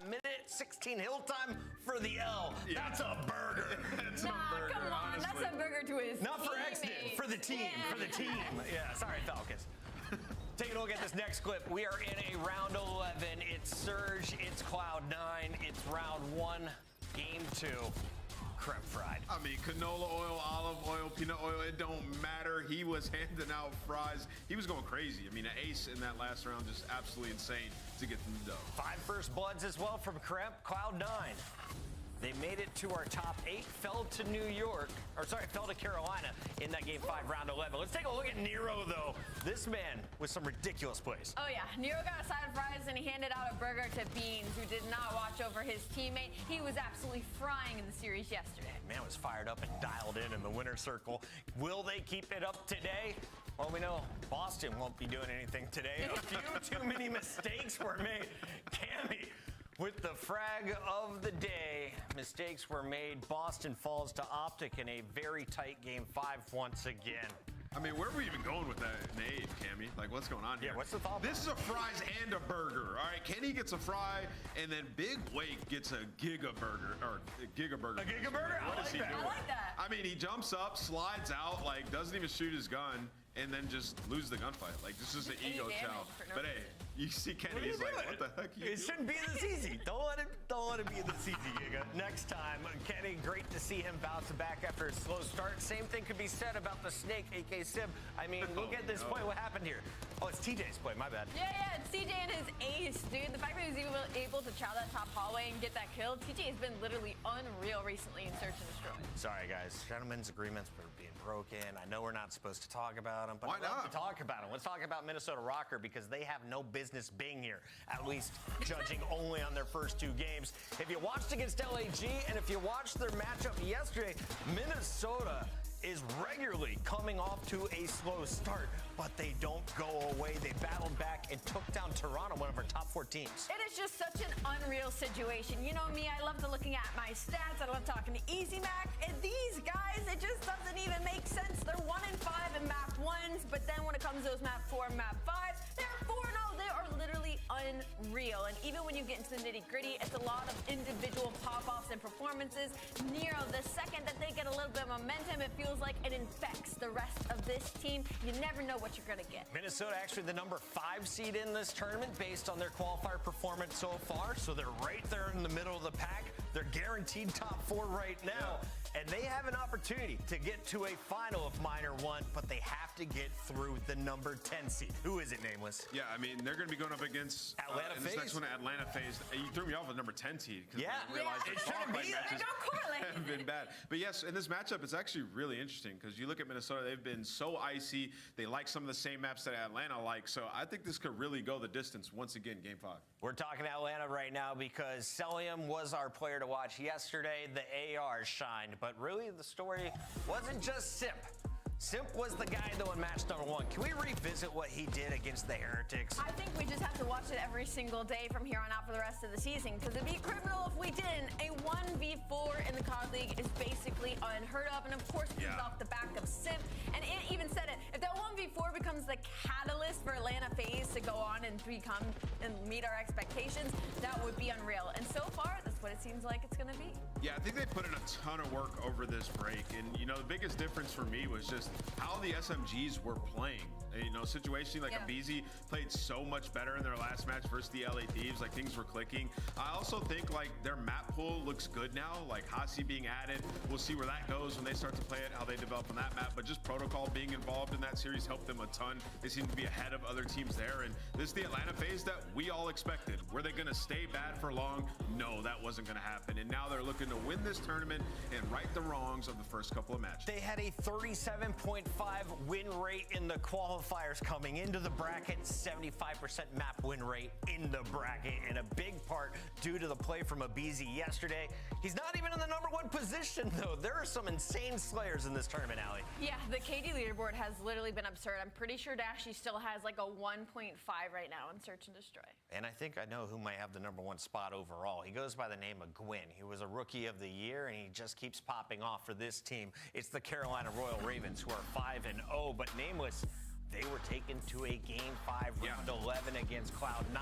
minute 16 hill time for the L. Yeah. That's a burger. That's a burger, come on. Honestly. That's a burger to his Not for Exton, for the team. Yeah. For the team. Yeah, sorry, Falcons. Take a look at this next clip. We are in a round 11. It's Surge, it's Cloud9, it's round 1, game 2. Creme fried. I mean, canola oil, olive oil, peanut oil, it don't matter. He was handing out fries. He was going crazy. I mean, an ace in that last round, just absolutely insane to get them done. 5 first bloods as well from Creme. Cloud9. They made it to our top 8, fell to fell to Carolina in that game 5, round 11. Let's take a look at Nero, though. This man with some ridiculous plays. Oh, yeah. Nero got a side of fries, and he handed out a burger to Beans, who did not watch over his teammate. He was absolutely frying in the series yesterday. Man was fired up and dialed in the winner's circle. Will they keep it up today? Well, we know Boston won't be doing anything today. A few too many mistakes were made. Cammy with the frag of the day. Mistakes were made. Boston falls to Optic in a very tight game 5 once again. I mean, where are we even going with that name, Cammy? Like, what's going on here? Yeah, what's the thought? This is a fries and a burger. All right, Kenny gets a fry, and then Big Wake gets a giga burger. A giga burger? What is he doing? I like that. I mean, he jumps up, slides out, like, doesn't even shoot his gun, and then just loses the gunfight. Like, this is an ego chow. But hey, you see Kenny, he's like, what the heck are you doing? It shouldn't be this easy. Don't let it be this easy, Giga. Next time, Kenny, great to see him bounce back after a slow start. Same thing could be said about the Snake, a.k.a. Sib. I mean, look at this play. What happened here? Oh, it's TJ's play. My bad. Yeah, it's TJ and his ace, dude. The fact that he was even able to chow that top hallway and get that kill, TJ has been literally unreal recently in Search and Destroy. Sorry, guys. Gentlemen's agreements were being broken. I know we're not supposed to talk about them, but why not? To talk about them. Let's talk about Minnesota Rocker because they have no business being here, at least judging only on their first 2 games. If you watched against LAG and if you watched their matchup yesterday, Minnesota is regularly coming off to a slow start, but they don't go away. They battled back and took down Toronto, one of our top 4 teams. It is just such an unreal situation. You know me, I love looking at my stats. I love talking to Easy Mac. And these guys, it just doesn't even make sense. They're 1-5 in map 1s, but then when it comes to those map 4 and map 5s, they're 4-0. They are literally unreal. And even when you get into the nitty-gritty, it's a lot of individual pop-offs and performances. Nero, the second that they get a little bit of momentum, it feels like it infects the rest of this team. You never know what you're going to get. Minnesota actually the number 5 seed in this tournament based on their qualifier performance so far. So they're right there in the middle of the pack. They're guaranteed top 4 right now. Yeah. And they have an opportunity to get to a final if Minor 1, but they have to get through the number 10 seed. Who is it, Nameless? Yeah, I mean, they're going to be going up against Atlanta FaZe. This next one, Atlanta FaZe. You threw me off with number 10 seed. Yeah, I realized it shouldn't be. They don't correlate. have been bad. But yes, in this matchup, it's actually really interesting because you look at Minnesota, they've been so icy. They like some of the same maps that Atlanta like. So I think this could really go the distance once again, game 5. We're talking Atlanta right now because Celium was our player to watch yesterday. The AR shined, but really the story wasn't just Simp. Simp was the guy, though, in match number 1. Can we revisit what he did against the Heretics? I think we just have to watch it every single day from here on out for the rest of the season, because it'd be criminal if we didn't. A 1v4 in the COD League is basically unheard of, and of course it comes off the back of Simp. And it even said it, if that 1v4 becomes the catalyst for Atlanta FaZe to go on and become and meet our expectations, that would be unreal. And so far, that's what it seems like it's going to be. Yeah, I think they put in a ton of work over this break, and you know, the biggest difference for me was just how the SMGs were playing. You know, situationally, like Abizi played so much better in their last match versus the LA Thieves. Like, things were clicking. I also think like their map pool looks good now. Like Hasi being added, we'll see where that goes when they start to play it, how they develop on that map. But just Protocol being involved in that series helped them a ton. They seem to be ahead of other teams there. And this is the Atlanta FaZe that we all expected. Were they going to stay bad for long? No, that wasn't going to happen. And now they're looking to win this tournament and right the wrongs of the first couple of matches. They had a 37.5 win rate in the qualifiers coming into the bracket, 75% map win rate in the bracket, and a big part due to the play from Abizi yesterday. He's not even in the number 1 position, though. There are some insane slayers in this tournament, Allie. Yeah, the KD leaderboard has literally been absurd. I'm pretty sure Dashy still has like a 1.5 right now in Search and Destroy. And I think I know who might have the number 1 spot overall. He goes by the name of Gwyn. He was a Rookie of the Year, and he just keeps popping off for this team. It's the Carolina Royal Ravens, who are 5-0, but Nameless, they were taken to a game 5 round 11 against Cloud9.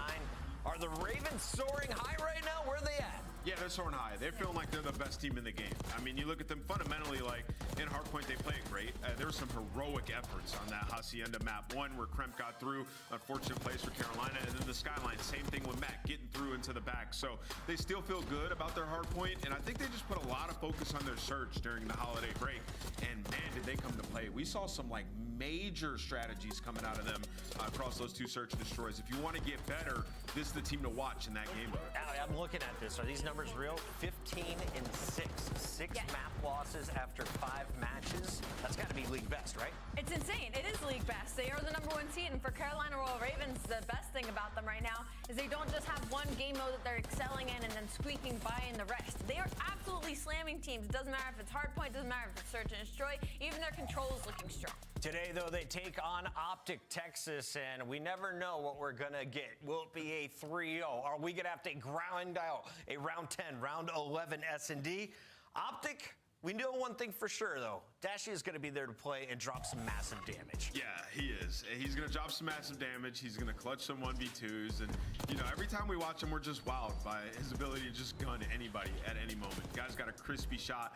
Are the Ravens soaring high right now? Where are they at? Yeah, they're soaring high. They're feeling like they're the best team in the game. I mean, you look at them fundamentally, like in Hardpoint, they played great. There were some heroic efforts on that Hacienda map. One where Kremp got through, unfortunate plays for Carolina, and then the Skyline, same thing with Matt, getting through into the back. So they still feel good about their Hardpoint, and I think they just put a lot of focus on their search during the holiday break. And man, did they come to play. We saw some like major strategies coming out of them across those two search and destroys. If you want to get better, this is the team to watch in that game. I'm looking at this. Are these numbers real? 15-6. Six map losses after 5 matches. That's got to be league best, right? It's insane. It is league best. They are the #1 seed, and for Carolina Royal Ravens, the best thing about them right now is they don't just have one game mode that they're excelling in and then squeaking by in the rest. They are absolutely slamming teams. It doesn't matter if it's Hardpoint, doesn't matter if it's Search and Destroy. Even their control is looking strong. Today, though, they take on Optic Texas, and we never know what we're going to get. Will it be a 3-0? Are we going to have to grind out a round 10, round 11 S&D? Optic, we know one thing for sure, though. Dashy is going to be there to play and drop some massive damage. Yeah, he is. He's going to drop some massive damage. He's going to clutch some 1v2s. And, you know, every time we watch him, we're just wowed by his ability to just gun anybody at any moment. Guy's got a crispy shot.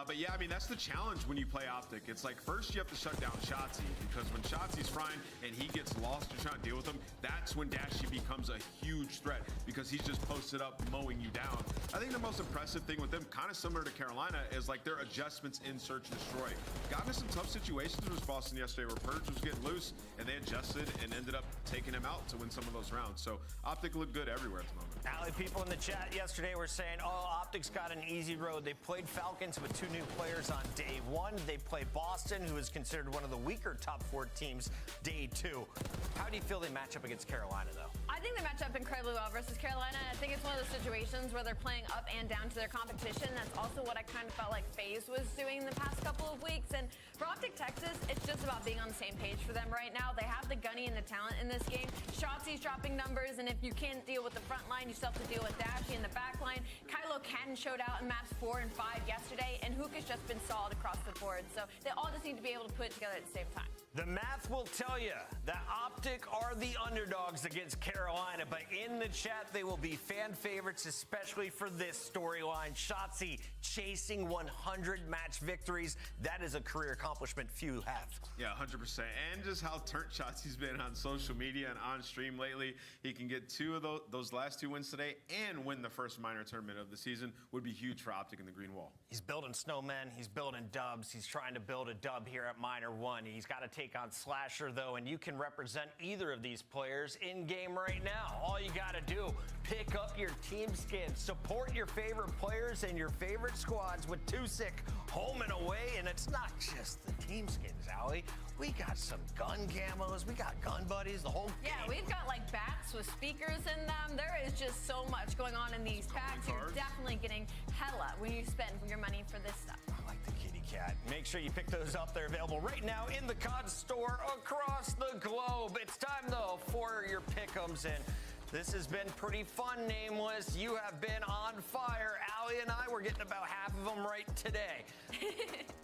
But, yeah, I mean, that's the challenge when you play Optic. It's like first you have to shut down Shotzzy, because when Shotzi's frying and he gets lost, you're trying to deal with him, that's when Dashy becomes a huge threat because he's just posted up mowing you down. I think the most impressive thing with them, kind of similar to Carolina, is like their adjustments in Search and Destroy. Got into some tough situations with Boston yesterday where Purge was getting loose, and they adjusted and ended up taking him out to win some of those rounds. So Optic looked good everywhere at the moment. Allie, people in the chat yesterday were saying, oh, Optic's got an easy road. They played Falcons with 2 new players on day 1. They play Boston, who is considered one of the weaker top 4 teams, day 2. How do you feel they match up against Carolina, though? I think they match up incredibly well versus Carolina. I think it's one of those situations where they're playing up and down to their competition. That's also what I kind of felt like FaZe was doing the past couple of weeks. And for Optic Texas, it's just about being on the same page for them right now. They have the gunny and the talent in this game. Shotzi's dropping numbers, and if you can't deal with the front line, you still have to deal with Dashy in the back line. Kylo Ken showed out in maps 4 and 5 yesterday, and Hook has just been solid across the board. So they all just need to be able to put it together at the same time. The math will tell you that Optic are the underdogs against Carolina, but in the chat, they will be fan favorites, especially for this storyline. Shotzi chasing 100 match victories. That is a career accomplishment few have. Yeah, 100%. And just how turnt Shotzi's been on social media and on stream lately. He can get 2 of those last 2 wins today and win the first minor tournament of the season would be huge for Optic in the green wall. He's building snowmen. He's building dubs. He's trying to build a dub here at Minor 1. He's got to take on Slasher, though, and you can represent either of these players in game right now. All you got to do, pick up your team skins, support your favorite players and your favorite squads with 2sick home and away. And it's not just the team skins, Allie. We got some gun camos. We got gun buddies, the whole game. Yeah, we've got like bats with speakers in them. There is just so much going on in these packs. You're definitely getting hella when you spend your money for this stuff. I like the kitty cat. Make sure you pick those up. They're available right now in the COD store across the globe. It's time, though, for your pick'ems, and this has been pretty fun, Nameless. You have been on fire. Allie and I were getting about half of them right today.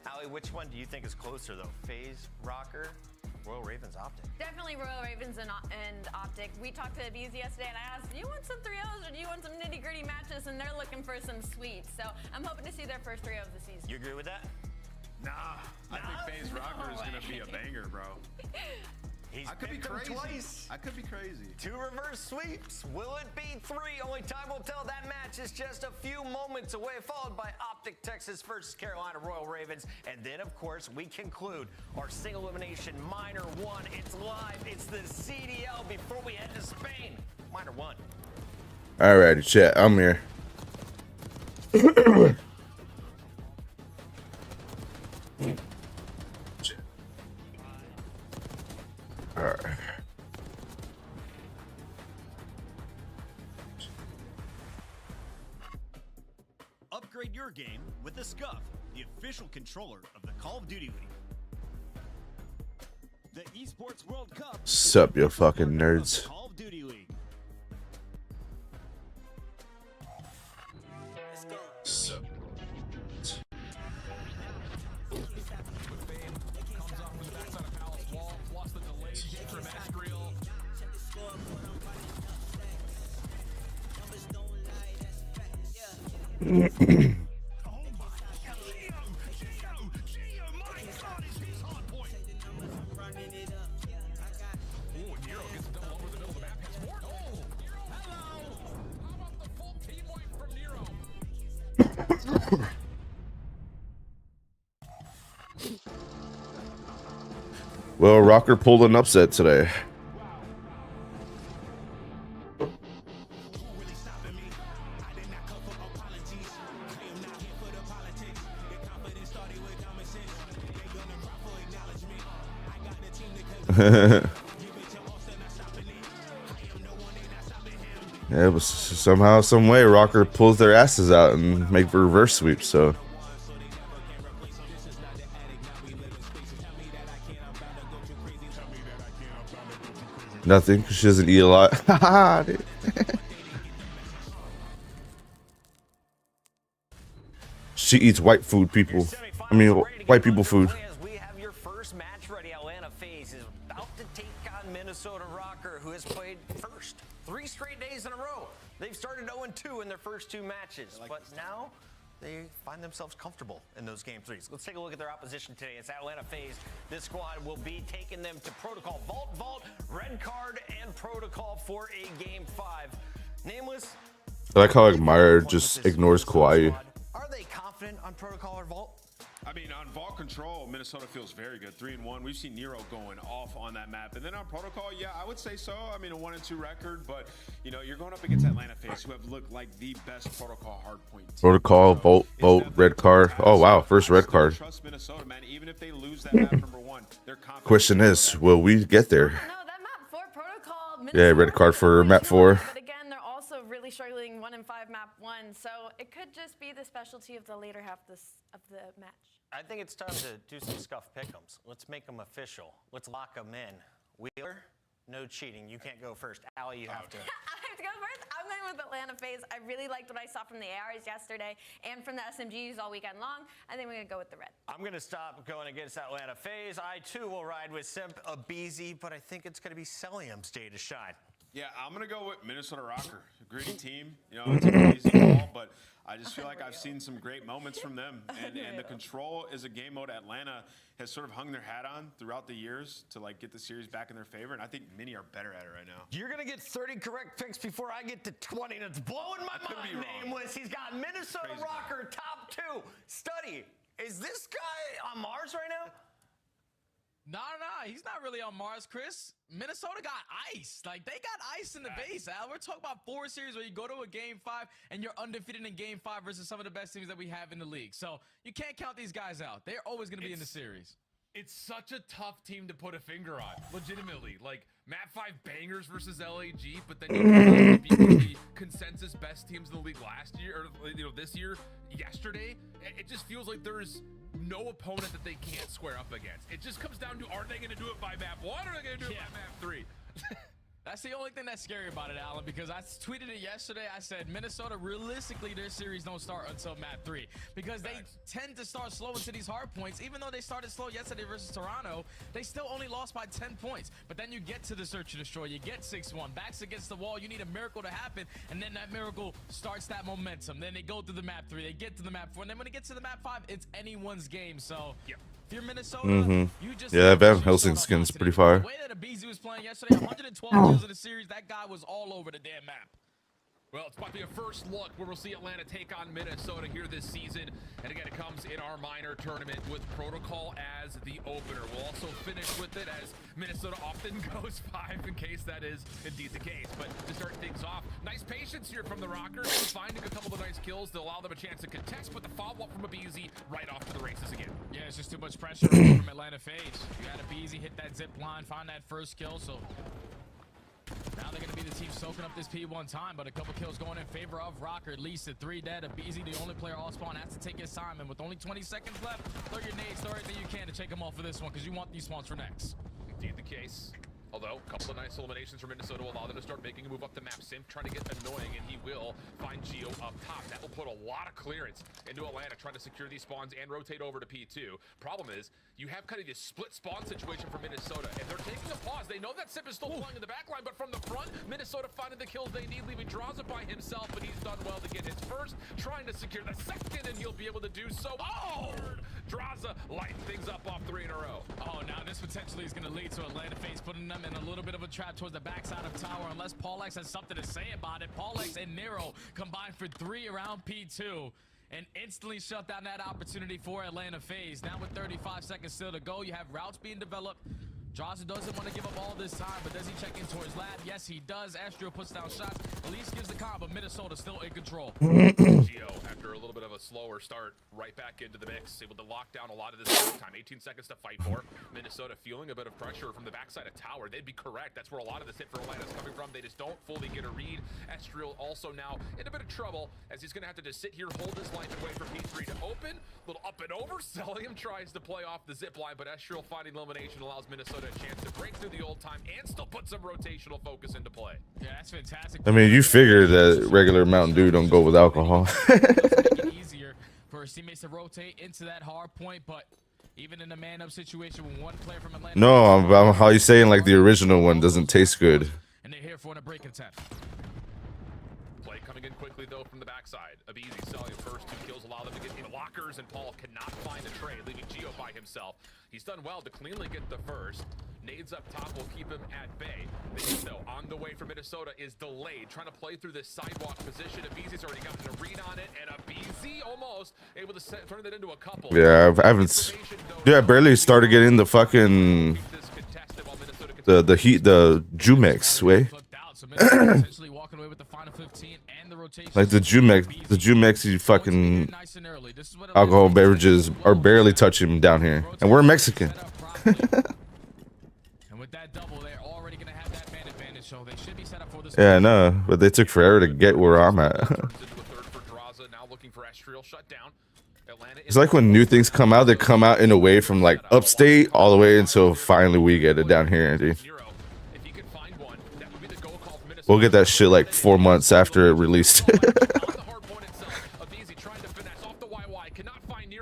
Allie, which one do you think is closer, though? FaZe, Rocker, Royal Ravens, Optic? Definitely Royal Ravens and Optic. We talked to Beezy yesterday, and I asked, do you want some 3-0s or do you want some nitty-gritty matches? And they're looking for some sweets. So I'm hoping to see their first 3-0 of the season. You agree with that? Nah, I think FaZe Rocker is going to be a banger, bro. I could be crazy. Twice. I could be crazy. 2 reverse sweeps. Will it be 3? Only time will tell. That match is just a few moments away, followed by Optic Texas versus Carolina Royal Ravens. And then, of course, we conclude our single elimination Minor 1. It's live. It's the CDL before we head to Spain. Minor 1. All right, chat. I'm here. All right. Upgrade your game with the Scuff, the official controller of the Call of Duty League. The Esports World Cup. Sup, you fucking nerds. Call of Duty League. Sup. Well, Rocker pulled an upset today. Yeah, but somehow, some way, Rocker pulls their asses out and make reverse sweeps. So nothing, 'cause she doesn't eat a lot. Dude. She eats white food, people. I mean, white people food. We have your first match ready. Atlanta FaZe is about to take on Minnesota Rocker, who has played first 3 straight days in a row. They've started 0-2 in their first 2 matches, but now they find themselves comfortable in those game 3s. Let's take a look at their opposition today. It's Atlanta FaZe. This squad will be taking them to Protocol. Vault, Red Card, and Protocol for a game 5. Nameless. I like how Meyer just ignores Kauai. Are they confident on Protocol or Vault? I mean, on Vault Control, Minnesota feels very good. 3-1. We've seen Nero going off on that map. And then on Protocol, yeah, I would say so. I mean, a 1-2 record, but you know, you're going up against Atlanta FaZe, who have looked like the best Protocol hardpoint team. Protocol, Vault, Red Card. Oh wow, first red card. Trust Minnesota, man. Even if they lose that map number 1, they're confident. Question is, will we get there? No, that map 4 Protocol. Yeah, red card for map 4. But again, they're also really struggling 1-5 map 1, so it could just be the specialty of the later half of the match. I think it's time to do some scuff pick'ems. Let's make them official. Let's lock them in. Wheeler, no cheating. You can't go first. Allie, you have to. I have to go first. I'm going with Atlanta FaZe. I really liked what I saw from the ARs yesterday and from the SMGs all weekend long. I think we're going to go with the red. I'm going to stop going against Atlanta FaZe. I, too, will ride with Simp Abizi, but I think it's going to be Celium's day to shine. Yeah, I'm going to go with Minnesota Rocker. A gritty team. You know, it's an easy ball, but I just feel like I've seen some great moments from them. And the Control is a game mode Atlanta has sort of hung their hat on throughout the years to like get the series back in their favor. And I think Mini are better at it right now. You're going to get 30 correct picks before I get to 20. That's blowing my mind, Nameless. He's got Minnesota Crazy. Rocker top 2. Study. Is this guy on Mars right now? Nah, he's not really on Mars, Chris. Minnesota got ice. Like, they got ice in the base, Al. We're talking about 4 series where you go to a game 5 and you're undefeated in game 5 versus some of the best teams that we have in the league. So you can't count these guys out. They're always going to be in the series. It's such a tough team to put a finger on, legitimately. Like, map 5 bangers versus LAG, but then you beat one of the consensus best teams in the league last year, or you know, this year, yesterday. It just feels like there's no opponent that they can't square up against. It just comes down to, are they going to do it by map 1 or are they going to do it by map 3? That's the only thing that's scary about it, Alan, because I tweeted it yesterday. I said, Minnesota, realistically, their series don't start until map 3 because they tend to start slow into these hard points. Even though they started slow yesterday versus Toronto, they still only lost by 10 points. But then you get to the search and destroy. You get 6-1. Backs against the wall. You need a miracle to happen, and then that miracle starts that momentum. Then they go through the map 3. They get to the map 4. And then when it gets to the map 5, it's anyone's game. So if you're Minnesota, you just Van Helsing skin's pretty fire. The way that Abizi was playing yesterday, 112 kills in the series, that guy was all over the damn map. Well, it's about to be a first look where we'll see Atlanta take on Minnesota here this season. And again, it comes in our minor tournament with Protocol as the opener. We'll also finish with it as Minnesota often goes 5 in case that is indeed the case. But to start things off, nice patience here from the Rockers, finding a couple of nice kills to allow them a chance to contest, but the follow-up from Abizi right off to the races again. Yeah, it's just too much pressure from Atlanta FaZe. You had Abizi hit that zip line, find that first kill, so now they're going to be the team soaking up this P1 time, but a couple kills going in favor of Rocker. At least at 3 dead. Abizi, the only player all spawn, has to take his time. And with only 20 seconds left, throw your nades, throw everything you can to take them off for this one, because you want these spawns for next. Indeed the case. Although, a couple of nice eliminations from Minnesota will allow them to start making a move up the map. Simp trying to get annoying, and he will find Geo up top. That will put a lot of clearance into Atlanta, trying to secure these spawns and rotate over to P2. Problem is, you have kind of this split spawn situation for Minnesota. If they're taking a pause, they know that Simp is still flying in the back line, but from the front, Minnesota finding the kills they need, leaving Draza by himself, but he's done well to get his first, trying to secure the second, and he'll be able to do so. Oh! Draza lighting things up off 3 in a row. Oh, now this potentially is going to lead to Atlanta FaZe putting them in a little bit of a trap towards the backside of tower, unless Paulex has something to say about it. Paulex and Nero combined for 3 around P2 and instantly shut down that opportunity for Atlanta FaZe. Now with 35 seconds still to go, you have routes being developed. Draza doesn't want to give up all this time, but does he check into his lab? Yes, he does. Astro puts down shots. Elise gives the calm, but Minnesota still in control. Geo, after a little bit of a slower start, right back into the mix, able to lock down a lot of this time. 18 seconds to fight for. Minnesota feeling a bit of pressure from the backside of tower. They'd be correct. That's where a lot of this hit for Atlanta is coming from. They just don't fully get a read. Estriel also now in a bit of trouble, as he's going to have to just sit here, hold his life, and wait for P3 to open. Little up and over. Cellium tries to play off the zip line, but Estriel finding elimination allows Minnesota a chance to break through the old time and still put some rotational focus into play. Yeah, that's fantastic. I mean, you figure that regular Mountain Dew don't go with alcohol. Easier for his teammates to rotate into that hard point, but even in a man-up situation with one player from Atlanta. No, how you saying like the original one doesn't taste good? And they're here for a break attempt. Play coming in quickly though from the backside. Abizi selling first 2 kills, allow them to get in lockers, and Paul cannot find a trade, leaving Geo by himself. He's done well to cleanly get the first. Nades up top will keep him at bay. The though on the way for Minnesota is delayed, trying to play through this sidewalk position. Abizi's already gotten a read on it, and Abizi almost able to turn that into a couple. Yeah, I haven't. Dude, I barely started getting the fucking the heat, the Jumex way. Like the Jumex fucking alcohol beverages are barely touching him down here, and we're Mexican. And with that double, they're already gonna have that man advantage, so they should be set up for this. Yeah, no, but they took forever to get where I'm at. It's like when new things come out, they come out in a way from like upstate all the way until finally we get it down here, dude. We'll get that shit like 4 months after it released.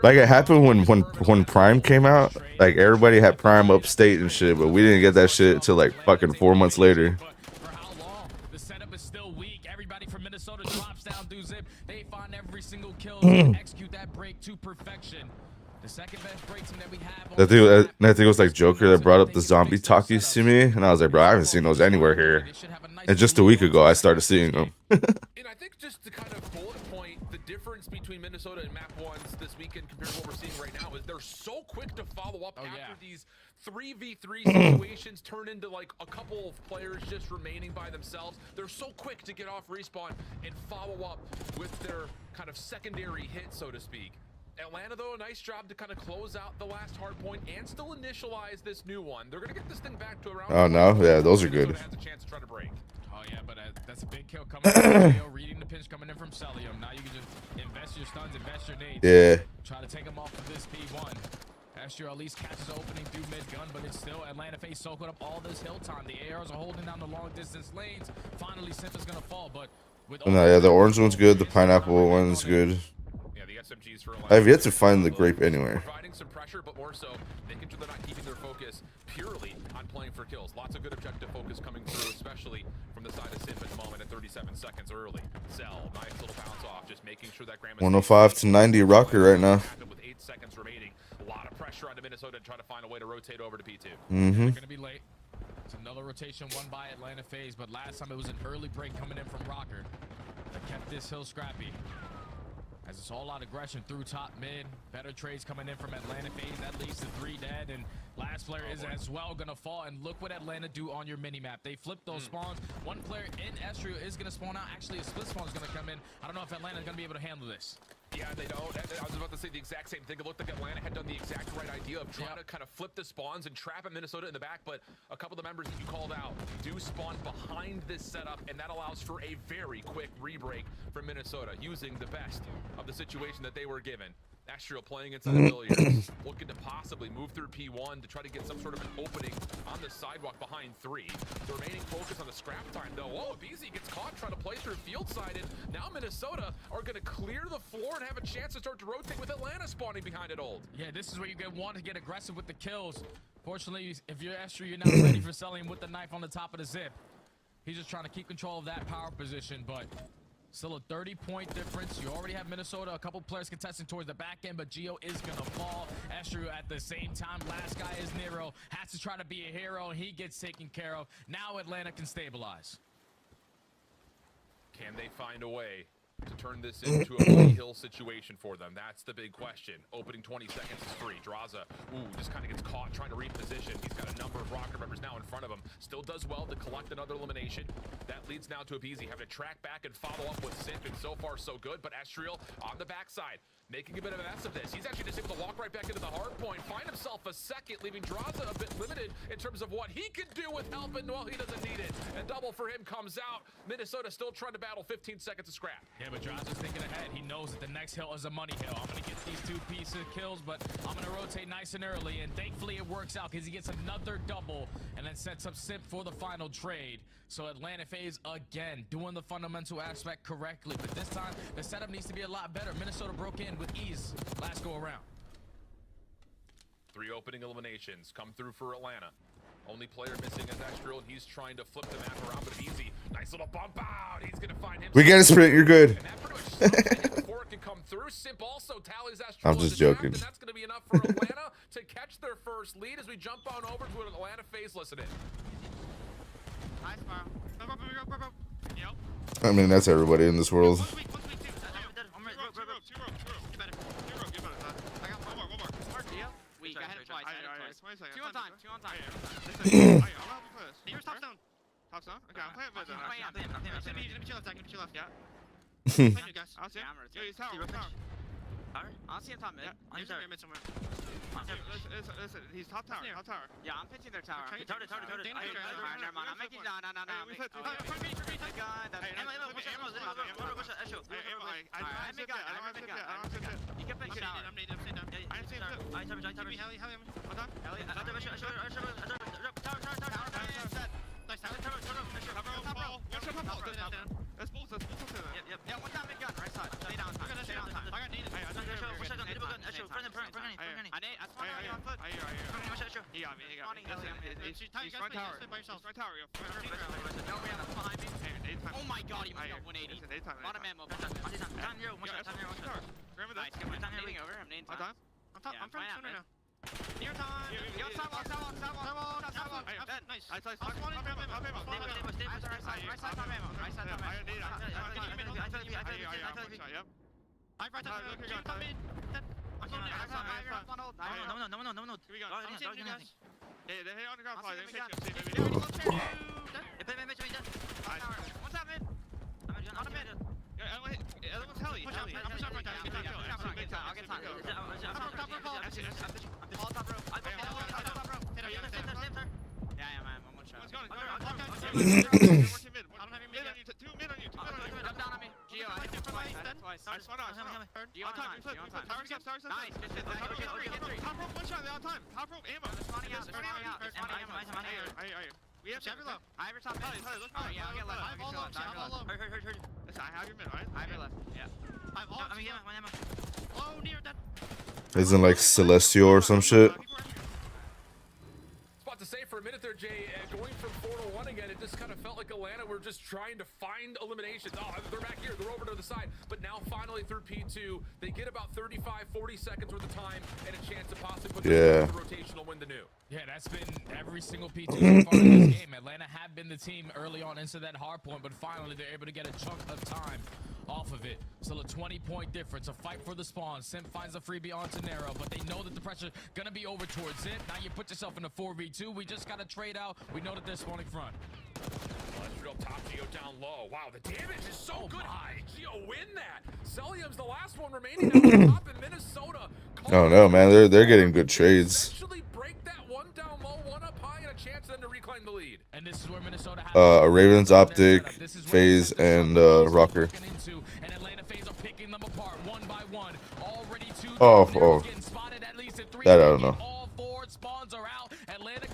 Like it happened when Prime came out. Like everybody had Prime upstate and shit, but we didn't get that shit until like fucking 4 months later. For how long? The setup is still weak. Everybody from Minnesota drops down through zip. They find every single kill and execute that break to perfection. The second best break team that we have. I think it was like Joker that brought up the zombie talkies to me, and I was like, bro, I haven't seen those anywhere here. And just a week ago, I started seeing them. And I think just to kind of bullet point the difference between Minnesota and map ones this weekend compared to what we're seeing right now is they're so quick to follow up after these 3v3 situations turn into like a couple of players just remaining by themselves. They're so quick to get off respawn and follow up with their kind of secondary hit, so to speak. Atlanta, though, a nice job to kind of close out the last hard point and still initialize this new one. They're going to get this thing back to around. Oh, no? Yeah, those are good. Has a chance to try to break. Oh, yeah, but that's a big kill coming from Leo, reading the pinch coming in from Cellium. Now you can just invest your stuns, invest your nades. Yeah. Try to take him off of this P1. Astro at least catches an opening through mid-gun, but it's still Atlanta FaZe soaking up all this hill time. The ARs are holding down the long-distance lanes. Finally, Simp is going to fall, but with no, yeah, the orange one's good. The pineapple one's good. SMGs for I have yet to find the grape anywhere. Providing some pressure, but more so making sure they're not keeping their focus purely on playing for kills. Lots of good objective focus coming through, especially from the side of Simp at the moment at 37 seconds early. Cell, nice little bounce off, just making sure that Grandma 105 to 90 rocker right now. With 8 seconds remaining, a lot of pressure onto Minnesota to try to find a way to rotate over to P2. They're going to be late. It's another rotation won by Atlanta FaZe, but last time it was an early break coming in from Rocker that kept this hill scrappy. As it's all out aggression through top mid. Better trades coming in from Atlanta FaZe. That leads to 3 dead. And last player is as well going to fall. And look what Atlanta do on your mini-map. They flip those spawns. One player in Estrio is going to spawn out. Actually, a split spawn is going to come in. I don't know if Atlanta is going to be able to handle this. Yeah, they don't. I was about to say the exact same thing. It looked like Atlanta had done the exact right idea of trying to kind of flip the spawns and trap Minnesota in the back, but a couple of the members that you called out do spawn behind this setup, and that allows for a very quick re-break from Minnesota, using the best of the situation that they were given. Astro playing inside the billiards, looking to possibly move through P1 to try to get some sort of an opening on the sidewalk behind 3. The remaining focus on the scrap time, though. Oh, BZ gets caught trying to play through field side, and now Minnesota are going to clear the floor and have a chance to start to rotate with Atlanta spawning behind it. Old. Yeah, this is where you want to get aggressive with the kills. Fortunately, if you're Astro, you're not ready for selling with the knife on the top of the zip. He's just trying to keep control of that power position, but still a 30-point difference. You already have Minnesota, a couple players contesting towards the back end, but Gio is going to fall. Astro at the same time. Last guy is Nero. Has to try to be a hero, and he gets taken care of. Now Atlanta can stabilize. Can they find a way to turn this into a Play Hill situation for them? That's the big question. Opening 20 seconds is free. Draza, just kind of gets caught trying to reposition. He's got a number of rocker members now in front of him. Still does well to collect another elimination. That leads now to Abizi having to track back and follow up with Simp, and so far so good. But Astriel on the backside, making a bit of a mess of this. He's actually just able to walk right back into the hard point, find himself a second, leaving Draza a bit limited in terms of what he can do with help, and well, he doesn't need it. And double for him comes out. Minnesota still trying to battle 15 seconds of scrap. Yeah, but Draza's thinking ahead. He knows that the next hill is a money hill. I'm going to get these 2 pieces of kills, but I'm going to rotate nice and early, and thankfully it works out because he gets another double and then sets up Simp for the final trade. So Atlanta FaZe again doing the fundamental aspect correctly, but this time the setup needs to be a lot better. Minnesota broke in with ease last go around. 3 opening eliminations come through for Atlanta. Only player missing is Astriel, and he's trying to flip the map around, but easy. Nice little bump out. He's going to find him. We get a sprint. You're good. And that pretty much stops it before it can come through. Simp also tallies Astriel. I'm just joking. And that's going to be enough for Atlanta to catch their first lead as we jump on over to an Atlanta FaZe listen in. Nice, bro. Yep. I mean, that's everybody in this world. Weak. I hit him twice. Two on time. Here's top zone. Top zone? Okay, I'm playing mid then. I'm playing. Let me chill left. Yeah. Thank you, guys. I'll see him. Yeah, Yo, he's tower. I'll see him top mid. He's mid somewhere. Listen, he's top tower. Top tower. Yeah, I'm pitching their tower. Okay, Tower. Alright, never mind. I'm making no. We played God, you can pick it out. I'm needed. I see him too. I Heli. Hold on. Heli. Let's bolt. Yeah, one time big gun. Right side. Stay down. Stay down. I got needed. I spawned on foot. He got me. He's front tower. Front tower. Oh my god, he must got 180. Bottom ammo. Nice. I'm nading over. I'm nading time. I'm from center now. Near time. Sidewalk. Nice. I spawned in ammo. Right side top ammo. Right side top ammo. Yep. I right side. Team come in. I'm on there. No. Here we go. I'm seeing you guys. Yeah, they're on the ground fly. They're What's up, mid? On a mid. Everyone's heli. Push up. I'm pushing up right now. I'll get time. Top row. All top row. Top row. Yeah, man. I'm one shot. What's going on? Working mid. I don't have any mid. Two mid on you. Come down on me. Gio, I hit him twice. Gio on time. Nice. Hit 3. Top rope one shot on time. Top rope ammo. Spawning out. We have every low. I have your top mid. Yeah, I'll get left. I have all low. Hurt. Listen, I have your mid, right? I have your left. Yeah. I have all. One ammo. Oh, near that. Isn't like Celestial or some shit? Spot to say for a minute there, Jay, going from 4-1 again, it just kind of felt like Atlanta were just trying to find eliminations. Oh, they're back here. They're over to the side. But now finally through P2, they get about 35, 40 seconds worth of time and a chance to possibly put the rotational win the new. Yeah, that's been every single P2 so far in this game. Atlanta had been the team early on into that hard point, but finally they're able to get a chunk of time off of it. Still a 20-point difference, a fight for the spawn. Simp finds a freebie onto Nero, but they know that the pressure gonna be over towards Simp. Now you put yourself in a 4v2. We just gotta trade out. We know that they're spawning front. Real top, Gio down low. Wow, the damage is so good. Gio win that. Celium's the last one remaining down the top in Minnesota. Oh no, man, they're getting good trades. Eventually break that one down low, one up high, and a chance then to reclaim the lead. And this is where Minnesota has Ravens, Optic, FaZe, and Rocker. And Atlanta FaZe are picking them apart one by one. Already 2 Oh. That I don't know.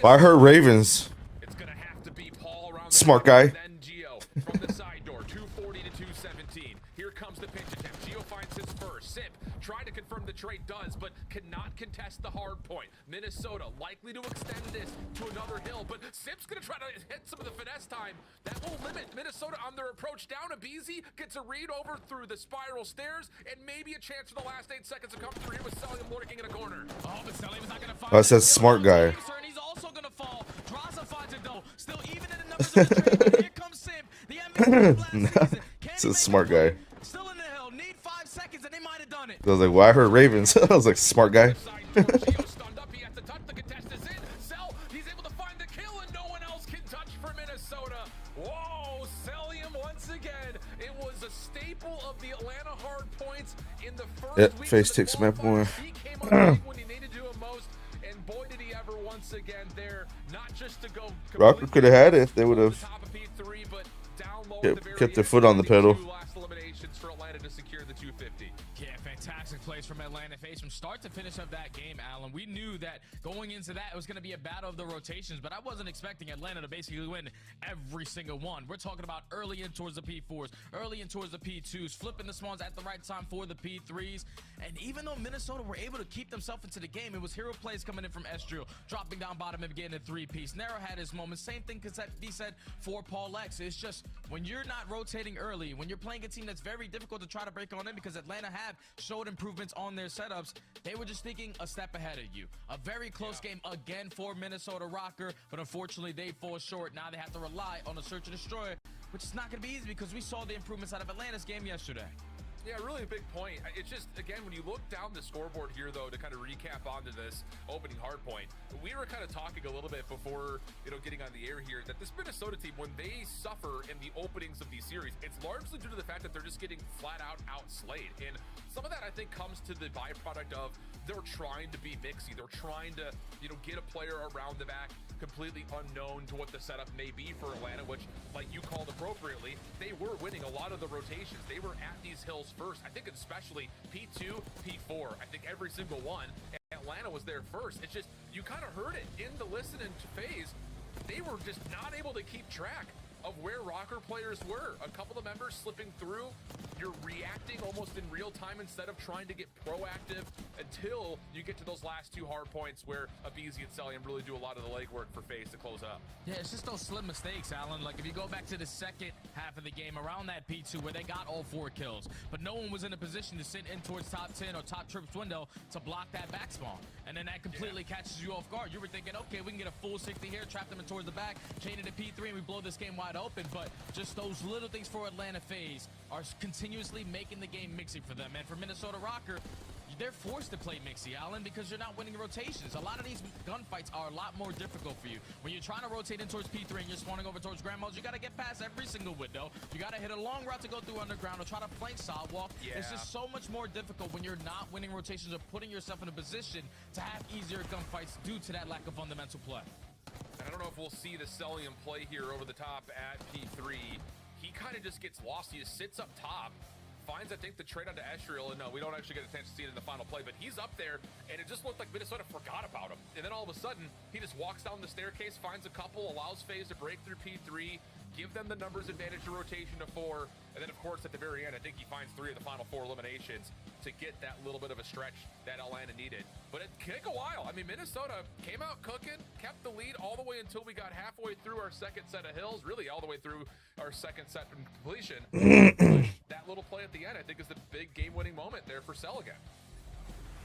Well, I heard Ravens. It's gonna have to be Paul around Smart guy. Then Gio from the side door, 240 to 217. Here comes the pinch attempt. Gio finds his first. Simp trying to confirm the trade does, but cannot contest the hard point. Minnesota likely to extend this to another hill, but Simp's gonna try to hit some of the finesse time. That will limit Minnesota on their approach down. Abizi gets a read over through the spiral stairs, and maybe a chance for the last 8 seconds to come through here with Sellium lurking in a corner. Oh, but Sellium's not gonna find Oh, it says smart guy. He's also gonna fall. Draza finds it though. Still even in the numbers of the trade, but here comes Simp. The MVP of last season. It's a smart guy. Still in the hill. Need 5 seconds, and they might have done it. I was like, well, I heard Ravens. I was like, smart guy. Gio stunned up. He has to touch. The contest is in. Sell. He's able to find the kill, and no one else can touch for Minnesota. Whoa, Sellium once again. It was a staple of the Atlanta hard points in the first Yep, week face of the tick smack boy. He came on big when he needed to most, and boy did he ever once again there. Not just to go. Rocker could have had it if they would have Top of P3, but down low at the very kept their end. foot on the pedal. 2 last eliminations for Atlanta to secure the 250. Yeah, fantastic plays from Atlanta Face from start to finish of that game, Alan. We knew that going into that, it was going to be a battle of the rotations, but I wasn't expecting Atlanta to basically win every single one. We're talking about early in towards the P4s, early in towards the P2s, flipping the spawns at the right time for the P3s. And even though Minnesota were able to keep themselves into the game, it was hero plays coming in from Estriel, dropping down bottom and getting a 3-piece. Nero had his moment. Same thing could be said for Paul X. It's just when you're not rotating early, when you're playing a team that's very difficult to try to break on in, because Atlanta have showed improvements on their setups, they were just thinking a step ahead of you. A very close game again for Minnesota Rocker, but unfortunately they fall short. Now they have to rely on a search and destroy, which is not going to be easy because we saw the improvements out of Atlanta's game yesterday. Yeah, really a big point. It's just, again, when you look down the scoreboard here, though, to kind of recap onto this opening hard point, we were kind of talking a little bit before, getting on the air here, that this Minnesota team, when they suffer in the openings of these series, it's largely due to the fact that they're just getting flat out outslayed. And some of that, I think, comes to the byproduct of they're trying to be mixy. They're trying to, get a player around the back completely unknown to what the setup may be for Atlanta, which, like you called appropriately, they were winning a lot of the rotations. They were at these hills first. I think especially P2, P4. I think every single one. Atlanta was there first. It's just, you kind of heard it in the listening phase. They were just not able to keep track of where Rocker players were. A couple of members slipping through. You're reacting almost in real time instead of trying to get proactive until you get to those last 2 hard points where Abizi and Sellium really do a lot of the legwork for FaZe to close up. Yeah, it's just those slim mistakes, Alan. Like if you go back to the second half of the game around that P2 where they got all 4 kills, but no one was in a position to sit in towards top 10 or top trips window to block that back spawn. And then that completely catches you off guard. You were thinking, okay, we can get a full 60 here, trap them in towards the back, chain it to P3, and we blow this game wide open. But just those little things for Atlanta FaZe are continuously making the game mixy for them. And for Minnesota Rocker, they're forced to play mixy, Alan, because you're not winning rotations. A lot of these gunfights are a lot more difficult for you. When you're trying to rotate in towards P3 and you're spawning over towards Grandma's, you got to get past every single window. You got to hit a long route to go through underground or try to flank sidewalk. Yeah. It's just so much more difficult when you're not winning rotations or putting yourself in a position to have easier gunfights due to that lack of fundamental play. I don't know if we'll see the Sellium play here over the top at P3. He kind of just gets lost. He just sits up top, finds, I think, the trade onto Estriel, and no, we don't actually get a chance to see it in the final play, but he's up there, and it just looked like Minnesota forgot about him. And then all of a sudden, he just walks down the staircase, finds a couple, allows FaZe to break through P3, give them the numbers advantage to rotation to 4, and then, of course, at the very end, I think he finds 3 of the final 4 eliminations to get that little bit of a stretch that Atlanta needed. But it took a while. I mean, Minnesota came out cooking, kept the lead all the way until we got halfway through our second set of hills, really all the way through our second set from completion. That little play at the end, I think, is the big game-winning moment there for Cell again.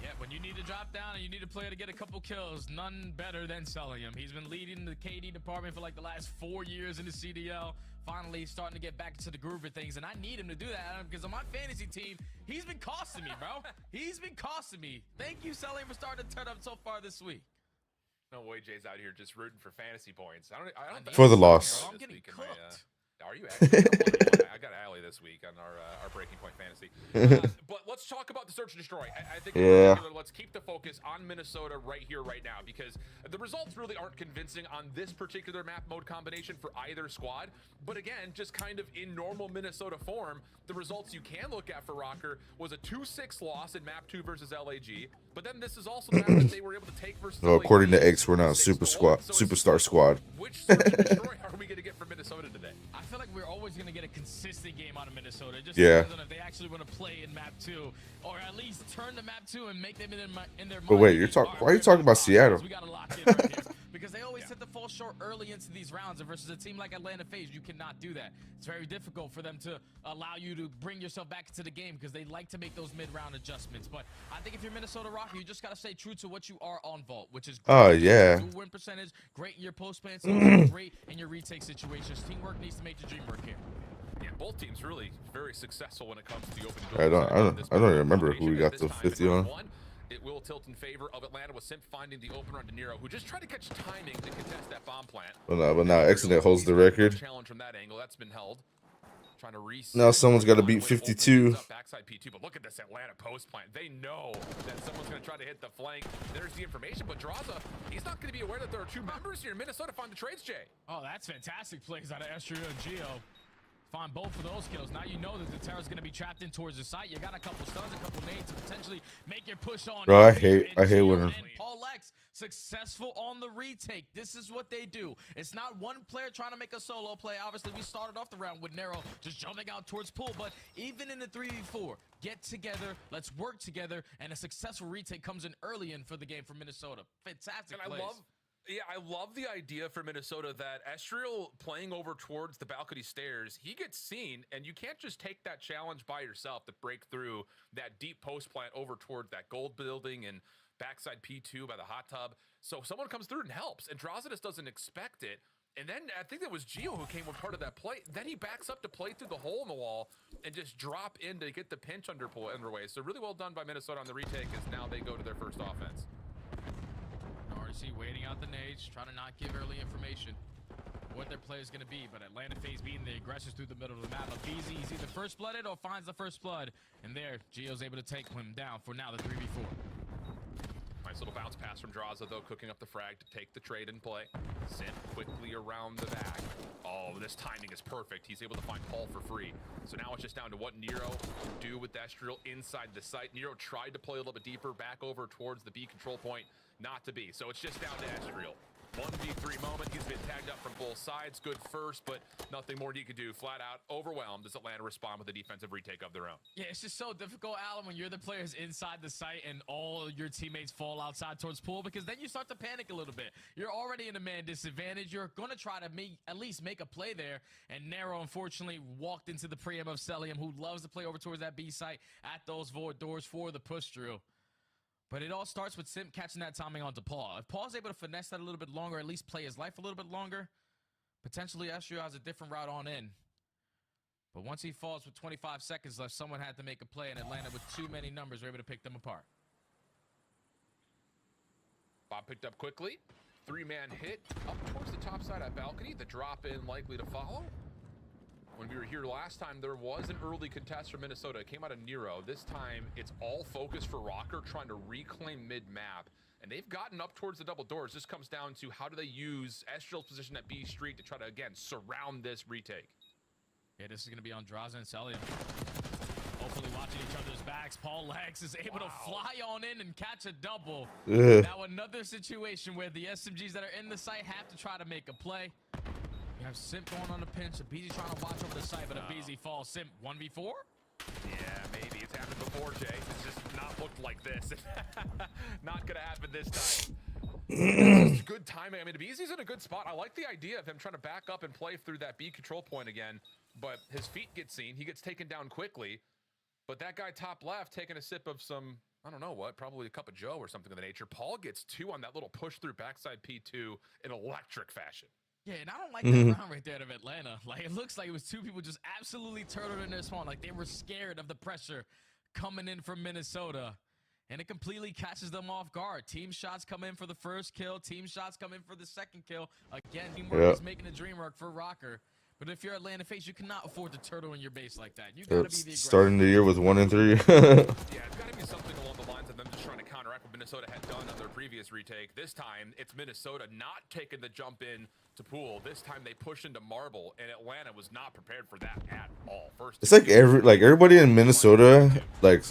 Yeah, when you need to drop down and you need a player to get a couple kills, none better than Sellium. He's been leading the KD department for like the last 4 years in the CDL. Finally starting to get back into the groove of things, and I need him to do that because on my fantasy team, he's been costing me, bro. He's been costing me. Thank you, Sellium, for starting to turn up so far this week. No way Jay's out here just rooting for fantasy points. I don't For the loss. I'm getting cooked. Are you actually? I got Allie this week on our Breaking Point Fantasy. But let's talk about the Search and Destroy. I think in particular, let's keep the focus on Minnesota right here, right now, because the results really aren't convincing on this particular map mode combination for either squad. But again, just kind of in normal Minnesota form, the results you can look at for Rocker was a 2-6 loss in map 2 versus LAG. But then this is also the map that they were able to take versus Well, LAG. according to X, we're now superstar squad. Which Search and Destroy are we going to get from Minnesota today? I feel like we're always going to get a consistent game out of Minnesota. It just Yeah. depends on if they actually want to play in map 2, or at least turn to map 2 and make them in their mind. But wait, why are you talking about Seattle? We got to lock in right here. Because they always hit the fall short early into these rounds, and versus a team like Atlanta FaZe, you cannot do that. It's very difficult for them to allow you to bring yourself back into the game because they like to make those mid-round adjustments. But I think if you're Minnesota Rocky, you just got to stay true to what you are on Vault, which is great. Oh, yeah. Dual win percentage, great in your post-plan, great in your retake situations. Teamwork needs to make the dream work here. Yeah, both teams really very successful when it comes to the open I door. don't even remember who we got the 50 on. It will tilt in favor of Atlanta with Simp finding the opener on De Niro, who just tried to catch timing to contest that bomb plant. But now Exodus holds the record. Challenge from that angle, that's been held. Trying to reset. Now someone's got to beat 52. Backside P2, but look at this Atlanta post plant. They know that someone's going to try to hit the flank. There's the information, but Draza, he's not going to be aware that there are two members here. Minnesota find the trades, Jay. Oh, that's fantastic plays out of Estria and Gio. Find both of those kills. Now you know that the Terra's going to be trapped in towards the site. You got a couple stuns, a couple nades to potentially make your push on. Bro, I hate when Paul Lex successful on the retake. This is what they do. It's not one player trying to make a solo play. Obviously, we started off the round with Nero just jumping out towards pool, but even in the 3v4, get together, let's work together, and a successful retake comes in early in for the game for Minnesota. Fantastic plays. I love the idea for Minnesota that Estriel playing over towards the balcony stairs, he gets seen, and you can't just take that challenge by yourself to break through that deep post plant over towards that gold building and backside P2 by the hot tub. So someone comes through and helps, and Drazatis doesn't expect it. And then I think that was Gio who came with part of that play. Then he backs up to play through the hole in the wall and just drop in to get the pinch underway. So really well done by Minnesota on the retake as now they go to their first offense. RC waiting out the nades, trying to not give early information what their play is going to be, but Atlanta FaZe beating the aggressors through the middle of the map. Easy, he's either first blooded or finds the first blood, and there, Gio's able to take him down for now the 3v4. Nice little bounce pass from Draza, though, cooking up the frag to take the trade in play. Simp quickly around the back. Oh, this timing is perfect. He's able to find Paul for free. So now it's just down to what Nero do with Estriel inside the site. Nero tried to play a little bit deeper, back over towards the B control point. Not to be. So it's just down to Estriel. 1v3 moment. He's been tagged up from both sides. Good first, but nothing more he could do. Flat out overwhelmed as Atlanta respond with a defensive retake of their own. Yeah, it's just so difficult, Alan, when you're the players inside the site and all your teammates fall outside towards pool, because then you start to panic a little bit. You're already in a man disadvantage. You're going to try to at least make a play there, and Nero, unfortunately, walked into the preem of Celium, who loves to play over towards that B site at those void doors for the push through. But it all starts with Simp catching that timing onto Paul. If Paul's able to finesse that a little bit longer, at least play his life a little bit longer, potentially Estriel has a different route on in. But once he falls with 25 seconds left, someone had to make a play, and Atlanta with too many numbers were able to pick them apart. Bob picked up quickly. 3-man hit up towards the top side of balcony. The drop in likely to follow. When we were here last time, there was an early contest from Minnesota. It came out of Nero. This time, it's all focused for Rocker, trying to reclaim mid-map. And they've gotten up towards the double doors. This comes down to how do they use Estriel's position at B Street to try to, again, surround this retake. Yeah, this is going to be on Draza and Celium. Hopefully watching each other's backs. Paul Lex is able to fly on in and catch a double. Now another situation where the SMGs that are in the site have to try to make a play. You have Simp going on the pinch, a BZ trying to watch over the site, but a BZ falls. Simp 1v4? Yeah, maybe. It's happened before, Jay. It's just not looked like this. Not going to happen this time. It's good timing. I mean, BZ's in a good spot. I like the idea of him trying to back up and play through that B control point again, but his feet get seen. He gets taken down quickly, but that guy top left taking a sip of some, I don't know what, probably a cup of Joe or something of the nature. Paul gets 2 on that little push through backside P2 in electric fashion. Yeah, and I don't like that round right there of Atlanta. Like, it looks like it was 2 people just absolutely turtled in their spawn. Like, they were scared of the pressure coming in from Minnesota. And it completely catches them off guard. Team shots come in for the first kill. Team shots come in for the second kill. Again, teamwork is making the dream work for Rocker. But if you're Atlanta FaZe, you cannot afford to turtle in your base like that. You gotta be the aggressor. Starting the year with 1-3. Yeah, it's got to be something along the lines of them just trying to counteract what Minnesota had done on their previous retake. This time, it's Minnesota not taking the jump in to pool. This time, they push into marble, and Atlanta was not prepared for that at all. First, It's like everybody in Minnesota, like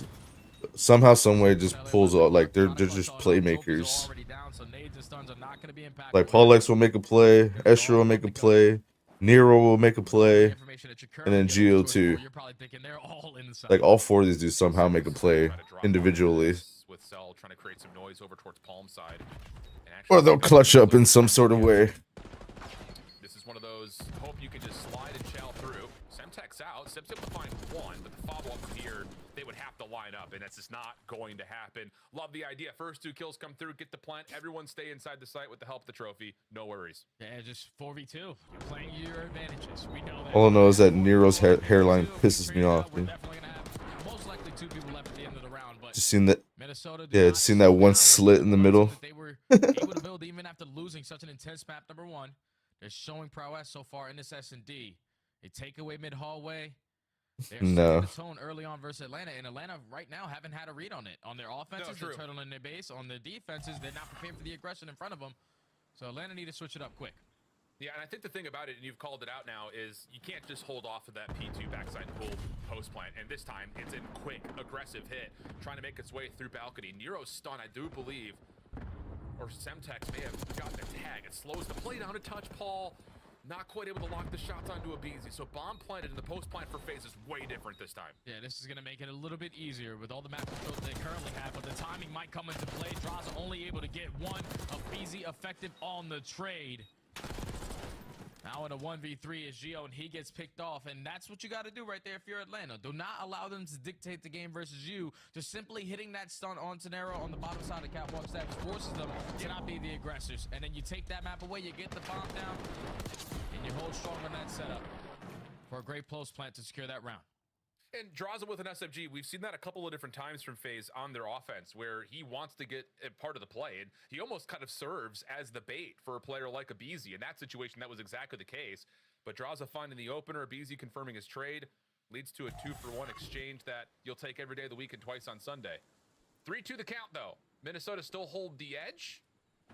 somehow, some way, just pulls out. Like they're just playmakers. Like Paulex will make a play, Escher will make a play, Nero will make a play, and then Geo too. Like all 4 of these dudes somehow make a play individually, with Cell trying to create some noise over towards Palm side, or they'll clutch up in some sort of way. This is one of those hope you can just slide and chow through. Semtex out, Semtex able to find one, but the follow-up here, they would have to line up, and that's just not going to happen. Love the idea. First 2 kills come through, get the plant, everyone stay inside the site with the help of the trophy. No worries. Yeah, just 4v2. You're playing your advantages. We know that. All I know is that Nero's hairline pisses me off. We're definitely gonna have most likely 2 people left at the end of the round, but Just seen that. Minnesota, Yeah, just seen that one slit in the middle. They were able to build even after losing such an intense map. Number 1, they're showing prowess so far in this S&D. They take away mid hallway. They're setting the tone early on versus Atlanta, and Atlanta right now haven't had a read on it. On their offenses, they're turtling their base. On their defenses, they're not prepared for the aggression in front of them. So Atlanta need to switch it up quick. Yeah, and I think the thing about it, and you've called it out now, is you can't just hold off of that P2 backside pull post plant. And this time, it's a quick, aggressive hit, trying to make its way through balcony. Nero's stun, I do believe, or Semtex may have gotten a tag. It slows the play down a touch, Paul. Not quite able to lock the shots onto a Beezy. So bomb planted, and the post plant for FaZe is way different this time. Yeah, this is going to make it a little bit easier with all the map controls they currently have, but the timing might come into play. Draza only able to get one of Beezy effective on the trade. Now in a 1v3 is Gio, and he gets picked off, and that's what you got to do right there if you're Atlanta. Do not allow them to dictate the game versus you. Just simply hitting that stun on Nero on the bottom side of the catwalk steps forces them to not be the aggressors. And then you take that map away, you get the bomb down, and you hold strong on that setup for a great post plant to secure that round. And Draza with an SMG, we've seen that a couple of different times from FaZe on their offense, where he wants to get a part of the play, and he almost kind of serves as the bait for a player like a Beezy. In that situation, that was exactly the case. But Draza finding the opener, Beezy confirming his trade, leads to a 2-for-1 exchange that you'll take every day of the week and twice on Sunday. 3-2 the count, though. Minnesota still hold the edge.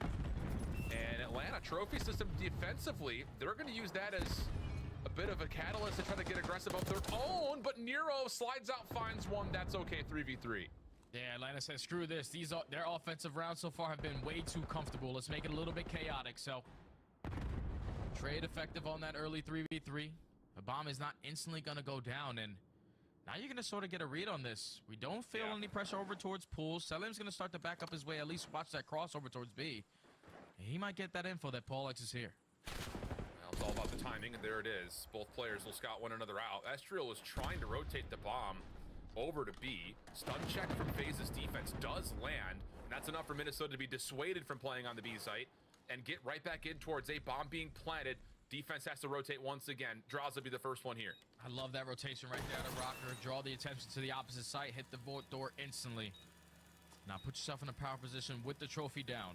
And Atlanta, trophy system defensively, they're going to use that as a bit of a catalyst to try to get aggressive of their own, but Nero slides out, finds one. That's okay, 3v3. Yeah, Atlanta says, screw this. Their offensive rounds so far have been way too comfortable. Let's make it a little bit chaotic. So, trade effective on that early 3v3. The bomb is not instantly going to go down, and now you're going to sort of get a read on this. We don't feel any pressure over towards pool. Selim's going to start to back up his way, at least watch that crossover towards B. He might get that info that Paulex is here. It's all about the timing, and there it is. Both players will scout one another out. Estriel was trying to rotate the bomb over to B. Stun check from FaZe's defense does land, and that's enough for Minnesota to be dissuaded from playing on the B site and get right back in towards A. Bomb being planted. Defense has to rotate once again. Draws will be the first one here. I love that rotation right there to Rocker. Draw the attention to the opposite site, hit the vault door instantly. Now put yourself in a power position with the trophy down.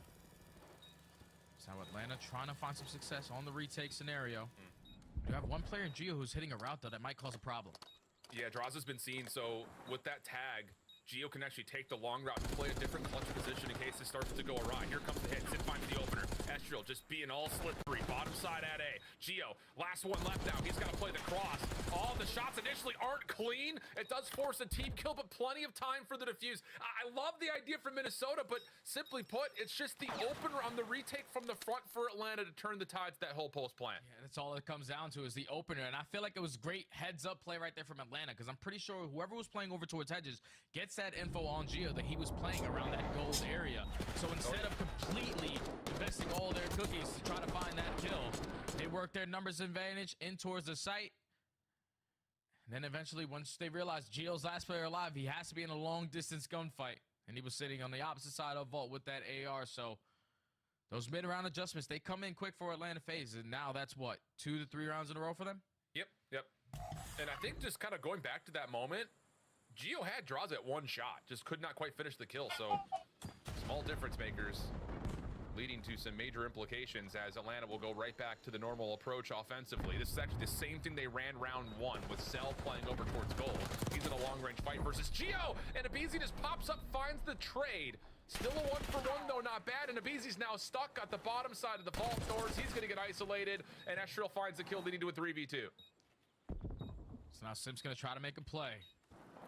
Now Atlanta trying to find some success on the retake scenario. You have one player in Geo who's hitting a route, though, that might cause a problem. Yeah, Draza's been seen, so with that tag, Geo can actually take the long route and play a different clutch position in case it starts to go awry. Here comes the hit. Sid finds the opener. Estriel just being all slippery. Bottom side at A. Geo, last one left now. He's got to play the cross. All the shots initially aren't clean. It does force a team kill, but plenty of time for the defuse. I love the idea for Minnesota, but simply put, it's just the opener on the retake from the front for Atlanta to turn the tides that whole post plant. Yeah, that's all it comes down to is the opener, and I feel like it was great heads-up play right there from Atlanta, because I'm pretty sure whoever was playing over towards Hedges gets that info on Geo that he was playing around that gold area. So instead of completely investing all their cookies to try to find that kill, they work their numbers advantage in towards the site. And then eventually, once they realized Geo's last player alive, he has to be in a long-distance gunfight. And he was sitting on the opposite side of Vault with that AR. So those mid-round adjustments, they come in quick for Atlanta FaZe. And now that's what, 2 to 3 rounds in a row for them? Yep. And I think just kind of going back to that moment, Geo had draws at one shot, just could not quite finish the kill. So small difference makers leading to some major implications as Atlanta will go right back to the normal approach offensively. This is actually the same thing they ran round 1 with Cell playing over towards gold. He's in a long-range fight versus Geo, and Abizi just pops up, finds the trade. Still a 1-for-1 though, not bad, and Abizi's now stuck at the bottom side of the vault doors. He's gonna get isolated, and Estriel finds the kill, leading to a 3v2. So now Sim's gonna try to make a play.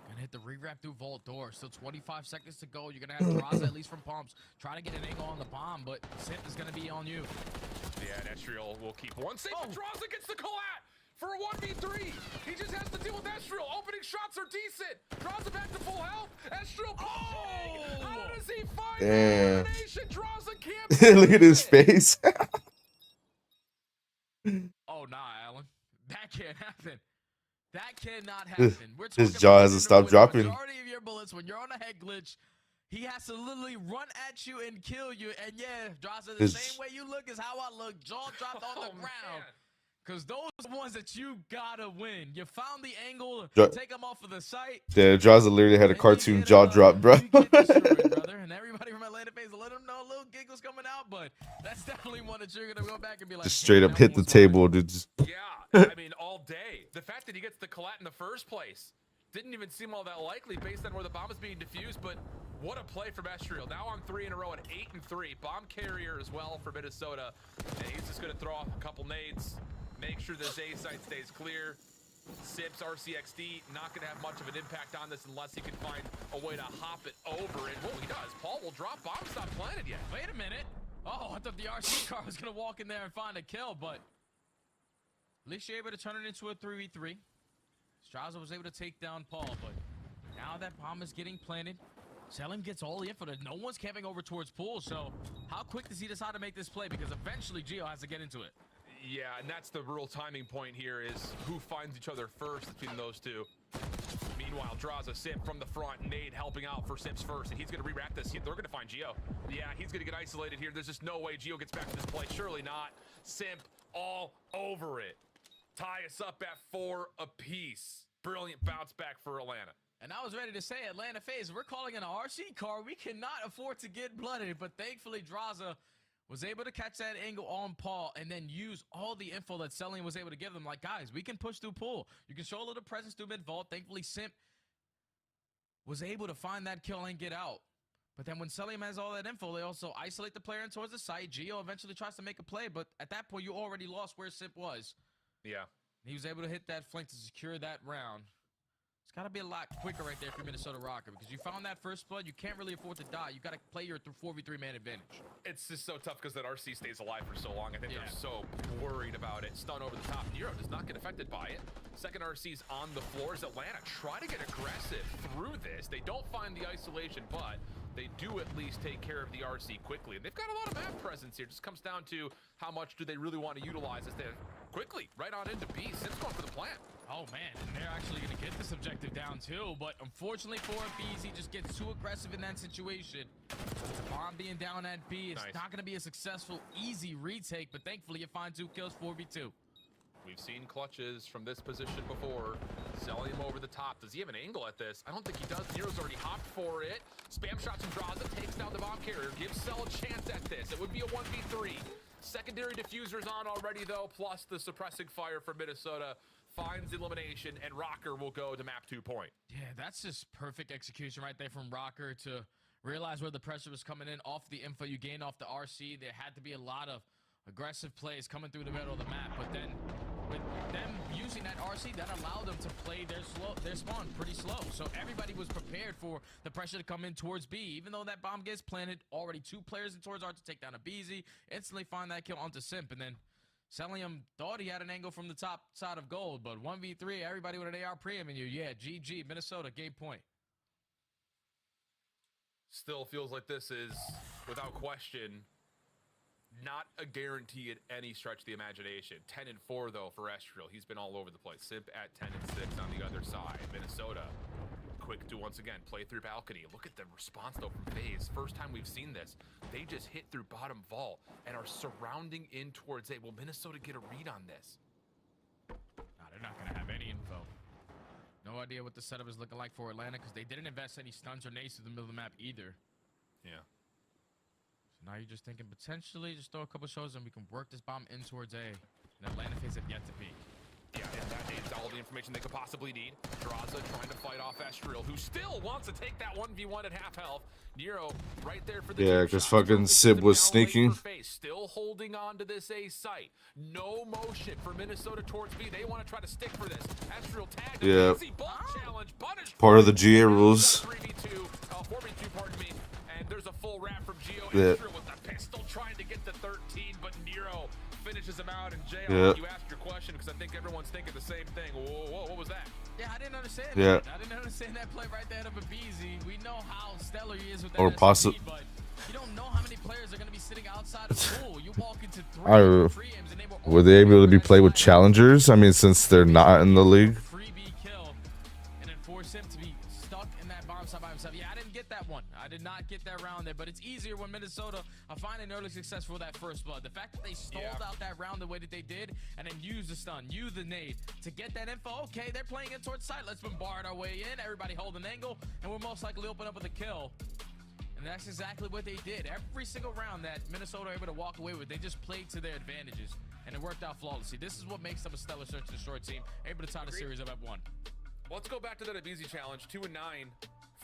Gonna hit the rewrap through vault door. Still 25 seconds to go. You're gonna have Draza at least from pumps. Try to get an angle on the bomb, but Sim is gonna be on you. Yeah, and Estriel will keep one safe, but Draza gets the collat for a 1v3. He just has to deal with Estriel. Opening shots are decent. Draza back to full health. Estriel pushing. How does he find the elimination? Draza can't Look at his face. Oh, nah, Alan. That can't happen. That cannot happen. We're talking His jaw hasn't stopped dropping. Majority of your bullets, when you're on a head glitch, he has to literally run at you and kill you. And yeah, Draza, the same way you look is how I look. Jaw dropped on the ground. Because those are the ones that you gotta win. You found the angle, take them off of the site. Yeah, Draza literally had a cartoon jaw drop, bro. Brother, and everybody from Atlanta fans let him know little giggles coming out, but that's definitely one that you're gonna go back and be like, Just straight up hit the table, dude. Yeah, I mean, all day. The fact that he gets the collat in the first place didn't even seem all that likely based on where the bomb is being defused, but what a play from Estriel. Now on 3 in a row at 8-3. Bomb carrier as well for Minnesota. And he's just gonna throw off a couple nades. Make sure the A site stays clear. Sips RCXD not gonna have much of an impact on this unless he can find a way to hop it over. And well, he does. Paul will drop. Bomb's not planted yet. Wait a minute. Oh, I thought the RC car was gonna walk in there and find a kill, but at least you're able to turn it into a 3v3. Straza was able to take down Paul, but now that bomb is getting planted, Selim gets all the info that no one's camping over towards Pool. So how quick does he decide to make this play? Because eventually Geo has to get into it. Yeah, and that's the real timing point here is who finds each other first between those two. Meanwhile, draws a Simp from the front. Nade helping out for Simps first, and he's going to rewrap this. They're going to find Geo. Yeah, he's going to get isolated here. There's just no way Geo gets back to this play. Surely not. Simp all over it. Tie us up at 4 apiece. Brilliant bounce back for Atlanta. And I was ready to say, Atlanta FaZe, we're calling it an RC car. We cannot afford to get blooded, but thankfully Draza was able to catch that angle on Paul and then use all the info that Selling was able to give them. Like, guys, we can push through Pool. You can show a little presence through mid-vault. Thankfully, Simp was able to find that kill and get out. But then when Selim has all that info, they also isolate the player in towards the site. Geo eventually tries to make a play, but at that point, you already lost where Simp was. Yeah. He was able to hit that flank to secure that round. It's got to be a lot quicker right there for Minnesota Rocker because you found that first blood. You can't really afford to die. You got to play your 4v3 man advantage. It's just so tough because that RC stays alive for so long. I think they're so worried about it. Stun over the top. Nero does not get affected by it. Second RC's on the floors. Atlanta try to get aggressive through this. They don't find the isolation, but they do at least take care of the RC quickly. And they've got a lot of map presence here. It just comes down to how much do they really want to utilize this. They're quickly right on into B. Sim's going for the plant. Oh man, and they're actually going to get this objective down too, but unfortunately for FaZe, he just gets too aggressive in that situation. The bomb being down at B, it's not going to be a successful, easy retake, but thankfully you find 2 kills, 4v2. We've seen clutches from this position before. Selling him over the top. Does he have an angle at this? I don't think he does. Nero's already hopped for it. Spam shots from Draza, takes down the bomb carrier. Gives Cell a chance at this. It would be a 1v3. Secondary diffuser's on already though, plus the suppressing fire for Minnesota. Finds elimination, and Rocker will go to map 2 point. Yeah, that's just perfect execution right there from Rocker to realize where the pressure was coming in off the info you gained off the RC. There had to be a lot of aggressive plays coming through the middle of the map, but then with them using that RC, that allowed them to play their spawn pretty slow. So everybody was prepared for the pressure to come in towards B. Even though that bomb gets planted, already 2 players in towards R to take down a BZ, instantly find that kill onto Simp, and then Sellium thought he had an angle from the top side of gold, but 1v3, everybody with an AR preem in you. Yeah, GG, Minnesota, game point. Still feels like this is, without question, not a guarantee at any stretch of the imagination. 10-4 though for Estriel. He's been all over the place. Simp at 10-6 on the other side. Minnesota quick to once again play through balcony. Look at the response though from FaZe. First time we've seen this. They just hit through bottom vault and are surrounding in towards A. Will Minnesota get a read on this? Nah, they're not gonna have any info. No idea what the setup is looking like for Atlanta because they didn't invest any stuns or nades to the middle of the map either. Yeah. So Now you're just thinking potentially just throw a couple shows and we can work this bomb in towards A. And Atlanta phase have yet to peak. Yeah, and that needs all the information they could possibly need. Draza trying to fight off Estriel, who still wants to take that 1v1 at half health. Nero right there for the Yeah, jump because shot. fucking Sib was sneaking. Still holding on to this A site. No motion for Minnesota towards B. They want to try to stick for this. Estriel tagged. Yeah. Easy bulk challenge. Punished. Part of the GA rules. 3v2, 4v2, pardon me. And there's a full wrap from Geo. Yeah. Estriel with the pistol trying to get to 13, but Nero finishes him out. And Jay, you asked your question because I think everyone's thinking the same thing. Whoa, what was that? Yeah, I didn't understand Yeah. that. I didn't understand that play right there of Abizi. We know how stellar he is with that Or SMG, but you don't know how many players are going to be sitting outside of pool. You walk into three preams and they were they able to be played with challengers? I mean, since they're not in the league. Freebie kill and then force him to be stuck in that bomb side by himself. Yeah, I didn't get that one. I did not get that round there, but it's easier when Minnesota are finding early success for that first blood. The fact that they stalled out that round the way that they did and then used the stun, used the nade to get that info. Okay, they're playing in towards site. Let's bombard our way in. Everybody hold an angle, and we'll most likely open up with a kill. And that's exactly what they did. Every single round that Minnesota were able to walk away with, they just played to their advantages, and it worked out flawlessly. This is what makes them a stellar search and destroy team, able to tie the series up at 1. Let's go back to that Abizi challenge. 2-9.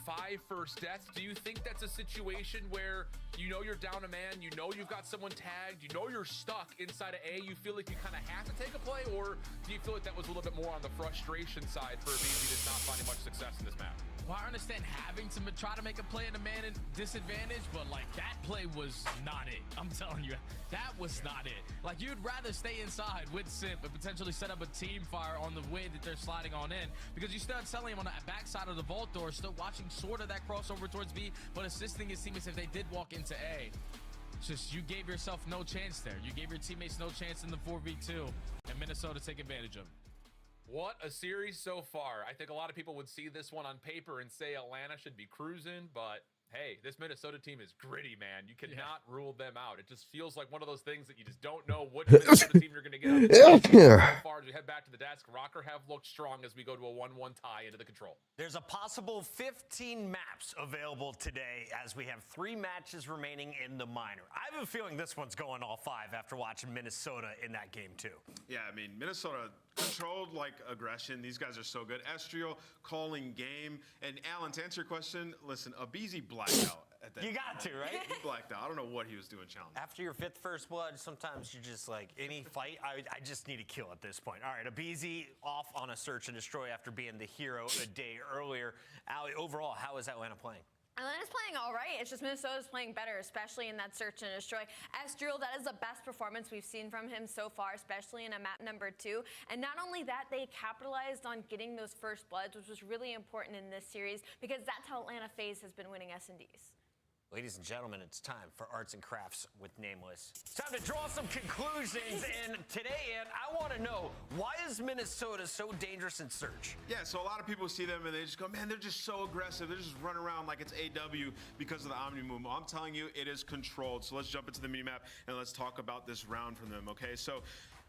5 first deaths. Do you think that's a situation where you know you're down a man, you know you've got someone tagged, you know you're stuck inside of A, you feel like you kind of have to take a play, or do you feel like that was a little bit more on the frustration side for Abizi that's not finding much success in this map? Well, I understand having to try to make a play in a man in disadvantage, but like that play was not it. I'm telling you, that was not it. Like you'd rather stay inside with Simp and potentially set up a team fire on the way that they're sliding on in, because you start selling him on the backside of the vault door, still watching sort of that crossover towards B, but assisting his teammates if they did walk into A. It's just you gave yourself no chance there. You gave your teammates no chance in the 4v2, and Minnesota take advantage of it. What a series so far. I think a lot of people would see this one on paper and say Atlanta should be cruising, but hey, this Minnesota team is gritty, man. You cannot rule them out. It just feels like one of those things that you just don't know what Minnesota team you're going to get. So far, as we head back to the desk, Rocker have looked strong as we go to a 1-1 tie into the control. There's a possible 15 maps available today as we have 3 matches remaining in the minor. I have a feeling this one's going all 5 after watching Minnesota in that game too. Yeah, I mean, Minnesota controlled like aggression. These guys are so good. Estriel calling game. And Alan, to answer your question, listen, Abizi blacked out. At that You got to, right? He blacked out. I don't know what he was doing challenge. After your 5th first blood, sometimes you're just like, any fight, I just need a kill at this point. All right, Abizi off on a search and destroy after being the hero a day earlier. Ali, overall, how is Atlanta playing? Atlanta's playing all right. It's just Minnesota's playing better, especially in that search and destroy. Estriel, that is the best performance we've seen from him so far, especially in a map number 2. And not only that, they capitalized on getting those first bloods, which was really important in this series because that's how Atlanta FaZe has been winning S&Ds. Ladies and gentlemen, it's time for Arts and Crafts with Nameless. It's time to draw some conclusions, and today, Ed, I want to know, why is Minnesota so dangerous in search? Yeah, so a lot of people see them and they just go, man, they're just so aggressive. They're just running around like it's AW because of the Omni movement. I'm telling you, it is controlled. So let's jump into the minimap and let's talk about this round from them, okay? So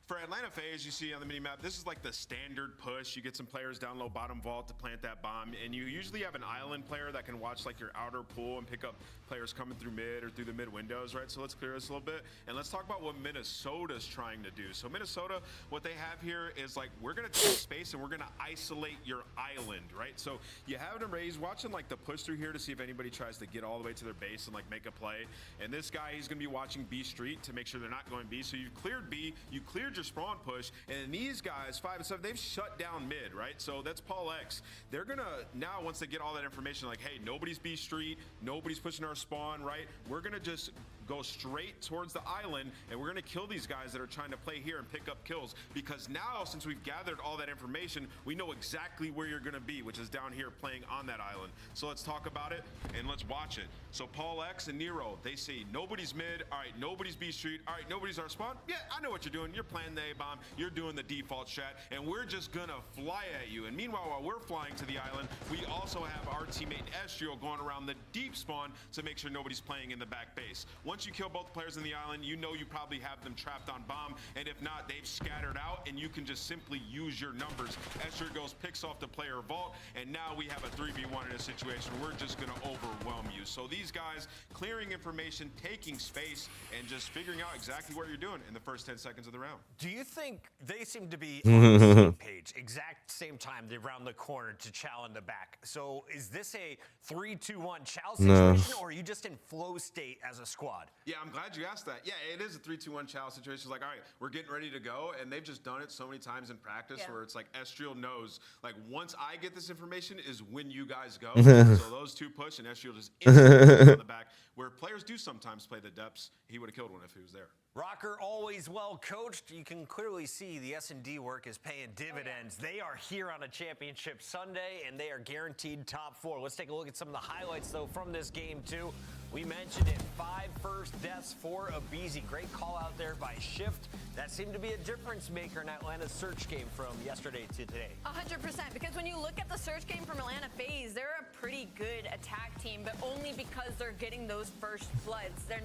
for Atlanta FaZe, you see on the minimap, this is like the standard push. You get some players down low bottom vault to plant that bomb, and you usually have an island player that can watch like your outer pool and pick up players coming through mid or through the mid windows, right? So let's clear this a little bit, and let's talk about what Minnesota's trying to do. So Minnesota, what they have here is like, we're gonna take space and we're gonna isolate your island, right? So you have them raised, watching like the push through here to see if anybody tries to get all the way to their base and like make a play. And this guy, he's gonna be watching B Street to make sure they're not going B. So you've cleared B, you cleared your spawn push, and these guys 5 and 7, they've shut down mid, right? So that's Paul X. They're gonna now, once they get all that information, like, hey, nobody's B Street, nobody's pushing our spawn, right? We're gonna just go straight towards the island, and we're gonna kill these guys that are trying to play here and pick up kills, because now, since we've gathered all that information, we know exactly where you're gonna be, which is down here playing on that island. So let's talk about it and let's watch it. So Paul X and Nero, they see nobody's mid, all right, nobody's B Street, all right, nobody's our spawn. Yeah, I know what you're doing. You're playing the A-bomb, you're doing the default strat, and we're just gonna fly at you. And meanwhile, while we're flying to the island, we also have our teammate Estriel going around the deep spawn to make sure nobody's playing in the back base. Once once you kill both players in the island, you know you probably have them trapped on bomb, and if not, they've scattered out, and you can just simply use your numbers. Esther goes, picks off the player vault, and now we have a 3v1 in a situation. We're just going to overwhelm you. So these guys clearing information, taking space, and just figuring out exactly what you're doing in the first 10 seconds of the round. Do you think they seem to be on the same page, exact same time they round the corner to Chow in the back? So is this a 3-2-1 Chow situation, or are you just in flow state as a squad? Yeah, I'm glad you asked that. Yeah, it is a 3-2-1 Chow situation. It's like, all right, we're getting ready to go, and they've just done it so many times in practice where it's like Estriel knows, like, once I get this information is when you guys go. So those two push, and Estriel just instantly on the back, where players do sometimes play the depths. He would have killed one if he was there. Rocker, always well coached. You can clearly see the S&D work is paying dividends. They are here on a championship Sunday, and they are guaranteed top 4. Let's take a look at some of the highlights, though, from this game, too. We mentioned it, 5 first deaths for Abizi. Great call out there by Shift. That seemed to be a difference maker in Atlanta's search game from yesterday to today. 100%, because when you look at the search game from Atlanta FaZe, they're a pretty good attack team, but only because they're getting those first floods. They're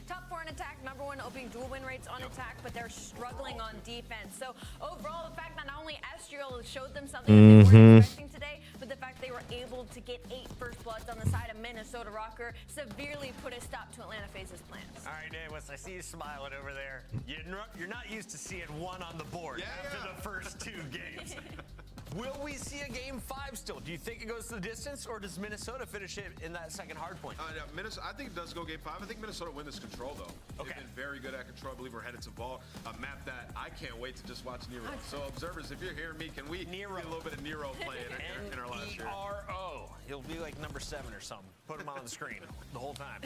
top 4 in attack, number 1 opening dual win rates on attack, but they're struggling on defense. So overall, the fact that not only Estriel showed them something that they weren't expecting today, but the fact they were able to get 8 first bloods on the side of Minnesota Rocker severely put a stop to Atlanta FaZe's plans. All right, Amos, I see you smiling over there. You're not used to seeing 1 on the board after the first 2 games. Will we see a game 5 still? Do you think it goes to the distance, or does Minnesota finish it in that second hard point? Minnesota, I think it does go game 5. I think Minnesota win this control, though. Okay. They've been very good at control. I believe we're headed to Vault, a map that I can't wait to just watch Nero. So, observers, if you're hearing me, can we get a little bit of Nero play in our last year? N-E-R-O. He'll be like number 7 or something. Put him on the screen the whole time.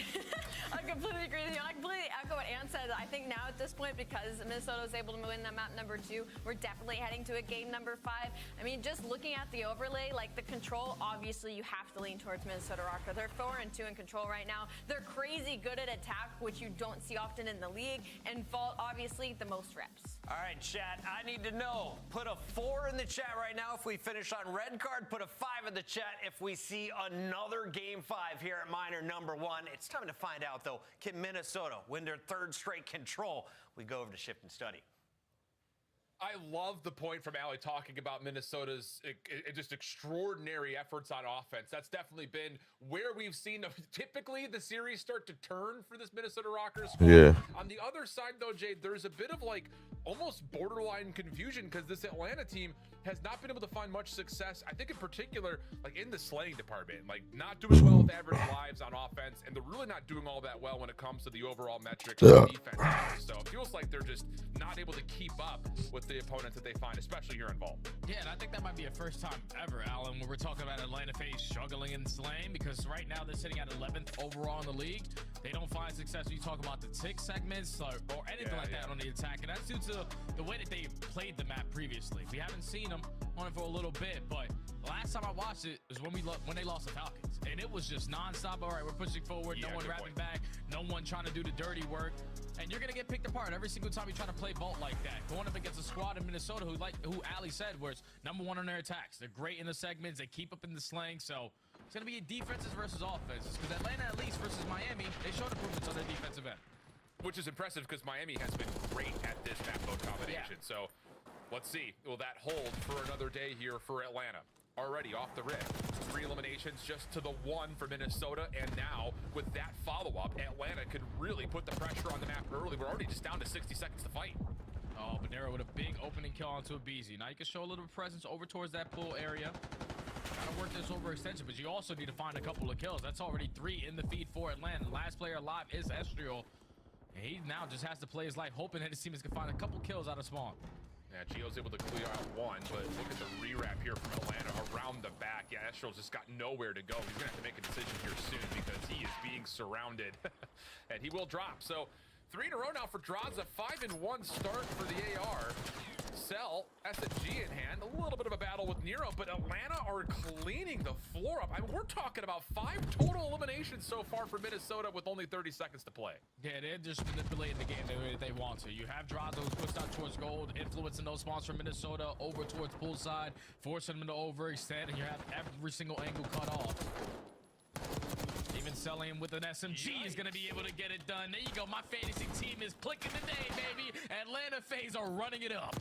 I completely agree with you. I completely echo what Ann said. I think now at this point, because Minnesota was able to win that map number 2, we're definitely heading to a game number 5. I mean, just looking at the overlay, like the control, obviously you have to lean towards Minnesota Rocker. They're 4-2 in control right now. They're crazy good at attack, which you don't see often in the league. And Vault, obviously, the most reps. All right, chat, I need to know. Put a 4 in the chat right now if we finish on red card. Put a 5 in the chat if we see another game 5 here at Minor number 1. It's time to find out, though, can Minnesota win their 3rd straight control? We go over to Shift and Study. I love the point from Ali talking about Minnesota's just extraordinary efforts on offense. That's definitely been where we've seen typically the series start to turn for this Minnesota Rockers squad. Yeah. On the other side, though, Jade, there's a bit of like almost borderline confusion because this Atlanta team has not been able to find much success. I think in particular, like in the slaying department, like not doing well with average lives on offense, and they're really not doing all that well when it comes to the overall metrics of defense. So it feels like they're just not able to keep up with the opponents that they find, especially here in Vault. Yeah, and I think that might be a first time ever, Alan, when we're talking about Atlanta FaZe struggling in slaying, because right now they're sitting at 11th overall in the league. They don't find success when you talk about the tick segments or anything like that on the attack, and that's due to the way that they played the map previously. We haven't seen them on it for a little bit, but last time I watched it was when they lost the Falcons, and it was just nonstop. All right, we're pushing forward, no one wrapping back, no one trying to do the dirty work, and you're gonna get picked apart every single time you try to play Vault like that. Going up against a squad in Minnesota who Ali said was number 1 on their attacks. They're great in the segments, they keep up in the slang, so it's gonna be defenses versus offenses, because Atlanta, at least versus Miami, they showed improvements on their defensive end, which is impressive because Miami has been great at this map mode combination. So let's see, will that hold for another day here for Atlanta? Already off the rip, 3 eliminations just to the 1 for Minnesota, and now with that follow-up, Atlanta could really put the pressure on the map early. We're already just down to 60 seconds to fight. Oh, Bonero with a big opening kill onto Abizi. Now you can show a little presence over towards that pool area. Gotta work this overextension, but you also need to find a couple of kills. That's already 3 in the feed for Atlanta. Last player alive is Estriel. And he now just has to play his life, hoping that his teammates can find a couple kills out of spawn. Yeah, Gio's able to clear out 1, but look at the re-wrap here from Atlanta around the back. Yeah, Estriel's just got nowhere to go. He's gonna have to make a decision here soon because he is being surrounded, and he will drop. So 3 in a row now for Draza. 5-1 start for the AR. Cell, SMG in hand. A little bit of a battle with Nero, but Atlanta are cleaning the floor up. I mean, we're talking about 5 total eliminations so far for Minnesota with only 30 seconds to play. Yeah, they're just manipulating the game the way that they want to. You have Draza who's pushed out towards gold, influencing those spawns from Minnesota over towards poolside, forcing them to overextend, and you have every single angle cut off. even selling him with an SMG is going to be able to get it done. There you go. My fantasy team is clicking today, baby. Atlanta FaZe are running it up.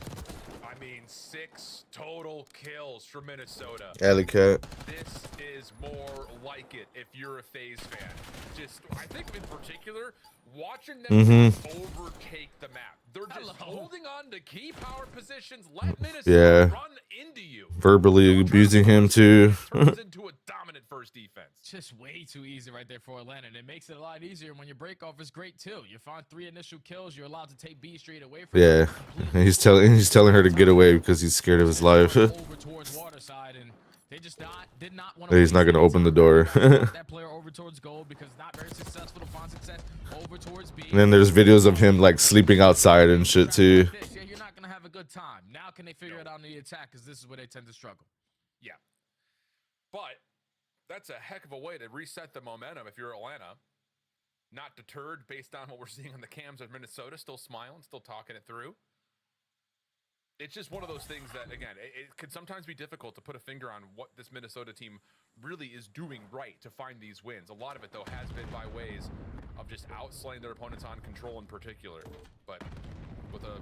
I mean, 6 total kills for Minnesota. Alley cat. This is more like it if you're a FaZe fan. Just, I think in particular, watching them overtake the map. They're just holding on to key power positions, let Minnesota run into you. Verbally abusing him too. Turns into a dominant first defense. Just way too easy right there for Atlanta, and it makes it a lot easier when your break off is great too. You find 3 initial kills, you're allowed to take B straight away from Yeah, and he's telling her to get away because he's scared of his life. over towards Waterside, and they just did not want to. He's not gonna open the door. That player over towards gold because not very successful to find success over towards B. And then there's videos of him like sleeping outside and shit too. Yeah, you're not gonna have a good time. Now can they figure it out in the attack? Because this is where they tend to struggle. Yeah, but that's a heck of a way to reset the momentum if you're Atlanta. Not deterred based on what we're seeing on the cams of Minnesota, still smiling, still talking it through. It's just one of those things that, again, it can sometimes be difficult to put a finger on what this Minnesota team really is doing right to find these wins. A lot of it, though, has been by ways of just outslaying their opponents on control in particular. But with a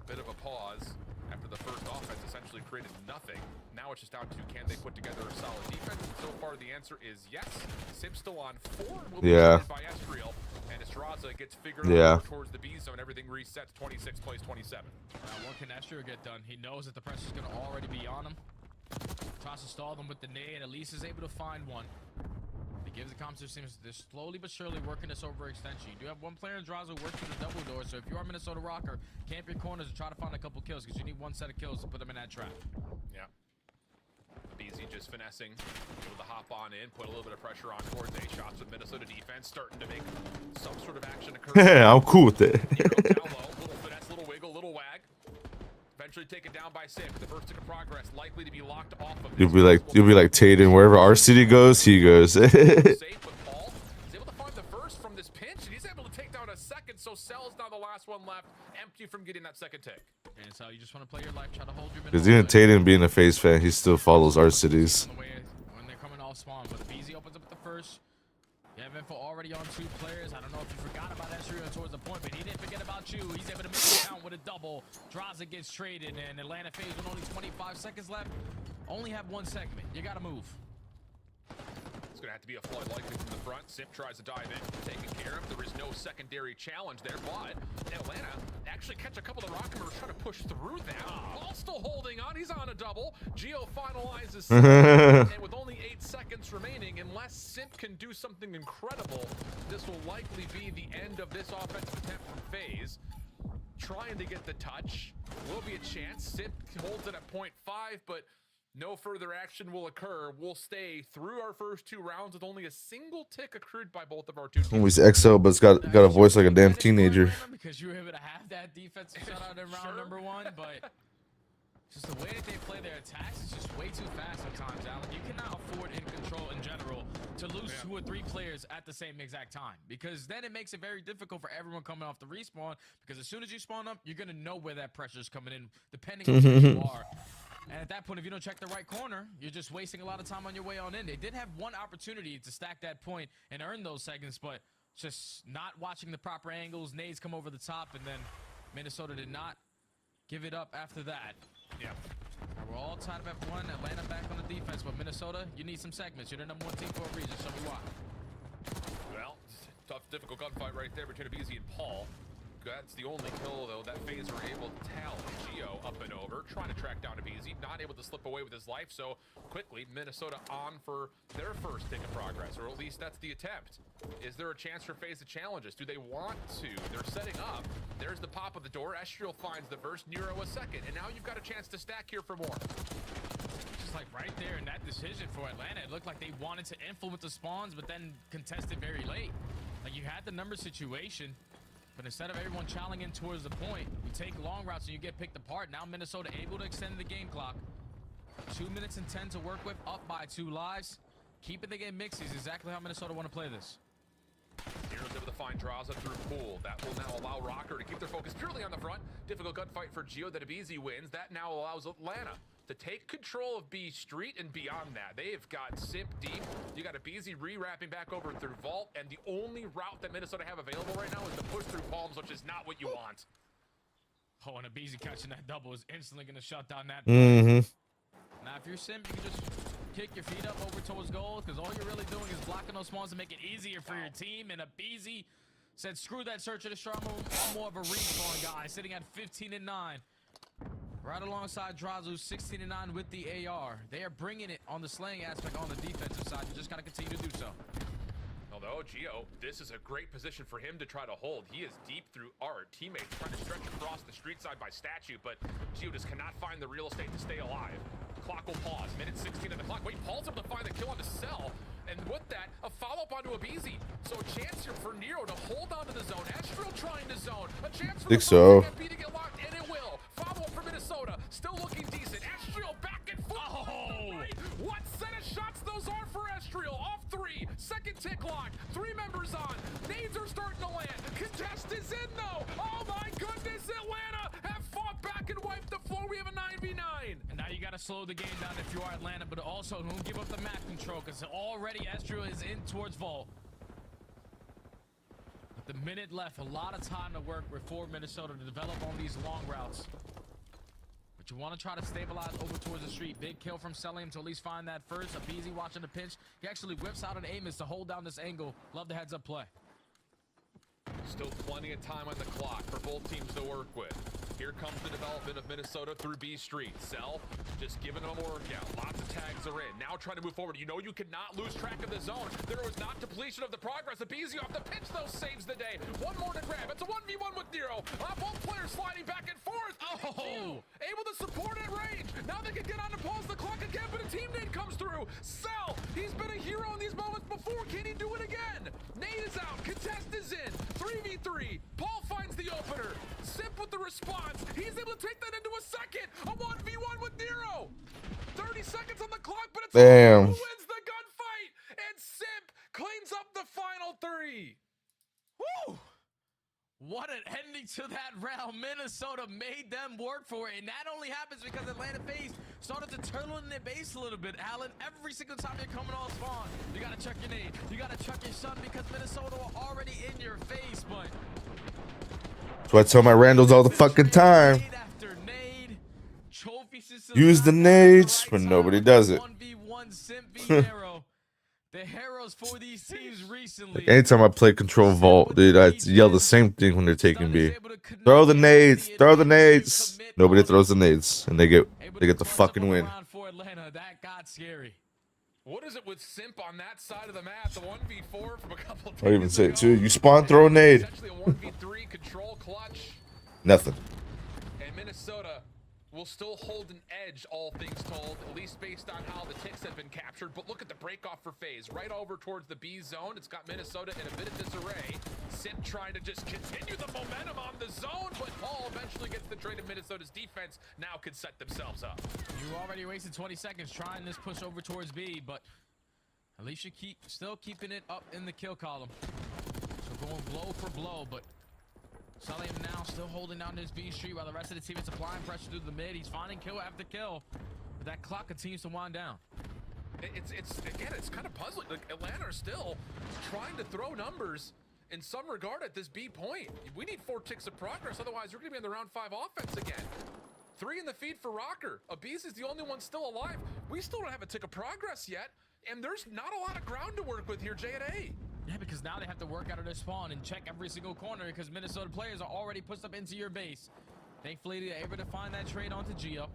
bit of a pause after the first offense essentially created nothing, now it's just down to can they put together a solid defense? And so far, the answer is yes. Sim's still on 4. Will be by Esriel. And Estraza gets figured out towards the B zone. Everything resets. 26 plays 27. What can Esriel get done? He knows that the pressure's going to already be on him. Tries to stall them with the nade. At least is able to find one. He gives the comps to seems they're slowly but surely working this overextension. You do have one player in Draza who works through the double door. So if you are Minnesota Rocker, camp your corners and try to find a couple kills because you need one set of kills to put them in that trap. Yeah. BZ just finessing, able to hop on in, put a little bit of pressure on towards A shots with Minnesota defense starting to make some sort of action occur. Yeah, I'm cool with it. Little finesse, little wiggle, little wag. Eventually taken down by Sim. The first tick of progress likely to be locked off of. You'll be like Tatum. Wherever our city goes, he goes. Safe with Paul. He's able to find the first from this pinch, and he's able to take down a second. So Cell's now the last one left, empty from getting that second tick. And so you just want to play your life, try to hold your. Because even Tatum being a FaZe fan, he still follows our cities. When they're coming off spawn, but BZ opens up the first. You have info already on 2 players. I don't know if you forgot about Esriel towards the point, but he didn't forget about you. He's able to make it count with a double. Draza gets traded, and Atlanta FaZe with only 25 seconds left. Only have 1 segment. You got to move. It's going to have to be a flood likely from the front. Sip tries to dive in, taken care of. There is no secondary challenge there, but Atlanta actually catch a couple of the Rockemers trying to push through that. Ball still holding on. He's on a double. Geo finalizes, and with only 8 seconds remaining, unless Simp can do something incredible, this will likely be the end of this offensive attempt from FaZe. Trying to get the touch. Will be a chance. Simp holds it at 0.5, but no further action will occur. We'll stay through our first 2 rounds with only a single tick accrued by both of our 2 teams. He's XL, but it's got a voice like a damn teenager. Because you were able to have that defensive shutout in round number 1, but just the way that they play their attacks is just way too fast sometimes, Alan. You cannot afford in control in general to lose 2 or 3 players at the same exact time, because then it makes it very difficult for everyone coming off the respawn, because as soon as you spawn up, you're going to know where that pressure is coming in, depending on where you are. And at that point, if you don't check the right corner, you're just wasting a lot of time on your way on in. They did have one opportunity to stack that point and earn those seconds, but just not watching the proper angles. Nades come over the top, and then Minnesota did not give it up after that. Yeah. We're all tied up at 1. Atlanta back on the defense, but Minnesota, you need some segments. You're the #1 team for a reason. Show me why. Well, tough, difficult gunfight right there between BZ and Paul. That's the only kill, though, that FaZe were able to tally. Geo up and over, trying to track down a BZ, not able to slip away with his life, so quickly, Minnesota on for their first tick of progress, or at least that's the attempt. Is there a chance for FaZe to challenge us? Do they want to? They're setting up. There's the pop of the door. Esriel finds the first, Nero a second, and now you've got a chance to stack here for more. Just like right there in that decision for Atlanta, it looked like they wanted to influence the spawns, but then contested very late. Like, you had the number situation, but instead of everyone challenging in towards the point, you take long routes and you get picked apart. Now Minnesota able to extend the game clock. 2 minutes and 10 to work with, up by 2 lives. Keeping the game mixed is exactly how Minnesota want to play this. Heroes able to find Draza through Pool. That will now allow Rocker to keep their focus purely on the front. Difficult gunfight for Geo that Abizi wins. That now allows Atlanta to take control of B Street and beyond that. They have got Simp deep. You got a BZ re-wrapping back over through Vault, and the only route that Minnesota have available right now is to push through Palms, which is not what you want. Oh, and a BZ catching that double is instantly going to shut down that. Now, if you're Simp, you can just kick your feet up over towards goal, because all you're really doing is blocking those spawns to make it easier for your team. And a BZ said, screw that search of the strong. I'm more of a respawn guy, sitting at 15-9. Right alongside Drazu, 16-9 with the AR. They are bringing it on the slaying aspect on the defensive side. You just got to continue to do so. Although, Gio, this is a great position for him to try to hold. He is deep through our teammates trying to stretch across the street side by statue, but Gio just cannot find the real estate to stay alive. Clock will pause. Minute 16 of the clock. Wait, Paul's able to find the kill on the cell. And with that, a follow-up onto a BZ. So a chance here for Nero to hold on to the zone. Estriel trying to zone. A chance for the to get locked, and it will. Follow-up for Minnesota. Still looking decent. Estriel back and forth. Oh! What set of shots those are for Estriel? Off 3. Second tick lock. 3 members on. Nades are starting to land. Contest is in, though. Oh, my goodness. Atlanta have fought back and wiped the floor. We have a 9v9. And now you got to slow the game down if you are Atlanta, but also don't give up the map control, because already Estriel is in towards Vault. With the minute left, a lot of time to work for Minnesota to develop on these long routes. But you want to try to stabilize over towards the street. Big kill from Selim to at least find that first. A BZ watching the pinch. He actually whips out an Amos to hold down this angle. Love the heads-up play. Still plenty of time on the clock for both teams to work with. Here comes the development of Minnesota through B Street. Cell just giving them a workout. Lots of tags are in. Now trying to move forward. You know you cannot lose track of the zone. There was not depletion of the progress. The BZ off the pitch, though, saves the day. One more to grab. It's a 1v1 with Nero. Both players sliding back and forth. Oh! Able to support at range. Now they can get on to pause the clock again, but a team nade comes through. Cell, he's been a hero in these moments before. Can he do it again? Nade is out. Contest is in. 3v3. Paul finds the opener. Simp with the response. He's able to take that into a second. A 1v1 with Nero. 30 seconds on the clock, but it's damn. Who wins the gunfight. And Simp cleans up the final 3. Woo! What an ending to that round. Minnesota made them work for it. And that only happens because Atlanta FaZe started to turtle in their base a little bit. Allen, every single time you're coming off spawn, you got to check your nade. You got to check your shot because Minnesota are already in your face. But that's what I tell my Randalls all the fucking time. Use the nades when nobody does it. 1v1 Simp v Nero. The heroes for these teams recently. Anytime I play Control Vault, dude, I yell the same thing when they're taking B. Throw the nades, throw the nades. Nobody throws the nades, and they get the fucking win. For Atlanta, that got scary. What is it with Simp on that side of the map? The 1v4 from a couple I'll even say it too. You spawn, throw a nade. Essentially a 1v3 control clutch. Nothing. And Minnesota will still hold an edge, all things told, at least based on how the ticks have been captured. But look at the breakoff for FaZe. Right over towards the B zone. It's got Minnesota in a bit of disarray. Simp trying to just continue the momentum on the zone, but Paul eventually gets the trade of Minnesota's defense. Now could set themselves up. You already wasted 20 seconds trying this push over towards B, but at least you still keeping it up in the kill column. So going blow for blow, but Salim now still holding down this B Street while the rest of the team is applying pressure through the mid. He's finding kill after kill, but that clock continues to wind down. It's kind of puzzling. Like, Atlanta are still trying to throw numbers in some regard at this B point. We need 4 ticks of progress, otherwise we're gonna be in the round 5 offense again. 3 in the feed for Rocker. Abiz is the only one still alive. We still don't have a tick of progress yet, and there's not a lot of ground to work with here, J&A. Yeah, because now they have to work out of their spawn and check every single corner because Minnesota players are already pushed up into your base. Thankfully, they're able to find that trade onto Gio.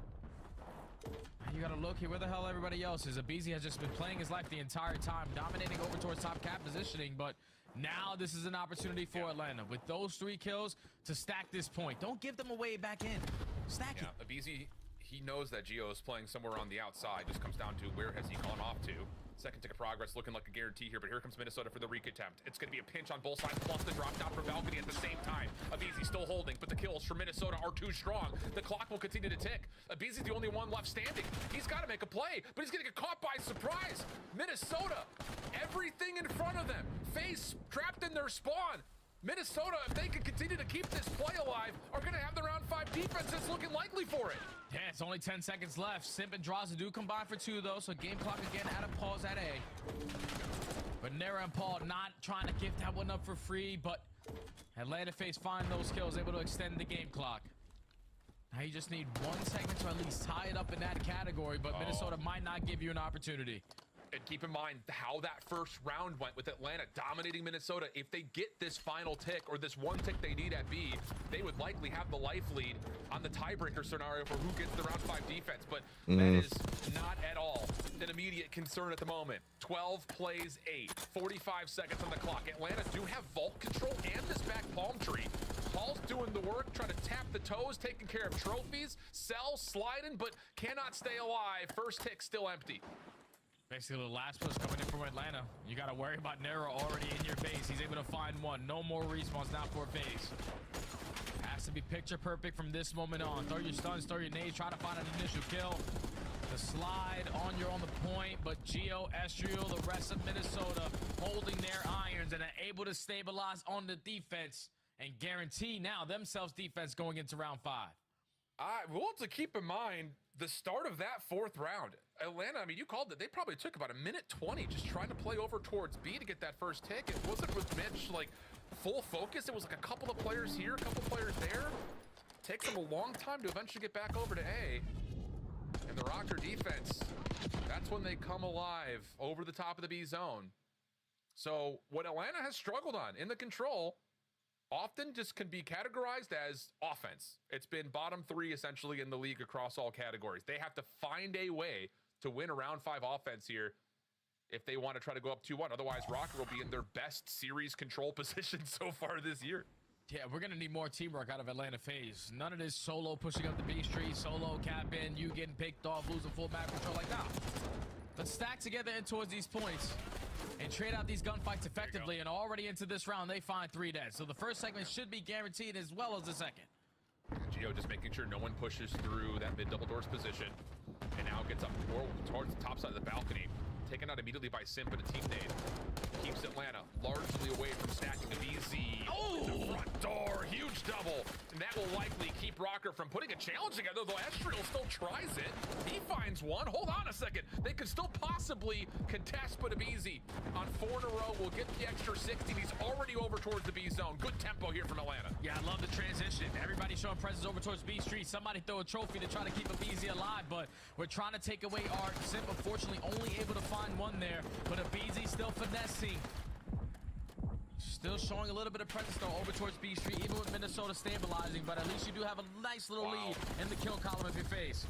You gotta look here, where the hell everybody else is? Abizi has just been playing his life the entire time, dominating over towards top cap positioning, but now this is an opportunity for Atlanta with those 3 kills to stack this point. Don't give them away back in. Stack it. Abizi, he knows that Gio is playing somewhere on the outside. Just comes down to where has he gone off to. Second tick of progress looking like a guarantee here, but here comes Minnesota for the reek attempt. It's going to be a pinch on both sides, plus the drop down from Balcony at the same time. Abizi still holding, but the kills for Minnesota are too strong. The clock will continue to tick. Abizi's the only one left standing. He's got to make a play, but he's going to get caught by surprise. Minnesota, everything in front of them. FaZe trapped in their spawn. Minnesota, if they can continue to keep this play alive, are going to have the round 5 defense that's looking likely for it. Yeah, it's only 10 seconds left. Simp and Draza do combine for 2, though, so game clock again at a pause at A. But Nera and Paul not trying to give that one up for free, but Atlanta FaZe find those kills, able to extend the game clock. Now you just need 1 segment to at least tie it up in that category, but Minnesota might not give you an opportunity. And keep in mind how that first round went with Atlanta dominating Minnesota. If they get this final tick or this 1 tick they need at B, they would likely have the life lead on the tiebreaker scenario for who gets the round 5 defense. But that is not at all an immediate concern at the moment. 12 plays 8, 45 seconds on the clock. Atlanta do have vault control and this back palm tree. Paul's doing the work, trying to tap the toes, taking care of trophies, Cell sliding, but cannot stay alive. First tick still empty. Basically, the last push coming in from Atlanta. You got to worry about Nero already in your base. He's able to find 1. No more respawns now for FaZe. Has to be picture perfect from this moment on. Throw your stuns, throw your nades, try to find an initial kill. The slide on the point, but Geo, Estriel, the rest of Minnesota holding their irons and are able to stabilize on the defense and guarantee now themselves defense going into round 5. Well, to keep in mind, the start of that 4th round, Atlanta, I mean, you called it. They probably took about 1:20 just trying to play over towards B to get that first tick. It wasn't with Mitch, like, full focus. It was like a couple of players here, a couple of players there. Takes them a long time to eventually get back over to A. And the Rocker defense, that's when they come alive over the top of the B zone. So what Atlanta has struggled on in the control often just can be categorized as offense. It's been bottom 3 essentially in the league across all categories. They have to find a way to win a round 5 offense here if they want to try to go up 2-1. Otherwise, Rocker will be in their best series control position so far this year. Yeah, we're going to need more teamwork out of Atlanta FaZe. None of this solo pushing up the B street, solo cap in, you getting picked off, losing full map control like that. Let's stack together in towards these points and trade out these gunfights effectively. And already into this round, they find 3 dead. So the first segment should be guaranteed as well as the second. Geo just making sure no one pushes through that mid double doors position. And now gets up more towards the top side of the balcony. Taken out immediately by Simp and a team nade. Keeps Atlanta largely away from stacking the BZ. Oh! The front door, huge double. And that will likely keep Rocker from putting a challenge together, though Estriel still tries it. He finds 1. Hold on a second. They could still possibly contest, but a BZ on 4 in a row will get the extra 60. He's already over towards the B zone. Good tempo here from Atlanta. Yeah, I love the transition. Everybody showing presence over towards B Street. Somebody throw a trophy to try to keep a BZ alive, but we're trying to take away Art. Simp, unfortunately, only able to find 1 there, but a BZ still finessing. Still showing a little bit of presence though over towards B Street, even with Minnesota stabilizing, but at least you do have a nice little lead in the kill column if you FaZe.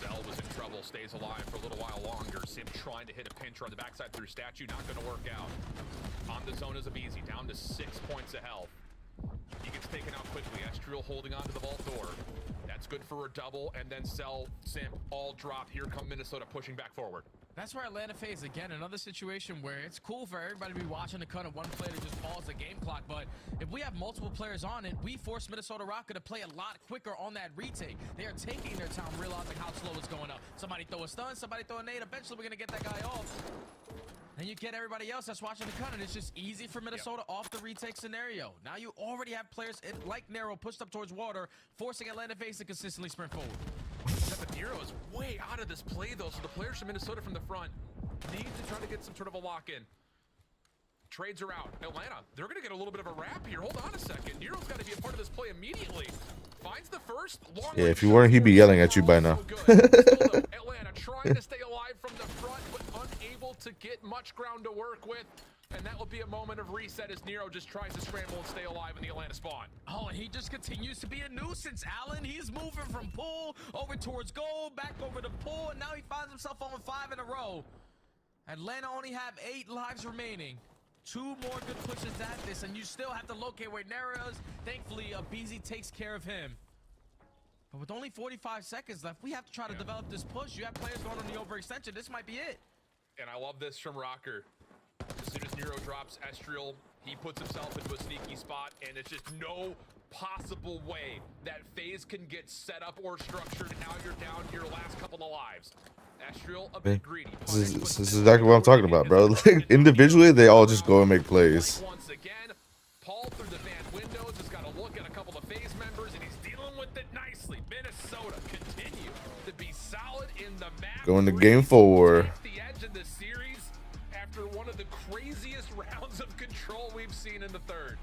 Zell was in trouble, stays alive for a little while longer. Simp trying to hit a pincher on the backside through statue, not going to work out. On the zone is a BZ, down to 6 points of health. He gets taken out quickly. Estriel holding on to the vault door. That's good for a double, and then Cell, Simp, all drop. Here come Minnesota pushing back forward. That's where Atlanta FaZe, again, another situation where it's cool for everybody to be watching the cut of one player to just pause the game clock, but if we have multiple players on it, we force Minnesota Rocker to play a lot quicker on that retake. They are taking their time, realizing how slow it's going up. Somebody throw a stun, somebody throw a nade, eventually we're going to get that guy off. Then you get everybody else that's watching the cut, and it's just easy for Minnesota off the retake scenario. Now you already have players like Nero pushed up towards water, forcing Atlanta FaZe to consistently sprint forward. But Nero is way out of this play, though, so the players from Minnesota from the front need to try to get some sort of a lock-in. Trades are out. Atlanta, they're going to get a little bit of a wrap here. Hold on a second. Nero's got to be a part of this play immediately. Finds the first. Yeah, if you weren't, he'd be yelling at you by now. Atlanta trying to stay alive from the front, but unable to get much ground to work with. And that will be a moment of reset as Nero just tries to scramble and stay alive in the Atlanta spawn. Oh, and he just continues to be a nuisance, Allen. He's moving from pool over towards goal, back over to pool, and now he finds himself on 5 in a row. Atlanta only have 8 lives remaining. 2 more good pushes at this, and you still have to locate where Nero is. Thankfully, BZ takes care of him. But with only 45 seconds left, we have to try to develop this push. You have players going on the overextension. This might be it. And I love this from Rocker. As soon as Nero drops Estriel, he puts himself into a sneaky spot, and it's just no possible way that FaZe can get set up or structured. Now you're down to your last couple of lives. Estriel a bit greedy. This is exactly what I'm talking about, bro. Like, individually, they all just go and make plays. Once again, Paul through the van windows has got a look at a couple of phase members, and he's dealing with it nicely. Minnesota continue to be solid in the map. Going to game 4. Take the edge in this series after one of the craziest rounds of control we've seen in the third.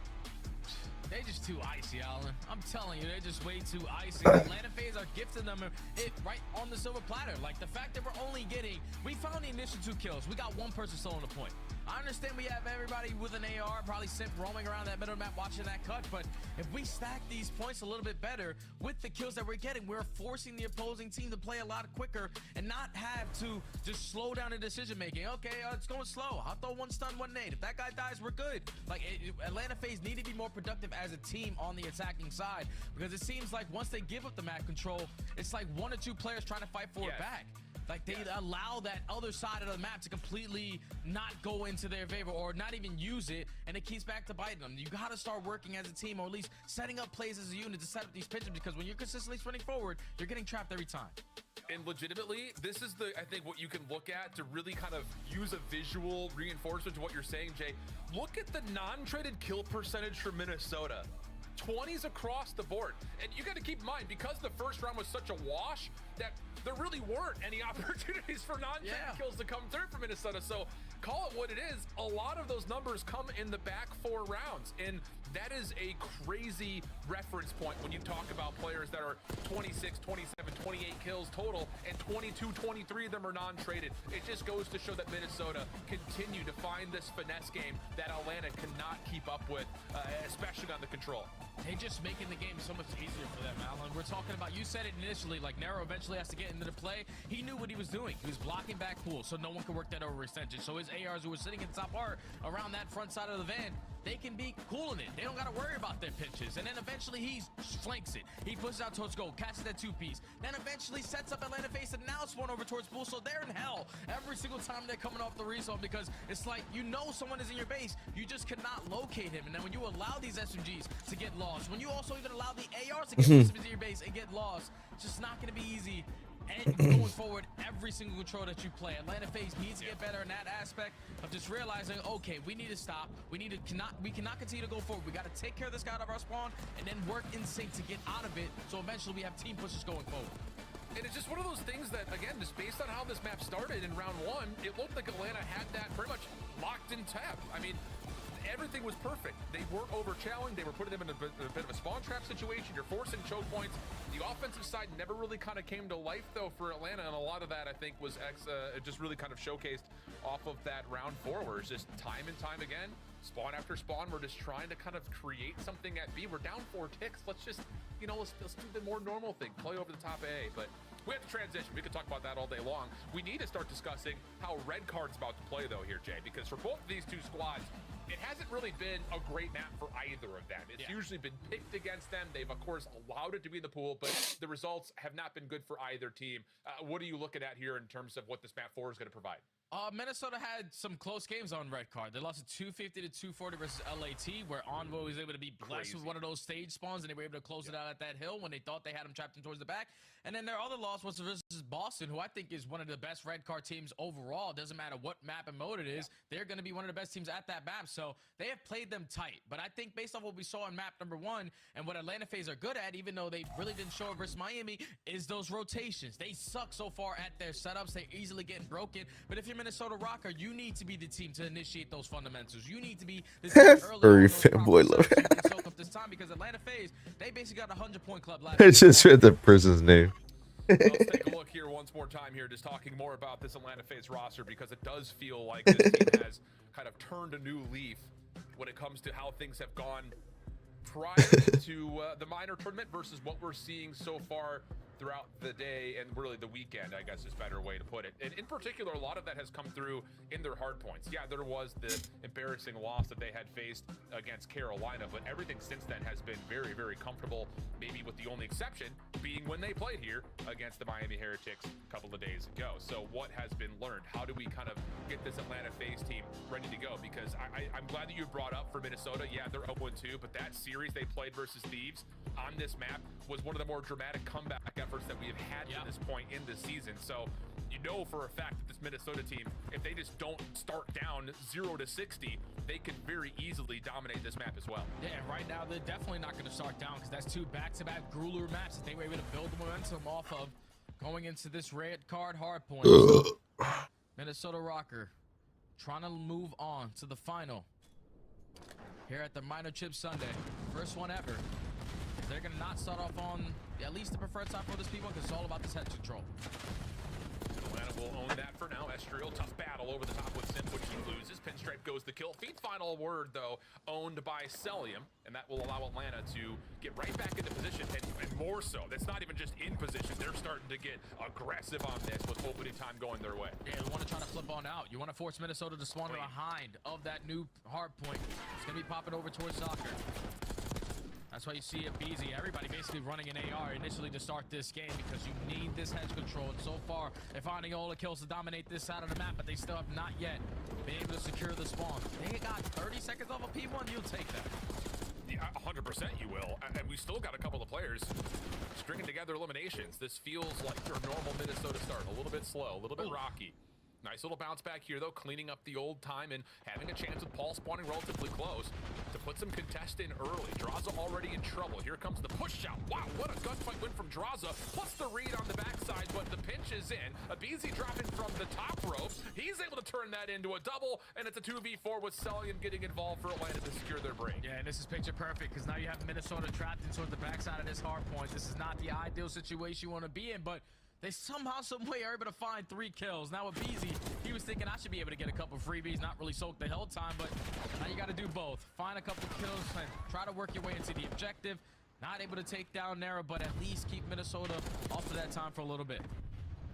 They're just too icy, Allen. I'm telling you, they're just way too icy. Atlanta FaZe are gifting them it right on the silver platter. Like the fact that we're only getting, we found the initial 2 kills. We got 1 person still on the point. I understand we have everybody with an AR, probably roaming around that middle map watching that cut, but if we stack these points a little bit better with the kills that we're getting, we're forcing the opposing team to play a lot quicker and not have to just slow down the decision making. Okay, it's going slow. I'll throw 1 stun, 1 nade. If that guy dies, we're good. Like Atlanta FaZe need to be more productive as a team on the attacking side, because it seems like once they give up the map control, it's like 1 or 2 players trying to fight for it back. Like they allow that other side of the map to completely not go into their favor or not even use it, and it keeps back to biting them. You got to start working as a team, or at least setting up plays as a unit to set up these pitches, because when you're consistently sprinting forward, you're getting trapped every time. And legitimately, this is I think what you can look at to really kind of use a visual reinforcement to what you're saying, Jay. Look at the non-traded kill percentage for Minnesota. 20s across the board. And you got to keep in mind, because the first round was such a wash, that there really weren't any opportunities for non-traded kills to come through for Minnesota. So call it what it is. A lot of those numbers come in the back 4 rounds. And that is a crazy reference point when you talk about players that are 26, 27, 28 kills total, and 22, 23 of them are non-traded. It just goes to show that Minnesota continue to find this finesse game that Atlanta cannot keep up with, especially on the control. They just making the game so much easier for them, Alan. We're talking about, you said it initially, like Nero eventually has to get into the play. He knew what he was doing. He was blocking back pool, so no one could work that overextension. So his ARs who were sitting in the top part around that front side of the van, they can be cooling it. They don't got to worry about their pitches. And then eventually he flanks it. He pushes out towards goal, catches that 2-piece. Then eventually sets up Atlanta FaZe and now spawn over towards pool. So they're in hell every single time they're coming off the result, because it's like, you know someone is in your base. You just cannot locate him. And then when you allow these SMGs to get lost, when you also even allow the ARs to get into your base and get lost, it's just not going to be easy. And going forward, every single control that you play, Atlanta FaZe needs to get better in that aspect of just realizing, okay, we need to stop. We cannot continue to go forward. We got to take care of this guy out of our spawn and then work in sync to get out of it. So eventually we have team pushes going forward. And it's just one of those things that, again, just based on how this map started in round 1, it looked like Atlanta had that pretty much locked in tap. I mean, everything was perfect. They weren't over-challenging. They were putting them in a bit of a spawn trap situation. You're forcing choke points. The offensive side never really kind of came to life, though, for Atlanta, and a lot of that, I think, was just really kind of showcased off of that round 4, where it's just time and time again, spawn after spawn, we're just trying to kind of create something at B. We're down 4 ticks. Let's just, you know, let's do the more normal thing, play over the top of A. But we have to transition. We could talk about that all day long. We need to start discussing how Red Card's about to play, though, here, Jay, because for both of these 2 squads, it hasn't really been a great map for either of them. It's usually been picked against them. They've, of course, allowed it to be in the pool, but the results have not been good for either team. What are you looking at here in terms of what this map 4 is going to provide? Minnesota had some close games on Red Card. They lost a 250 to 240 versus LAT, where Envoy was able to be blessed with one of those stage spawns, and they were able to close it out at that hill when they thought they had him trapped in towards the back. And then their other loss was versus Boston, who I think is one of the best Red Card teams overall. It doesn't matter what map and mode it is. They're going to be one of the best teams at that map. So they have played them tight. But I think based off what we saw in map number 1 and what Atlanta FaZe are good at, even though they really didn't show it versus Miami, is those rotations. They suck so far at their setups. They're easily getting broken. But if you're Minnesota Rocker, you need to be the team to initiate those fundamentals. You need to be the team Furry fanboy love. soak up this time, because Atlanta FaZe, they basically got a 100-point club last I just read the person's name. Let's take a look here once more time here, just talking more about this Atlanta FaZe roster, because it does feel like this team has kind of turned a new leaf when it comes to how things have gone prior to the minor tournament versus what we're seeing so far throughout the day and really the weekend, I guess is a better way to put it. And in particular, a lot of that has come through in their hard points. Yeah, there was the embarrassing loss that they had faced against Carolina, but everything since then has been very, very comfortable, maybe with the only exception being when they played here against the Miami Heretics a couple of days ago. So what has been learned? How do we kind of get this Atlanta FaZe team ready to go? Because I'm glad that you brought up for Minnesota, yeah, they're 0-2, but that series they played versus Thieves on this map was one of the more dramatic comeback efforts that we have had to this point in the season. So you know for a fact that this Minnesota team, if they just don't start down 0-60, they can very easily dominate this map as well. Yeah, right now they're definitely not going to start down because that's 2 back-to-back grueler maps that they were able to build the momentum off of going into this red card hardpoint. Minnesota Rocker trying to move on to the final here at the Minor Chip Sunday. First one ever. They're going to not start off on at least the preferred side for this P1 because it's all about this head control. Atlanta will own that for now. Estriel, tough battle over the top with Simp, which he loses. Pinstripe goes the kill feed. Final word, though, owned by Celium, and that will allow Atlanta to get right back into position, and more so. That's not even just in position. They're starting to get aggressive on this with opening time going their way. Yeah, you want to try to flip on out. You want to force Minnesota to spawn behind of that new hard point. It's going to be popping over towards Soccer. That's why you see it busy. Everybody basically running an AR initially to start this game because you need this hedge control. And so far, they're finding all the kills to dominate this side of the map, but they still have not yet been able to secure the spawn. They got 30 seconds off a P1. You'll take that. Yeah, 100% you will. And we still got a couple of players stringing together eliminations. This feels like your normal Minnesota start. A little bit slow, a little bit rocky. Nice little bounce back here, though, cleaning up the old time and having a chance with Paul spawning relatively close to put some contest in early. Draza already in trouble. Here comes the push out. Wow, what a gunfight win from Draza, plus the read on the backside, but the pinch is in. Abizi dropping from the top ropes. He's able to turn that into a double, and it's a 2v4 with Celium getting involved for Atlanta to secure their break. Yeah, and this is picture perfect because now you have Minnesota trapped into the backside of this hard point. This is not the ideal situation you want to be in, but they somehow, some way are able to find 3 kills. Now with Beezy, he was thinking I should be able to get a couple freebies, not really soak the hell time, but now you got to do both. Find a couple kills and try to work your way into the objective. Not able to take down Nara, but at least keep Minnesota off of that time for a little bit.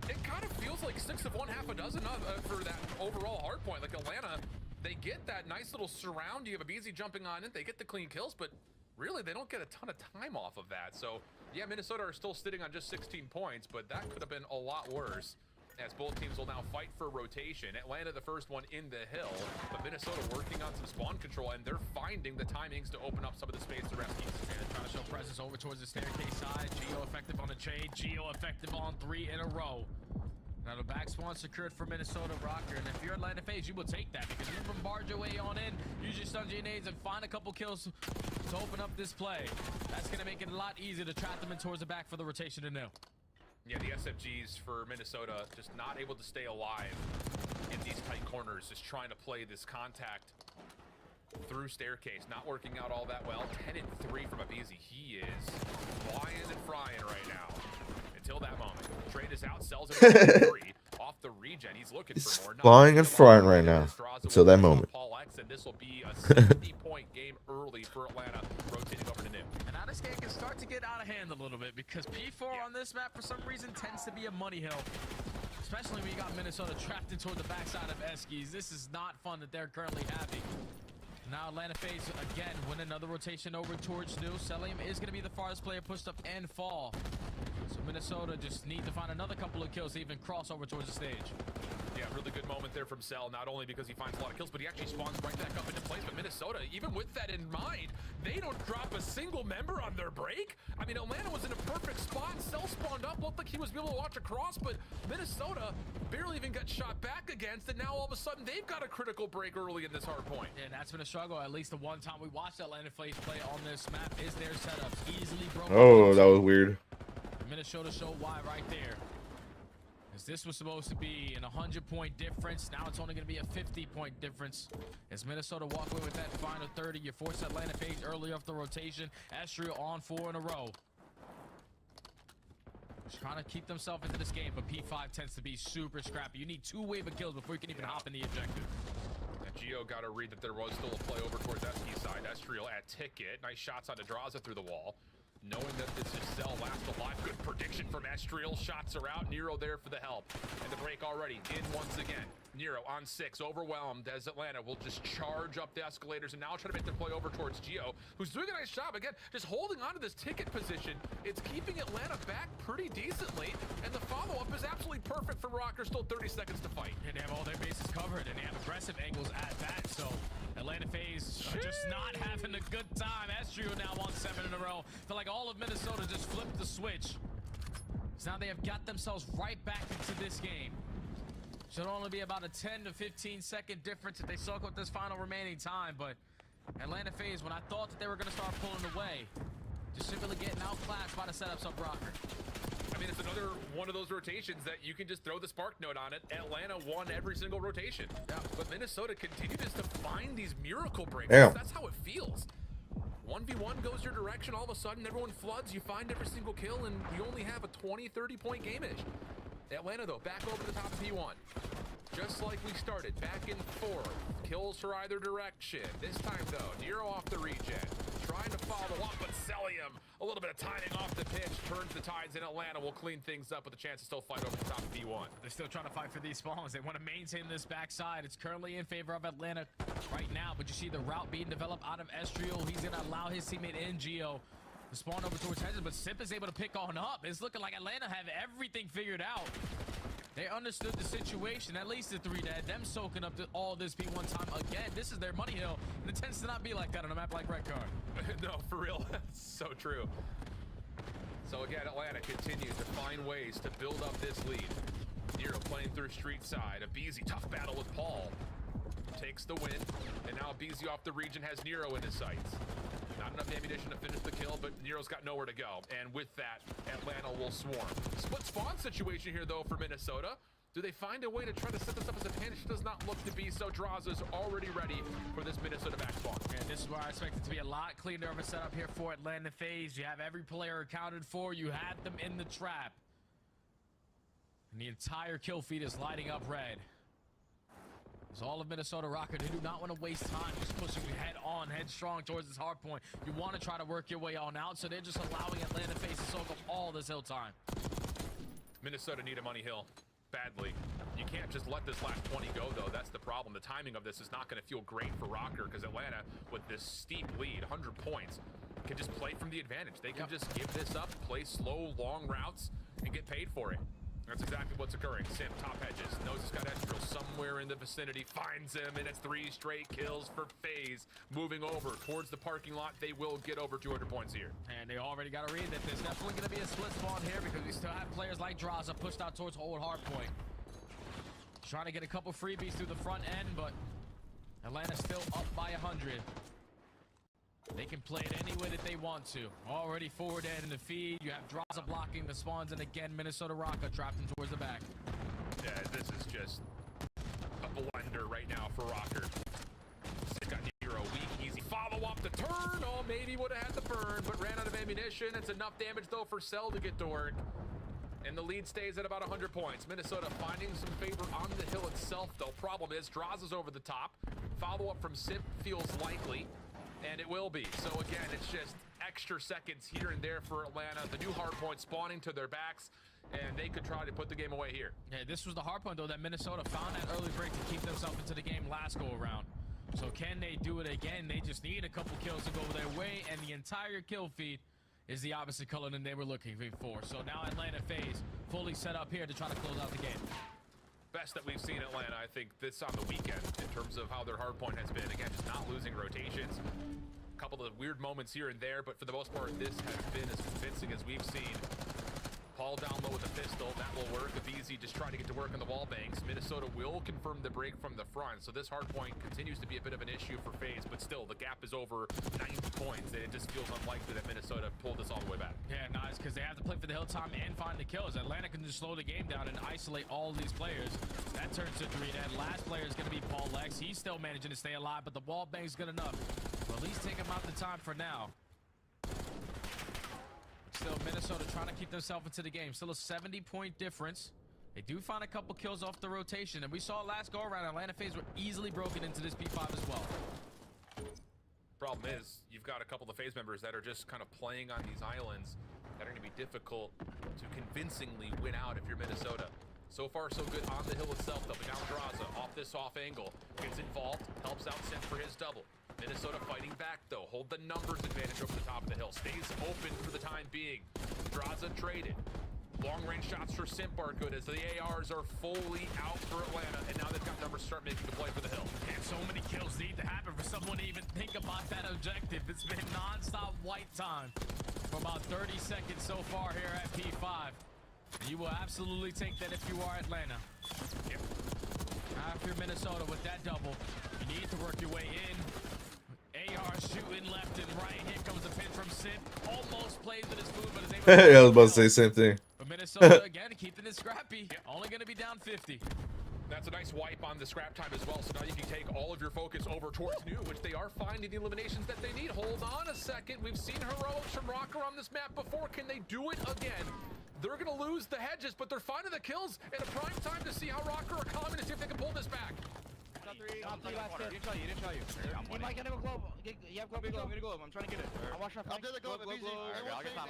It kind of feels like 6 of 1, half a dozen for that overall hard point. Like Atlanta, they get that nice little surround. You have Abizi jumping on it. They get the clean kills, but really they don't get a ton of time off of that. So yeah, Minnesota are still sitting on just 16 points, but that could have been a lot worse as both teams will now fight for rotation. Atlanta the first one in the hill, but Minnesota working on some spawn control, and they're finding the timings to open up some of the space to rescue. And trying to show presence over towards the staircase side. Geo effective on the trade. Geo effective on 3 in a row. Now the back spawn secured for Minnesota Rocker, and if you're Atlanta FaZe, you will take that because you bombard your way on in, use your stun grenades, and find a couple kills to open up this play. That's going to make it a lot easier to trap them in towards the back for the rotation to new. Yeah, the SFGs for Minnesota just not able to stay alive in these tight corners, just trying to play this contact through staircase, not working out all that well. 10 and 3 from Abizi. He is flying and frying right now. Until that moment. Trade is out, sells it 3 off the regen. He's looking for more. Flying and frying right now. Until that moment. Paul X, and this will be a 60-point game early for Atlanta, rotating over to new. And now this game can start to get out of hand a little bit because P4 on this map for some reason tends to be a money hill. Especially when you got Minnesota trapped into the backside of Eskies. This is not fun that they're currently having. Now Atlanta FaZe again win another rotation over towards new. Celium is going to be the farthest player pushed up and fall. So Minnesota just need to find another couple of kills to even cross over towards the stage. Yeah, really good moment there from Cell, not only because he finds a lot of kills, but he actually spawns right back up into place. But Minnesota, even with that in mind, they don't drop a single member on their break. I mean, Atlanta was in a perfect spot. Cell spawned up, looked like he was able to watch across, but Minnesota barely even got shot back against, and now all of a sudden they've got a critical break early in this hard point. And that's been a struggle. At least the one time we watched Atlanta FaZe play on this map is their setups easily broken. Oh, that was weird. Minnesota showed why right there. As this was supposed to be an 100-point difference, now it's only going to be a 50-point difference. As Minnesota walk away with that final 30, you force Atlanta FaZe early off the rotation. Estriel on 4 in a row. Just trying to keep themselves into this game, but P5 tends to be super scrappy. You need 2 wave of kills before you can even hop in the objective. And Geo got to read that there was still a play over towards Eski's side. Estriel at ticket. Nice shots on Draza through the wall. Knowing that this is Cell last alive. Good prediction from Estriel. Shots are out. Nero there for the help. And the break already in once again. Nero on 6, overwhelmed as Atlanta will just charge up the escalators and now try to make their play over towards Geo, who's doing a nice job. Again, just holding on to this ticket position. It's keeping Atlanta back pretty decently. And the follow-up is absolutely perfect for Rocker. Still 30 seconds to fight. And they have all their bases covered, and they have aggressive angles at that. So Atlanta FaZe are just not having a good time. Estriel now on 7 in a row. Feel like all of Minnesota just flipped the switch. So now they have got themselves right back into this game. Should only be about a 10 to 15 second difference if they soak up this final remaining time, but Atlanta FaZe, when I thought that they were going to start pulling away, just simply getting outclassed by the setups of Rocker. I mean, it's another one of those rotations that you can just throw the spark note on it. Atlanta won every single rotation. Yeah. But Minnesota continues to find these miracle breaks. Yeah. That's how it feels. 1v1 goes your direction, all of a sudden everyone floods, you find every single kill, and you only have a 20-30 point game-ish. Atlanta, though, back over the top of P1. Just like we started, back in 4. Kills for either direction. This time, though, Nero off the regen. Trying to follow up, but Celium, a little bit of timing off the pitch, turns the tides, and Atlanta will clean things up with a chance to still fight over the top of P1. They're still trying to fight for these spawns. They want to maintain this backside. It's currently in favor of Atlanta right now, but you see the route being developed out of Estriel. He's going to allow his teammate NGO to spawn over towards Hedges, but Simp is able to pick on up. It's looking like Atlanta have everything figured out. They understood the situation, at least the 3 dead. Them soaking up all this P1 time again. This is their money hill, and it tends to not be like that on a map like Red Card. No, for real. That's so true. So again, Atlanta continues to find ways to build up this lead. Nero playing through street side. Abizi, tough battle with Paul. Takes the win, and now Abizi off the region has Nero in his sights. Not enough ammunition to finish the kill, but Nero's got nowhere to go. And with that, Atlanta will swarm. Split spawn situation here, though, for Minnesota. Do they find a way to try to set this up as a advantage? Does not look to be so. Draza's already ready for this Minnesota back spawn. And this is where I expect it to be a lot cleaner of a setup here for Atlanta FaZe. You have every player accounted for. You had them in the trap. And the entire kill feed is lighting up red. It's all of Minnesota Rocker. They do not want to waste time just pushing head on, headstrong towards this hard point. You want to try to work your way on out, so they're just allowing Atlanta FaZe to soak up all this hill time. Minnesota need a money hill badly. You can't just let this last 20 go, though. That's the problem. The timing of this is not going to feel great for Rocker, because Atlanta, with this steep lead, 100 points, can just play from the advantage. They can just give this up, play slow, long routes, and get paid for it. That's exactly what's occurring. Simp, top hedges, knows he's got Estriel somewhere in the vicinity, finds him, and it's 3 straight kills for FaZe. Moving over towards the parking lot, they will get over 200 points here. And they already got to read that there's definitely going to be a split spawn here, because we still have players like Draza pushed out towards old hard point. Trying to get a couple freebies through the front end, but Atlanta's still up by 100. They can play it any way that they want to. Already forward end in the feed. You have Draza blocking the spawns, and again, Minnesota Rocker trapped him towards the back. Yeah, this is just a blender right now for Rocker. He's got Nero weak, easy follow-up the turn. Oh, maybe would have had the burn, but ran out of ammunition. It's enough damage, though, for Cell to get to work. And the lead stays at about 100 points. Minnesota finding some favor on the hill itself, though. Problem is, Draza's over the top. Follow-up from Simp feels likely. And it will be. So again, it's just extra seconds here and there for Atlanta. The new hard point spawning to their backs, and they could try to put the game away here. Yeah, this was the hard point, though, that Minnesota found that early break to keep themselves into the game last go-around. So can they do it again? They just need a couple kills to go their way, and the entire kill feed is the opposite color than they were looking for. So now Atlanta FaZe fully set up here to try to close out the game. Best that we've seen Atlanta, I think, this on the weekend in terms of how their hardpoint has been. Again, just not losing rotations. A couple of weird moments here and there, but for the most part, this has been as convincing as we've seen. Paul down low with a pistol, that will work. Abizi just trying to get to work on the wall banks. Minnesota will confirm the break from the front, so this hardpoint continues to be a bit of an issue for FaZe, but still, the gap is over 90 points, and it just feels unlikely that Minnesota pulled this all the way back. Yeah, nice, because they have to play for the hill time and find the kills. Atlanta can just slow the game down and isolate all these players. That turns to 3 dead. Last player is going to be Paul Lex. He's still managing to stay alive, but the wall bank's good enough to at least take him out the time for now. Still, Minnesota trying to keep themselves into the game. Still a 70-point difference. They do find a couple kills off the rotation, and we saw last go-around, Atlanta FaZe were easily broken into this P5 as well. Problem is, you've got a couple of FaZe members that are just kind of playing on these islands that are going to be difficult to convincingly win out if you're Minnesota. So far, so good on the hill itself, though. But now Draza, off this off angle, gets involved, helps out Simp for his double. Minnesota fighting back, though. Hold the numbers advantage over the top of the hill. Stays open for the time being. Draza traded. Long-range shots for Simp are good as the ARs are fully out for Atlanta, and now they've got numbers to start making the play for the hill. And so many kills need to happen for someone to even think about that objective. It's been non-stop white time for about 30 seconds so far here at P5. You will absolutely take that if you are Atlanta. Yep. After Minnesota with that double, you need to work your way in. AR shooting left and right. Here comes the pin from Sid. Almost plays with his food, but is able to I was about to say the same thing. But Minnesota, again, keeping it scrappy. Only going to be down 50. That's a nice wipe on the scrap time as well. So now you can take all of your focus over towards New, which they are finding the eliminations that they need. Hold on a second. We've seen heroics from Rocker on this map before. Can they do it again? They're going to lose the hedges, but they're finding the kills in a prime time to see how Rocker are coming and see if they can pull this back. You didn't tell you. He might get him a globe. You have globe. I'm trying to get it. I'll watch out. I'll do the globe. I'll get time.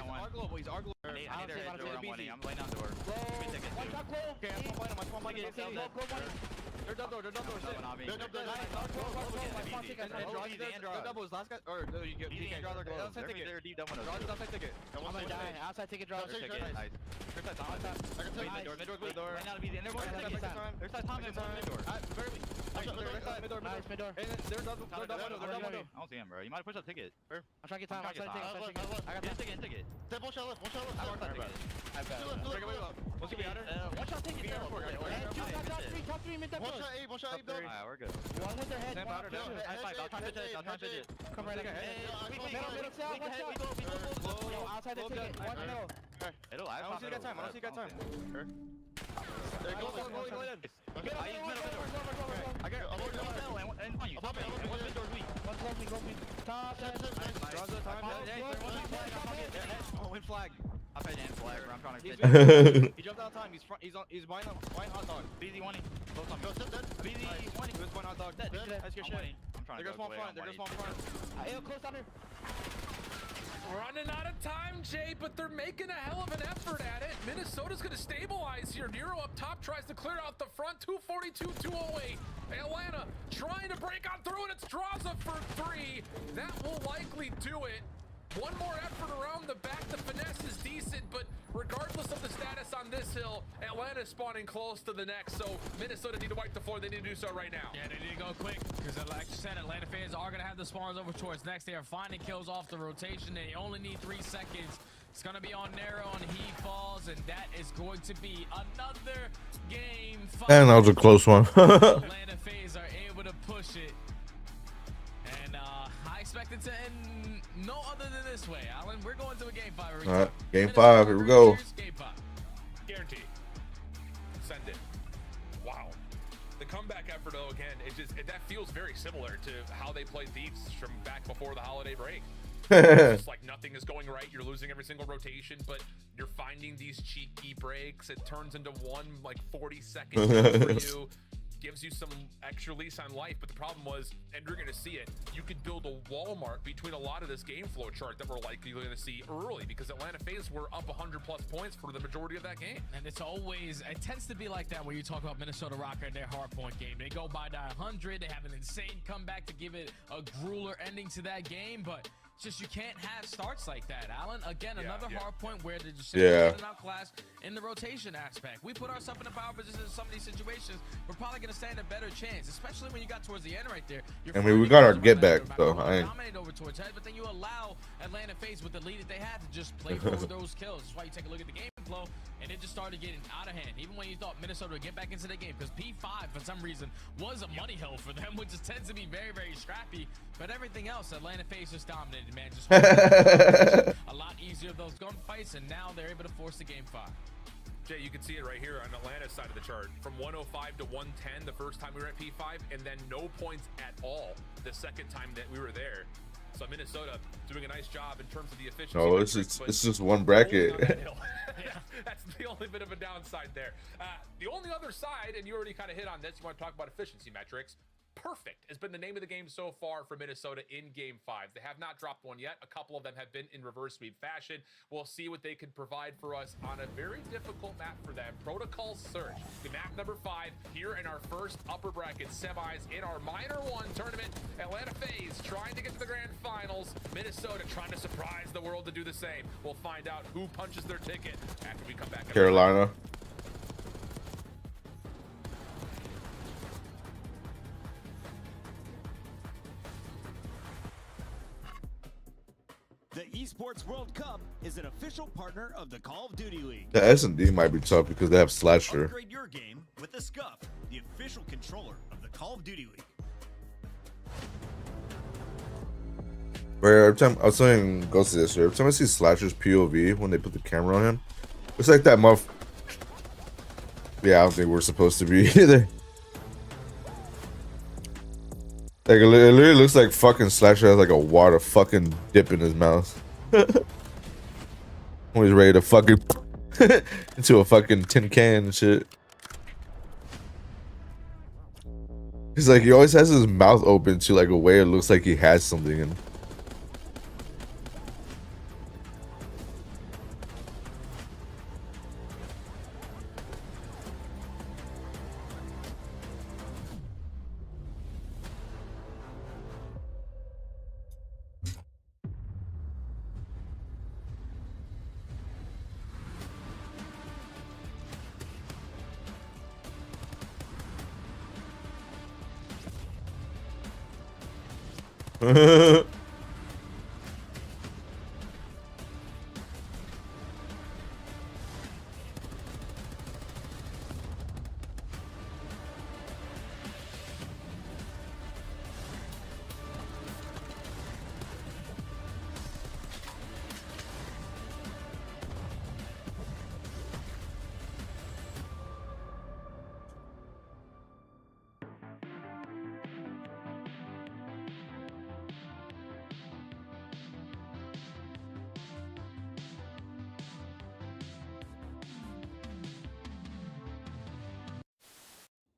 Our globe. He's our globe. I need a door. I'm waiting. I'm laying down door. One shot globe. Okay, I'm playing him. I'm playing him. They're double door. They're double door. They're double. Last guy. Or you can't draw their globe. Outside ticket. They're deep. Draw the outside ticket. I'm gonna die. Outside ticket. Draw the ticket. Nice. Mid door. Right now to be the inner. There's that time. Mid-door. Barely. Mid-door. And then they're double. I don't see him, bro. You might have pushed that ticket. I'm trying to get time. I got ticket. One shot left. I marked that ticket. I've got it. One shot ticket. Top three mid. One shot A. Alright, we're good. One with their head. I'll try to fidget. Come right ahead. Middle. Outside the ticket. Watch middle. I don't see you got time. Sure. Go in. I got a lower middle and on you. And one mid door weak. One close me. Top. Draws the time. Win flag. I paid in flag, bro. I'm trying to fit. He jumped out of time. He's buying hot dog. BZ one. BZ one. There's one hot dog. That's your shit. There goes one front. Hey, close down here. Running out of time, Jay, but they're making a hell of an effort at it. Minnesota's going to stabilize here. Nero up top tries to clear out the front. 242, 208. Atlanta trying to break on through, and it's Draza for 3. That will likely do it. One more effort around the back. The finesse is decent, but regardless of the status on this hill, Atlanta's spawning close to the next. So Minnesota need to wipe the floor. They need to do so right now. Yeah, they need to go quick because, like you said, Atlanta fans are going to have the spawns over towards next. They are finding kills off the rotation. They only need 3 seconds. It's going to be on Nero, and he falls, and that is going to be another game 5. And that was a close one. Atlanta fans are able to push it. And I expect it to end no other than this way, Alan. We're going to a game 5. All right, game 5. Here we go. Game 5. Guaranteed. Send it. Wow. The comeback effort, though, again, that feels very similar to how they played Thieves from back before the holiday break. It's just like nothing is going right. You're losing every single rotation, but you're finding these cheeky breaks. It turns into one like 40 seconds for you. Gives you some extra lease on life, but the problem was, and you're going to see it, you could build a Walmart between a lot of this game flow chart that we're likely going to see early because Atlanta FaZe were up 100+ points for the majority of that game. And it tends to be like that when you talk about Minnesota Rocker and their hardpoint game. They go by 100, they have an insane comeback to give it a grueler ending to that game, but it's just you can't have starts like that, Alan. Again, another hard point where they're just outclassed in the rotation aspect. We put ourselves in a power position in some of these situations. We're probably going to stand a better chance, especially when you got towards the end right there. I mean, we got our get back, though. Dominate over towards head, but then you allow Atlanta FaZe with the lead that they had to just play for those kills. That's why you take a look at the game flow, and it just started getting out of hand. Even when you thought Minnesota would get back into the game, because P5 for some reason was a money hill for them, which just tends to be very, very scrappy. But everything else, Atlanta FaZe just dominated, man. Just a lot easier those gunfights, and now they're able to force the game 5. Jay, you can see it right here on Atlanta's side of the chart. From 105 to 110 the first time we were at P5, and then no points at all the second time that we were there. So Minnesota doing a nice job in terms of the efficiency. No, it's just one bracket. That's the only bit of a downside there. The only other side, and you already kind of hit on this, you want to talk about efficiency metrics. Perfect has been the name of the game so far for Minnesota in game 5. They have not dropped one yet. A couple of them have been in reverse sweep fashion. We'll see what they can provide for us on a very difficult map for them. Protocol Search, the map number 5 here in our first upper bracket semis in our minor 1 tournament. Atlanta FaZe trying to get to the grand finals. Minnesota trying to surprise the world to do the same. We'll find out who punches their ticket after we come back. Carolina. The esports Esports World Cup is an official partner of the Call of Duty League. The S&D might be tough because they have Slasher. Upgrade your game with the Scuff, the official controller of the Call of Duty League. Where every time I was saying Ghost to this, every time I see Slasher's POV when they put the camera on him, it's like that muff. Yeah, I don't think we're supposed to be either. Like it literally looks like fucking Slasher has like a water fucking dip in his mouth. When he's ready to fucking into a fucking tin can and shit. He's like, he always has his mouth open to like a way it looks like he has something in.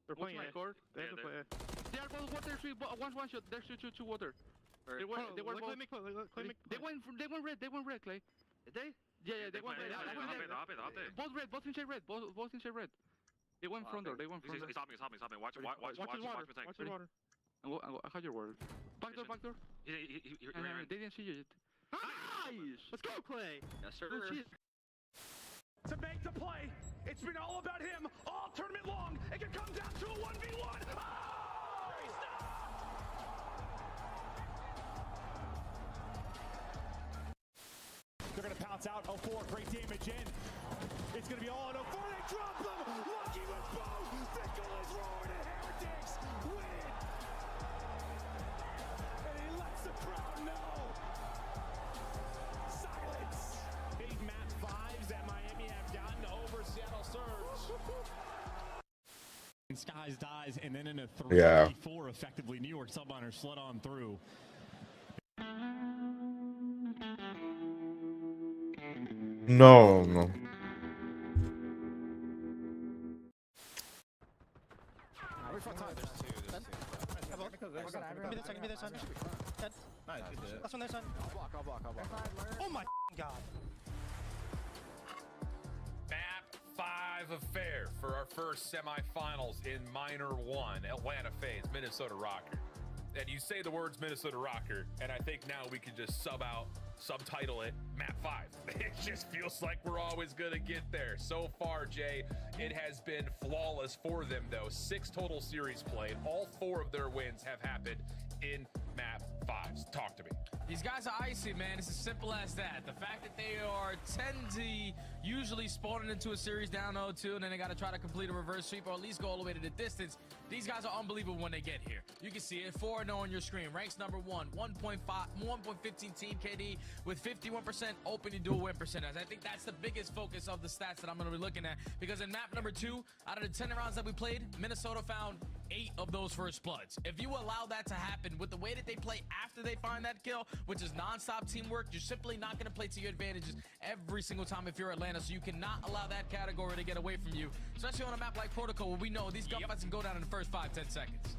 They're playing A. They have to play A. They are both water. One shot. There's two water. They were both. They went red. They went red, Clay. They? Yeah, they went red. Both red. Both in shade red. Both in shade red. They went front door. They went front door. He's hopping. Watch his tank. I have your word. Back door. He They didn't see you yet. Nice! Let's go, Clay! Yes, sir. To make the play. It's been all about him all tournament long. It can come down to a 1v1. Oh, he stopped! They're going to pounce out 04. Great damage in. It's going to be all on 04. They drop them. Lucky with both. Fickle is roaring and Heretics win. And he lets the crowd know. Silence. Big map 5s that Miami have gotten over Seattle Surge. Skies dies, and then in a 3-4, effectively, New York Subliner slid on through. No. Oh my god. Map 5 affair for our first semifinals in Minor 1, Atlanta FaZe, Minnesota Rocker. And you say the words Minnesota Rocker, and I think now we can just subtitle it Map 5. It just feels like we're always gonna get there. So far, Jay, it has been flawless for them though. 6 total series played. All 4 of their wins have happened in Map 5s. Talk to me. These guys are icy, man. It's as simple as that. The fact that they tend to usually spawning into a series down 0-2, and then they got to try to complete a reverse sweep or at least go all the way to the distance. These guys are unbelievable when they get here. You can see it, 4-0 on your screen. Ranks number 1, 1.15 team KD with 51% opening dual win percentage. I think that's the biggest focus of the stats that I'm going to be looking at, because in map number 2, out of the 10 rounds that we played, Minnesota found 8 of those first bloods. If you allow that to happen with the way that they play after they find that kill, which is non-stop teamwork, you're simply not going to play to your advantages every single time if you're Atlanta. So you cannot allow that category to get away from you, especially on a map like Protocol, where we know these gunfights can go down in the first 5-10 seconds.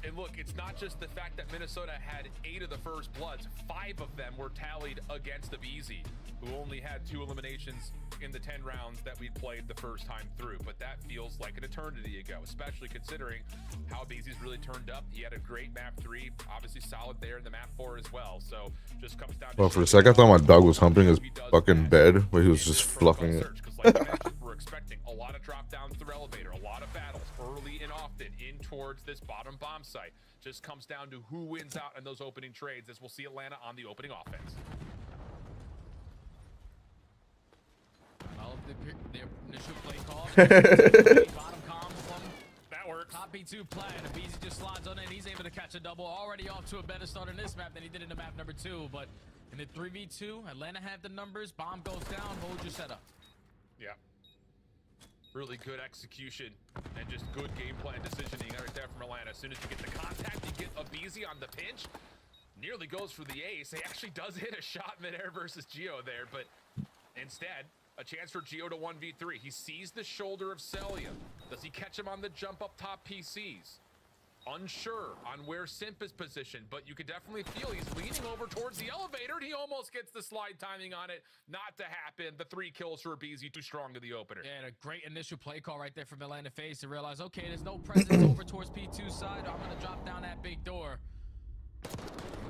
And look, it's not just the fact that Minnesota had 8 of the first bloods. 5 of them were tallied against the BZ, who only had 2 eliminations in the 10 rounds that we played the first time through. But that feels like an eternity ago, especially considering how BZ's really turned up. He had a great map 3, obviously solid there in the map 4 as well. So just comes down to... Well, for a second, I thought my dog was humping his fucking bed, where he was just fluffing it. Like you mentioned, we're expecting a lot of drop downs through elevator, a lot of battles early and often in towards this bottom bomb site. Just comes down to who wins out in those opening trades, as we'll see Atlanta on the opening offense. Bottom comms from That works. top B2 plan. Beezy just slides on in. He's able to catch a double. Already off to a better start in this map than he did in the map number 2. But in the 3v2, Atlanta have the numbers. Bomb goes down. Hold your setup. Yeah. Really good execution and just good game plan decisioning right there from Atlanta. As soon as you get the contact, you get a Beezy on the pinch. Nearly goes for the ace. He actually does hit a shot midair versus Geo there, but instead, a chance for Geo to 1v3. He sees the shoulder of Celia. Does he catch him on the jump up top PCs? Unsure on where Simp is positioned, but you could definitely feel he's leaning over towards the elevator, and he almost gets the slide timing on it. Not to happen. The 3 kills for Beezy, too strong to the opener. Yeah, and a great initial play call right there from Atlanta FaZe to realize, okay, there's no presence over towards P2 side. I'm going to drop down that big door.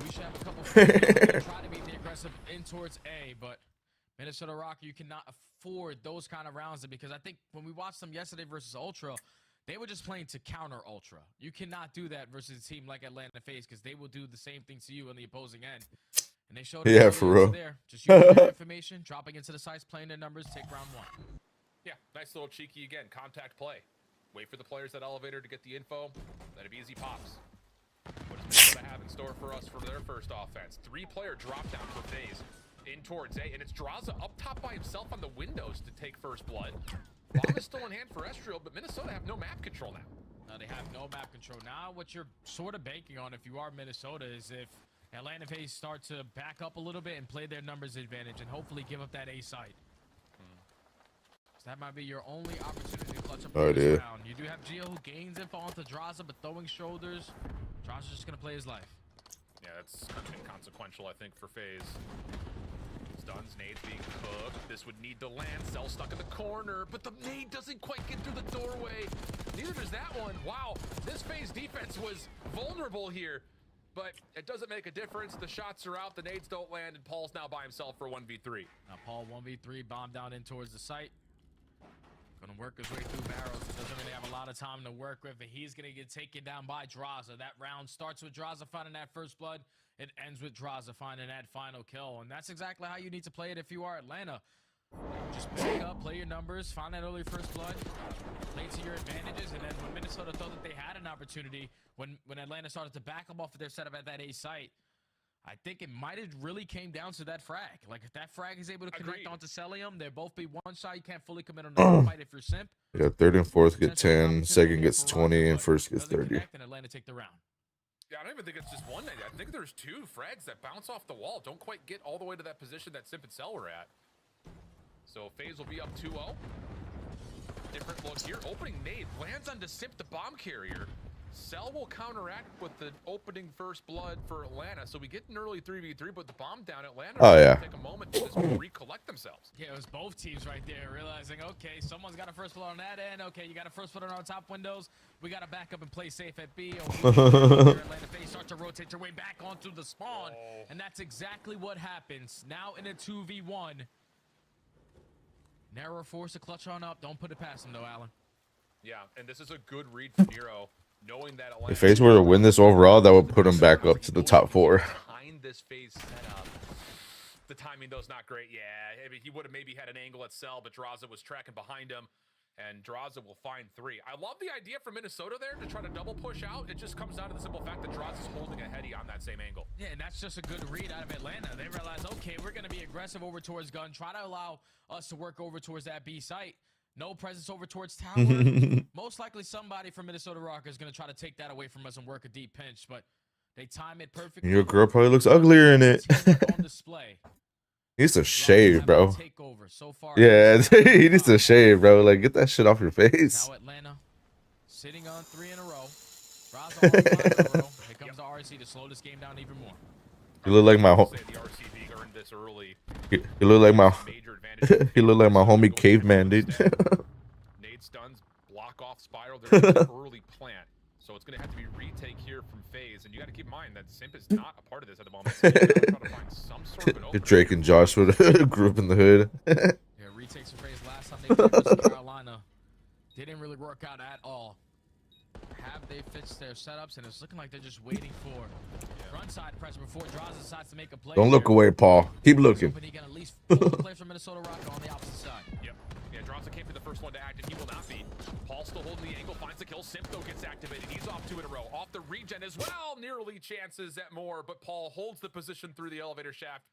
We should have a couple try to be the aggressive in towards A, but Minnesota Rocker, you cannot afford those kind of rounds, because I think when we watched them yesterday versus Ultra, they were just playing to counter Ultra. You cannot do that versus a team like Atlanta FaZe, because they will do the same thing to you on the opposing end. And they showed Yeah, for real. There. Just using their information, dropping into the sites, playing their numbers, take round 1. Yeah, nice little cheeky again. Contact play. Wait for the players at elevator to get the info. Let it be easy pops. What does Minnesota have in store for us for their first offense? 3-player drop down for FaZe in towards A, and it's Draza up top by himself on the windows to take first blood. Bomb is still in hand for Estriel, but Minnesota have no map control now. No, they have no map control. Now what you're sort of banking on if you are Minnesota is if Atlanta FaZe start to back up a little bit and play their numbers advantage and hopefully give up that A site. So that might be your only opportunity to clutch up this round. You do have Gio who gains info onto Draza, but throwing shoulders, Draza's just going to play his life. Yeah, that's inconsequential, I think, for FaZe. Stuns, nades being cooked. This would need to land. Cell stuck in the corner, but the nade doesn't quite get through the doorway. Neither does that one. Wow, this FaZe defense was vulnerable here, but it doesn't make a difference. The shots are out, the nades don't land, and Paul's now by himself for 1v3. Now Paul 1v3, bomb down in towards the site. Gonna work his way through barrels. He doesn't really have a lot of time to work with, but he's gonna get taken down by Draza. That round starts with Draza finding that first blood. It ends with Draza finding that final kill, and that's exactly how you need to play it if you are Atlanta. Just back up, play your numbers, find that early first blood, play to your advantages, and then when Minnesota thought that they had an opportunity, when Atlanta started to back them off of their setup at that A site, I think it might have really came down to that frag. Like, if that frag is able to connect onto Celium, they'll both be one shot. You can't fully commit on the fight if you're Simp. Yeah, third and fourth get 10, second gets 20, and first gets 30. And Atlanta take the round. Yeah, I don't even think it's just one nade. I think there's 2 frags that bounce off the wall. Don't quite get all the way to that position that Simp and Cell were at. So FaZe will be up 2-0. Different look here. Opening nade lands onto Simp, the bomb carrier. Cell will counteract with the opening first blood for Atlanta. So we get an early 3v3, but the bomb down Atlanta. Oh, yeah. Take a moment to just recollect themselves. Yeah, it was both teams right there realizing, okay, someone's got a first blood on that end. Okay, you got a first blood on our top windows. We got to back up and play safe at B. Atlanta FaZe start to rotate your way back onto the spawn. And that's exactly what happens. Now in a 2v1. Narrow force to clutch on up. Don't put it past him, though, Alan. Yeah, and this is a good read for Nero, knowing that Atlanta, If FaZe were to win this overall, that would put him back up to the top 4. behind this FaZe setup. The timing, though, is not great. Yeah, I mean, he would have maybe had an angle at Cell, but Draza was tracking behind him, and Draza will find 3. I love the idea for Minnesota there to try to double push out. It just comes down to the simple fact that Draza's holding a heady on that same angle. Yeah, and that's just a good read out of Atlanta. They realize, okay, we're going to be aggressive over towards gun, try to allow us to work over towards that B site. No presence over towards tower. Most likely somebody from Minnesota Rocker is going to try to take that away from us and work a deep pinch, but they time it perfectly. Your girl probably looks uglier in it. On display. He needs to shave, bro. So far, Yeah, he needs to shave, bro. Like, get that shit off your face. Now Atlanta sitting on 3 in a row. Draza on 5 in a row. Here comes the RC to slow this game down even more. You look like my This early. You look like my you look like my homie Caveman, dude. Nade stuns, block off spiral. There's an early plant, so it's gonna have to be retake here from FaZe, and you got to keep in mind that Simp is not a part of this at the moment. So trying to find some sort of an Drake and Josh would grew up in the hood. Yeah, retakes from FaZe last time they played versus Carolina didn't really work out at all. Have they fixed their setups, and it's looking like they're just waiting for front side pressure before Draza decides to make a play. Don't look away, Paul. Keep looking. But he can at least pull the play from Minnesota Rocker on the opposite side. Yep. Yeah, Draza can't be the first one to act, and he will not be. Paul still holding the angle, finds the kill. Simp, though, gets activated. He's off 2 in a row. Off the regen as well. Nearly chances at more, but Paul holds the position through the elevator shaft.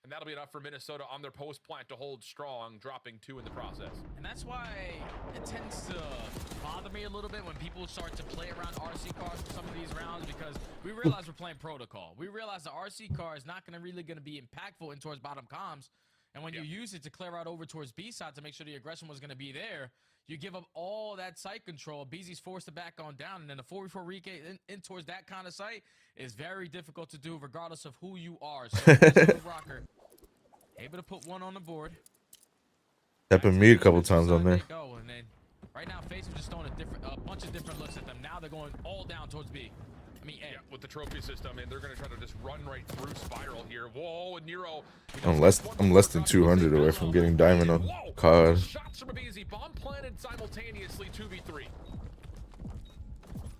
And that'll be enough for Minnesota on their post plant to hold strong, dropping 2 in the process. And that's why it tends to bother me a little bit when people start to play around RC cars for some of these rounds, because we realize we're playing protocol. We realize the RC car is not really going to be impactful in towards bottom comms. And when you use it to clear out over towards B side to make sure the aggression was going to be there, you give up all that site control. BZ's forced to back on down, and then the 4v4 recap in towards that kind of site is very difficult to do regardless of who you are. So Rocker able to put 1 on the board. Happened to me a couple times on there. Go, and then right now, FaZe are just throwing a bunch of different looks at them. Now they're going all down towards B. I mean, yeah, with the trophy system, and they're going to try to just run right through Spiral here. Whoa, and Nero. I'm less than 200 away from getting diamond on COD. Shots from Abizi, bomb planted simultaneously, 2v3.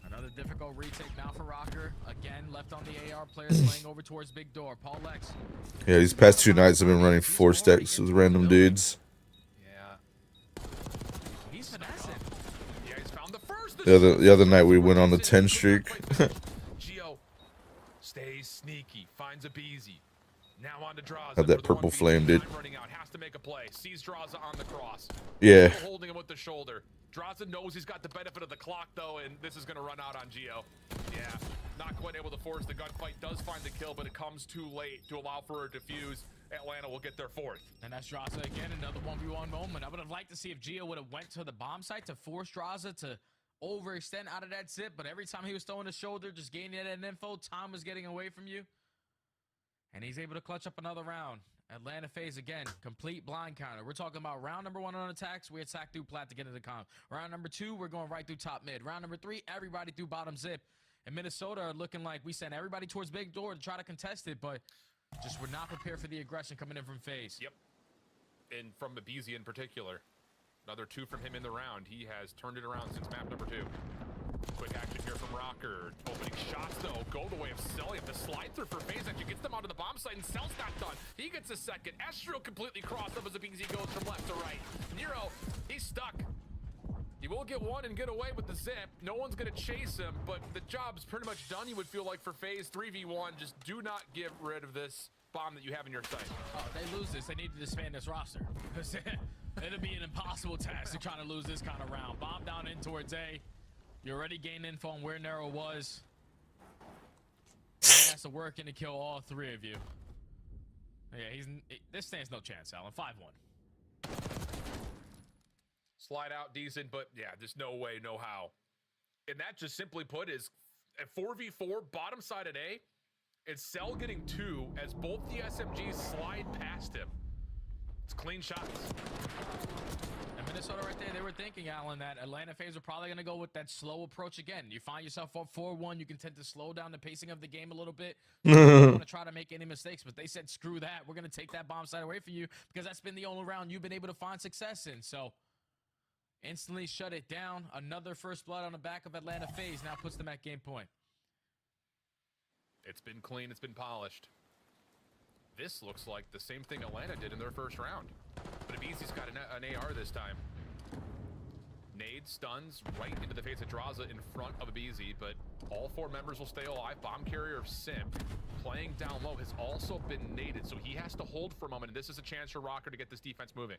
Another difficult retake now for Rocker. Again, left on the AR players playing over towards Big Door. Paul Lex. Yeah, these past 2 nights I've been running 4 stacks with random dudes. Yeah. He's finessing. Yeah, he's found the first. The other night we went on the 10 streak. Gio stays sneaky, finds Abizi. Now on to Draza. Had that purple flame, dude. Running out, has to make a play. Sees Draza on the cross. Yeah. Still holding him with the shoulder. Draza knows he's got the benefit of the clock though, and this is going to run out on Gio. Yeah, not quite able to force the gunfight. Does find the kill, but it comes too late to allow for a defuse. Atlanta will get their 4th. And that's Draza again, another 1v1 moment. I would have liked to see if Gio would have went to the bomb site to force Draza to overextend out of that zip, but every time he was throwing his shoulder, just gaining that info, time was getting away from you. And he's able to clutch up another round. Atlanta FaZe again, complete blind counter. We're talking about round number 1 on attacks. We attack through plat to get into the comp. Round number 2, we're going right through top mid. Round number 3, everybody through bottom zip. And Minnesota are looking like we sent everybody towards Big Door to try to contest it, but just were not prepared for the aggression coming in from FaZe. Yep. And from Abizi in particular. Another 2 from him in the round. He has turned it around since map number 2. Quick action here from Rocker. Opening shots, though, go the way of Cell. You have to slide through for FaZe. Actually gets them onto the bomb site, and Cell's not done. He gets a second. Astro completely crossed up as Abizi goes from left to right. Nero, he's stuck. He will get 1 and get away with the zip. No one's going to chase him, but the job's pretty much done, you would feel like, for FaZe 3v1. Just do not get rid of this bomb that you have in your sight. Oh, if they lose this, they need to disband this roster. It'll be an impossible task to try to lose this kind of round. Bomb down in towards A. You already gained info on where Nero was. He has to work in to kill all 3 of you. Yeah, this stands no chance, Alan. 5-1. Slide out decent, but yeah, there's no way, no how. And that, just simply put, is a 4v4 bottom side at A, and Cell getting 2 as both the SMGs slide past him. It's clean shots. And Minnesota right there, they were thinking, Alan, that Atlanta FaZe are probably going to go with that slow approach again. You find yourself up 4-1, you can tend to slow down the pacing of the game a little bit. You don't want to try to make any mistakes, but they said, screw that. We're going to take that bomb site away from you because that's been the only round you've been able to find success in. So instantly shut it down. Another first blood on the back of Atlanta FaZe now puts them at game point. It's been clean, it's been polished. This looks like the same thing Atlanta did in their first round. But Abizi's got an AR this time. Nade stuns right into the face of Draza in front of Abizi, but all 4 members will stay alive. Bomb carrier of Simp, playing down low, has also been naded, so he has to hold for a moment, and this is a chance for Rocker to get this defense moving.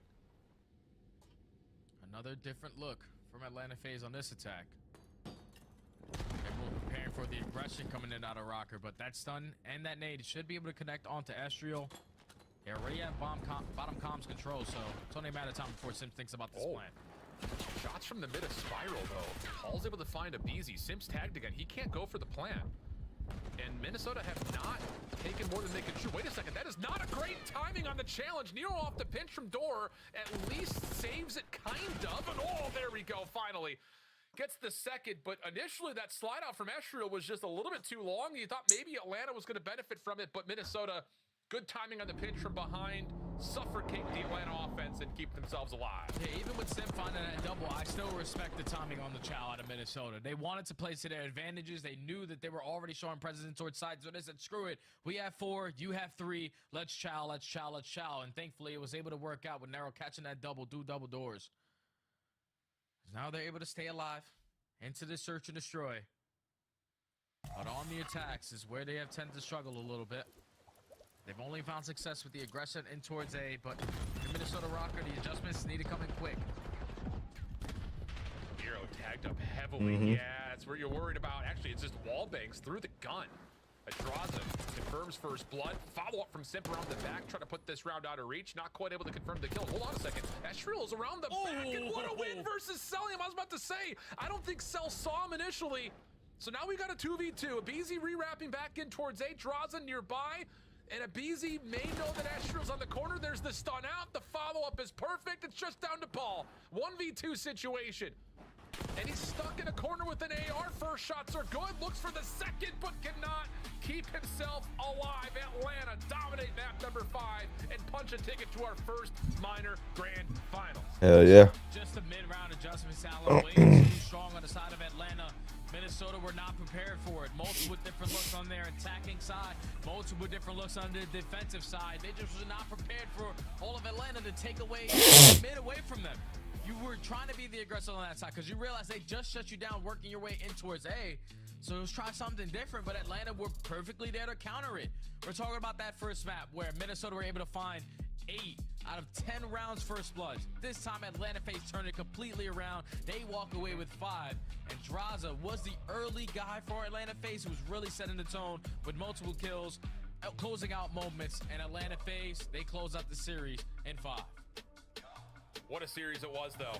Another different look from Atlanta FaZe on this attack. Everyone preparing for the aggression coming in out of Rocker, but that stun and that nade should be able to connect onto Estriel. They already have bottom comms control, so it's only a matter of time before Simp thinks about this plan. Shots from the mid of Spiral, though. Paul's able to find Abizi. Simp's tagged again. He can't go for the plan. And Minnesota have not taken more than they could chew. Wait a second, that is not a great timing on the challenge. Nero off the pinch from Door at least saves it, kind of. And oh, there we go, finally. Gets the second, but initially that slide out from Estriel was just a little bit too long. You thought maybe Atlanta was going to benefit from it, but Minnesota, good timing on the pinch from behind, suffocate the Atlanta offense and keep themselves alive. Yeah, even with Simp finding that double, I still respect the timing on the chow out of Minnesota. They wanted to play to their advantages. They knew that they were already showing presence towards sides, so they said, screw it. We have 4, you have 3. Let's chow, let's chow, let's chow. And thankfully, it was able to work out with Nero catching that double, do double doors. Now they're able to stay alive into the search and destroy. But on the attacks is where they have tended to struggle a little bit. They've only found success with the aggression in towards A, but the Minnesota Rocker, the adjustments need to come in quick. Hero tagged up heavily. Yeah, that's where you're worried about. Actually, it's just wall bangs through the gun. Adraza confirms first blood. Follow-up from Simp around the back. Trying to put this round out of reach. Not quite able to confirm the kill. Hold on a second. Ezreal's around the back. And what a win versus Celium. I was about to say, I don't think Cell saw him initially. So now we got a 2v2. Abizi re-wrapping back in towards A. Draza nearby. And Abizi may know that Ezreal's on the corner. There's the stun out. The follow-up is perfect. It's just down to Paul. 1v2 situation. And he's stuck in a corner with an AR. First shots are good. Looks for the second, but cannot keep himself alive. Atlanta dominate map number 5 and punch a ticket to our first minor grand finals. Hell yeah. Just a mid-round adjustment. Salad way too strong on the side of Atlanta. Minnesota were not prepared for it. Multiple different looks on their attacking side. Multiple different looks on the defensive side. They just were not prepared for all of Atlanta to take away mid away from them. You were trying to be the aggressor on that side because you realized they just shut you down working your way in towards A. So it was trying something different, but Atlanta were perfectly there to counter it. We're talking about that first map where Minnesota were able to find 8 out of 10 rounds first bloods. This time Atlanta Face turned it completely around. They walk away with 5. And Draza was the early guy for Atlanta Face who was really setting the tone with multiple kills, closing out moments. And Atlanta Face, they close out the series in 5. What a series it was, though.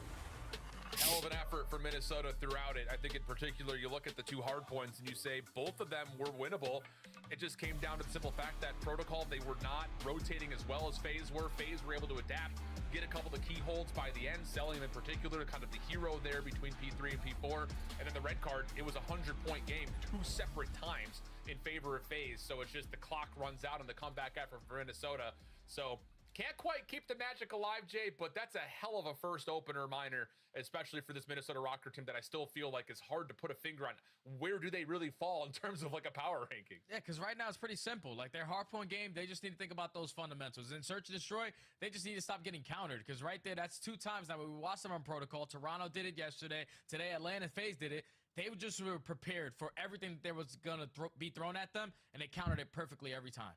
Hell of an effort for Minnesota throughout it. I think in particular, you look at the 2 hard points and you say both of them were winnable. It just came down to the simple fact that Protocol, they were not rotating as well as FaZe were. FaZe were able to adapt, get a couple of key holds by the end, Celium in particular, kind of the hero there between P3 and P4. And then the red card, it was a 100-point game 2 separate times in favor of FaZe. So it's just the clock runs out and the comeback effort for Minnesota. So can't quite keep the magic alive, Jay, but that's a hell of a first opener minor, especially for this Minnesota Rocker team that I still feel like is hard to put a finger on. Where do they really fall in terms of like a power ranking? Yeah, because right now it's pretty simple. Like their hardpoint game, they just need to think about those fundamentals. In Search and Destroy, they just need to stop getting countered because right there, that's 2 times now. We watched them on Protocol. Toronto did it yesterday. Today, Atlanta FaZe did it. They just were prepared for everything that there was going to be thrown at them, and they countered it perfectly every time.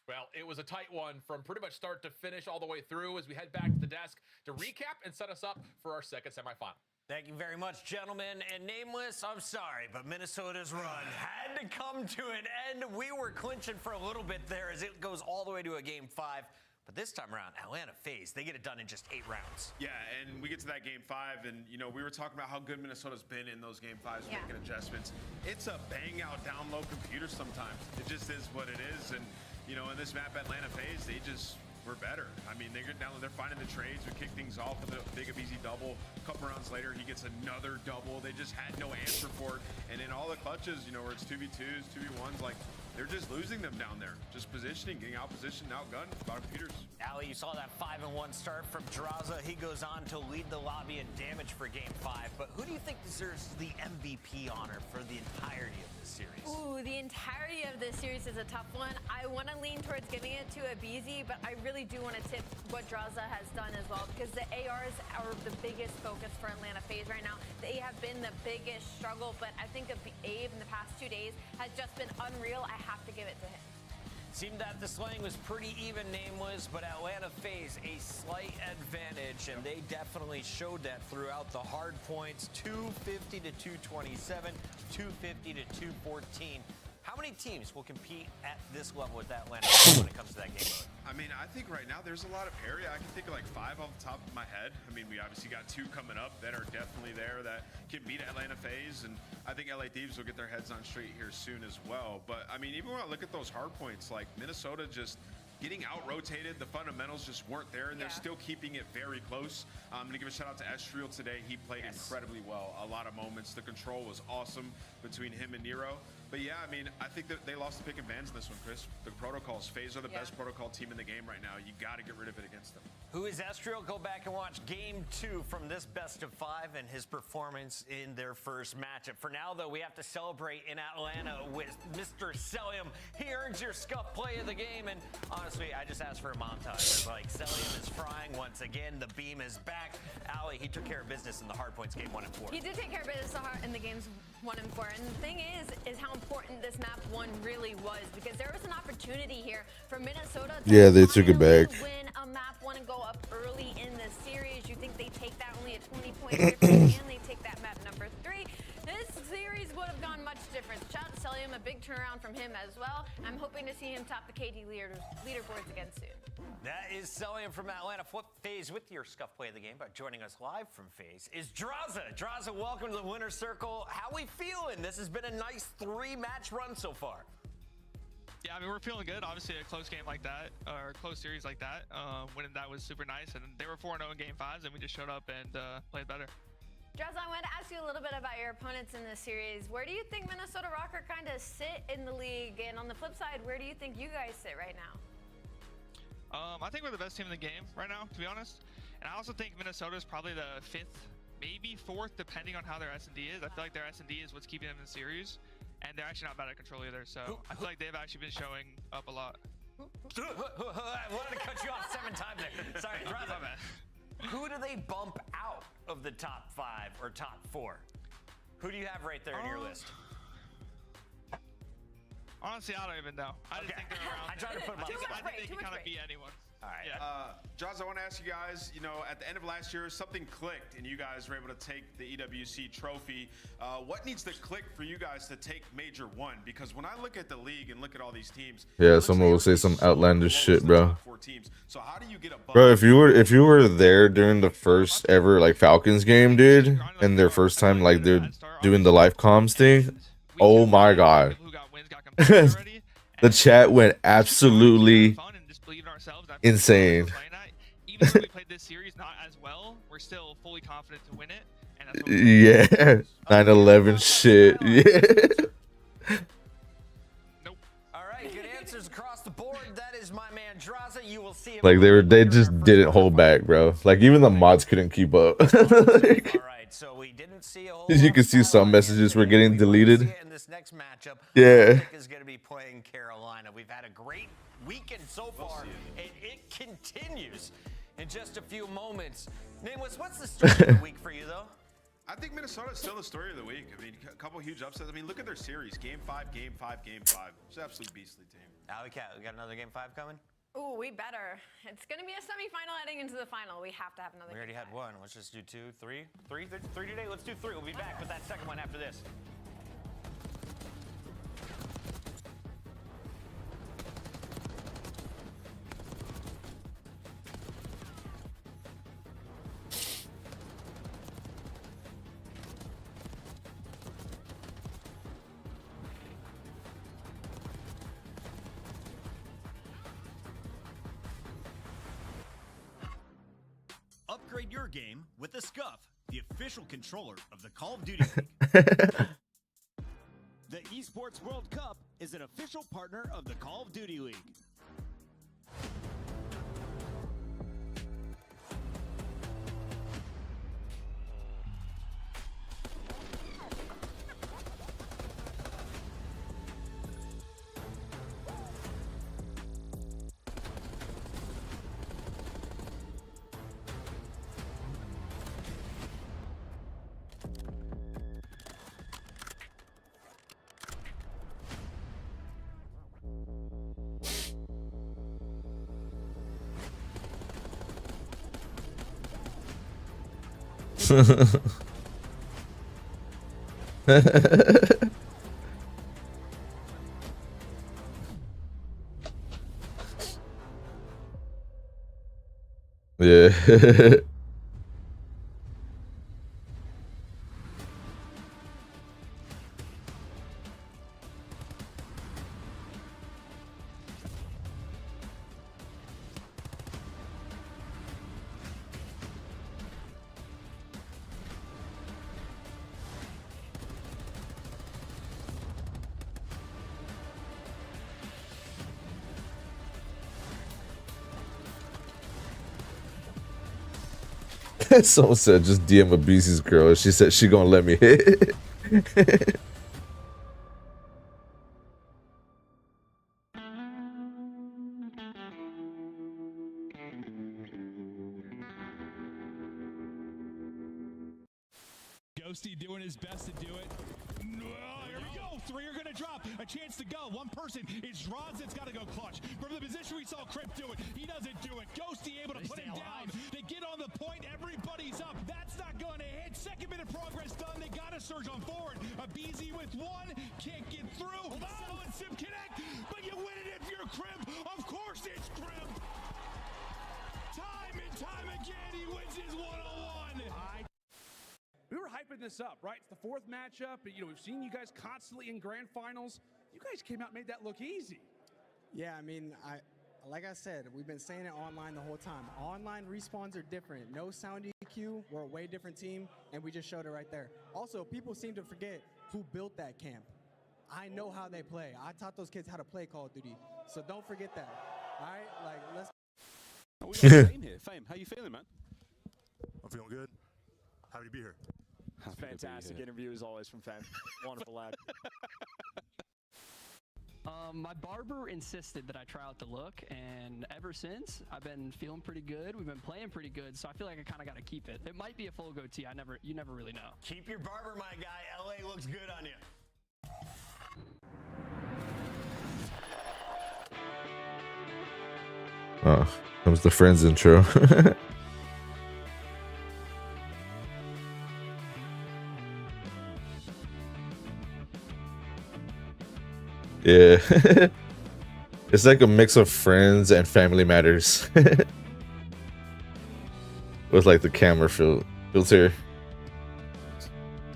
Well, it was a tight one from pretty much start to finish all the way through as we head back to the desk to recap and set us up for our second semifinal. Thank you very much, gentlemen. And Nameless, I'm sorry, but Minnesota's run had to come to an end. We were clinching for a little bit there as it goes all the way to a game 5. But this time around, Atlanta FaZe, they get it done in just 8 rounds. Yeah, and we get to that game 5, and, you know, we were talking about how good Minnesota's been in those game 5s, making adjustments. It's a bang-out, down-low computer sometimes. It just is what it is, and, you know, in this map, Atlanta FaZe, they just were better. I mean, they're finding the trades. We kick things off with a big Abizi double. A couple rounds later, he gets another double. They just had no answer for it. And in all the clutches, you know, where it's 2v2s, 2v1s, like, they're just losing them down there. Just positioning, getting out-positioned, outgunned by computers. Ali, you saw that 5-1 start from Draza. He goes on to lead the lobby in damage for game 5. But who do you think deserves the MVP honor for the entirety of this series? Ooh, the entirety of this series is a tough one. I want to lean towards giving it to Abizi, but I really do want to tip what Draza has done as well, because the ARs are the biggest focus for Atlanta FaZe right now. They have been the biggest struggle, but I think Abe in the past 2 days has just been unreal. I have to give it to him. Seemed that the slaying was pretty even, Nameless, but Atlanta FaZe a slight advantage, and they definitely showed that throughout the hard points. 250 to 227, 250 to 214. How many teams will compete at this level with Atlanta when it comes to that game mode? I mean, I think right now there's a lot of parity. I can think of like 5 off the top of my head. I mean, we obviously got 2 coming up that are definitely there that can beat Atlanta FaZe, and I think LA Thieves will get their heads on straight here soon as well. But I mean, even when I look at those hard points, like Minnesota just getting out-rotated, the fundamentals just weren't there, and they're still keeping it very close. I'm going to give a shout-out to Ezreal today. He played incredibly well. A lot of moments. The control was awesome between him and Nero. But yeah, I mean, I think that they lost the pick and bans in this one, Chris. The protocols. FaZe are the best protocol team in the game right now. You got to get rid of it against them. Who is Ezreal? Go back and watch game 2 from this best of 5 and his performance in their first matchup. For now, though, we have to celebrate in Atlanta with Mr. Celium. He earns your scuff play of the game, and honestly, I just asked for a montage. It's like Celium is frying once once again. The beam is back. Allie, he took care of business in the hard points game 1 and 4. He did take care of business in the games 1 and 4. And the thing is how important this map 1 really was, because there was an opportunity here for Minnesota to they took it back. win a map 1 and go up early in the series. You think they take that only a 20-point difference, and they take that map number 3. This series would have gone much different. Shout out to Celium, a big turnaround from him as well. I'm hoping to see him top the KD leaderboards again soon. That is Celium from Atlanta. Flip FaZe with your Scuff play of the game, but joining us live from FaZe is Draza. Draza, welcome to the winner's circle. How we feeling? This has been a nice 3-match run so far. Yeah, I mean, we're feeling good. Obviously, a close game like that, or a close series like that, winning that was super nice. And they were 4-0 in game 5s, and we just showed up and played better. Draza, I wanted to ask you a little bit about your opponents in this series. Where do you think Minnesota Rocker kind of sit in the league? And on the flip side, where do you think you guys sit right now? I think we're the best team in the game right now, to be honest. And I also think Minnesota is probably the 5th, maybe 4th, depending on how their S&D is. I feel like their S&D is what's keeping them in the series. And they're actually not bad at control either. So I feel like they've actually been showing up a lot. I wanted to cut you off 7 times there. Sorry, Draza. Who do they bump out of the top 5 or top 4? Who do you have right there in your list? Honestly, I don't even know. I just think they're around. I tried to put them I think they can kind of beat anyone. All right. Yeah. Jaws, I want to ask you guys, you know, at the end of last year, something clicked and you guys were able to take the EWC trophy. What needs to click for you guys to take Major 1? Because when I look at the league and look at all these teams, Yeah, someone will say some outlandish shit, bro. So how do you get above? Bro, if you were there during the first ever like Falcons game, dude, and their first time like they're doing the live comms thing, oh my god. The chat went absolutely insane. Even though we played this series not as well, we're still fully confident to win it. And that's what Yeah, 9/11 shit. Yeah. Nope. All right, good answers across the board. That is my man Draza. You will see him. Like they just didn't hold back, bro. Like even the mods couldn't keep up. All right, so we didn't see a whole You can see some messages were getting deleted. in this next matchup. Yeah. Optic is going to be playing Carolina. We've had a great weekend so far, and it continues in just a few moments. Nameless, what's the story of the week for you, though? I think Minnesota is still the story of the week. I mean, a couple huge upsets. I mean, look at their series. Game 5, Game 5, Game 5. It's an absolutely beastly team. Alley Cat, we got another Game 5 coming? Ooh, we better. It's going to be a semifinal heading into the final. We have to have another. We already had 1. Let's just do 2, 3. 3 today? Let's do 3. We'll be back with that second one after this. Upgrade your game with the Scuff, the official controller of the Call of Duty League. The Esports World Cup is an official partner of the Call of Duty League. Yeah. Someone said just DM a BC's girl. She said she gonna let me hit. Ghosty doing his best to do it. Oh, here we go. 3 are going to drop. A chance to go. One person is Roz that's got to go clutch. From the position we saw Crimp do it, he doesn't do it. Ghosty able to put him down. They get on the point. Everybody's up. That's not going to hit. Second bit of progress done. They got to surge on forward. A BZ with 1. Can't get through. Oh, and Sim connect. But you win it if you're Crimp. Of course it's Crimp. Time and time again, he wins his one-on-one. We were hyping this up, right? It's the 4th matchup. You know, we've seen you guys constantly in grand finals. You guys came out and made that look easy. Yeah, I mean, like I said, we've been saying it online the whole time. Online respawns are different. No sound EQ. We're a way different team, and we just showed it right there. Also, people seem to forget who built that camp. I know how they play. I taught those kids how to play Call of Duty, so don't forget that. All right, like let's. We got Fame here. Fame, how you feeling, man? I'm feeling good. Happy to be here. Fantastic interview as always from Fame. Wonderful lad. My barber insisted that I try out the look, and ever since, I've been feeling pretty good. We've been playing pretty good, so I feel like I kind of got to keep it. It might be a full goatee. You never really know. Keep your barber, my guy. LA looks good on you. Oh, that was the Friends intro. Yeah. It's like a mix of Friends and Family Matters. With like the camera filter.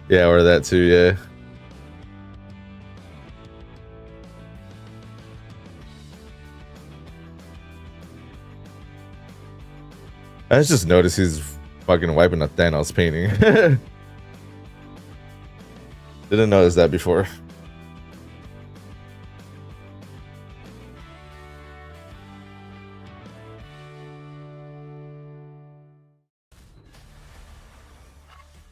Yeah, or that too, yeah. I just noticed he's fucking wiping a Thanos painting. Didn't notice that before.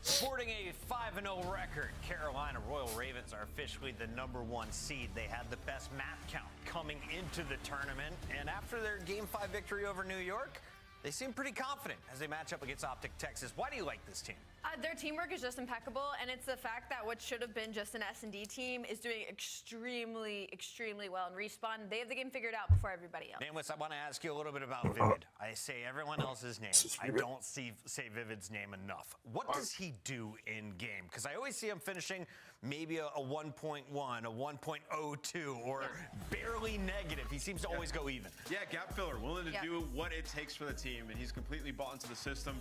Sporting a 5-0 record, Carolina Royal Ravens are officially the #1 seed. They had the best map count coming into the tournament, and after their Game 5 victory over New York, they seem pretty confident as they match up against Optic Texas. Why do you like this team? Their teamwork is just impeccable, and it's the fact that what should have been just an S&D team is doing extremely, extremely well in Respawn. They have the game figured out before everybody else. Nameless, I want to ask you a little bit about Vivid. I say everyone else's name. I don't say Vivid's name enough. What does he do in game? Because I always see him finishing maybe a 1.1, a 1.02, or barely negative. He seems to always go even. Yeah, gap filler, willing to do what it takes for the team, and he's completely bought into the system.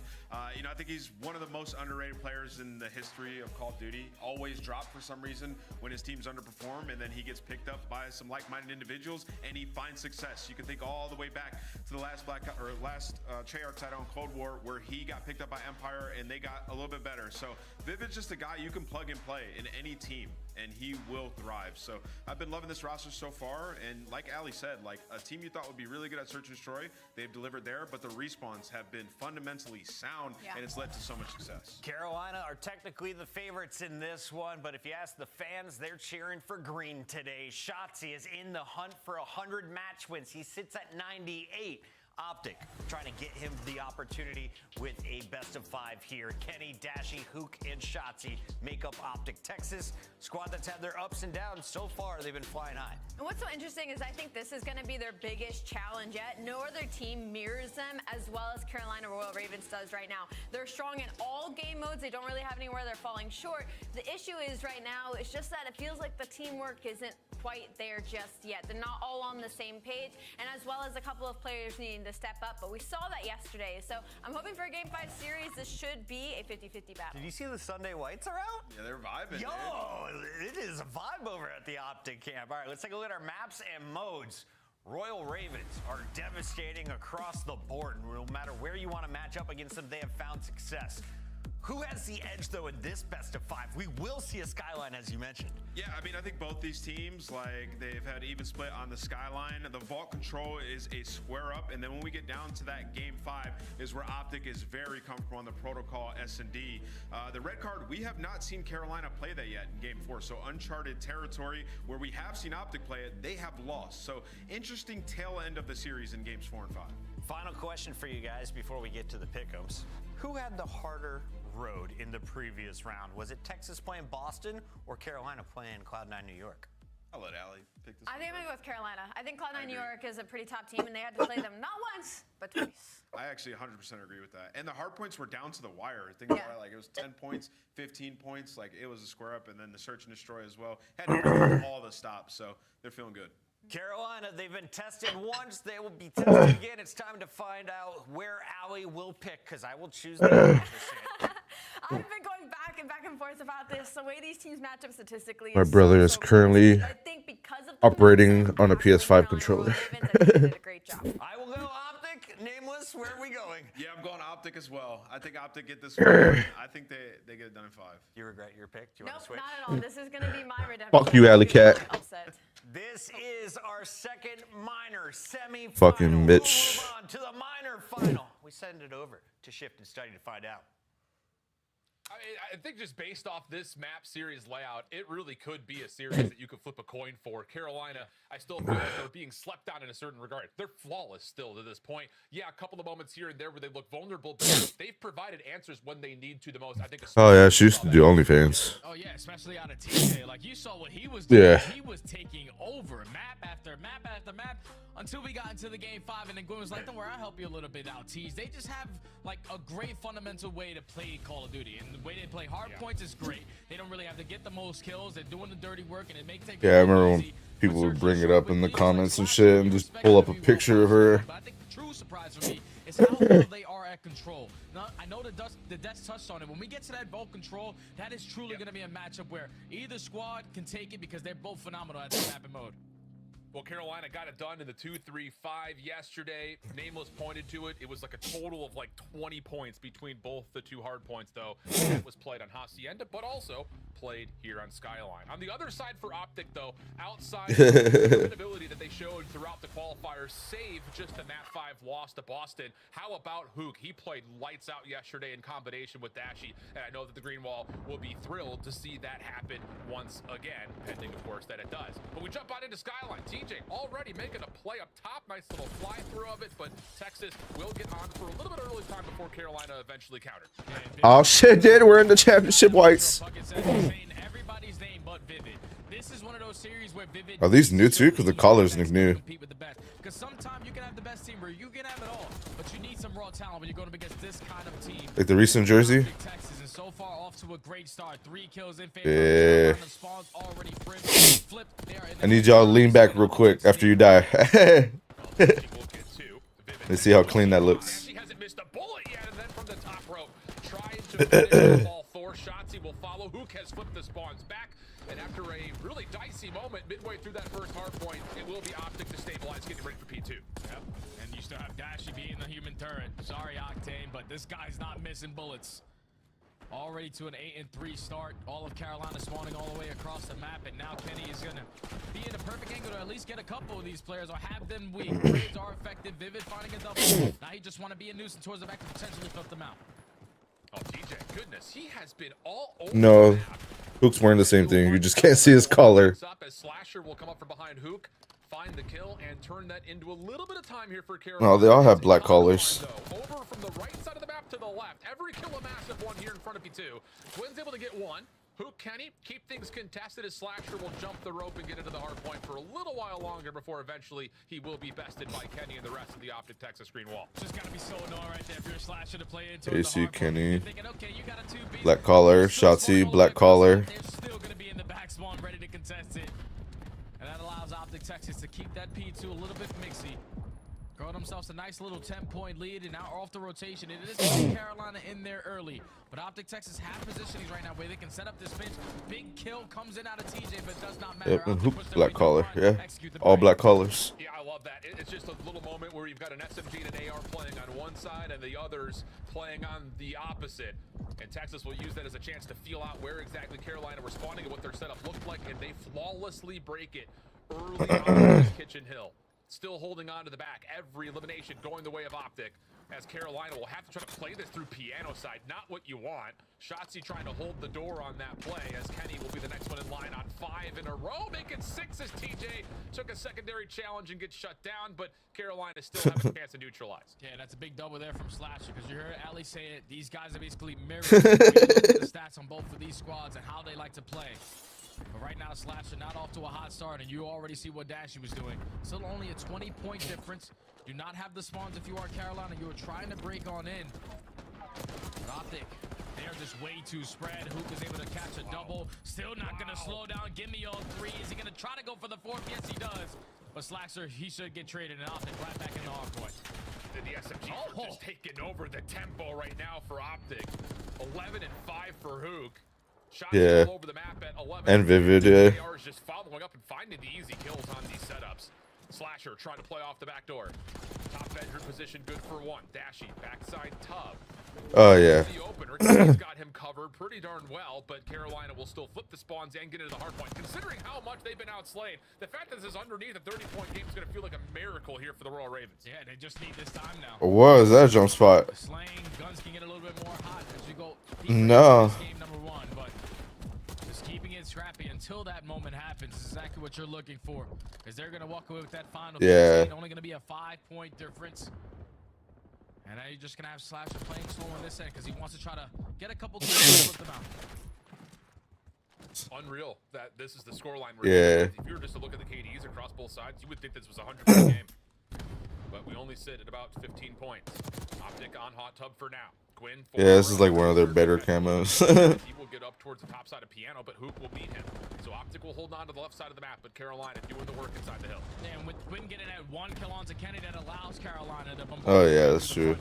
You know, I think he's one of the most underrated players in the history of Call of Duty. Always dropped for some reason when his teams underperform, and then he gets picked up by some like-minded individuals, and he finds success. You can think all the way back to the last Treyarch title in Cold War, where he got picked up by Empire, and they got a little bit better. So Vivid's just a guy you can plug and play in any team, and he will thrive. So I've been loving this roster so far, and like Ali said, like a team you thought would be really good at Search and Destroy, they've delivered there, but the respawns have been fundamentally sound, and it's led to so much success. Carolina are technically the favorites in this one, but if you ask the fans, they're cheering for green today. Shotzi is in the hunt for 100 match wins. He sits at 98. Optic trying to get him the opportunity with a best-of-5 here. Kenny, Dashy, Hook, and Shotzi make up Optic Texas. Squad that's had their ups and downs. So far, they've been flying high. And what's so interesting is I think this is going to be their biggest challenge yet. No other team mirrors them as well as Carolina Royal Ravens does right now. They're strong in all game modes. They don't really have anywhere they're falling short. The issue is right now, it's just that it feels like the teamwork isn't quite there just yet. They're not all on the same page, and as well as a couple of players needing to step up, but we saw that yesterday. So I'm hoping for a Game 5 series. This should be a 50-50 battle. Did you see the Sunday Whites are out? Yeah, they're vibing. Yo, it is a vibe over at the Optic camp. All right, let's take a look at our maps and modes. Royal Ravens are devastating across the board. No matter where you want to match up against them, they have found success. Who has the edge, though, in this best-of-5? We will see a skyline, as you mentioned. Yeah, I mean, I think both these teams, like, they've had even split on the skyline. The vault control is a square up, and then when we get down to that Game 5 is where Optic is very comfortable on the protocol S&D. The red card, we have not seen Carolina play that yet in Game 4, so uncharted territory. Where we have seen Optic play it, they have lost. So interesting tail end of the series in Games 4 and 5. Final question for you guys before we get to the pick'ems. Who had the harder road in the previous round? Was it Texas playing Boston or Carolina playing Cloud9 New York? I'll let Allie pick this. I think I'm going to go with Carolina. I think Cloud9 New York is a pretty top team, and they had to play them not once, but twice. I actually 100% agree with that. And the hard points were down to the wire. Think about it, like it was 10 points, 15 points. Like it was a square up, and then the search and destroy as well. Had to do all the stops, so they're feeling good. Carolina, they've been tested once. They will be tested again. It's time to find out where Allie will pick, because I will choose the opposite. I've been going back and forth about this. The way these teams match up statistically. My brother is currently I think because of operating on a PS5 controller. did a great job. I will go Optic. Nameless, where are we going? Yeah, I'm going Optic as well. I think Optic get this one. I think they get it done in 5. Do you regret your pick? Do you want to Nope, switch? not at all. This is going to be my redemption. Fuck you, Alley Cat. Upset. This is our second minor semi-final. Fucking bitch. We'll move on to the minor final. We send it over to Shift and Study to find out. I think just based off this map series layout, it really could be a series that you could flip a coin for. Carolina, I still feel like they're being slept on in a certain regard. They're flawless still to this point. Yeah, a couple of moments here and there where they look vulnerable, but they've provided answers when they need to the most. I think. Oh yeah, she used to do OnlyFans. Oh yeah, especially out of TJ. Like you saw what he was doing. Yeah. He was taking over map after map after map until we got into the game 5, and then Gwen was like, "Don't worry, I'll help you a little bit out, Tease." They just have like a great fundamental way to play Call of Duty, and the way they play hard points is great. They don't really have to get the most kills. They're doing the dirty work, and it makes take. Yeah, I remember when people would bring it up in the comments and shit and just pull up a picture of her. But I think the true surprise for me is how well they are at control. Now, I know the Dust touched on it. When we get to that vault control, that is truly going to be a matchup where either squad can take it because they're both phenomenal at the map and mode. Well, Carolina got it done in the 2-3-5 yesterday. Nameless pointed to it. It was like a total of like 20 points between both the two hard points, though. That was played on Hacienda, but also played here on Skyline. On the other side for Optic, though, outside of the ability that they showed throughout the qualifiers, save just the Map 5 loss to Boston. How about Hook? He played lights out yesterday in combination with Dashy, and I know that the Green Wall will be thrilled to see that happen once again, pending, of course, that it does. But we jump on into Skyline. TJ already making a play up top. Nice little fly through of it, but Texas will get on for a little bit early time before Carolina eventually countered. Oh shit, dude, we're in the championship whites. Everybody's name but Vivid. This is one of those series where Vivid Are these new too? Because the collars look new. Because sometimes you can have the best team where you can have it all, but you need some raw talent when you're going up against this kind of team. Like the recent jersey. Texas is so far off to a great start. 3 kills in favor. Yeah. The spawns already flipped there. I need y'all to lean back real quick after you die. Let's see how clean that looks. She hasn't missed a bullet yet, and then from the top rope, trying to finish all 4 shots. He will follow. Hook has flipped the spawns back, and after a really dicey moment midway through that first hard point, it will be Optic to stabilize, getting ready for P2. Yep. And you still have Dashy being the human turret. Sorry, Octane, but this guy's not missing bullets. Already to an 8-3 start. All of Carolina spawning all the way across the map, and now Kenny is gonna be in a perfect angle to at least get a couple of these players or have them weak. Raids are effective. Vivid finding a double. Now he just want to be a nuisance towards the back to potentially flip them out. Oh, TJ, goodness, he has been all over. No, Hook's wearing the same thing. You just can't see his collar. Up as Slasher will come up from behind Hook, find the kill, and turn that into a little bit of time here for Carolina. No, they all have black collars. Over from the right side of the map to the left. Every kill a massive one here in front of P2. Twins able to get one. Hook, Kenny, keep things contested as Slasher will jump the rope and get into the hard point for a little while longer before eventually he will be bested by Kenny and the rest of the Optic Texas Green Wall. Just gotta be so annoying right there if you're a Slasher to play into AC Kenny, thinking, okay, you got a 2B. black collar, Shotzi, black collar. They're still gonna be in the back spawn ready to contest it. And that allows Optic Texas to keep that P2 a little bit mixy. Growing themselves a nice little 10-point lead, and now off the rotation. It is Carolina in there early, but Optic Texas have positionings right now where they can set up this pinch. Big kill comes in out of TJ, but does not matter. Yep, and Hook's black collar, yeah. All black collars. Yeah, I love that. It's just a little moment where you've got an SMG and an AR playing on one side and the others playing on the opposite. And Texas will use that as a chance to feel out where exactly Carolina responding and what their setup looked like, and they flawlessly break it early on this Kitchen Hill. Still holding on to the back. Every elimination going the way of Optic. as Carolina will have to try to play this through piano side. Not what you want. Shotzzy trying to hold the door on that play as Kenny will be the next one in line on 5 in a row, making 6 as TJ took a secondary challenge and gets shut down, but Carolina still have a chance to neutralize. Yeah, that's a big double there from Slasher, because you heard Ali say it. These guys are basically mirroring the stats on both of these squads and how they like to play. But right now, Slasher not off to a hot start, and you already see what Dashy was doing. Still only a 20-point difference. Do not have the spawns if you are Carolina. You are trying to break on in. But Optic, they're just way too spread. Hook is able to catch a double. Still not going to slow down. Give me all 3. Is he going to try to go for the 4th? Yes, he does. But Slasher, he should get traded, and Optic right back in the hard point. The SMGs are just taking over the tempo right now for Optic. 11 and 5 for Hook. Shots all over the map at 11. And Vivid, yeah. AR is just following up and finding the easy kills on these setups. Slasher trying to play off the back door. Top bedroom position, good for 1. Dashy, backside tub. Oh, yeah. The opener, Kenny's got him covered pretty darn well, but Carolina will still flip the spawns and get into the hard point. Considering how much they've been outslayed, the fact that this is underneath a 30-point game is going to feel like a miracle here for the Royal Ravens. Yeah, they just need this time now. What is that jump spot? Slaying, guns can get a little bit more hot as you go No. game number 1, but just keeping it scrappy until that moment happens is exactly what you're looking for, because they're going to walk away with that final. Yeah. Only going to be a 5-point difference. And now you're just going to have Slasher playing slow on this end because he wants to try to get a couple goals and flip them out. Unreal that this is the scoreline. Yeah. If you were just to look at the KDs across both sides, you would think this was a 100-point game. But we only sit at about 15 points. Optic on hot tub for now. Gwyn, Yeah, this is like one of their better camos. He will get up towards the top side of piano, but Hook will beat him. So Optic will hold on to the left side of the map, but Carolina doing the work inside the hill. And with Gwyn getting that 1 kill onto Kenny, that allows Carolina to bombard. Oh, yeah, that's true.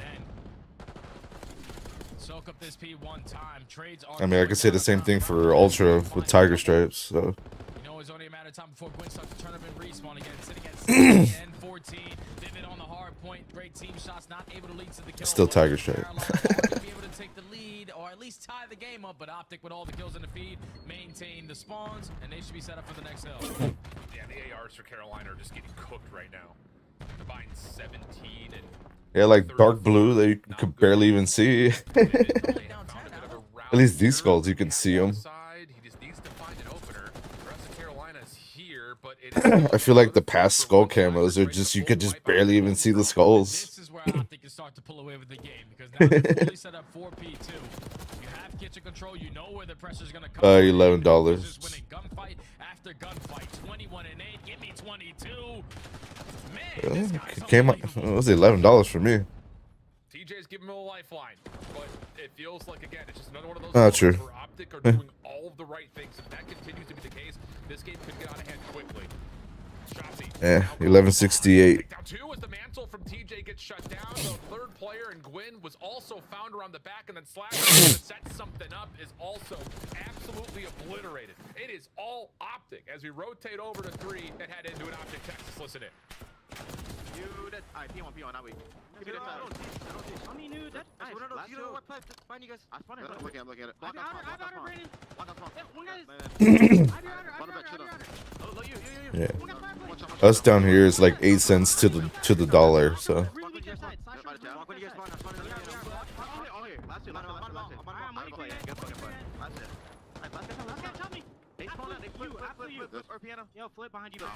Soak up this P 1 time. Trades are I mean, I could say the same thing for Ultra with Tiger Stripes, so. You know, it's only a matter of time before Gwyn starts to turn up and respawn again. Sitting at 16 and 14. Vivid on the hard point. Great team shots, not able to lead to the kill. Still Tiger Stripe. Be able to take the lead or at least tie the game up, but Optic with all the kills in the feed, maintain the spawns, and they should be set up for the next hill. Yeah, the ARs for Carolina are just getting cooked right now. Combined 17 and Yeah, like dark blue that you could barely even see. At least these skulls, you can see them. He just needs to find an opener. The rest of Carolina's here, but I feel like the past skull camos are just, you could just barely even see the skulls. This is where Optic can start to pull away with the game, because now they're fully set up 4P2. You have kitchen control, you know where the pressure's going to come. $11. Just winning gunfight after gunfight. 21 and 8, give me 22. Man, It came up, it was $11 for me. TJ's giving him a lifeline, but it feels like, again, it's just another one of those Not true. where Optic are doing all of the right things. If that continues to be the case, this game could get out of hand quickly. Yeah, 1168. Now 2 as the mantle from TJ gets shut down. The third player and Gwyn was also found around the back, and then Slash to set something up is also absolutely obliterated. It is all Optic as we rotate over to 3 and head into an Optic Texas. Listen in. You that I P1 now we. Give it a time. I mean, dude, that's nice. You know what pipe? Find you guys. I spawned it. I'm looking at it. Block on Brandon. Block on spawn. One guy's. Yeah. Us down here is like 8 cents to the dollar, so. Yo, flip behind you. The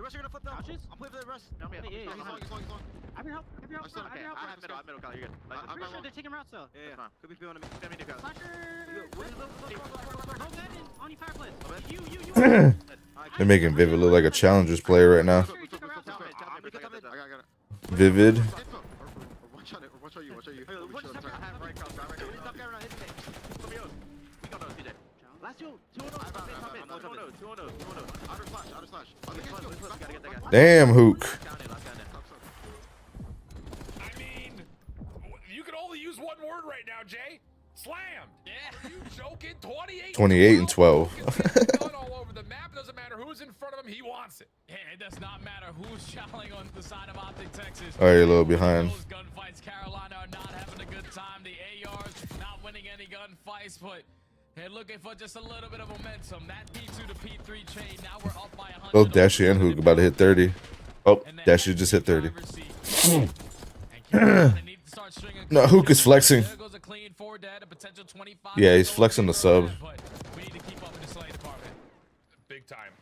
rest are gonna flip though. I'm playing for the rest. He's long. I can help. I have middle, you're good. I'm pretty sure they're taking routes though. Yeah. Could be feeling me. They're making Vivid look like a Challengers player right now. Vivid. Watch you. Damn, Hook. I mean, you can only use one word right now, Jay. Slammed. Yeah. Are you joking? 28 and 12. All over the map. Doesn't matter who's in front of him. He wants it. Yeah, it does not matter who's challing on the side of Optic Texas. Oh, you're a little behind. Those gunfights, Carolina are not having a good time. The ARs not winning any gunfights, but They're looking for just a little bit of momentum. That P2 to P3 trade. Now we're up by 100. Oh, Dashy and Hook about to hit 30. Oh, Dashy just hit 30. No, Hook is flexing. Yeah, he's flexing the sub. Big time.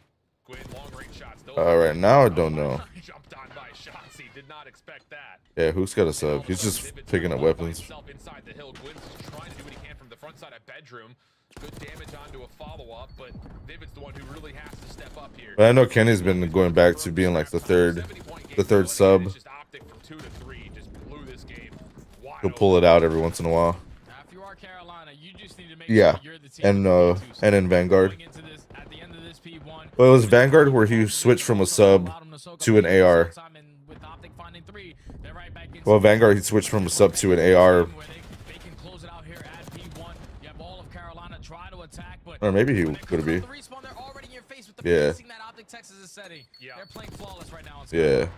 Long range shots. Right now I don't know. Jumped on by shots. He did not expect that. Yeah, Hook's got a sub. He's just picking up weapons. Inside the hill. Gwynn's trying to do what he can from the front side of bedroom. Good damage onto a follow-up, but Vivid's the one who really has to step up here. But I know Kenny's been going back to being like the third sub. He'll pull it out every once in a while. Yeah, and in Vanguard. Well, it was Vanguard where he switched from a sub to an AR. Well, Vanguard he switched from a sub to an AR. Or maybe he could be. Yeah. Yeah.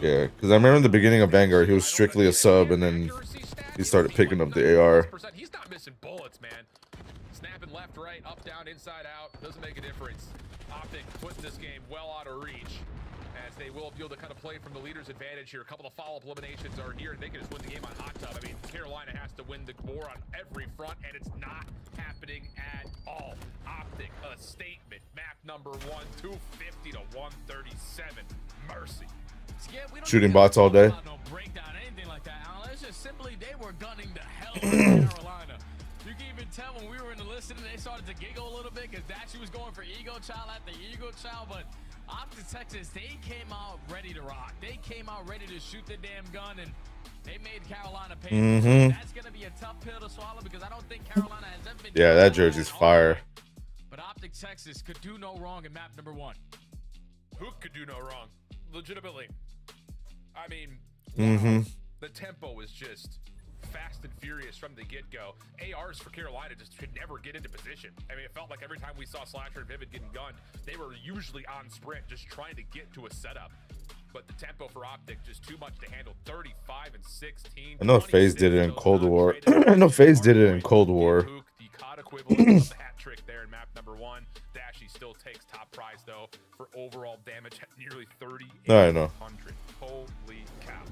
Yeah, because I remember in the beginning of Vanguard, he was strictly a sub, and then he started picking up the AR. He's not missing bullets, man. Snapping left, right, up, down, inside, out. Doesn't make a difference. Optic putting this game well out of reach, as they will be able to kind of play from the leader's advantage here. A couple of follow-up eliminations are here, and they can just win the game on hot tub. I mean, Carolina has to win the war on every front, and it's not happening at all. Optic, a statement. Map number 1, 250 to 137. Mercy. Shooting bots all day. It's just simply they were gunning the hell out of Carolina. You can even tell when we were in the listening, they started to giggle a little bit because Dashy was going for Ego Child after Ego Child, but Optic Texas, they came out ready to rock. They came out ready to shoot the damn gun, and they made Carolina pay. That's going to be a tough pill to swallow because I don't think Carolina has ever been. Yeah, that jersey's fire. But Optic Texas could do no wrong in map number 1. Who could do no wrong? Legitimately. I mean, the tempo was just fast and furious from the get-go. ARs for Carolina just could never get into position. I mean, it felt like every time we saw Slasher and Vivid getting gunned, they were usually on sprint, just trying to get to a setup. But the tempo for Optic, just too much to handle. 35 and 16. I know FaZe did it in Cold War. I know FaZe did it in Cold War. The COD equivalent of the hat trick there in map number 1. Dashy still takes top prize, though, for overall damage at nearly 3,800. I know. Holy cow.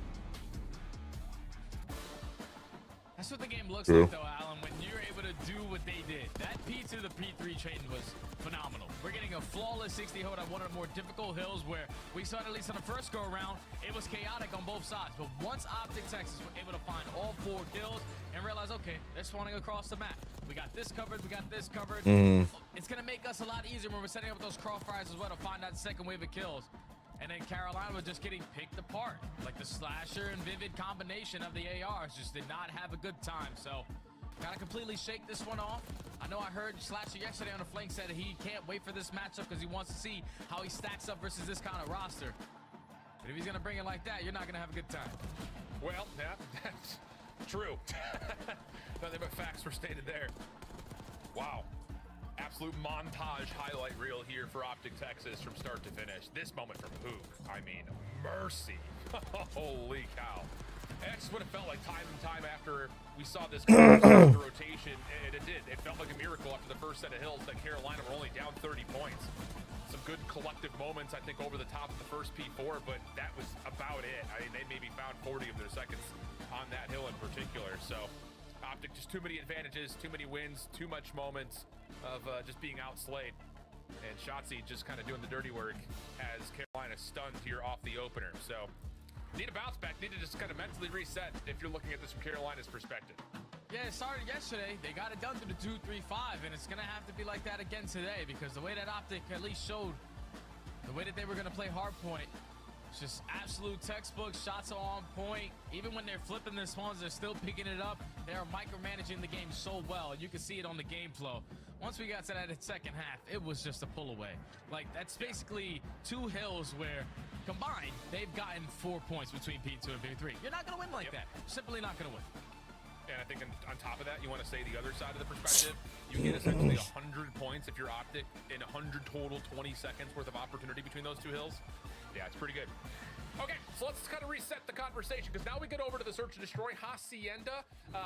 That's what the game looks like, though, Alan, when you're able to do what they did. That P2 to P3 chain was phenomenal. We're getting a flawless 60 hold on one of the more difficult hills where we saw, at least on the first go-around, it was chaotic on both sides. But once Optic Texas were able to find all 4 kills and realize, okay, they're spawning across the map. We got this covered, we got this covered. It's going to make us a lot easier when we're setting up those crossfires as well to find that second wave of kills. And then Carolina was just getting picked apart. Like the Slasher and Vivid combination of the ARs just did not have a good time. So, gotta completely shake this one off. I know I heard Slasher yesterday on the flank said that he can't wait for this matchup because he wants to see how he stacks up versus this kind of roster. But if he's gonna bring it like that, you're not gonna have a good time. Well, yeah, that's true. Nothing but facts were stated there. Wow. Absolute montage highlight reel here for Optic Texas from start to finish. This moment from Hook, I mean, mercy. Holy cow. That's what it felt like time and time after we saw this rotation. And it did. It felt like a miracle after the first set of hills that Carolina were only down 30 points. Some good collective moments, I think, over the top of the first P4, but that was about it. I mean, they maybe found 40 of their seconds on that hill in particular. So Optic, just too many advantages, too many wins, too much moments of just being outslayed. And Shotzi just kind of doing the dirty work as Carolina stunned here off the opener. So need a bounce back, need to just kind of mentally reset if you're looking at this from Carolina's perspective. Yeah, it started yesterday. They got it done to the 2-3-5, and it's going to have to be like that again today because the way that Optic at least showed the way that they were going to play hardpoint, it's just absolute textbook. Shots are on point. Even when they're flipping their spawns, they're still picking it up. They are micromanaging the game so well. You can see it on the game flow. Once we got to that second half, it was just a pull away. Like, that's basically 2 hills where combined, they've gotten 4 points between P2 and P3. You're not going to win like that. Simply not going to win. And I think on top of that, you want to say the other side of the perspective. You get essentially 100 points if you're Optic in 100 total 20 seconds worth of opportunity between those 2 hills. Yeah, it's pretty good. Okay, so let's kind of reset the conversation because now we get over to the search and destroy Hacienda.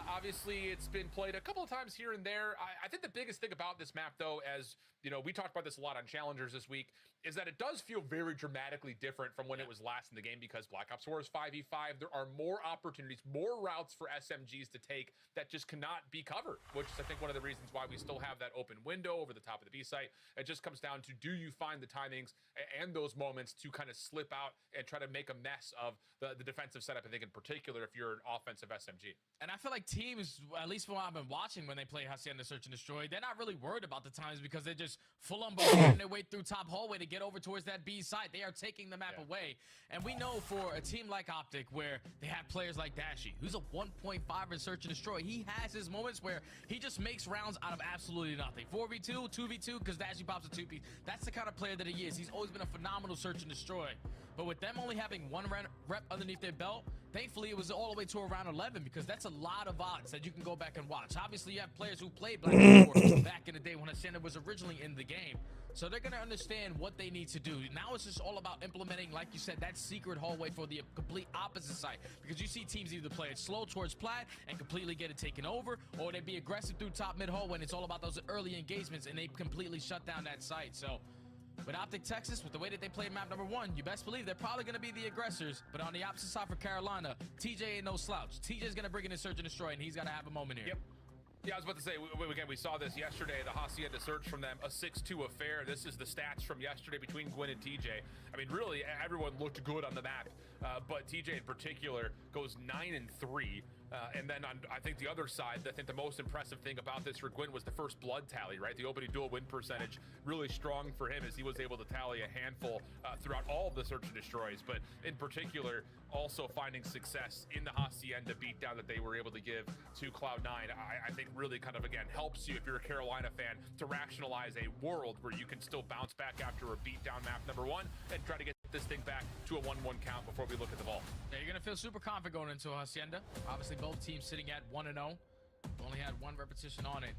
Obviously, it's been played a couple of times here and there. I think the biggest thing about this map, though, as you know, we talked about this a lot on Challengers this week, is that it does feel very dramatically different from when it was last in the game because Black Ops 4 is 5v5. There are more opportunities, more routes for SMGs to take that just cannot be covered, which is, I think, one of the reasons why we still have that open window over the top of the B site. It just comes down to, do you find the timings and those moments to kind of slip out and try to make a mess of the defensive setup, I think, in particular, if you're an offensive SMG. And I feel like teams, at least from what I've been watching when they play Hacienda Search and Destroy, they're not really worried about the times because they're just full on bombarding their way through top hallway to get over towards that B side. They are taking the map away. And we know for a team like Optic, where they have players like Dashy, who's a 1.5 in Search and Destroy, he has his moments where he just makes rounds out of absolutely nothing. 4v2, 2v2, because Dashy pops a 2p. That's the kind of player that he is. He's always been a phenomenal Search and Destroy. But with them only having one rep underneath their belt, thankfully it was all the way to around 11 because that's a lot of odds that you can go back and watch. Obviously, you have players who played Black Ops 4 back in the day when Hacienda was originally in the game. So they're going to understand what they need to do. Now it's just all about implementing, like you said, that secret hallway for the complete opposite side. Because you see teams either play it slow towards plat and completely get it taken over, or they be aggressive through top mid hallway and it's all about those early engagements and they completely shut down that site. So with Optic Texas, with the way that they play map number 1, you best believe they're probably going to be the aggressors. But on the opposite side for Carolina, TJ ain't no slouch. TJ's going to bring in his Search and Destroy, and he's got to have a moment here. Yep. Yeah, I was about to say, again, we saw this yesterday, the Hacienda search from them, a 6-2 affair. This is the stats from yesterday between Gwyn and TJ. I mean, really, everyone looked good on the map, but TJ in particular goes 9-3. And then on, I think the other side, I think the most impressive thing about this for Gwyn was the first blood tally, right? The opening duel win percentage really strong for him as he was able to tally a handful throughout all of the search and destroys, but in particular, also finding success in the Hacienda beatdown that they were able to give to Cloud9. I think really kind of, again, helps you if you're a Carolina fan to rationalize a world where you can still bounce back after a beatdown map number 1 and try to get this thing back to a 1-1 count before we look at the vault. Yeah, you're going to feel super confident going into Hacienda. Obviously, both teams sitting at 1-0. Only had one repetition on it.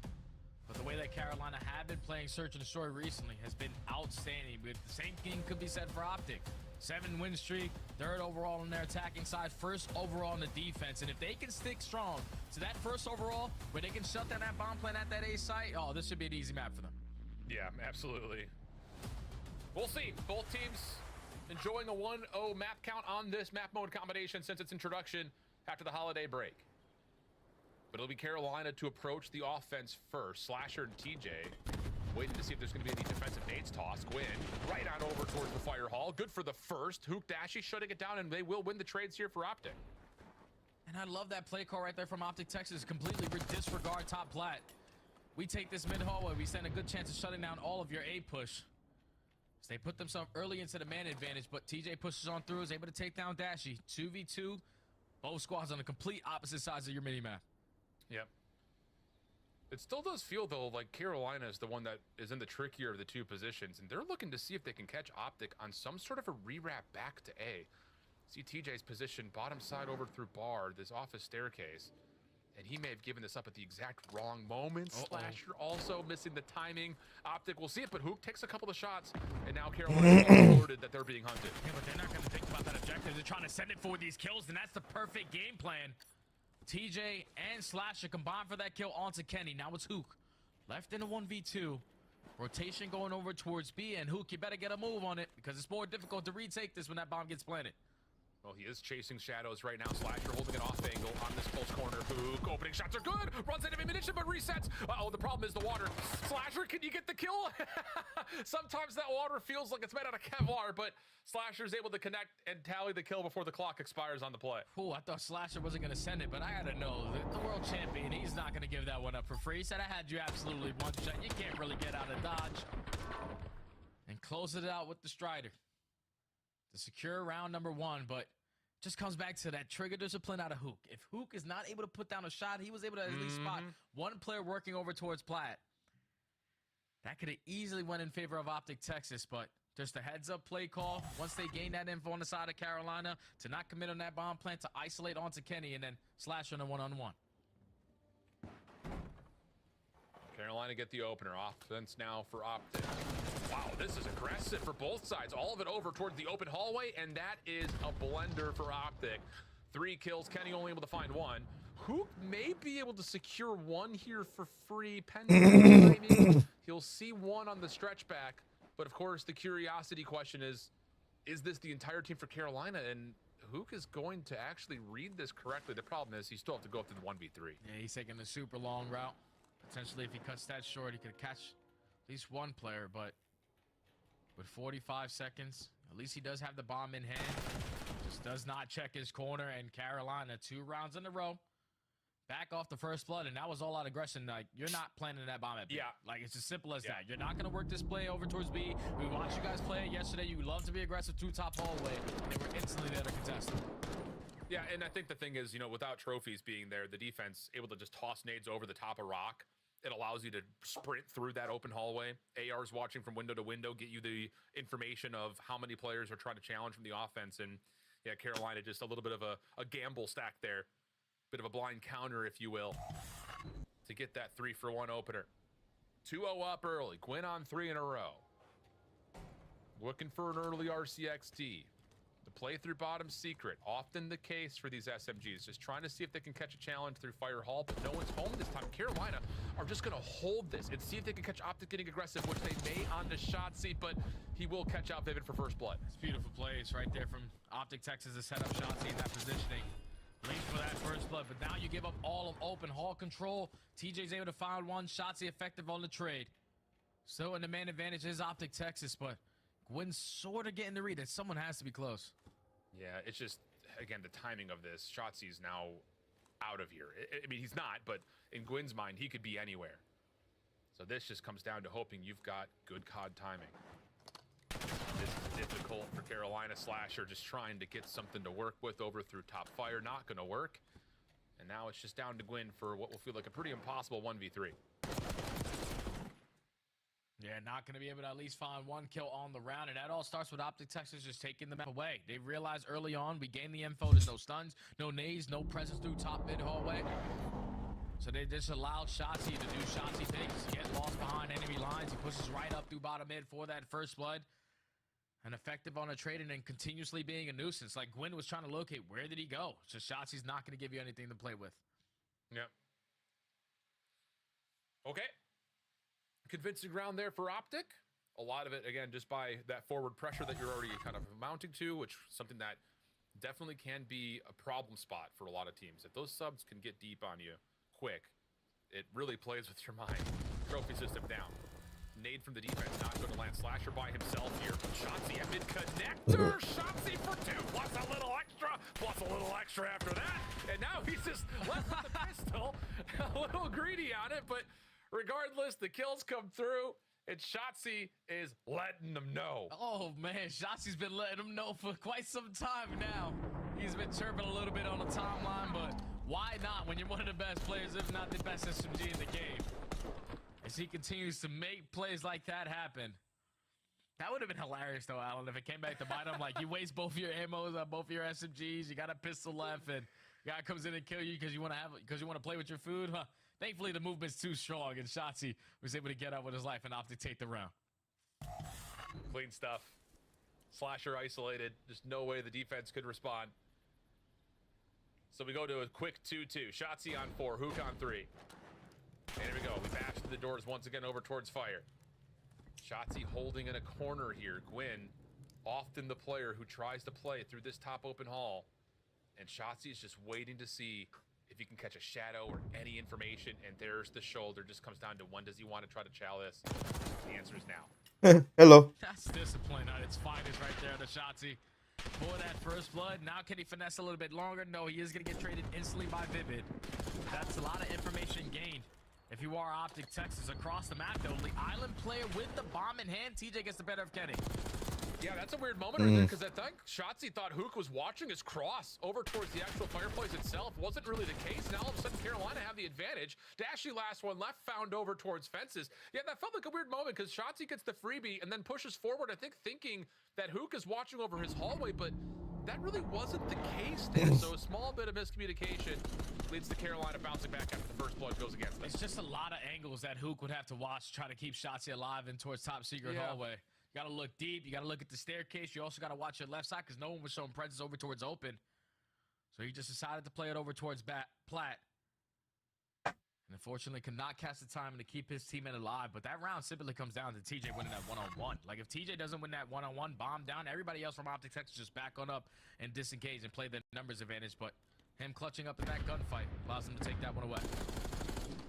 But the way that Carolina have been playing Search and Destroy recently has been outstanding. But the same thing could be said for Optic. 7 win streak, 3rd overall on their attacking side, 1st overall on the defense. And if they can stick strong to that 1st overall, where they can shut down that bomb plant at that A site, oh, this should be an easy map for them. Yeah, absolutely. We'll see. Both teams enjoying a 1-0 map count on this map mode combination since its introduction after the holiday break. But it'll be Carolina to approach the offense first. Slasher and TJ waiting to see if there's going to be any defensive nades toss. Gwyn right on over towards the fire hall. Good for the first. Hook Dashy shutting it down, and they will win the trades here for Optic. And I love that play call right there from Optic Texas. Completely disregard top plat. We take this mid hallway. We stand a good chance of shutting down all of your A push. So they put themselves early into the man advantage, but TJ pushes on through, is able to take down Dashy. 2v2. Both squads on the complete opposite sides of your mini-map. Yep. It still does feel, though, like Carolina is the one that is in the trickier of the two positions, and they're looking to see if they can catch Optic on some sort of a rewrap back to A. See TJ's position, bottom side over through bar, this office staircase, and he may have given this up at the exact wrong moment. Slasher also missing the timing. Optic will see it, but Hook takes a couple of shots, and now Carolina is alerted that they're being hunted. Yeah, but they're not going to think about that objective. They're trying to send it for these kills, and that's the perfect game plan. TJ and Slasher combine for that kill onto Kenny. Now it's Hook. Left in a 1v2. Rotation going over towards B, and Hook, you better get a move on it because it's more difficult to retake this when that bomb gets planted. Well, he is chasing shadows right now. Slasher holding an off angle on this close corner. Hook, opening shots are good. Runs out of ammunition, but resets. Uh-oh, the problem is the water. Slasher, can you get the kill? Sometimes that water feels like it's made out of Kevlar, but Slasher's able to connect and tally the kill before the clock expires on the play. Ooh, I thought Slasher wasn't going to send it, but I got to know, the world champion, he's not going to give that one up for free. He said, I had you absolutely one shot. You can't really get out of dodge. And close it out with the Strider to secure round number 1, but just comes back to that trigger discipline out of Hook. If Hook is not able to put down a shot, he was able to at least spot one player working over towards plat. That could have easily went in favor of Optic Texas, but just a heads-up play call. Once they gain that info on the side of Carolina, to not commit on that bomb plant, to isolate onto Kenny, and then slash on a one-on-one. Carolina get the opener. Offense now for Optic. Wow, This is aggressive for both sides. All of it over towards the open hallway, and that is a blender for Optic. 3 kills, Kenny only able to find 1. Hook may be able to secure 1 here for free, pending timing. He'll see 1 on the stretch back, but of course the curiosity question is this the entire team for Carolina? And Hook is going to actually read this correctly. The problem is he still have to go up to the 1v3. Yeah, he's taking the super long route. Potentially, if he cuts that short, he could catch at least 1 player, but with 45 seconds, at least he does have the bomb in hand. Just does not check his corner, and Carolina 2 rounds in a row. Back off the first blood, and that was all out aggression. Like, you're not planting that bomb at B. Yeah. Like, it's as simple as that. You're not going to work this play over towards B. We watched you guys play it yesterday. You love to be aggressive 2 top hallway, and they were instantly there to contest them. Yeah, and I think the thing is, you know, without trophies being there, the defense able to just toss nades over the top of rock. It allows you to sprint through that open hallway. AR's watching from window to window, get you the information of how many players are trying to challenge from the offense. And yeah, Carolina just a little bit of a gamble stack there. Bit of a blind counter, if you will, to get that 3-for-1 opener. 2-0 up early. Gwyn on 3 in a row. Looking for an early RCXD. The playthrough bottom secret. Often the case for these SMGs. Just trying to see if they can catch a challenge through Fire Hall, but no one's home this time. Carolina are just going to hold this and see if they can catch Optic getting aggressive, which they may on the shot seat, but he will catch out Vivid for first blood. It's beautiful plays right there from Optic Texas to set up Shotzi in that positioning. Leads for that first blood, but now you give up all of open hall control. TJ's able to find 1. Shotzi effective on the trade. Still in the man advantage is Optic Texas, but Gwyn's sort of getting the read that someone has to be close. Yeah, it's just, again, the timing of this. Shotzi's now out of here. I mean, he's not, but in Gwyn's mind, he could be anywhere. So this just comes down to hoping you've got good COD timing. This is difficult for Carolina. Slasher just trying to get something to work with over through top fire. Not going to work. And now it's just down to Gwyn for what will feel like a pretty impossible 1v3. Yeah, not going to be able to at least find 1 kill on the round, and that all starts with Optic Texas just taking the map away. They realized early on we gained the info. There's no stuns, no nades, no presence through top mid hallway. So they just allowed Shotzi to do Shotzi things, get lost behind enemy lines. He pushes right up through bottom mid for that first blood. And effective on a trade and then continuously being a nuisance. Like Gwyn was trying to locate, where did he go? So Shotzi's not going to give you anything to play with. Yep. Okay. Convincing round there for Optic. A lot of it, again, just by that forward pressure that you're already kind of mounting to, which is something that definitely can be a problem spot for a lot of teams. If those subs can get deep on you quick, it really plays with your mind. Trophy system down. Nade from the defense, not going to land. Slasher by himself here. Shotzi at mid-connector. Shotzi for 2, plus a little extra after that. And now he's just left with the pistol. A little greedy on it, but regardless, the kills come through, and Shotzi is letting them know. Oh, man, Shotzi's been letting them know for quite some time now. He's been chirping a little bit on the timeline, but why not when you're one of the best players, if not the best SMG in the game? As he continues to make plays like that happen. That would have been hilarious, though, Alan, if it came back to bite him. Like, you waste both your ammos on both your SMGs, you got a pistol left, and guy comes in and kill you because you want to play with your food. Huh? Thankfully, the movement's too strong, and Shotzi was able to get out with his life and Optic take the round. Clean stuff. Slasher isolated. Just no way the defense could respond. So we go to a quick 2-2. Shotzi on 4, Hook on 3. And here we go. We bash through the doors once again over towards fire. Shotzi holding in a corner here. Gwyn, often the player who tries to play through this top open hall. And Shotzi is just waiting to see if he can catch a shadow or any information. And there's the shoulder. Just comes down to when does he want to try to chow this? The answer is now. Hello. That's discipline at its finest right there, the Shotzi. For that first blood. Now can he finesse a little bit longer? No, he is going to get traded instantly by Vivid. That's a lot of information gained. If you are Optic Texas across the map, though, the island player with the bomb in hand, TJ gets the better of Kenny. Yeah, that's a weird moment right there, because I think Shotzi thought Hook was watching his cross over towards the actual fireplace itself. Wasn't really the case. Now all of a sudden Carolina have the advantage. Dashy last one left, found over towards fences. Yeah, that felt like a weird moment because Shotzi gets the freebie and then pushes forward, I think thinking that Hook is watching over his hallway, but that really wasn't the case there. So a small bit of miscommunication leads to Carolina bouncing back after the first blood goes against them. It's just a lot of angles that Hook would have to watch to try to keep Shotzi alive and towards top secret hallway. You got to look deep. You got to look at the staircase. You also got to watch your left side because no one was showing presence over towards open. So he just decided to play it over towards Platt. And unfortunately could not catch the time to keep his teammate alive. But that round simply comes down to TJ winning that one-on-one. Like, if TJ doesn't win that one-on-one, bomb down, everybody else from Optic Texas just back on up and disengage and play the numbers advantage. But him clutching up in that gunfight allows him to take that one away.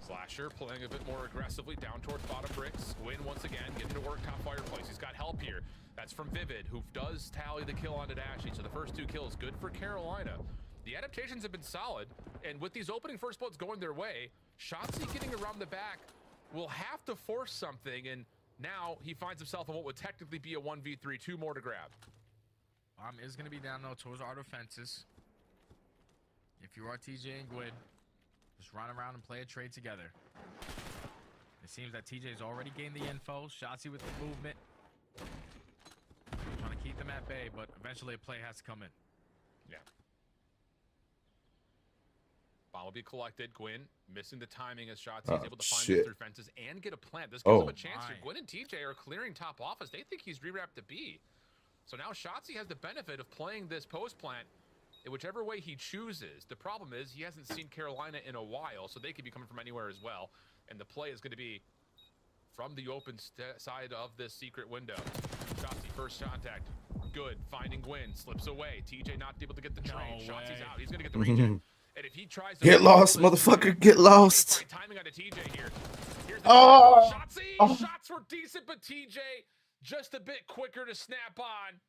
Slasher playing a bit more aggressively down towards bottom bricks. Gwyn once again getting to work top fireplace. He's got help here. That's from Vivid, who does tally the kill onto Dashy. So the first 2 kills, good for Carolina. The adaptations have been solid, and with these opening first bloods going their way, Shotzzy getting around the back will have to force something, and now he finds himself in what would technically be a 1v3, 2 more to grab. Is going to be down though towards our defenses. If you are TJ and Gwyn, just run around and play a trade together. It seems that TJ's already gained the info. Shotzzy with the movement. Trying to keep them at bay, but eventually a play has to come in. Yeah. Bomb will be collected. Gwyn missing the timing as Shotzzy is able to find this through fences and get a plant. This gives him a chance here. Gwyn and TJ are clearing top office. They think he's rewrapped to B. So now Shotzzy has the benefit of playing this post plant in whichever way he chooses. The problem is he hasn't seen Carolina in a while, so they could be coming from anywhere as well. And the play is going to be from the open side of this secret window. Shotzzy first contact. Good. Finding Gwyn. Slips away. TJ not able to get the train. Shotzzy's out. He's going to get the regen. And if he tries to get lost, motherfucker, get lost. Timing on TJ here. Oh, Shotzzy. Shots were decent, but TJ just a bit quicker to snap on.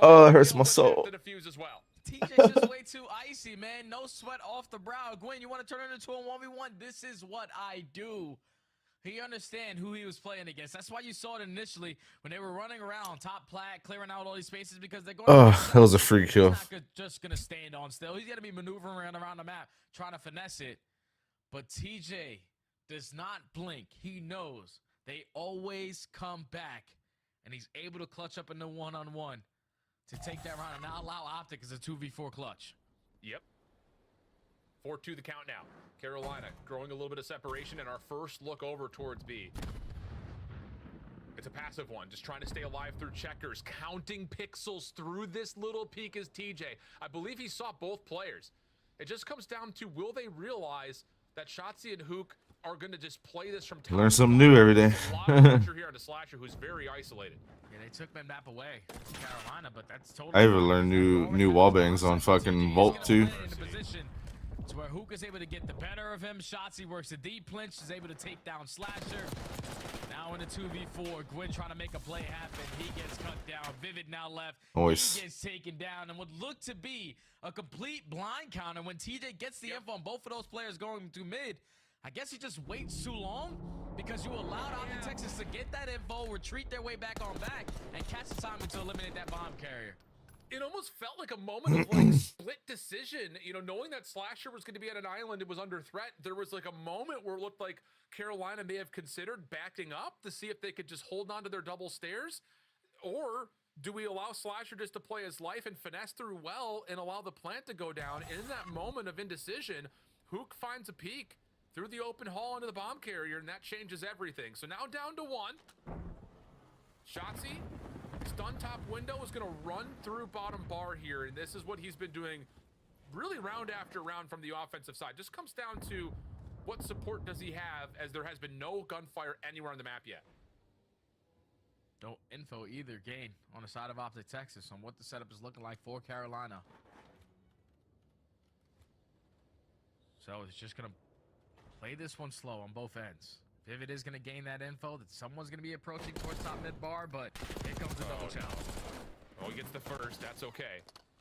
Oh, it hurts my soul. To defuse as well. TJ's just way too icy, man. No sweat off the brow. Gwyn, you want to turn it into a 1v1? This is what I do. He understand who he was playing against. That's why you saw it initially when they were running around top plat, clearing out all these spaces because they're going. Oh, that was a free kill. He's not just gonna stand on still. He's gonna be maneuvering around the map, trying to finesse it. But TJ does not blink. He knows they always come back, and he's able to clutch up in the one-on-one to take that round and now allow Optic as a 2v4 clutch. Yep. 4-2 the count now. Carolina growing a little bit of separation, and our first look over towards B. It's a passive one, just trying to stay alive through checkers, counting pixels through this little peek is TJ. I believe he saw both players. It just comes down to, will they realize that Shotzzy and Hook are going to just play this from top? Learn something new every day. A lot of pressure here on the Slasher, who's very isolated. Yeah, they took map away from Carolina, but that's totally. I even learned new wall bangs on fucking Vault too. To where Hook is able to get the better of him. Shotzzy works the deep clinch, is able to take down Slasher. Now in the 2v4, Gwyn trying to make a play happen. He gets cut down. Vivid now left. Nice. He gets taken down and would look to be a complete blind counter when TJ gets the info on both of those players going to mid. I guess he just waits too long because you allowed Optic Texas to get that info, retreat their way back on back, and catch the timing to eliminate that bomb carrier. It almost felt like a moment of like split decision, you know, knowing that Slasher was going to be at an island, it was under threat. There was like a moment where it looked like Carolina may have considered backing up to see if they could just hold on to their double stairs. Or do we allow Slasher just to play his life and finesse through well and allow the plant to go down? And in that moment of indecision, Hook finds a peek through the open hall into the bomb carrier, and that changes everything. So now down to 1. Shotzzy, stun top window, is going to run through bottom bar here, and this is what he's been doing really round after round from the offensive side. Just comes down to what support does he have, as there has been no gunfire anywhere on the map yet. No info either gain on the side of Optic Texas on what the setup is looking like for Carolina. So it's just going to play this one slow on both ends. Vivid is going to gain that info that someone's going to be approaching towards top mid bar, but here comes the double challenge. Oh, he gets the first. That's okay.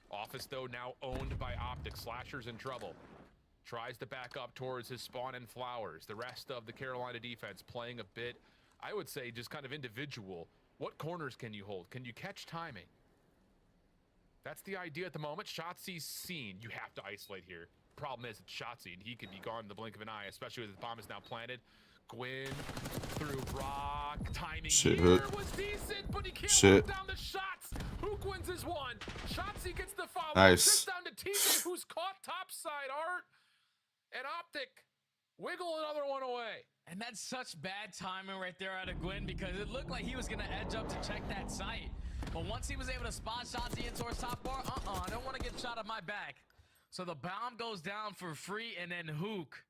Office, though, now owned by Optic. Slasher's in trouble. Tries to back up towards his spawn and flowers. The rest of the Carolina defense playing a bit, I would say, just kind of individual. What corners can you hold? Can you catch timing? That's the idea at the moment. Shotzzy's seen. You have to isolate here. Problem is, it's Shotzzy, and he could be gone in the blink of an eye, especially with his bomb is now planted. Gwyn through rock. Timing here was decent, but he can't hold down the shots. Hook wins his one. Shotzzy gets the follow. Nice. Sits down to TJ, who's caught topside art. And Optic Wiggle another one away. And that's such bad timing right there out of Gwyn because it looked like he was going to edge up to check that sight. But once he was able to spot Shotzi in towards top bar, I don't want to get shot at my back. So the bomb goes down for free, and then Hook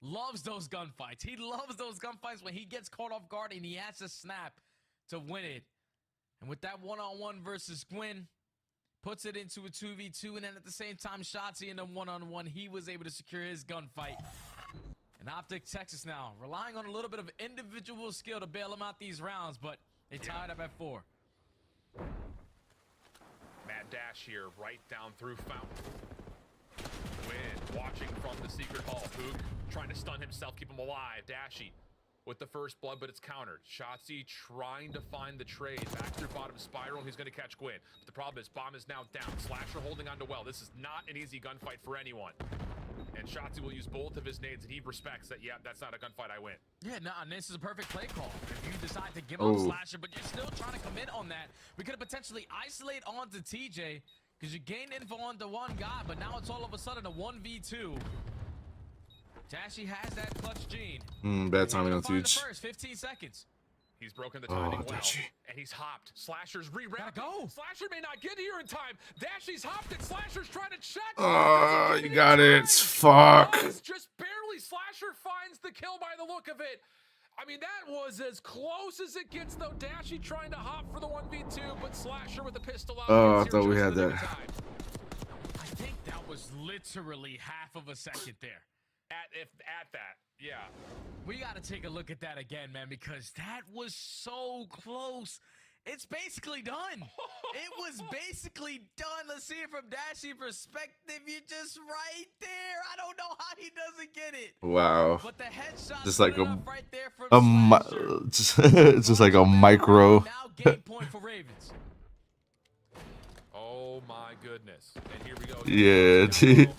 loves those gunfights. He loves those gunfights when he gets caught off guard and he has to snap to win it. And with that one-on-one versus Gwyn, puts it into a 2v2, and then at the same time, Shotzi in the one-on-one, he was able to secure his gunfight. And Optic Texas now, relying on a little bit of individual skill to bail him out these rounds, but they tied up at 4. Mad dash here, right down through Fountain. Gwyn watching from the secret hall. Hook trying to stun himself, keep him alive. Dashy with the first blood, but it's countered. Shotzi trying to find the trade. Back through bottom spiral, he's going to catch Gwyn. But the problem is bomb is now down. Slasher holding on to well. This is not an easy gunfight for anyone. And Shotzi will use both of his nades, and he respects that, yeah, that's not a gunfight, I win. Yeah, no, and this is a perfect play call. If you decide to give up Slasher, but you're still trying to commit on that, we could have potentially isolate onto TJ, because you gained info onto one guy, but now it's all of a sudden a 1v2. Dashy has that clutch gene. Bad timing on Teach. First 15 seconds. He's broken the timing well, Dashy. and he's hopped. Slasher's re-wrapped. Go. Slasher may not get here in time. Dashy's hopped, and Slasher's trying to check. You got it. Fuck. Just barely. Slasher finds the kill by the look of it. I mean, that was as close as it gets, though. Dashy trying to hop for the 1v2, but Slasher with the pistol out. Oh, I thought we had that. I think that was literally half of a second there. At that, yeah. We got to take a look at that again, man, because that was so close. It's basically done. It was basically done. Let's see it from Dashy perspective. You're just right there. I don't know how he doesn't get it. Wow. But the headshot Just like a right there from just like a micro. Now game point for Ravens. Oh my goodness. And here we go. Yeah, dude.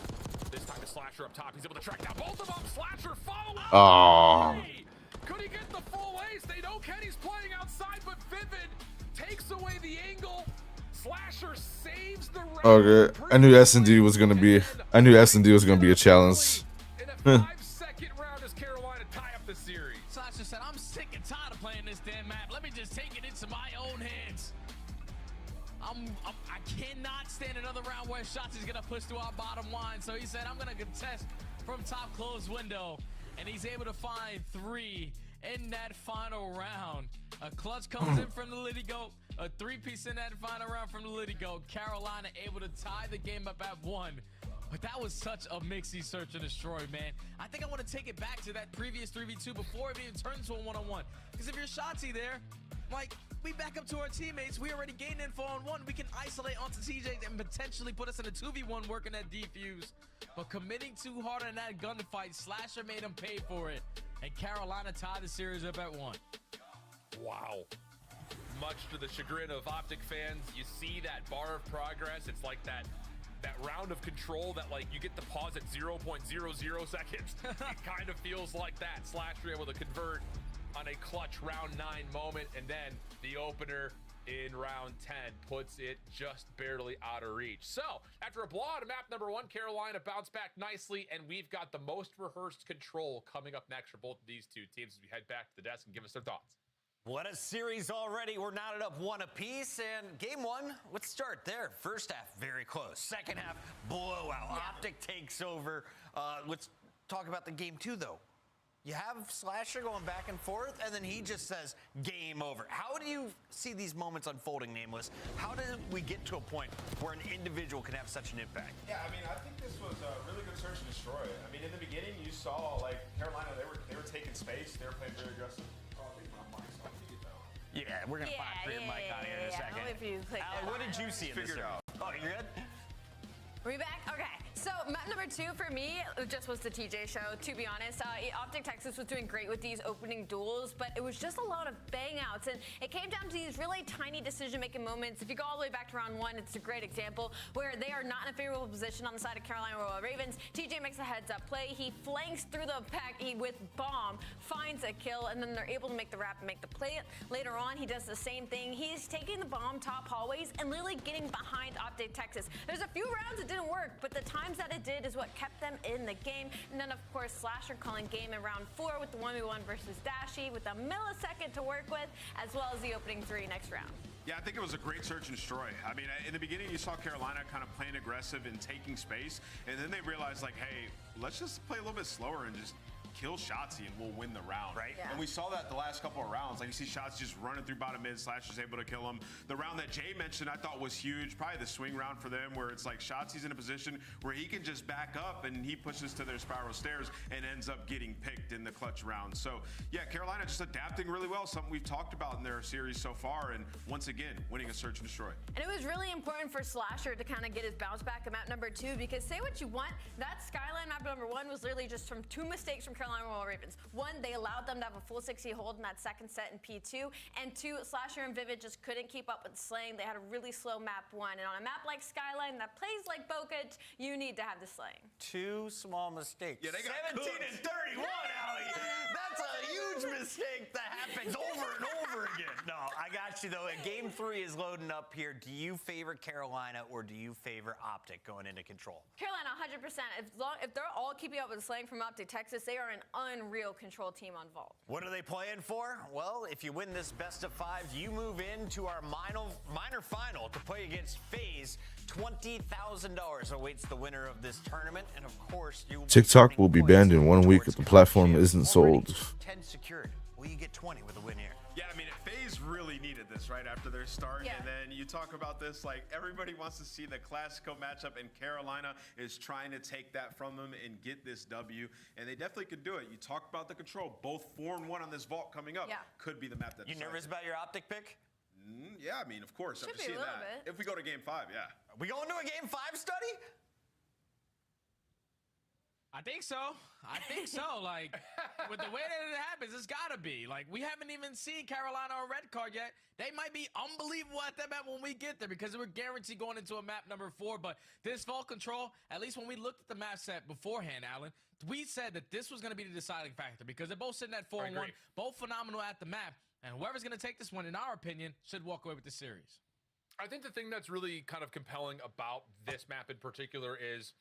This time it's Slasher up top. He's able to track down both of them. Slasher following. Oh. Could he get the full ace? They know Kenny's playing outside, but Vivid takes away the angle. Slasher saves the round. Okay, I knew S&D was gonna be. I knew S&D was gonna be a challenge. In a 5-second round, as Carolina tie up the series. Slasher said, "I'm sick and tired of playing this damn map. Let me just take it into my own hands." I cannot stand another round where Shotzi's gonna push through our bottom line. So he said, "I'm gonna contest from top closed window," and he's able to find 3 in that final round. A clutch comes in from the Liddy Goat, a 3-piece in that final round from the Liddy Goat. Carolina able to tie the game up at 1. But that was such a mixy search and destroy, man. I think I want to take it back to that previous 3v2 before it even turns to a 1-on-1. Because if you're Shotzi there, like, we back up to our teammates. We already gained info on 1. We can isolate onto TJ and potentially put us in a 2v1 working that defuse. But committing too hard in that gunfight, Slasher made him pay for it. And Carolina tied the series up at 1. Wow. Much to the chagrin of Optic fans, you see that bar of progress. It's like that round of control that, like, you get the pause at 0.00 seconds. It kind of feels like that. Slasher able to convert on a clutch round 9 moment, and then the opener in round 10 puts it just barely out of reach. So after a blowout of map number 1, Carolina bounced back nicely, and we've got the most rehearsed control coming up next for both of these two teams as we head back to the desk and give us their thoughts. What a series already. We're knotted up 1 apiece, and game 1, let's start there. First half, very close. Second half, blowout. Optic takes over. Let's talk about the game 2, though. You have Slasher going back and forth, and then he just says, game over. How do you see these moments unfolding, Nameless? How did we get to a point where an individual can have such an impact? Yeah, I mean, I think this was a really good search and destroy. I mean, in the beginning, you saw, like, Carolina, they were taking space. They were playing very aggressive. Oh, I think my mic's on. Yeah, we're going to put your mic on here in a second. If you click Alan, what did you see in this? Oh, you're good? Are we back? Okay. So map number 2 for me just was the TJ show, to be honest. Optic Texas was doing great with these opening duels, but it was just a lot of bang outs, and it came down to these really tiny decision-making moments. If you go all the way back to round 1, it's a great example where they are not in a favorable position on the side of Carolina Royal Ravens. TJ makes a heads-up play. He flanks through the pack with bomb, finds a kill, and then they're able to make the wrap and make the play. Later on, he does the same thing. He's taking the bomb top hallways and really getting behind Optic Texas. There's a few rounds that didn't work, but the time times that it did is what kept them in the game. And then, of course, Slasher calling game in round 4 with the 1v1 versus Dashy with a millisecond to work with, as well as the opening 3 next round. Yeah, I think it was a great search and destroy. I mean, in the beginning, you saw Carolina kind of playing aggressive and taking space, and then they realized, like, hey, let's just play a little bit slower and just kill Shotzi and we'll win the round. Right. Yeah. And we saw that the last couple of rounds. Like, you see Shotzi just running through bottom mid, Slasher's able to kill him. The round that Jay mentioned I thought was huge, probably the swing round for them, where it's like Shotzi's in a position where he can just back up and he pushes to their spiral stairs and ends up getting picked in the clutch round. So yeah, Carolina just adapting really well, something we've talked about in their series so far, and once again, winning a search and destroy. And it was really important for Slasher to kind of get his bounce back at map number 2, because say what you want, that Skyline map number 1 was literally just from 2 mistakes from Carolina Royal Ravens. 1, they allowed them to have a full 60 hold in that second set in P2, and 2, Slasher and Vivid just couldn't keep up with slaying. They had a really slow map 1, and on a map like Skyline that plays like Bokeh, you need to have the slaying. 2 small mistakes. Yeah, they got 17 and 31, Allie. That's a huge mistake that happens over and over again. No, I got you, though. Game 3 is loading up here. Do you favor Carolina or do you favor Optic going into control? Carolina, 100%. If they're all keeping up with the slaying from Optic Texas, they are an unreal control team on Vault. What are they playing for? Well, if you win this best of 5, you move into our minor final to play against FaZe. $20,000 awaits the winner of this tournament, and of course, TikTok will be banned in 1 week if the platform isn't sold. 10 secured. Will you get 20 with a win here? Yeah, I mean, FaZe really needed this right after their start. Yeah. And then you talk about this, like, everybody wants to see the Classico matchup, and Carolina is trying to take that from them and get this W. And they definitely could do it. You talk about the control, both 4-1 on this vault coming up. Yeah. Could be the map that You nervous about your Optic pick? Yeah, I mean, of course. Should After be a seeing little that. bit. If we go to game 5, yeah. We going to a game 5 study? I think so. Like, with the way that it happens, it's got to be. Like, we haven't even seen Carolina on red card yet. They might be unbelievable at that map when we get there, because we're guaranteed going into a map number 4. But this vault control, at least when we looked at the map set beforehand, Alan, we said that this was going to be the deciding factor, because they're both sitting at 4-1, both phenomenal at the map. And whoever's going to take this one, in our opinion, should walk away with the series. I think the thing that's really kind of compelling about this map in particular is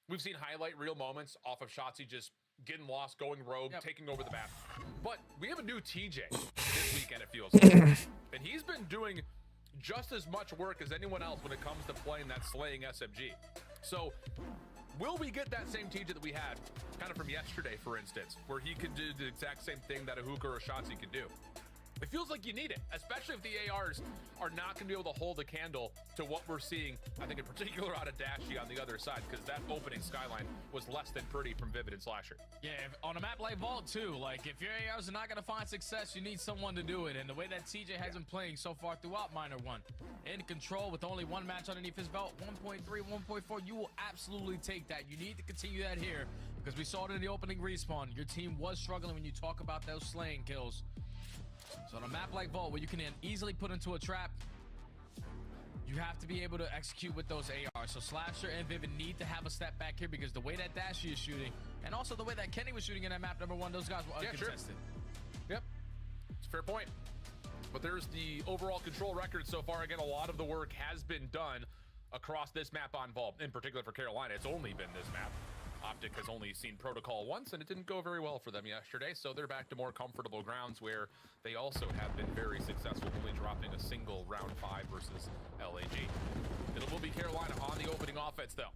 we've seen highlight reel moments off of Shotzi just getting lost, going rogue, taking over the map. But we have a new TJ this weekend, it feels like. And he's been doing just as much work as anyone else when it comes to playing that slaying SMG. So will we get that same TJ that we had kind of from yesterday, for instance, where he could do the exact same thing that a Hookah or a Shotzi could do? It feels like you need it, especially if the ARs are not going to be able to hold a candle to what we're seeing, I think in particular out of Dashy on the other side, because that opening Skyline was less than pretty from Vivid and Slasher. Yeah, on a map like Vault too, like if your ARs are not going to find success, you need someone to do it. And the way that TJ has been playing so far throughout Minor 1, in control with only 1 match underneath his belt, 1.3, 1.4, you will absolutely take that. You need to continue that here, because we saw it in the opening respawn. Your team was struggling when you talk about those slaying kills. So on a map like Vault, where you can easily put into a trap, you have to be able to execute with those ARs. So Slasher and Vivid need to have a step back here, because the way that Dashy is shooting, and also the way that Kenny was shooting in that map number 1, those guys were uncontested. Sure. Yep, it's a fair point. But there's the overall control record so far. Again, a lot of the work has been done across this map on Vault, in particular for Carolina. It's only been this map. Optic has only seen Protocol once, and it didn't go very well for them yesterday, so they're back to more comfortable grounds where they also have been very successful, only dropping a single round 5 versus LAG. It will be Carolina on the opening offense, though.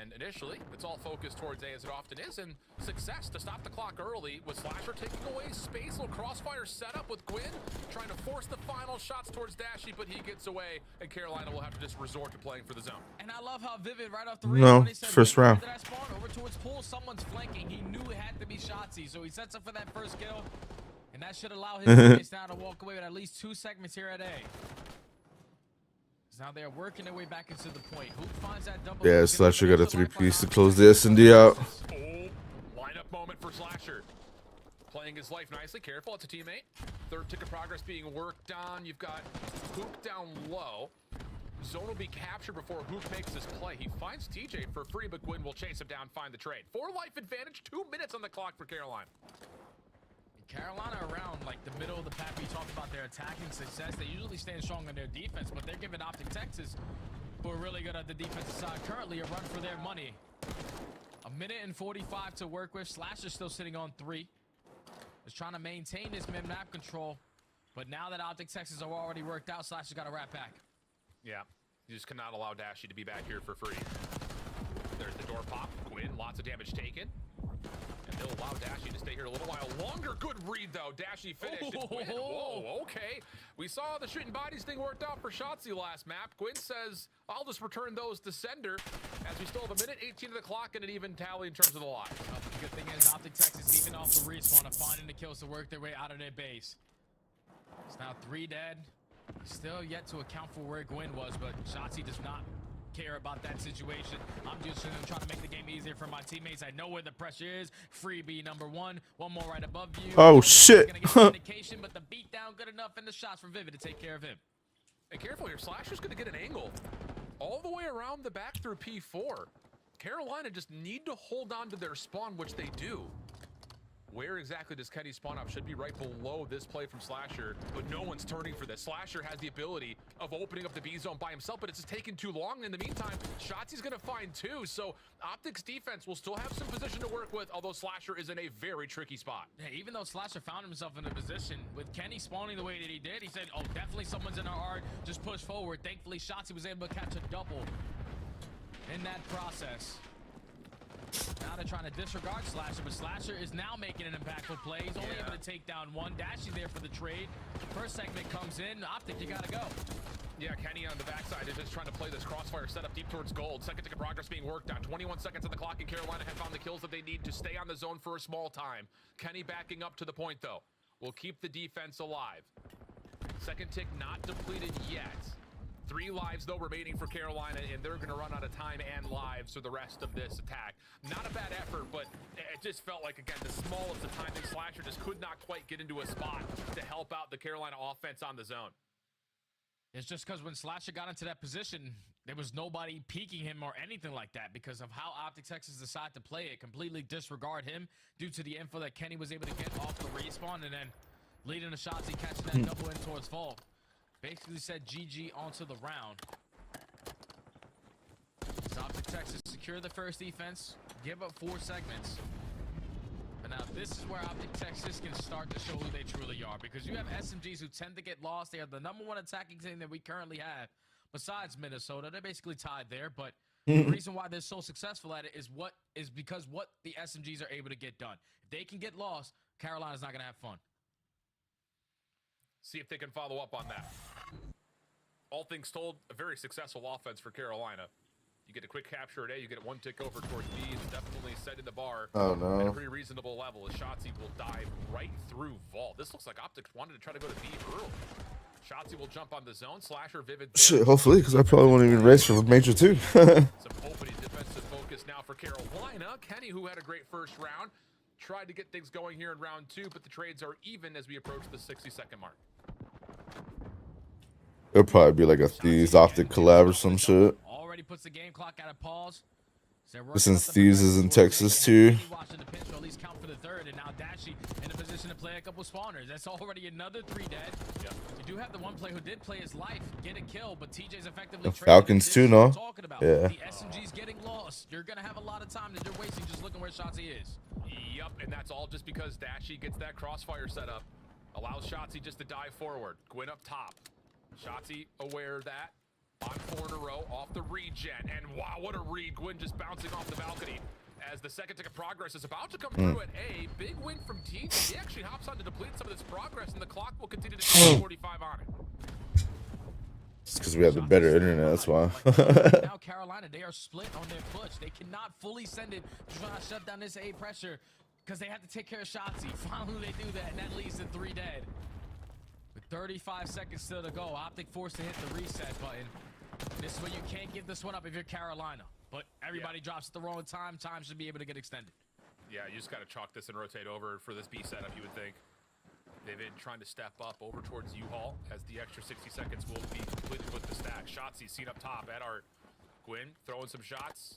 And initially, it's all focused towards A, as it often is, and success to stop the clock early with Slasher taking away space. Little crossfire setup with Gwyn, trying to force the final shots towards Dashy, but he gets away, and Carolina will have to just resort to playing for the zone. And I love how Vivid right off the No, first round. Over towards pool, someone's flanking. He knew it had to be Shotzi, so he sets up for that first kill, and that should allow his teammates now to walk away with at least 2 segments here at A. Now they're working their way back into the point. Who finds that double? Yeah, Slasher got a 3-piece to close the S&D out. Oh, lineup moment for Slasher. Playing his life nicely. Careful, it's a teammate. Third tick of progress being worked on. You've got Hook down low. Zone will be captured before Hook makes his play. He finds TJ for free, but Gwyn will chase him down, find the trade. 4 life advantage, 2 minutes on the clock for Carolina. Carolina around like the middle of the pack, we talked about their attacking success. They usually stand strong on their defense, but they're giving Optic Texas, who are really good at the defensive side, currently a run for their money. A minute and 45 to work with. Slasher's still sitting on 3. Just trying to maintain this mid-map control. But now that Optic Texas are already worked out, Slasher's got to wrap back. Yeah, you just cannot allow Dashy to be back here for free. There's the door pop. Gwyn, lots of damage taken. And they'll allow Dashy to stay here a little while longer. Good read, though. Dashy finished. Whoa, okay. We saw the shooting bodies thing worked out for Shotzi last map. Gwyn says, I'll just return those to sender, as we still have a minute 18 of the clock and an even tally in terms of the lives. The good thing is Optic Texas, even off the respawn, are finding the kills to work their way out of their base. It's now 3 dead. Still yet to account for where Gwyn was, but Shotzi does not care about that situation. I'm just gonna try to make the game easier for my teammates. I know where the pressure is. Freebie number 1. One more right above you. Oh shit. Gonna get the indication, but the beat down good enough and the shots from Vivid to take care of him. And careful here, Slasher's gonna get an angle all the way around the back through P4. Carolina just need to hold on to their spawn, which they do. Where exactly does Kenny spawn up? Should be right below this play from Slasher, but no one's turning for this. Slasher has the ability of opening up the B zone by himself, but it's just taking too long. In the meantime, Shotzi's gonna find 2, so Optic's defense will still have some position to work with, although Slasher is in a very tricky spot. Yeah, even though Slasher found himself in a position with Kenny spawning the way that he did, he said, oh, definitely someone's in our art, just push forward. Thankfully, Shotzi was able to catch a double in that process. Now they're trying to disregard Slasher, but Slasher is now making an impactful play. He's only able to take down 1. Dashy there for the trade. First segment comes in. Optic, you gotta go. Yeah, Kenny on the backside is just trying to play this crossfire setup deep towards gold. Second tick of progress being worked on. 21 seconds on the clock, and Carolina have found the kills that they need to stay on the zone for a small time. Kenny backing up to the point, though. Will keep the defense alive. Second tick not depleted yet. 3 lives, though, remaining for Carolina, and they're going to run out of time and lives for the rest of this attack. Not a bad effort, but it just felt like, again, the smallest of timing. Slasher just could not quite get into a spot to help out the Carolina offense on the zone. It's just because when Slasher got into that position, there was nobody peeking him or anything like that because of how Optic Texas decided to play it, completely disregard him due to the info that Kenny was able to get off the respawn, and then leading to Shotzi catching that double in towards fall. Basically said GG onto the round. So Optic Texas secure the first defense, give up 4 segments. But now this is where Optic Texas can start to show who they truly are, because you have SMGs who tend to get lost. They are the #1 attacking team that we currently have. Besides Minnesota, they're basically tied there, but the reason why they're so successful at it is because what the SMGs are able to get done. If they can get lost, Carolina's not going to have fun. See if they can follow up on that. All things told, a very successful offense for Carolina. You get a quick capture at A, you get 1 tick over towards B. It's definitely setting the bar Oh, no. at a pretty reasonable level, as Shotzi will dive right through Vault. This looks like Optics wanted to try to go to B early. Shotzi will jump on the zone. Slasher, Vivid. Shit, hopefully, because I probably won't even race for Major 2. Some opening defensive focus now for Carolina. Kenny, who had a great first round, tried to get things going here in round 2, but the trades are even as we approach the 60-second mark. It'll probably be like a Thieves Optic collab or some shit. Already puts the game clock at a pause. Since Thieves is in Texas too. Watching the pitch, or at least count for the 3rd, and now Dashy in a position to play a couple spawners. That's already another 3 dead. Yeah. You do have the one player who did play his life, get a kill, but TJ's effectively The Falcons too, no? Yeah. The SMG's getting lost. You're gonna have a lot of time that you're wasting just looking where Shotzi is. Yep, and that's all just because Dashy gets that crossfire set up. Allows Shotzi just to dive forward. Gwyn up top. Shotzi aware of that. On 4 in a row off the regen. And wow, what a read. Gwyn just bouncing off the balcony. As the second tick of progress is about to come through at A. Big win from TJ. He actually hops on to deplete some of this progress, and the clock will continue to take 45 on it. It's because we have the better internet, that's why. Now Carolina, they are split on their push. They cannot fully send it to try to shut down this A pressure because they have to take care of Shotzi. Finally, they do that, and that leads to 3 dead. With 35 seconds still to go, Optic forced to hit the reset button. This is where you can't give this one up if you're Carolina. But everybody drops at the wrong time. Time should be able to get extended. Yeah, you just got to chalk this and rotate over for this B setup, you would think. They've been trying to step up over towards U-Haul as the extra 60 seconds will be completed with the stack. Shotzi seen up top at Art. Gwyn throwing some shots.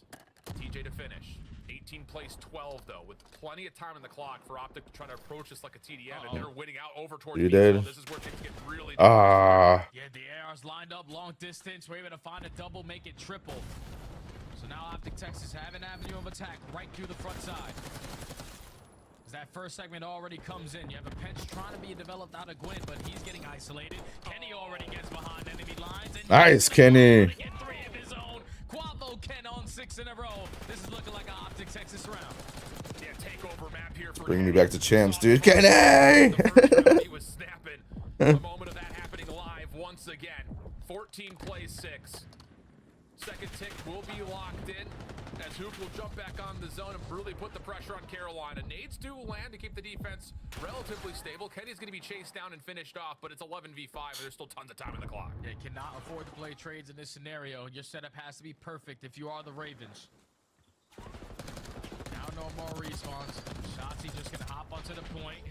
TJ to finish. 18 plays 12, though, with plenty of time on the clock for Optic to try to approach this like a TDM, and they're winning out over towards You B-Zone. did. This is where things get really Yeah, the AR's lined up long distance. We're able to find a double, make it triple. So now Optic Texas have an avenue of attack right through the front side. As that first segment already comes in. You have a pinch trying to be developed out of Gwyn, but he's getting isolated. Kenny already gets behind enemy lines. And Nice, Kenny. Get 3 of his own. Quavo Ken on 6 in a row. This is looking like an Optic Texas round. Yeah, takeover map here for Bring me back to champs, dude. Kenny! He was snapping. A moment of that happening live once again. 14 plays 6. Second tick will be locked in as Hook will jump back on the zone and really put the pressure on Carolina. Nades do land to keep the defense relatively stable. Kenny's going to be chased down and finished off, but it's 11v5 and there's still tons of time on the clock. Yeah, cannot afford to play trades in this scenario. Your setup has to be perfect if you are the Ravens. Now no more respawns. Shotzi just going to hop onto the point.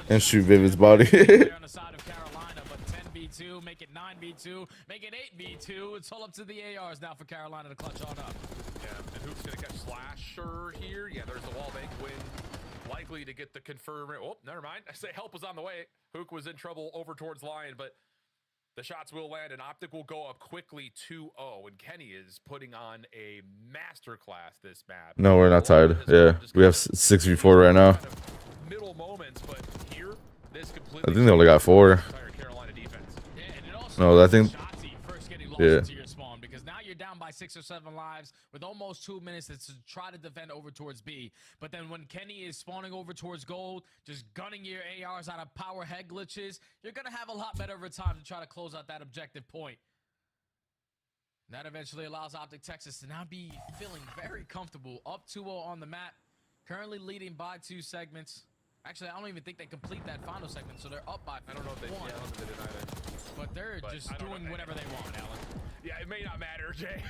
And shoot Vivid's body. On the side of Carolina, but 10v2, make it 9v2, make it 8v2. It's all up to the ARs now for Carolina to clutch on up. Yeah, and Hook's going to catch Slasher here. Yeah, there's the wall bank win. Likely to get the confirm. Oh, never mind. I say help was on the way. Hook was in trouble over towards Lion, but the shots will land and Optic will go up quickly 2-0. And Kenny is putting on a masterclass this map. No, we're not tied. Yeah, we have 6v4 right now. Middle moments, but here, this completely. I think they only got 4. Carolina defense. Yeah, and it also No, I think. first getting lost Yeah. into your spawn, because now you're down by 6 or 7 lives with almost 2 minutes to try to defend over towards B. But then when Kenny is spawning over towards gold, just gunning your ARs out of power head glitches, you're going to have a lot better of a time to try to close out that objective point. That eventually allows Optic Texas to now be feeling very comfortable, up 2-0 on the map, currently leading by 2 segments. Actually, I don't even think they complete that final segment, so they're up by 1. I don't know if they, yeah, I don't think they did either. But they're just doing whatever they want, Alan. Yeah, it may not matter, Jay.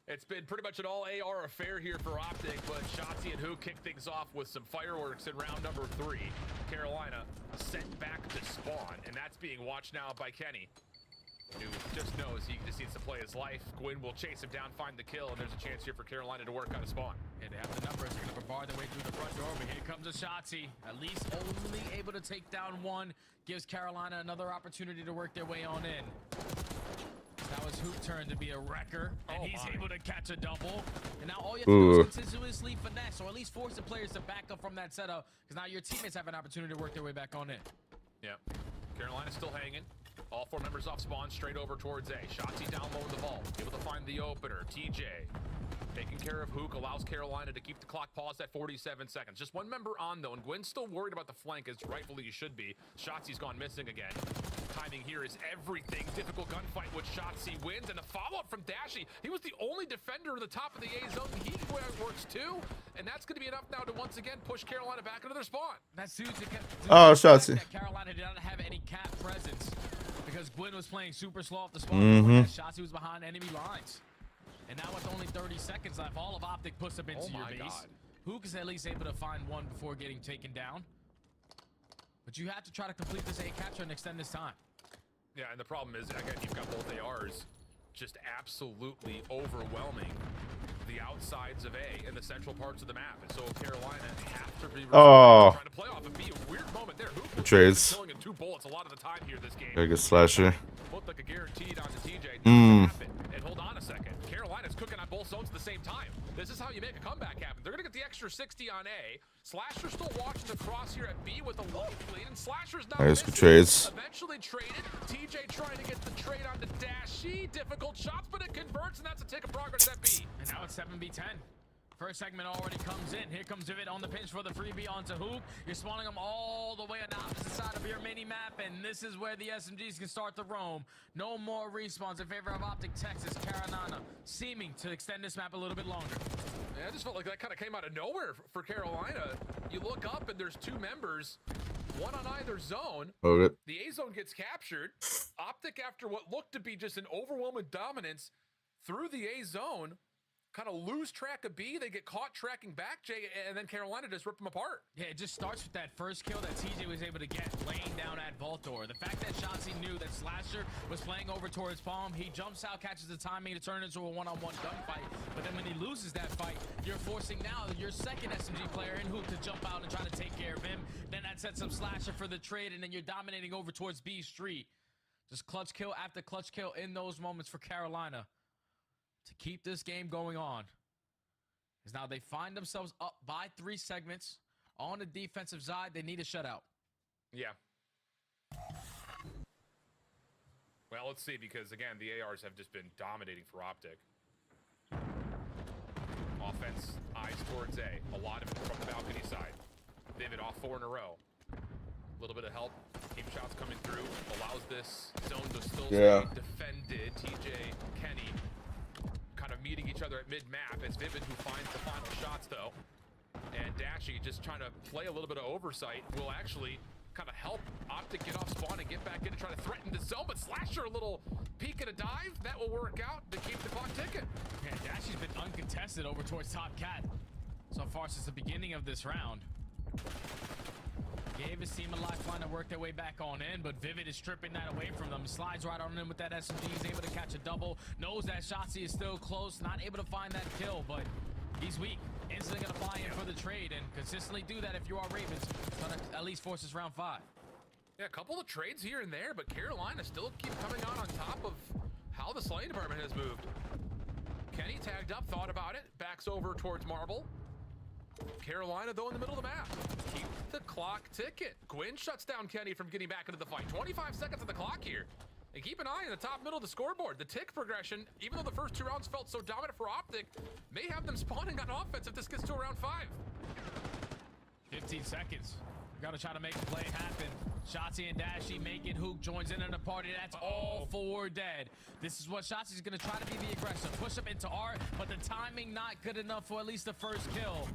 It's been pretty much an all AR affair here for Optic, but Shotzi and Hook kick things off with some fireworks in round number 3. Carolina sent back to spawn, and that's being watched now by Kenny, who just knows he just needs to play his life. Gwyn will chase him down, find the kill, and there's a chance here for Carolina to work on a spawn. Yeah, they have the numbers. They're going to bombard their way through the front door, but here comes a Shotzi. At least only able to take down 1. Gives Carolina another opportunity to work their way on in. That was Hoop turn to be a wrecker, and he's able to catch a double. And now all you have to do is continuously finesse, or at least force the players to back up from that setup, because now your teammates have an opportunity to work their way back on in. Yeah, Carolina's still hanging. All 4 members off spawn, straight over towards A. Shotzi down low in the vault, able to find the opener. TJ taking care of Hook, allows Carolina to keep the clock paused at 47 seconds. Just 1 member on, though, and Gwyn's still worried about the flank, as rightfully he should be. Shotzi's gone missing again. Timing here is everything. Difficult gunfight with Shotzi wins, and the follow-up from Dashy. He was the only defender in the top of the A zone. He works too, and that's going to be enough now to once again push Carolina back into their spawn. That's due to Oh, Shotzi. Carolina did not have any cap presence, because Gwyn was playing super slow off the spawn. Shotzi was behind enemy lines. And now with only 30 seconds left, all of Optic puts up into your base. Hook is at least able to find 1 before getting taken down. But you have to try to complete this A capture and extend this time. Yeah, and the problem is, again, you've got both ARs just absolutely overwhelming the outsides of A and the central parts of the map. And so Carolina have to be trying to play off and be a weird moment there. Hook trades. killing in 2 bullets a lot of the time here this game. Gotta get Slasher. Looked like a guaranteed on the TJ. And hold on a second. Carolina's cooking on both zones at the same time. This is how you make a comeback happen. They're going to get the extra 60 on A. Slasher's still watching the cross here at B with a low lead, and Slasher's now nice good trades. Eventually traded. TJ trying to get the trade onto Dashy. Difficult shots, but it converts, and that's a tick of progress at B. And now it's 7v10. First segment already comes in. Here comes Vivid on the pinch for the freebie onto Hoop. You're spawning them all the way on the opposite side of your mini-map, and this is where the SMGs can start to roam. No more respawns in favor of Optic Texas. Carolina seeming to extend this map a little bit longer. Yeah, I just felt like that kind of came out of nowhere for Carolina. You look up, and there's 2 members, 1 on either zone. Okay. The A zone gets captured. Optic, after what looked to be just an overwhelming dominance through the A zone, kind of lose track of B. They get caught tracking back, Jay, and then Carolina just ripped them apart. Yeah, it just starts with that first kill that TJ was able to get laying down at Voltor. The fact that Shotzi knew that Slasher was playing over towards Palm, he jumps out, catches the timing to turn into a one-on-one gunfight. But then when he loses that fight, you're forcing now your second SMG player in Hoop to jump out and try to take care of him. Then that sets up Slasher for the trade, and then you're dominating over towards B Street. Just clutch kill after clutch kill in those moments for Carolina to keep this game going on. Because now they find themselves up by 3 segments. On the defensive side, they need a shutout. Yeah. Well, let's see, because again, the ARs have just been dominating for Optic. Offense, eyes towards A. A lot of it from the balcony side. Vivid off 4 in a row. A little bit of help. Keep shots coming through. Allows this zone to still stay defended. TJ, Kenny kind of meeting each other at mid-map. It's Vivid who finds the final shots, though. And Dashy just trying to play a little bit of oversight will actually kind of help Optic get off spawn and get back in and try to threaten the zone. But Slasher, a little peek and a dive. That will work out to keep the clock ticking. Yeah, Dashy's been uncontested over towards Top Cat so far since the beginning of this round. Gave his team a lifeline to work their way back on in, but Vivid is stripping that away from them. Slides right on in with that SMG. He's able to catch a double. Knows that Shotzi is still close. Not able to find that kill, but he's weak. Instantly going to fly in for the trade and consistently do that if you are Ravens. Trying to at least force us round 5. Yeah, a couple of trades here and there, but Carolina still keep coming on top of how the slaying department has moved. Kenny tagged up, thought about it, backs over towards Marble. Carolina, though, in the middle of the map. Keep the clock ticking. Gwyn shuts down Kenny from getting back into the fight. 25 seconds on the clock here. And keep an eye on the top middle of the scoreboard. The tick progression, even though the first 2 rounds felt so dominant for Optic, may have them spawning on offense if this gets to around 5. 15 seconds. Got to try to make a play happen. Shotzi and Dashy make it. Hook joins in on the party. That's all 4 dead. This is what Shotzi's going to try to be the aggressor. Push up into R, but the timing not good enough for at least the first kill.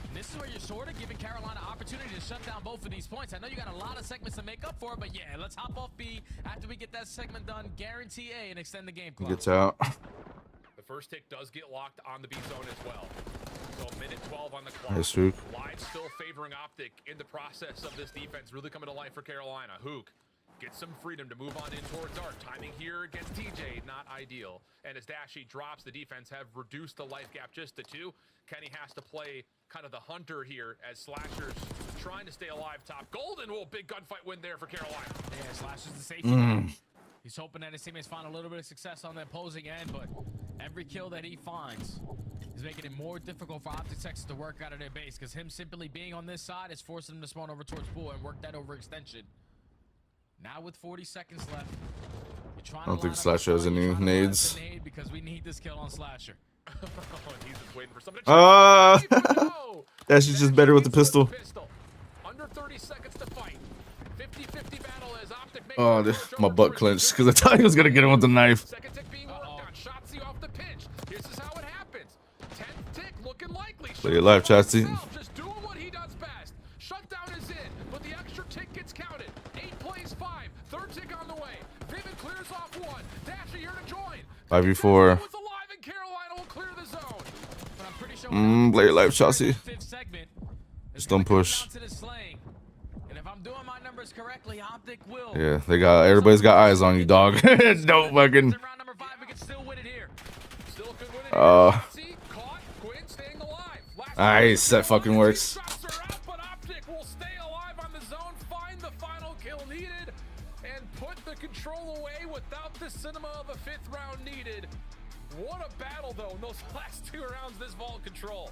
And this is where you're sort of giving Carolina opportunity to shut down both of these points. I know you got a lot of segments to make up for, but yeah, let's hop off B after we get that segment done. Guarantee A and extend the game clock. Gets out. The first tick does get locked on the B zone as well. So minute 12 on the clock. Nice Hook. Live still favoring Optic in the process of this defense really coming to life for Carolina. Hook gets some freedom to move on in towards Art. Timing here against TJ, not ideal. And as Dashy drops, the defense have reduced the life gap just to 2. Kenny has to play kind of the hunter here as Slasher's trying to stay alive top. Golden, big gunfight win there for Carolina. Yeah, Slasher's the safety man. He's hoping that his teammates find a little bit of success on the opposing end, but every kill that he finds is making it more difficult for Optic Texas to work out of their base, because him simply being on this side is forcing them to spawn over towards pool and work that overextension. Now with 40 seconds left, you're trying I don't think Slasher has any nades. Because we need this kill on Slasher. He's just waiting for somebody to That's just better with the pistol. Under 30 seconds to fight. 50-50 battle as Optic makes my butt clenched because I thought he was gonna get him with the knife. Second tick being worked on. Shotzi off the pinch. This is how it happens. 10th tick looking likely. Play your life, Chasty. Just doing what he does best. Shutdown is in, but the extra tick gets counted. 8 plays 5. Third tick on the way. Vivid clears off 1. Dasher here to join. 5v4. Play your life, Chassis. Just don't push. Yeah, everybody's got eyes on you, dog. Don't fucking. Nice, that fucking works. But Optic will stay alive on the zone, find the final kill needed, and put the control away without the cinema of a 5th round needed. What a battle, though, in those last 2 rounds, this vault control.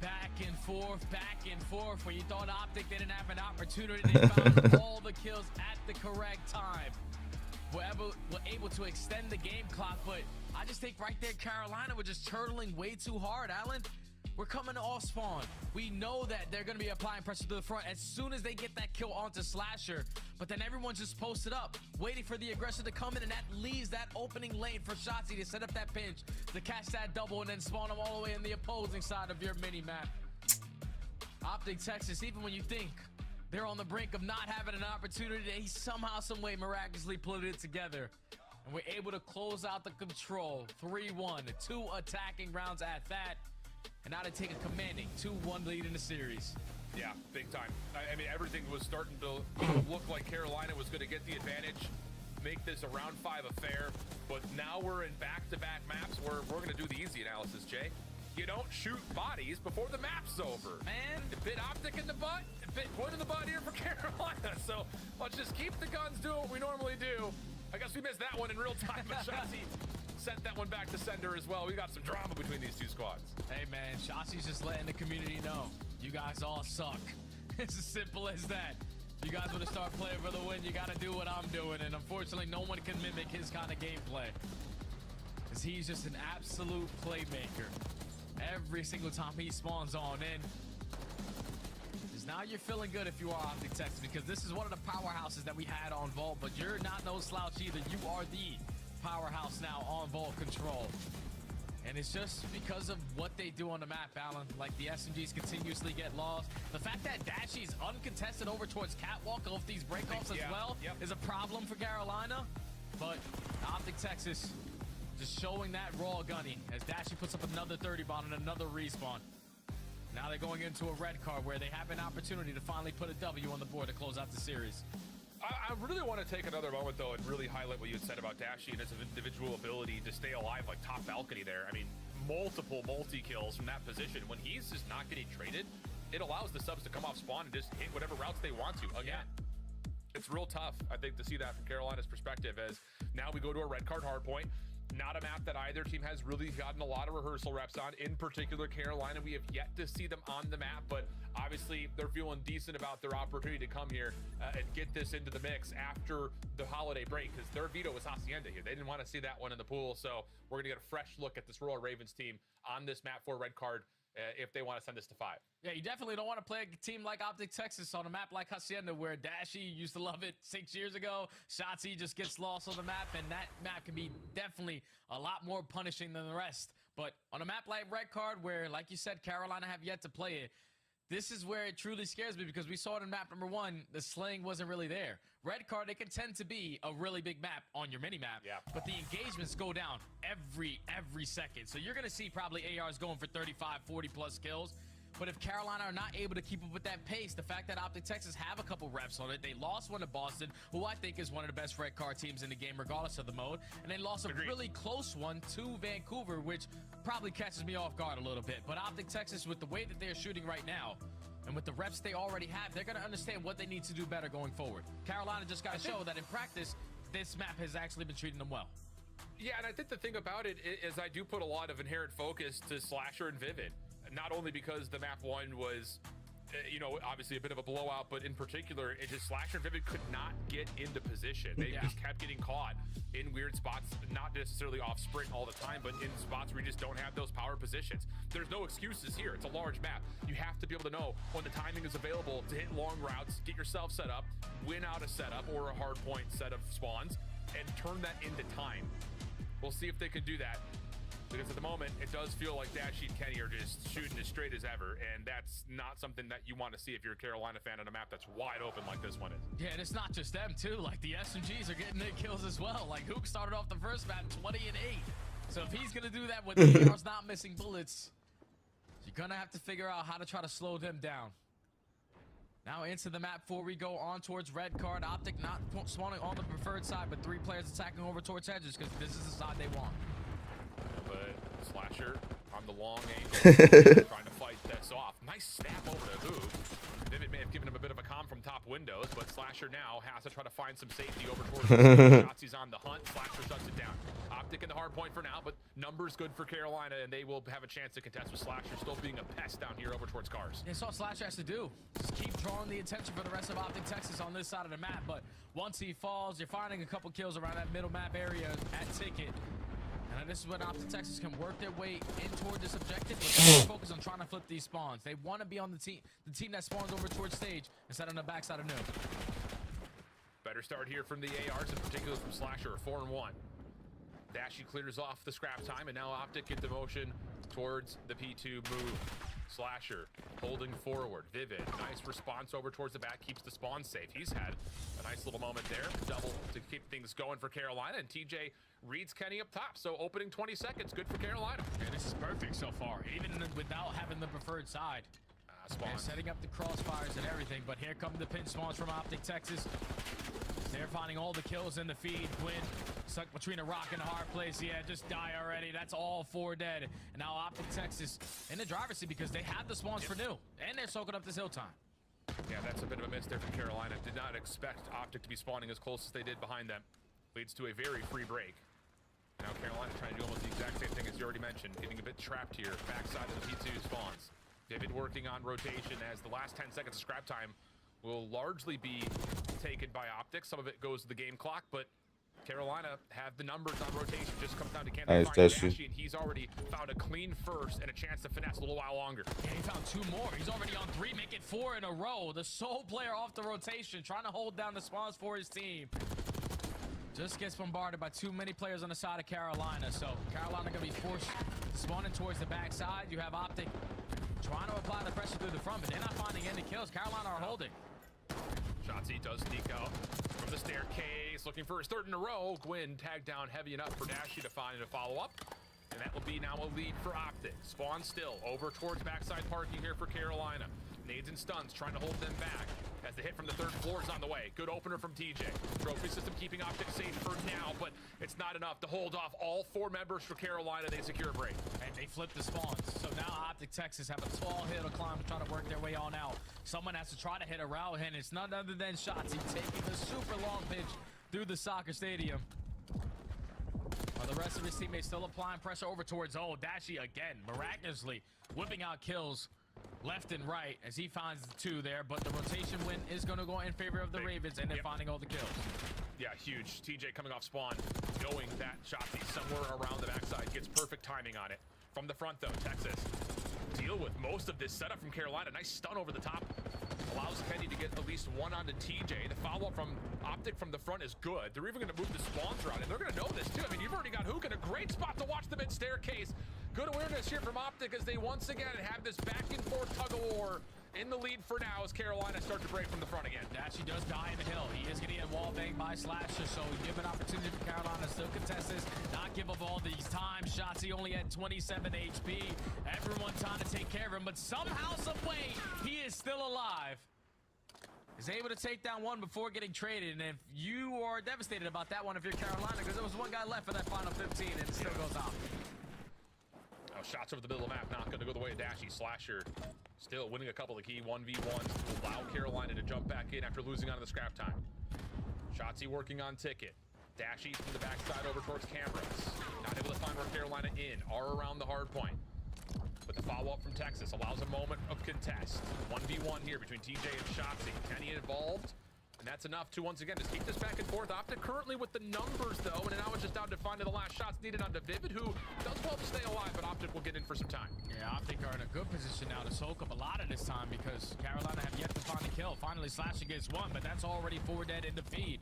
Back and forth, where you thought Optic didn't have an opportunity. They found all the kills at the correct time. We're able to extend the game clock, but I just think right there, Carolina were just turtling way too hard, Alan. We're coming to off spawn. We know that they're going to be applying pressure to the front as soon as they get that kill onto Slasher. But then everyone's just posted up, waiting for the aggressor to come in, and that leaves that opening lane for Shotzi to set up that pinch, to catch that double, and then spawn them all the way in the opposing side of your mini-map. Optic Texas, even when you think they're on the brink of not having an opportunity, they somehow, some way, miraculously put it together. And we're able to close out the control. 3-1, 2 attacking rounds at that. And now they take a commanding 2-1 lead in the series. Yeah, big time. I mean, everything was starting to look like Carolina was going to get the advantage, make this a round 5 affair. But now we're in back-to-back maps where we're going to do the easy analysis, Jay. You don't shoot bodies before the map's over. Man, a bit Optic in the butt, a bit point in the butt here for Carolina. So let's just keep the guns, do what we normally do. I guess we missed that one in real time, but Shotzi sent that one back to sender as well. We got some drama between these two squads. Hey, man, Shotzi's just letting the community know you guys all suck. It's as simple as that. You guys want to start playing for the win, you got to do what I'm doing. And unfortunately, no one can mimic his kind of gameplay. Because he's just an absolute playmaker. Every single time he spawns on in. Because now you're feeling good if you are Optic Texas, because this is one of the powerhouses that we had on Vault, but you're not no slouch either. You are the powerhouse now on Vault Control. And it's just because of what they do on the map, Alan. Like, the SMGs continuously get lost. The fact that Dashy's uncontested over towards Catwalk off these breakoffs as well is a problem for Carolina. But Optic Texas just showing that raw gunny as Dashy puts up another 30 bomb and another respawn. Now they're going into a red card where they have an opportunity to finally put a W on the board to close out the series. I really want to take another moment, though, and really highlight what you had said about Dashy and his individual ability to stay alive, like top balcony there. I mean, multiple multi-kills from that position. When he's just not getting traded, it allows the subs to come off spawn and just hit whatever routes they want to. Again, it's real tough, I think, to see that from Carolina's perspective, as now we go to a red card hardpoint. Not a map that either team has really gotten a lot of rehearsal reps on. In particular, Carolina, we have yet to see them on the map, but obviously they're feeling decent about their opportunity to come here and get this into the mix after the holiday break, because their veto was Hacienda here. They didn't want to see that one in the pool, so we're going to get a fresh look at this Royal Ravens team on this map for red card if they want to send this to 5. Yeah, you definitely don't want to play a team like Optic Texas on a map like Hacienda, where Dashy used to love it 6 years ago. Shotzi just gets lost on the map, and that map can be definitely a lot more punishing than the rest. But on a map like Red Card, where, like you said, Carolina have yet to play it, this is where it truly scares me, because we saw it in map number 1, the slaying wasn't really there. Red Card, it can tend to be a really big map on your mini-map, but the engagements go down every second. So you're going to see probably ARs going for 35, 40-plus kills. But if Carolina are not able to keep up with that pace, the fact that Optic Texas have a couple reps on it, they lost one to Boston, who I think is one of the best red card teams in the game regardless of the mode, and they lost a really close one to Vancouver, which probably catches me off guard a little bit. But Optic Texas, with the way that they're shooting right now, and with the reps they already have, they're going to understand what they need to do better going forward. Carolina just got to show that in practice, this map has actually been treating them well. Yeah, and I think the thing about it is I do put a lot of inherent focus to Slasher and Vivid. Not only because the map 1 was, you know, obviously a bit of a blowout, but in particular, it just Slasher and Vivid could not get into position. They just kept getting caught in weird spots, not necessarily off sprint all the time, but in spots where you just don't have those power positions. There's no excuses here. It's a large map. You have to be able to know when the timing is available to hit long routes, get yourself set up, win out a setup or a hard point set of spawns, and turn that into time. We'll see if they can do that. Because at the moment, it does feel like Dashy and Kenny are just shooting as straight as ever, and that's not something that you want to see if you're a Carolina fan on a map that's wide open like this one is. Yeah, and it's not just them, too. Like, the SMGs are getting their kills as well. Like, Hook started off the first map 20-8. So if he's going to do that with the ARs not missing bullets, you're going to have to figure out how to try to slow them down. Now into the map 4 we go, on towards red card. Optic not spawning on the preferred side, but 3 players attacking over towards hedges, because this is the side they want. But Slasher on the long angle, trying to fight this off. Nice snap over to Hoog. Vivid may have given him a bit of a calm from top windows, but Slasher now has to try to find some safety over towards the shots. He's on the hunt. Slasher shuts it down. Optic in the hard point for now, but numbers good for Carolina, and they will have a chance to contest with Slasher still being a pest down here over towards cars. That's all Slasher has to do. Just keep drawing the attention for the rest of Optic Texas on this side of the map, but once he falls, you're finding a couple kills around that middle map area at Ticket. And this is when Optic Texas can work their way in toward this objective, but they're focused on trying to flip these spawns. They want to be on the team that spawns over towards stage instead on the backside of Noob. Better start here from the ARs, in particular from Slasher, 4-1. Dashy clears off the scrap time, and now Optic get the motion towards the P2 move. Slasher holding forward. Vivid, nice response over towards the back, keeps the spawn safe. He's had a nice little moment there, double to keep things going for Carolina, and TJ reads Kenny up top. So opening 20 seconds, good for Carolina. Yeah, this is perfect so far, even without having the preferred side. They're setting up the crossfires and everything, but here come the pin spawns from Optic Texas. They're finding all the kills in the feed. Quinn stuck between a rock and a hard place. Yeah, just die already. That's all 4 dead. And now Optic Texas in the driver's seat because they have the spawns for new, and they're soaking up this hill time. Yeah, that's a bit of a miss there from Carolina. Did not expect Optic to be spawning as close as they did behind them. Leads to a very free break. Now Carolina trying to do almost the exact same thing as you already mentioned, getting a bit trapped here. Backside of the P2 spawns. Vivid working on rotation as the last 10 seconds of scrap time will largely be taken by Optic. Some of it goes to the game clock, but Carolina have the numbers on rotation. Just comes down to can they find Dashy, and he's already found a clean first and a chance to finesse a little while longer. Yeah, he found 2 more. He's already on 3, making 4 in a row. The sole player off the rotation, trying to hold down the spawns for his team. Just gets bombarded by too many players on the side of Carolina. So Carolina gonna be forced spawning towards the backside. You have Optic trying to apply the pressure through the front, but they're not finding any kills. Carolina are holding. Shotzzy does sneak out from the staircase, looking for his 3rd in a row. Gwyn tagged down heavy enough for Dashy to find a follow-up. And that will be now a lead for Optic. Spawn still over towards backside parking here for Carolina. Nades and stuns trying to hold them back as the hit from the 3rd floor is on the way. Good opener from TJ. Trophy system keeping Optic safe for now, but it's not enough to hold off all 4 members for Carolina. They secure a break. And they flip the spawns. So now Optic Texas have a tall hill to climb to try to work their way on out. Someone has to try to hit a route, and it's none other than Shotzzy taking the super long pitch through the soccer stadium. While the rest of his teammates still applying pressure over towards Dashy again, miraculously whipping out kills left and right as he finds the 2 there, but the rotation win is going to go in favor of the Ravens, and they're finding all the kills. Yeah, huge. TJ coming off spawn, knowing that Shotzzy somewhere around the backside gets perfect timing on it. From the front, though, Texas deal with most of this setup from Carolina. Nice stun over the top. Allows Kenny to get at least 1 onto TJ. The follow-up from Optic from the front is good. They're even going to move the spawns around, and they're going to know this, too. I mean, you've already got Hook in a great spot to watch the mid-staircase. Good awareness here from Optic as they once again have this back-and-forth tug-of-war in the lead for now as Carolina start to break from the front again. Dashy does die in the hill. He is getting a wall bang by Slasher, so give an opportunity for Carolina. Still contest this, not give up all these time shots. He only had 27 HP. Everyone trying to take care of him, but somehow, some way, he is still alive. Is able to take down 1 before getting traded, and if you are devastated about that one, if you're Carolina, because there was 1 guy left for that final 15, and it still goes out. Oh, shots over the middle of the map, not going to go the way of Dashy. Slasher still winning a couple of key 1v1s to allow Carolina to jump back in after losing on the scrap time. Shotzzy working on Ticket. Dashy from the backside over towards cameras. Not able to find where Carolina are around the hard point. But the follow-up from Texas allows a moment of contest. 1v1 here between TJ and Shotzzy. Kenny involved, and that's enough to once again just keep this back and forth. Optic currently with the numbers, though, and now it's just down to finding the last shots needed onto Vivid, who does well to stay alive, but Optic will get in for some time. Yeah, Optic are in a good position now to soak up a lot of this time because Carolina have yet to find a kill. Finally, Slasher gets 1, but that's already 4 dead in the feed.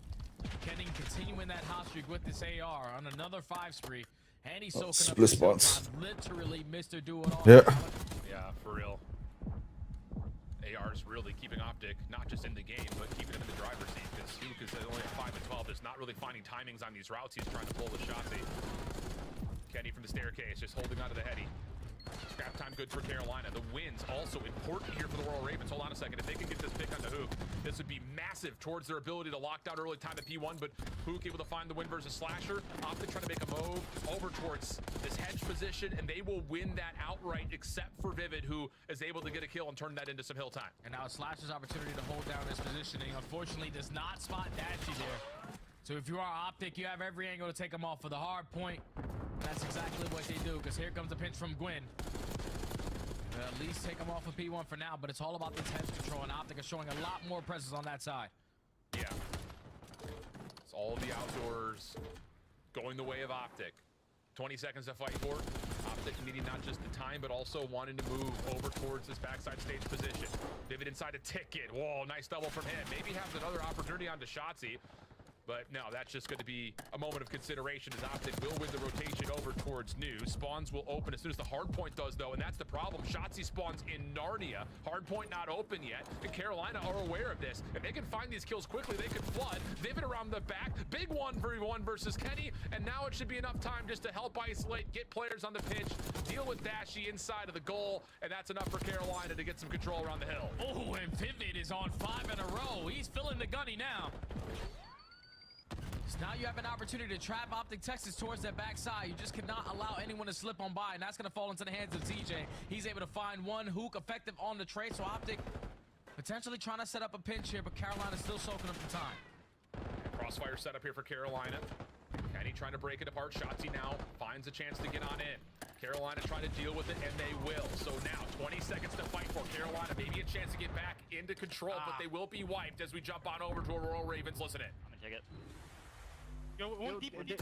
Kenny continuing that hot streak with this AR on another 5 spree. And he's soaking split up spots. Literally Mr. Do It All. Yeah. Yeah, for real. AR's really keeping Optic, not just in the game, but keeping him in the driver's seat, because Luke is only at 5 and 12, just not really finding timings on these routes. He's trying to pull the Shotzzy. Kenny from the staircase, just holding onto the heady. Scrap time good for Carolina. The wins also important here for the Royal Ravens. Hold on a second. If they can get this pick on the Hook, this would be massive towards their ability to lock down early time at P1, but Hook able to find the win versus Slasher. Optic trying to make a move over towards this hedge position, and they will win that outright, except for Vivid, who is able to get a kill and turn that into some hill time. And now Slasher's opportunity to hold down his positioning, unfortunately, does not spot Dashy there. So if you are Optic, you have every angle to take him off for the hard point. That's exactly what they do, because here comes a pinch from Gwyn. At least take him off of P1 for now, but it's all about this hedge control, and Optic is showing a lot more presence on that side. Yeah. It's all the outdoors going the way of Optic. 20 seconds to fight for. Optic needing not just the time, but also wanting to move over towards this backside stage position. Vivid inside a Ticket. Whoa, nice double from him. Maybe has another opportunity on Shotzzy. But no, that's just going to be a moment of consideration as Optic will win the rotation over towards New. Spawns will open as soon as the hard point does, though, and that's the problem. Shotzzy spawns in Narnia. Hard point not open yet, and Carolina are aware of this. If they can find these kills quickly, they can flood. Vivid around the back. Big 1v1 versus Kenny, and now it should be enough time just to help isolate, get players on the pitch, deal with Dashy inside of the goal, and that's enough for Carolina to get some control around the hill. Oh, and Vivid is on 5 in a row. He's filling the gunny now. So now you have an opportunity to trap Optic Texas towards that backside. You just cannot allow anyone to slip on by, and that's going to fall into the hands of TJ. He's able to find 1 Hook effective on the trade, so Optic potentially trying to set up a pinch here, but Carolina's still soaking up the time. Crossfire setup here for Carolina. Kenny Kenny trying to break it apart. Shotzi now finds a chance to get on in. Carolina trying to deal with it, and they will. So now 20 seconds to fight for Carolina. Maybe a chance to get back into control, but they will be wiped as we jump on over to Aurora Ravens. Listen in. I'm gonna take it. Yo, one deep. There's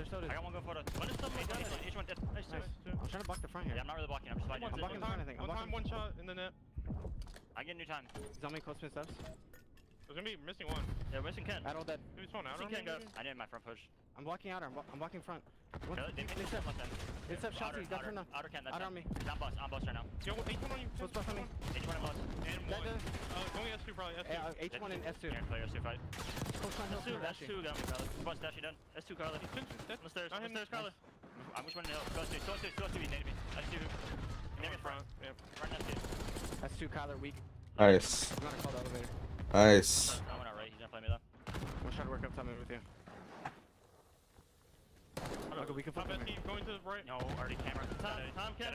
sodas. I got one go photo. One is still made. H1 dead. Nice. I'm trying to block the front here. Yeah, I'm not really blocking. I'm just fighting. I'm blocking the front, I think. I'm blocking one shot in the net. I get new time. He's on me close to his steps. There's gonna be missing one. Yeah, we're missing Ken. I don't dead. Maybe spawn out. I need my front push. I'm blocking outer. I'm blocking front. It's up Shotzi. Dead for now. Outer Ken. Outer on me. I'm bust right now. Yo, H1 on you. What's bust on me? H1 and bust. And one. Only S2 probably. S2. H1 and S2. Yeah, play S2 fight. S2 got me, Carla. Bust Dashy done. S2 Carla. On the stairs. On the stairs, Carla. I'm just running the hill. Go S2. You named me. S2. Name it front. Yeah. Front S2. S2 Kyler weak. Nice. I'm gonna call the elevator. Nice. I'm not right. He's gonna play me though. I'm gonna try to work up something with you. Okay, we can flip him. Going to the right. No, already camera. Tom Ken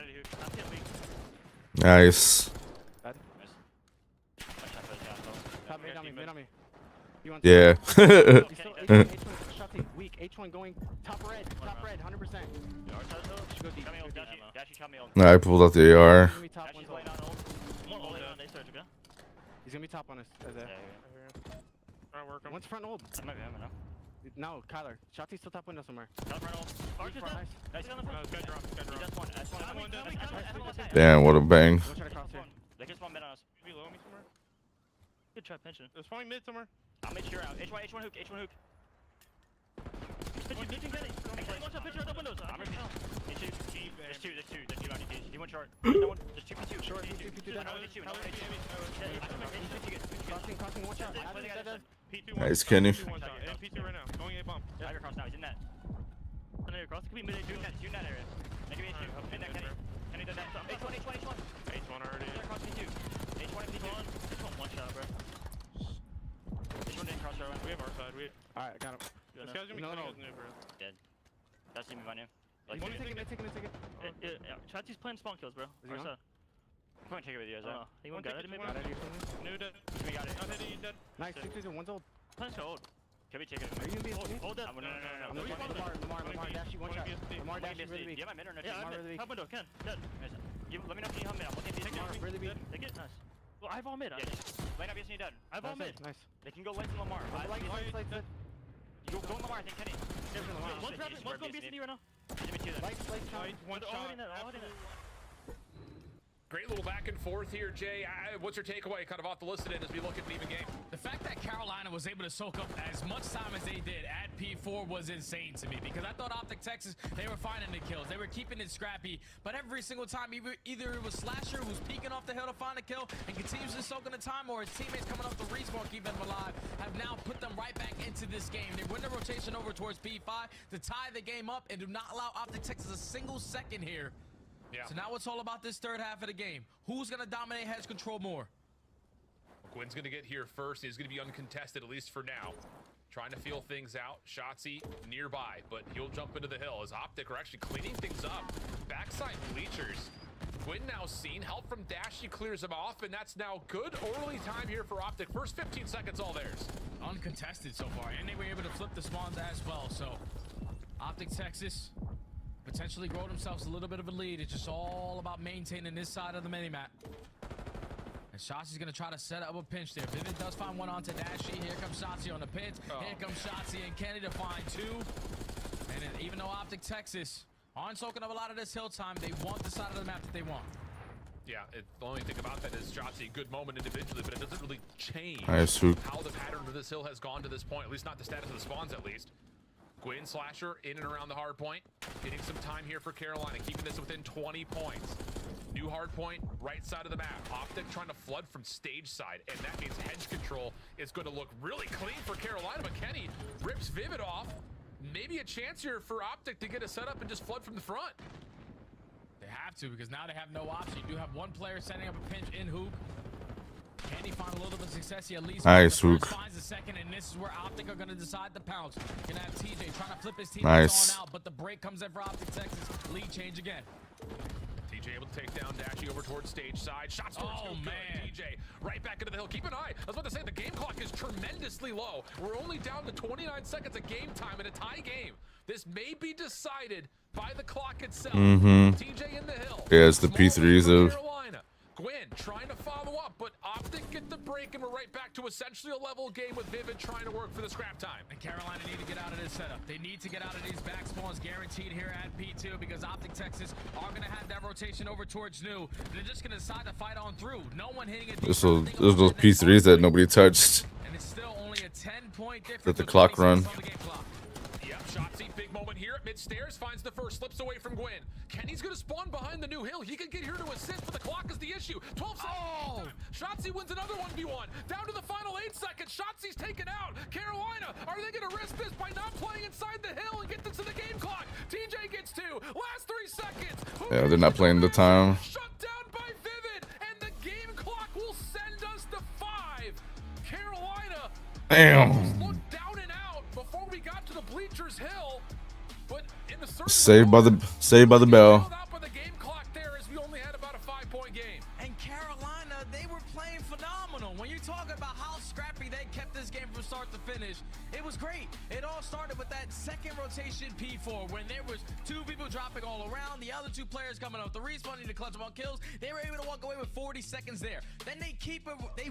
weak. Nice. Bad. Nice. Top mid on me. You want Yeah. H1 weak. H1 going top red, 100%. Should go deep. Nah, I pulled out the AR. He's gonna be top on us. Alright, one's front old. That might be him, I know. No, Kyler. Shotzi's still top window somewhere. Nice. Damn, what a bang. They just spawn mid on us. Below me somewhere. Good try pinching. They're spawning mid somewhere. I'll make sure out. H1 hook. Pitching Kenny. Watch out, pitcher out the windows. I'm ready. There's two on DP. D1 short. There's two P2. Short. Crossing, watch out. Nice, Kenny. P2 right now. Going A bomb. Tiger cross now. He's in net. Cross. It could be mid A2 net area. That could be A2. In net, Kenny does that. H1 already. Cross P2. H1 one shot, bro. H1 didn't cross our line. We have our side. Alright, got him. This guy's gonna be new, bro. Dead. That's me by name. Take it. Chatsy's playing spawn kills, bro. Is he on? I'm going to take it with you guys. He won't get it. New dead. We got it. I'm hitting you dead. Nice. 6 one's old. Plan's old. Can we take it? Are you gonna be hold dead? No. Lamar Dashy, one shot. Lamar Dashy really weak. Yeah, my mid or no? Yeah, Lamar really weak. Help window, Ken. Dead. Let me know if you help mid. I'm looking at Lamar really weak. Take it. Nice. Well, I have all mid. Lane up, dead. I have all mid. Nice. They can go late to Lamar. You go Lamar, I think Kenny. One's going BCD right now. Give me two then. One shot. Great little back and forth here, Jay. What's your takeaway kind of off the list today as we look at an even game? The fact that Carolina was able to soak up as much time as they did at P4 was insane to me, because I thought Optic Texas, they were finding the kills. They were keeping it scrappy, but every single time, either it was Slasher who's peeking off the hill to find a kill and continuously soaking the time, or his teammates coming off the respawn keeping them alive, have now put them right back into this game. They win the rotation over towards P5 to tie the game up and do not allow Optic Texas a single second here. Yeah. So now it's all about this third half of the game. Who's going to dominate hedge control more? Quinn's going to get here first. He's going to be uncontested, at least for now. Trying to feel things out. Shotzi nearby, but he'll jump into the hill as Optic are actually cleaning things up. Backside bleachers. Quinn now seen. Help from Dashy clears him off, and that's now good early time here for Optic. First 15 seconds, all theirs. Uncontested so far, and they were able to flip the spawns as well. So Optic Texas potentially grow themselves a little bit of a lead. It's just all about maintaining this side of the minimap. And Shotzi's gonna try to set up a pinch there. Vivid does find one onto Dashy. Here comes Shotzi on the pinch. Here comes Shotzi and Kenny to find two. And then, even though Optic Texas aren't soaking up a lot of this hill time, they want the side of the map that they want. Yeah, the only thing about that is Shotzi, good moment individually, but it doesn't really change how the pattern of this hill has gone to this point, at least not the status of the spawns at least. Gwyn Slasher in and around the hard point, getting some time here for Carolina, keeping this within 20 points. New hard point, right side of the map. Optic trying to flood from stage side, and that means hedge control is going to look really clean for Carolina, but Kenny rips Vivid off. Maybe a chance here for Optic to get a setup and just flood from the front. They have to, because now they have no option. You do have one player setting up a pinch in hoop. Can he find a little bit of success? He at least finds the second, and this is where Optic are going to decide to pounce. Gonna have TJ trying to flip his team on out, but the break comes in for Optic Texas. Lead change again. TJ able to take down Dashy over towards stage side. Shots towards TJ right back into the hill. Keep an eye. I was about to say the game clock is tremendously low. We're only down to 29 seconds of game time in a tie game. This may be decided by the clock itself. Mm-hmm. TJ in the hill. Yeah, it's the P3s of. Carolina. Gwyn trying to follow up, but Optic get the break, and we're right back to essentially a level game with Vivid trying to work for the scrap time. And Carolina need to get out of this setup. They need to get out of these back spawns guaranteed here at P2 because Optic Texas are going to have that rotation over towards New. They're just going to decide to fight on through. No one hitting it. There's those P3s that nobody touched. And it's still only a 10-point difference. Let the clock run. Yep, Shotzi, big moment here at mid-stairs, finds the first, slips away from Gwyn. Kenny's gonna spawn behind the new hill. He can get here to assist, but the clock is the issue. 12 seconds. Oh! Shotzi wins another 1v1. Down to the final 8 seconds. Shotzi's taken out. Carolina, are they gonna risk this by not playing inside the hill and get this to the game clock? TJ gets 2. Last 3 seconds. Yeah, they're not playing the time. Shut down by Vivid, and the game clock will send us to 5. Carolina. Damn. Looked down and out before we got to the bleachers hill, but in the Saved by the bell. the game clock there as we only had about a 5-point game. And Carolina, they were playing phenomenal. When you talk about how scrappy they kept this game from start to finish, it was great. It all started with that second rotation P4 when there was 2 people dropping all around, the other 2 players coming up the respawning to clutch them on kills. They were able to walk away with 40 seconds there. Then they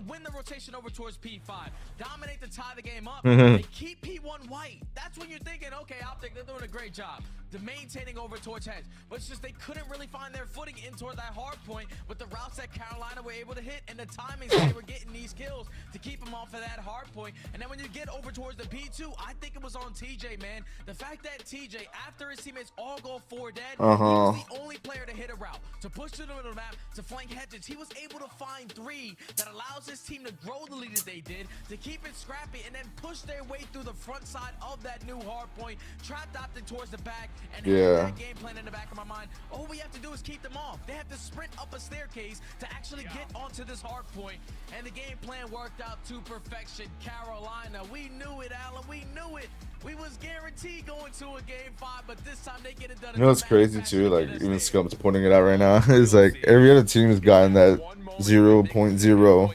win the rotation over towards P5, dominate to tie the game up. They keep P1 white. That's when you're thinking, okay, Optic, they're doing a great job. They're maintaining over towards heads, but it's just they couldn't really find their footing in toward that hard point with the routes that Carolina were able to hit and the timings they were getting these kills to keep them off of that hard point. And then when you get over towards the P2, I think it was on TJ, man. The fact that TJ, after his teammates all go 4 dead, he was the only player to hit a route, to push to the middle of the map, to flank hedges. He was able to find 3 that allows his team to grow the lead that they did, to keep it scrappy, and then push their way through the front side of that new hard point, trapped Optic towards the back, and that game plan in the back of my mind. All we have to do is keep them off. They have to sprint up a staircase to actually get onto this hard point, and the game plan worked out to perfection. Carolina, we knew it, Alan. We knew it. We was guaranteed going to a game 5, but this time they get it done. You know what's crazy too? Like even Scump's pointing it out right now. It's like every other team has gotten that 0.0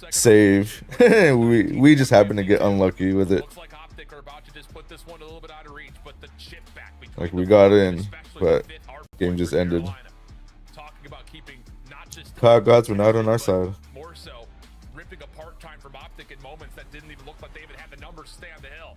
save. we just happen to get unlucky with it. Like we got in, but game just ended. Power gods were not on our side. More so, ripping apart time from Optic in moments that didn't even look like they even had the numbers to stay on the hill.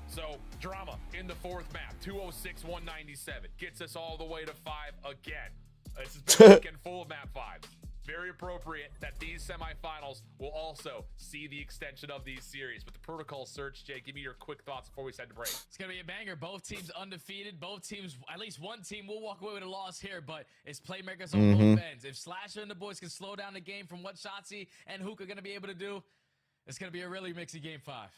So drama in the 4th map, 206, 197 gets us all the way to 5 again. This has been a weekend full of map 5s. Very appropriate that these semifinals will also see the extension of these series. But the protocol search, Jay, give me your quick thoughts before we send to break. It's going to be a banger. Both teams undefeated. Both teams, at least one team will walk away with a loss here, but it's playmakers on both ends. If Slasher and the boys can slow down the game from what Shotzi and Hook are going to be able to do, it's going to be a really mixy game 5.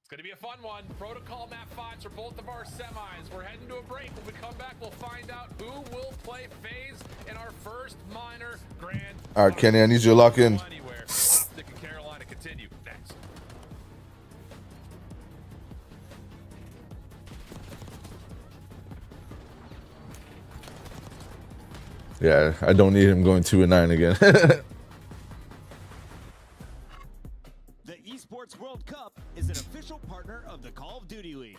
It's going to be a fun one. Protocol map 5s for both of our semis. We're heading to a break. When we come back, we'll find out who will play FaZe in our first minor grand. All right, Kenny, I need you to lock in. Optic and Carolina continue next. Yeah, I don't need him going 2-9 again. The Esports World Cup is an official partner of the Call of Duty League.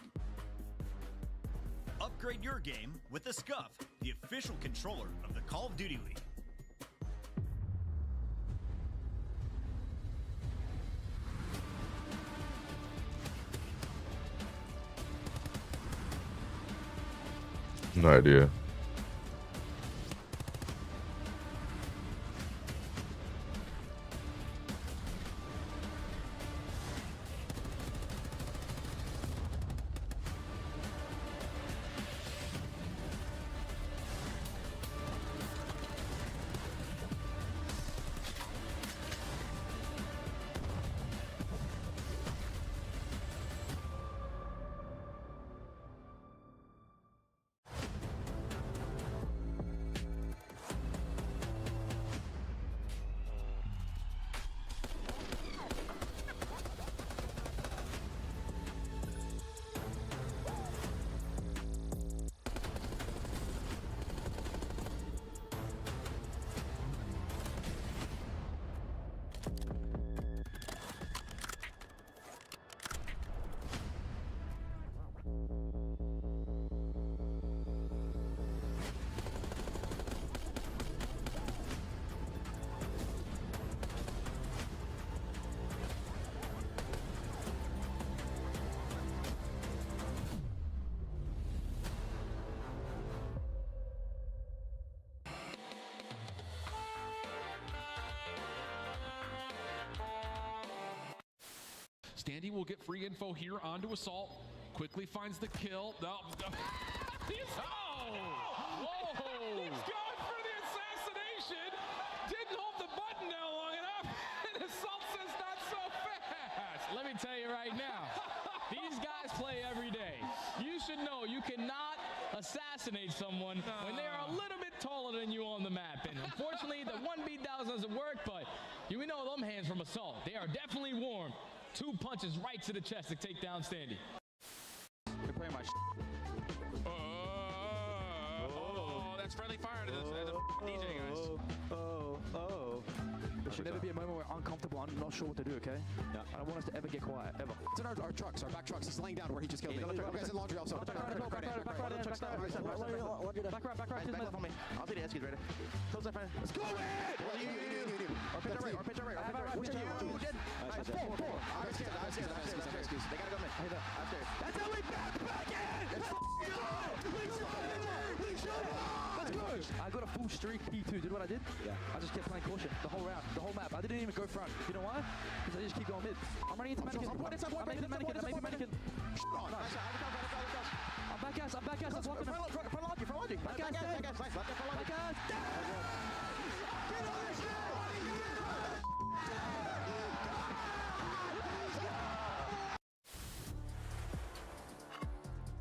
Upgrade your game with the Scuff, the official controller of the Call of Duty League. No idea. Standy will get free info here onto Assault. Quickly finds the kill. No. Whoa! He's going for the assassination. Didn't hold the button down long enough. And Assault says not so fast. Let me tell you right now, these guys play every day. You should know you cannot assassinate someone when they are a little bit taller than you on the map. And unfortunately, the one beat down doesn't work, but we know them hands from Assault. They are definitely warm. 2 punches right to the chest to take down Standy. You're playing my that's friendly fire to the DJ guys. There should never be a moment where I'm uncomfortable. I'm not sure what to do, okay? Yeah. I don't want us to ever get quiet, ever. It's in our trucks, our back trucks. He's laying down where he just killed me. Guys in laundry also. Back right, left on me. I'll see the Eskies right there. Close that friend. Let's go in! Or pitch right, Nice, 4. I'm scared. They gotta come in. That's how we back in! Let's go! I got a full streak P2. Did what I did? Yeah. I just kept playing caution the whole round, the whole map. I didn't even go front. You know why? Because I just keep going mid. I'm running into mannequin. I'm making mannequin. I'm back ass. Let's walk in front laundry. Back ass.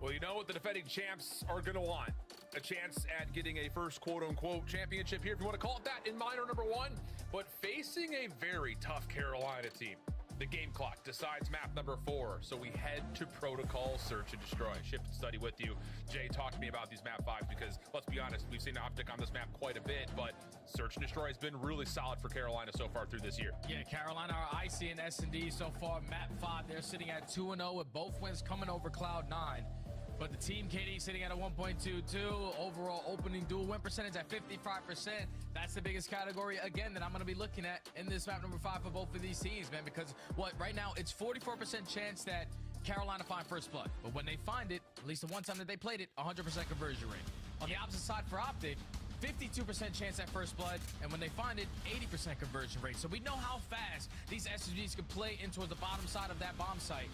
Well, you know what the defending champs are going to want. A chance at getting a first quote-unquote championship here, if you want to call it that, in minor number 1. But facing a very tough Carolina team. The game clock decides map number 4, so we head to Protocol Search and Destroy. Shift and study with you. Jay, talk to me about these map 5s, because let's be honest, we've seen Optic on this map quite a bit, but Search and Destroy has been really solid for Carolina so far through this year. Yeah, Carolina are icy in S&D so far. Map 5, they're sitting at 2-0 with both wins coming over Cloud9. But the team KD sitting at a 1.22. Overall opening duel win percentage at 55%. That's the biggest category, again, that I'm going to be looking at in this map number 5 for both of these teams, man. Because right now, it's 44% chance that Carolina find first blood. But when they find it, at least the one time that they played it, 100% conversion rate. On the opposite side for Optic, 52% chance at first blood, and when they find it, 80% conversion rate. So we know how fast these SSGs can play in towards the bottom side of that bomb site.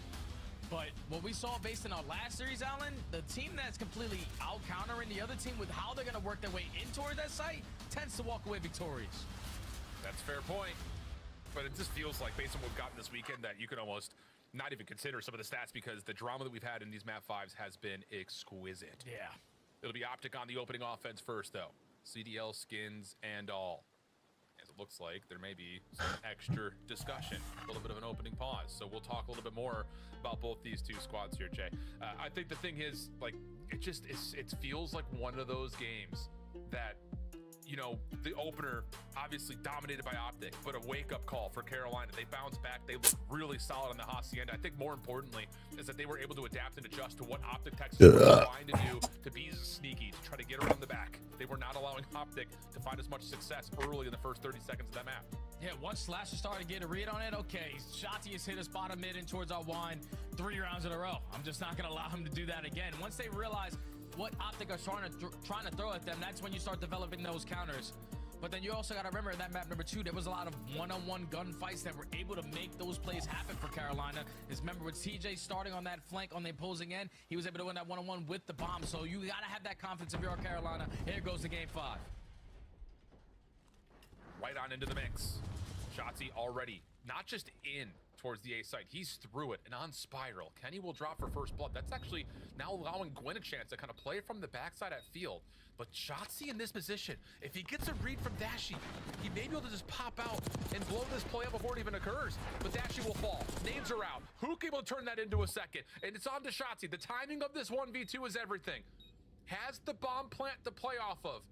But what we saw based in our last series, Alan, the team that's completely out-countering the other team with how they're going to work their way in towards that site tends to walk away victorious. That's a fair point. But it just feels like, based on what we've gotten this weekend, that you can almost not even consider some of the stats, because the drama that we've had in these map 5s has been exquisite. Yeah. It'll be Optic on the opening offense first, though. CDL skins and all. As it looks like there may be some extra discussion, a little bit of an opening pause. So we'll talk a little bit more about both these two squads here, Jay. I think the thing is, like, it feels like one of those games that, you know, the opener obviously dominated by Optic, but a wake-up call for Carolina. They bounced back. They looked really solid on the Hacienda. I think more importantly is that they were able to adapt and adjust to what Optic Texas was trying to do, to be sneaky, to try to get around the back. They were not allowing Optic to find as much success early in the first 30 seconds of that map. Yeah, once Slasher started to get a read on it, okay, Shotzi has hit us bottom mid and towards our wine 3 rounds in a row. I'm just not going to allow him to do that again. Once they realize what Optic are trying to throw at them, that's when you start developing those counters. But then you also got to remember in that map number 2, there was a lot of one-on-one gunfights that were able to make those plays happen for Carolina. Is remember with TJ starting on that flank on the opposing end, he was able to win that one-on-one with the bomb. So you got to have that confidence if you're Carolina. Here goes the game 5. Right on into the mix. Shotzi already not just in towards the A site, he's through it and on spiral. Kenny will drop for first blood. That's actually now allowing Gwen a chance to kind of play from the backside at field. But Shotzi in this position, if he gets a read from Dashy, he may be able to just pop out and blow this play up before it even occurs. But Dashy will fall. Nades are out. Hook able to turn that into a second. And it's on to Shotzi. The timing of this 1v2 is everything. Has the bomb plant to play off of.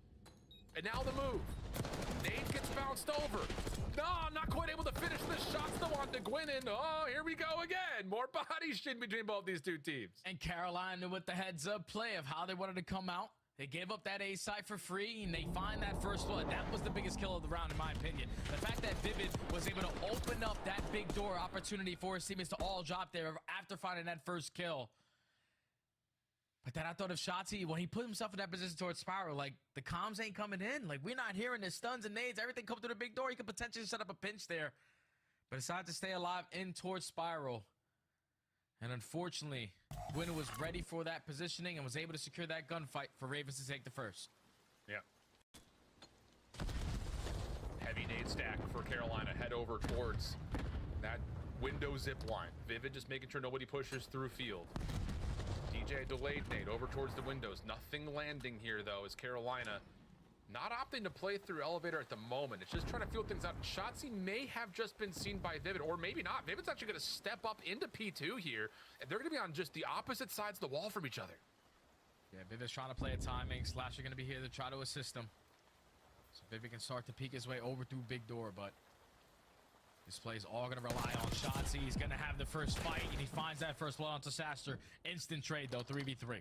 And now the move. Nade gets bounced over. No, not quite able to finish the shots though on to Gwynn. Oh, here we go again. More bodies shooting between both these two teams. And Carolina with the heads up play of how they wanted to come out. They gave up that A site for free, and they find that first blood. That was the biggest kill of the round, in my opinion. The fact that Vivid was able to open up that big door opportunity for his teammates to all drop there after finding that first kill. But then I thought of Shotzi, when he put himself in that position towards Spiral, like, the comms ain't coming in. Like, we're not hearing the stuns and nades. Everything come through the big door. He could potentially set up a pinch there. But decided to stay alive in towards Spiral. And unfortunately, Gwyn was ready for that positioning and was able to secure that gunfight for Ravens to take the first. Yeah. Heavy nade stack for Carolina. Head over towards that window zip line. Vivid just making sure nobody pushes through field. DJ delayed nade over towards the windows. Nothing landing here though, as Carolina not opting to play through elevator at the moment. It's just trying to feel things out. Shotzzy may have just been seen by Vivid, or maybe not. Vivid's actually going to step up into P2 here, and they're going to be on just the opposite sides of the wall from each other. Yeah, Vivid's trying to play a timing. Slasher going to be here to try to assist him. So Vivid can start to peek his way over through big door, but this play's all going to rely on Shotzzy. He's going to have the first fight, and he finds that first blood onto Saster. Instant trade, though, 3v3.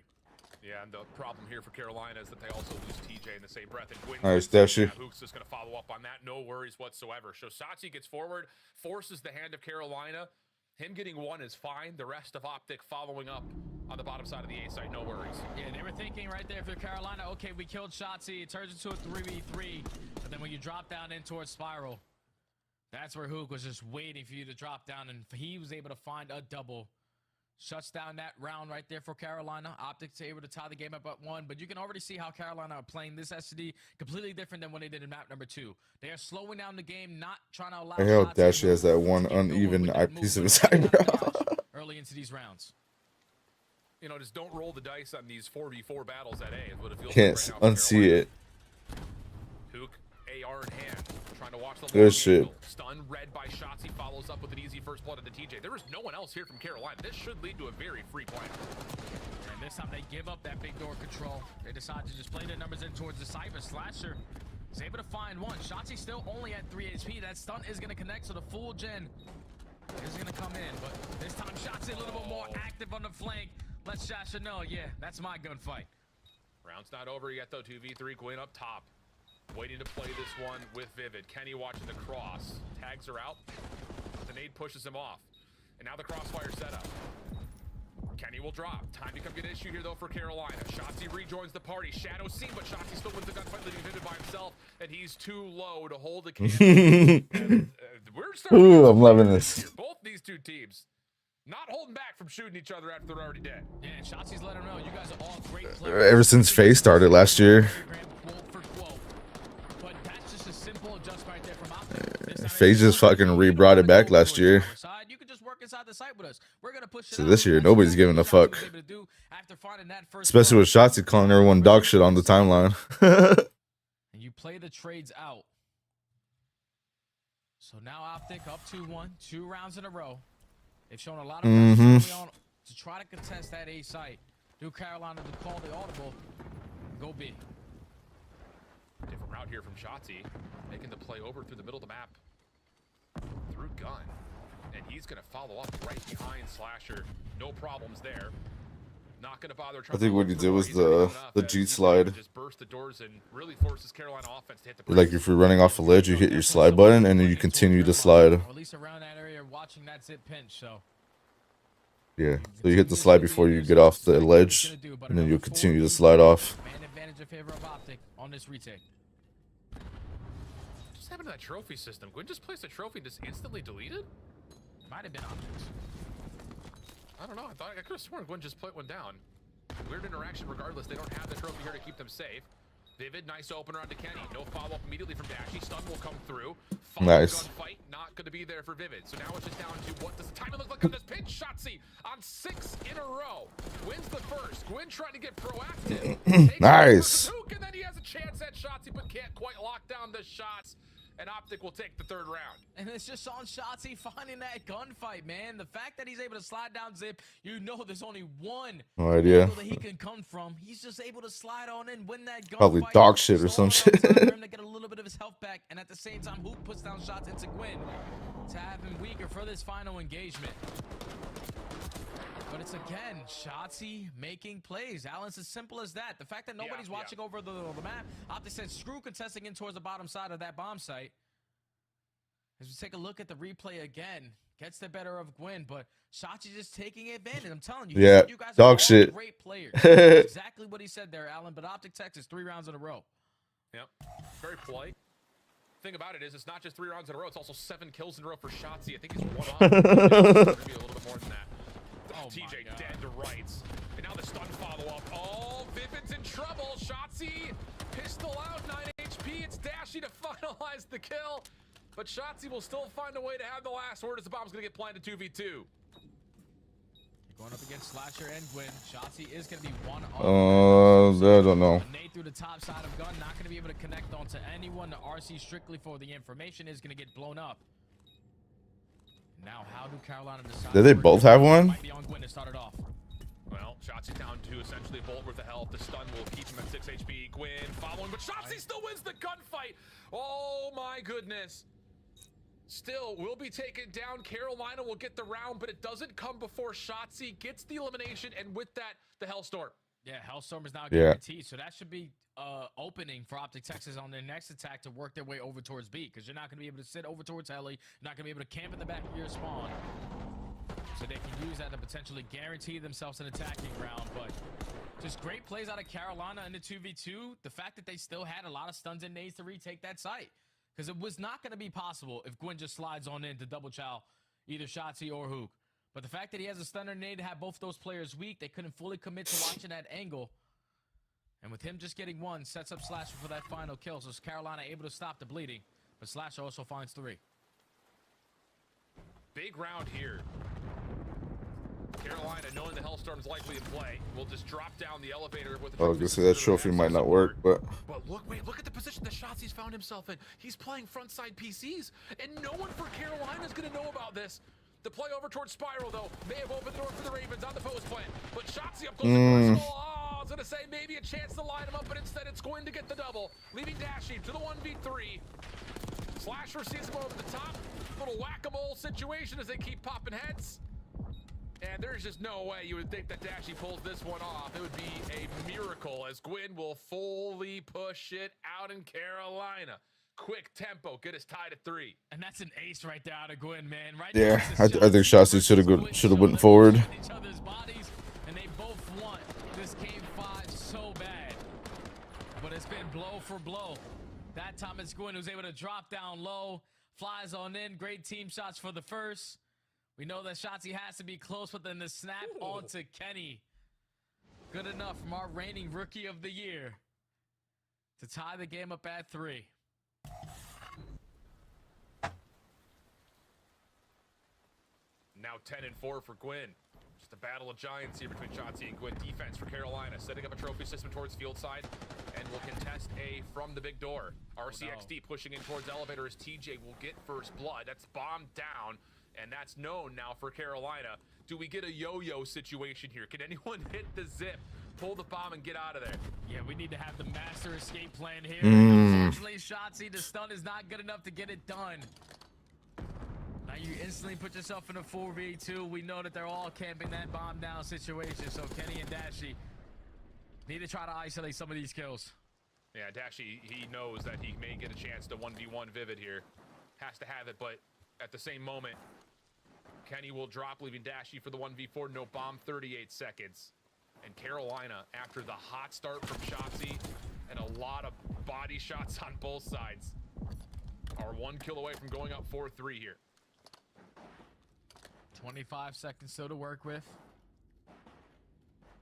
Yeah, and the problem here for Carolina is that they also lose TJ in the same breath. And Gwyn, Nice, Dashi. Hook's just going to follow up on that. No worries whatsoever. Shotzzy gets forward, forces the hand of Carolina. Him getting one is fine. The rest of Optic following up on the bottom side of the A site. No worries. Yeah, they were thinking right there for Carolina, okay, we killed Shotzzy. It turns into a 3v3. But then when you drop down in towards Spiral, that's where Hook was just waiting for you to drop down, and he was able to find a double. Shuts down that round right there for Carolina. Optic's able to tie the game up at 1, but you can already see how Carolina are playing this SD completely different than when they did in map number 2. They are slowing down the game, not trying to allow. I hope Dashi has that one uneven piece of his eyebrow. Early into these rounds. You know, just don't roll the dice on these 4v4 battles at A. Is what it feels Can't like right now for unsee Carolina. it. Hook, AR in hand, trying to watch the Good shit. angle. Stun, read by Shotzzy, follows up with an easy first blood into TJ. There is no one else here from Carolina. This should lead to a very free play. And this time they give up that big door control. They decide to just play their numbers in towards the Cypher. Slasher is able to find one. Shotzzy still only at 3 HP. That stun is going to connect, so the full gen is going to come in. But this time Shotzzy a little bit more active on the flank. Let Sasha know, yeah, that's my gunfight. Round's not over yet though. 2v3, Gwyn up top. Waiting to play this one with Vivid. Kenny watching the cross. Tags are out. The nade pushes him off. And now the crossfire setup. Kenny will drop. Time becomes an issue here though for Carolina. Shotzzy rejoins the party. Shadow seen, but Shotzzy still wins the gunfight, leaving Vivid by himself. And he's too low to hold the cannon. We're starting Ooh, I'm loving this. here. Both these two teams not holding back from shooting each other after they're already dead. Yeah, and Shotzi's letting him know you guys are all great players. Ever since FaZe started last year. But that's just a simple adjustment right there from Optic. FaZe just fucking re-brought it back last year. You can just work inside the site with us. We're gonna push it So out. this year, nobody's giving a fuck. After finding that first Especially with Shotzzy calling everyone dog shit on the timeline. and you play the trades out. So now Optic up 2-1, 2 rounds in a row. They've shown a lot of pressure on to try to contest that A site. Do Carolina to call the audible. Go B. Different route here from Shotzzy, making the play over through the middle of the map. Through gun. And he's going to follow up right behind Slasher. No problems there. Not going to bother trying. I think what he did was the G slide. Just burst the doors and really forces Carolina offense to hit the Like if you're running off a ledge, you hit your slide button and then you continue to slide. Or at least around that area watching that zip pinch, so. Yeah, so you hit the slide before you get off the ledge, and then you'll continue to slide off. Man advantage in favor of Optic on this retake. Just happened to that trophy system. Gwyn just placed a trophy and just instantly deleted? Might have been Optics. I don't know. I could have sworn Gwyn just put one down. Weird interaction regardless. They don't have the trophy here to keep them safe. Vivid, nice opener onto Kenny. No follow-up immediately from Dashi. Stun will come through. Nice. Gunfight, not going to be there for Vivid. So now it's just down to what does the timing look like on this pinch? Shotzzy on 6 in a row. Wins the first. Gwyn trying to get proactive. Nice. Hook, and then he has a chance at Shotzzy, but can't quite lock down the shots. And Optic will take the 3rd round. And it's just on Shotzzy finding that gunfight, man. The fact that he's able to slide down zip, you know there's only one No idea. angle that he can come from. He's just able to slide on in, win that gunfight. Probably dog shit or some shit. For him to get a little bit of his health back, and at the same time, Hoop puts down shots into Gwyn to have him weaker for this final engagement. But it's again, Shotzzy making plays. Alan's as simple as that. The fact that nobody's watching over the map, Optic said screw contesting in towards the bottom side of that bomb site. As we take a look at the replay again, gets the better of Gwyn, but Shotzzy just taking advantage. I'm telling you, Yeah, you guys dog are shit. Great players. Exactly what he said there, Alan. But Optic Texas 3 rounds in a row. Yep, very polite. Thing about it is, it's not just 3 rounds in a row. It's also 7 kills in a row for Shotzzy. I think he's 1 off. Maybe a little bit more than that. TJ dead to rights. And now the stun follow-up. Oh, Vivid's in trouble. Shotzi, pistol out, 9 HP. It's Dashy to finalize the kill. But Shotzi will still find a way to have the last word as the bomb's going to get planted 2v2. Going up against Slasher and Gwyn. Shotzi is going to be one off. I don't know. Nade through the top side of gun. Not going to be able to connect onto anyone. The RC strictly for the information is going to get blown up. Now, how do Carolina decide? Did they both have one? Might be on Gwyn to start it off. Well, Shotzi down to essentially a bolt worth of health. The stun will keep him at 6 HP. Gwyn following, but Shotzi still wins the gunfight. Oh my goodness. Still will be taken down. Carolina will get the round, but it doesn't come before Shotzi gets the elimination, and with that, the Hellstorm. Yeah, Hellstorm is now guaranteed, so that should be opening for Optic Texas on their next attack to work their way over towards B, because you're not going to be able to sit over towards Heli. You're not going to be able to camp in the back of your spawn. So they can use that to potentially guarantee themselves an attacking round, but just great plays out of Carolina in the 2v2. The fact that they still had a lot of stuns and nades to retake that site. Because it was not going to be possible if Gwyn just slides on in to double chow either Shotzi or Hook. But the fact that he has a stunner nade to have both those players weak, they couldn't fully commit to watching that angle. And with him just getting one, sets up Slasher for that final kill. So is Carolina able to stop the bleeding. But Slasher also finds 3. Big round here. Carolina, knowing the Hellstorm's likely in play, will just drop down the elevator with the I was gonna say that trophy might not work, but look at the position that Shotzi's found himself in. He's playing frontside PCs, and no one for Carolina is going to know about this. The play over towards Spiral, though, may have opened the door for the Ravens on the post plan. But Shotzi up close and personal. Oh, I was going to say maybe a chance to line him up, but instead it's going to get the double, leaving Dashy to the 1v3. Slasher sees him over the top. Little whack-a-mole situation as they keep popping heads. And there's just no way you would think that Dashy pulls this one off. It would be a miracle as Gwyn will fully push it out in Carolina. Quick tempo, get us tied at 3. And that's an ace right there out of Gwyn, man. Right yeah, I think Shotzi should have went forward. Each other's bodies, and they both want this game 5 so bad. But it's been blow for blow. That time it's Gwyn who's able to drop down low, flies on in. Great team shots for the first. We know that Shotzi has to be close, but then the snap onto Kenny. Good enough from our reigning rookie of the year to tie the game up at 3. Now 10-4 for Gwyn. Just a battle of giants here between Shotzi and Gwyn. Defense for Carolina, setting up a trophy system towards field side, and will contest A from the big door. RCXD pushing in towards elevator as TJ will get first blood. That's bombed down. And that's known now for Carolina. Do we get a yo-yo situation here? Can anyone hit the zip, pull the bomb, and get out of there? Yeah, we need to have the master escape plan here. Unfortunately, Shotzi, the stun is not good enough to get it done. Now you instantly put yourself in a 4v2. We know that they're all camping that bomb down situation. So Kenny and Dashy need to try to isolate some of these kills. Yeah, Dashy, he knows that he may get a chance to 1v1 Vivid here. Has to have it, but at the same moment, Kenny will drop, leaving Dashy for the 1v4. No bomb, 38 seconds. And Carolina, after the hot start from Shotzi and a lot of body shots on both sides, are 1 kill away from going up 4-3 here. 25 seconds still to work with.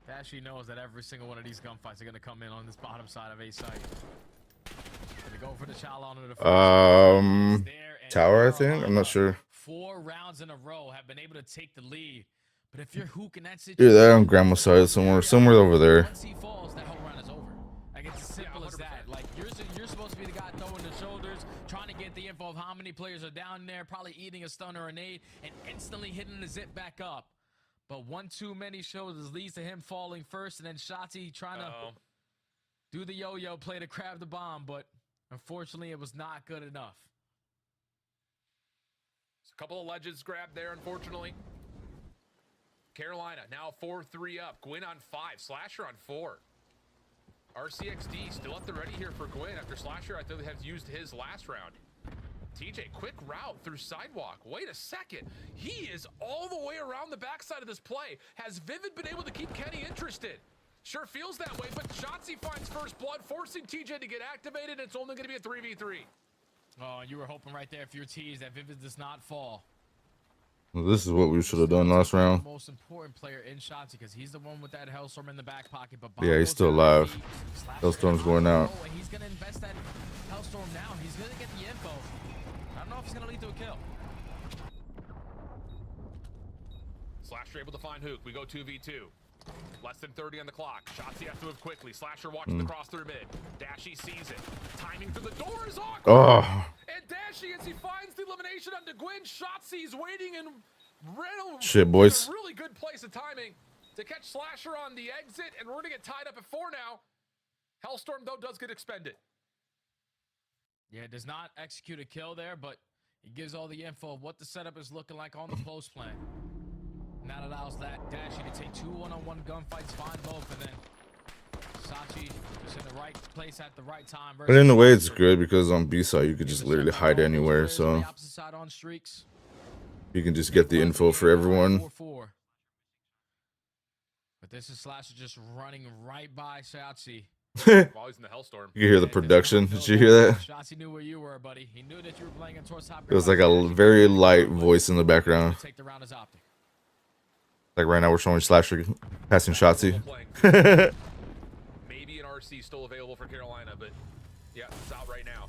Dashy knows that every single one of these gunfights are going to come in on this bottom side of A site. Going to go for the Chala onto the first. Tower, I think. I'm not sure. 4 rounds in a row have been able to take the lead. But if you're Hook in that situation, Dude, they're on Grandma's side somewhere over there. Once he falls, that whole round is over. Like, it's as simple as that. Like, you're supposed to be the guy throwing the shoulders, trying to get the info of how many players are down there, probably eating a stun or a nade, and instantly hitting the zip back up. But one too many shoulders leads to him falling first, and then Shotzi trying to do the yo-yo play to grab the bomb, but unfortunately, it was not good enough. A couple of ledges grabbed there, unfortunately. Carolina now 4-3 up. Gwyn on 5. Slasher on 4. RCXD still at the ready here for Gwyn after Slasher, I think, has used his last round. TJ, quick route through sidewalk. Wait a second. He is all the way around the backside of this play. Has Vivid been able to keep Kenny interested? Sure feels that way, but Shotzi finds first blood, forcing TJ to get activated. It's only going to be a 3v3. Oh, you were hoping right there if you're teased that Vivid does not fall. Well, this is what we should have done last round. Most important player in shots because he's the one with that Hellstorm in the back pocket. But Yeah, he's still alive. Hellstorm's going out. And he's gonna invest that Hellstorm now. He's gonna get the info. I don't know if he's gonna lead to a kill. Slasher able to find Hook. We go 2v2. Less than 30 on the clock. Shotzzy has to move quickly. Slasher watching the cross through mid. Dashy sees it. Timing through the door is awkward. Oh. And Dashy, as he finds the elimination onto Gwyn, Shotzi's waiting and Reynolds. Shit, boys. A really good place of timing to catch Slasher on the exit, and we're gonna get tied up at 4 now. Hellstorm though does get expended. Yeah, does not execute a kill there, but he gives all the info of what the setup is looking like on the post plan. And that allows that Dashy to take 2 one-on-one gunfights, find both, and then Sachi is in the right place at the right time. But in a way, it's good because on B side you could just literally hide anywhere, so you can just get the info for everyone. But this is Slasher just running right by Sachi. Always in the Hellstorm. You hear the production? Did you hear that? Shotzi knew where you were, buddy. He knew that you were playing towards top. It was like a very light voice in the background. Take the round as Optic. Like right now, we're showing Slasher passing Shotzi. Maybe an RC still available for Carolina, but yeah, it's out right now.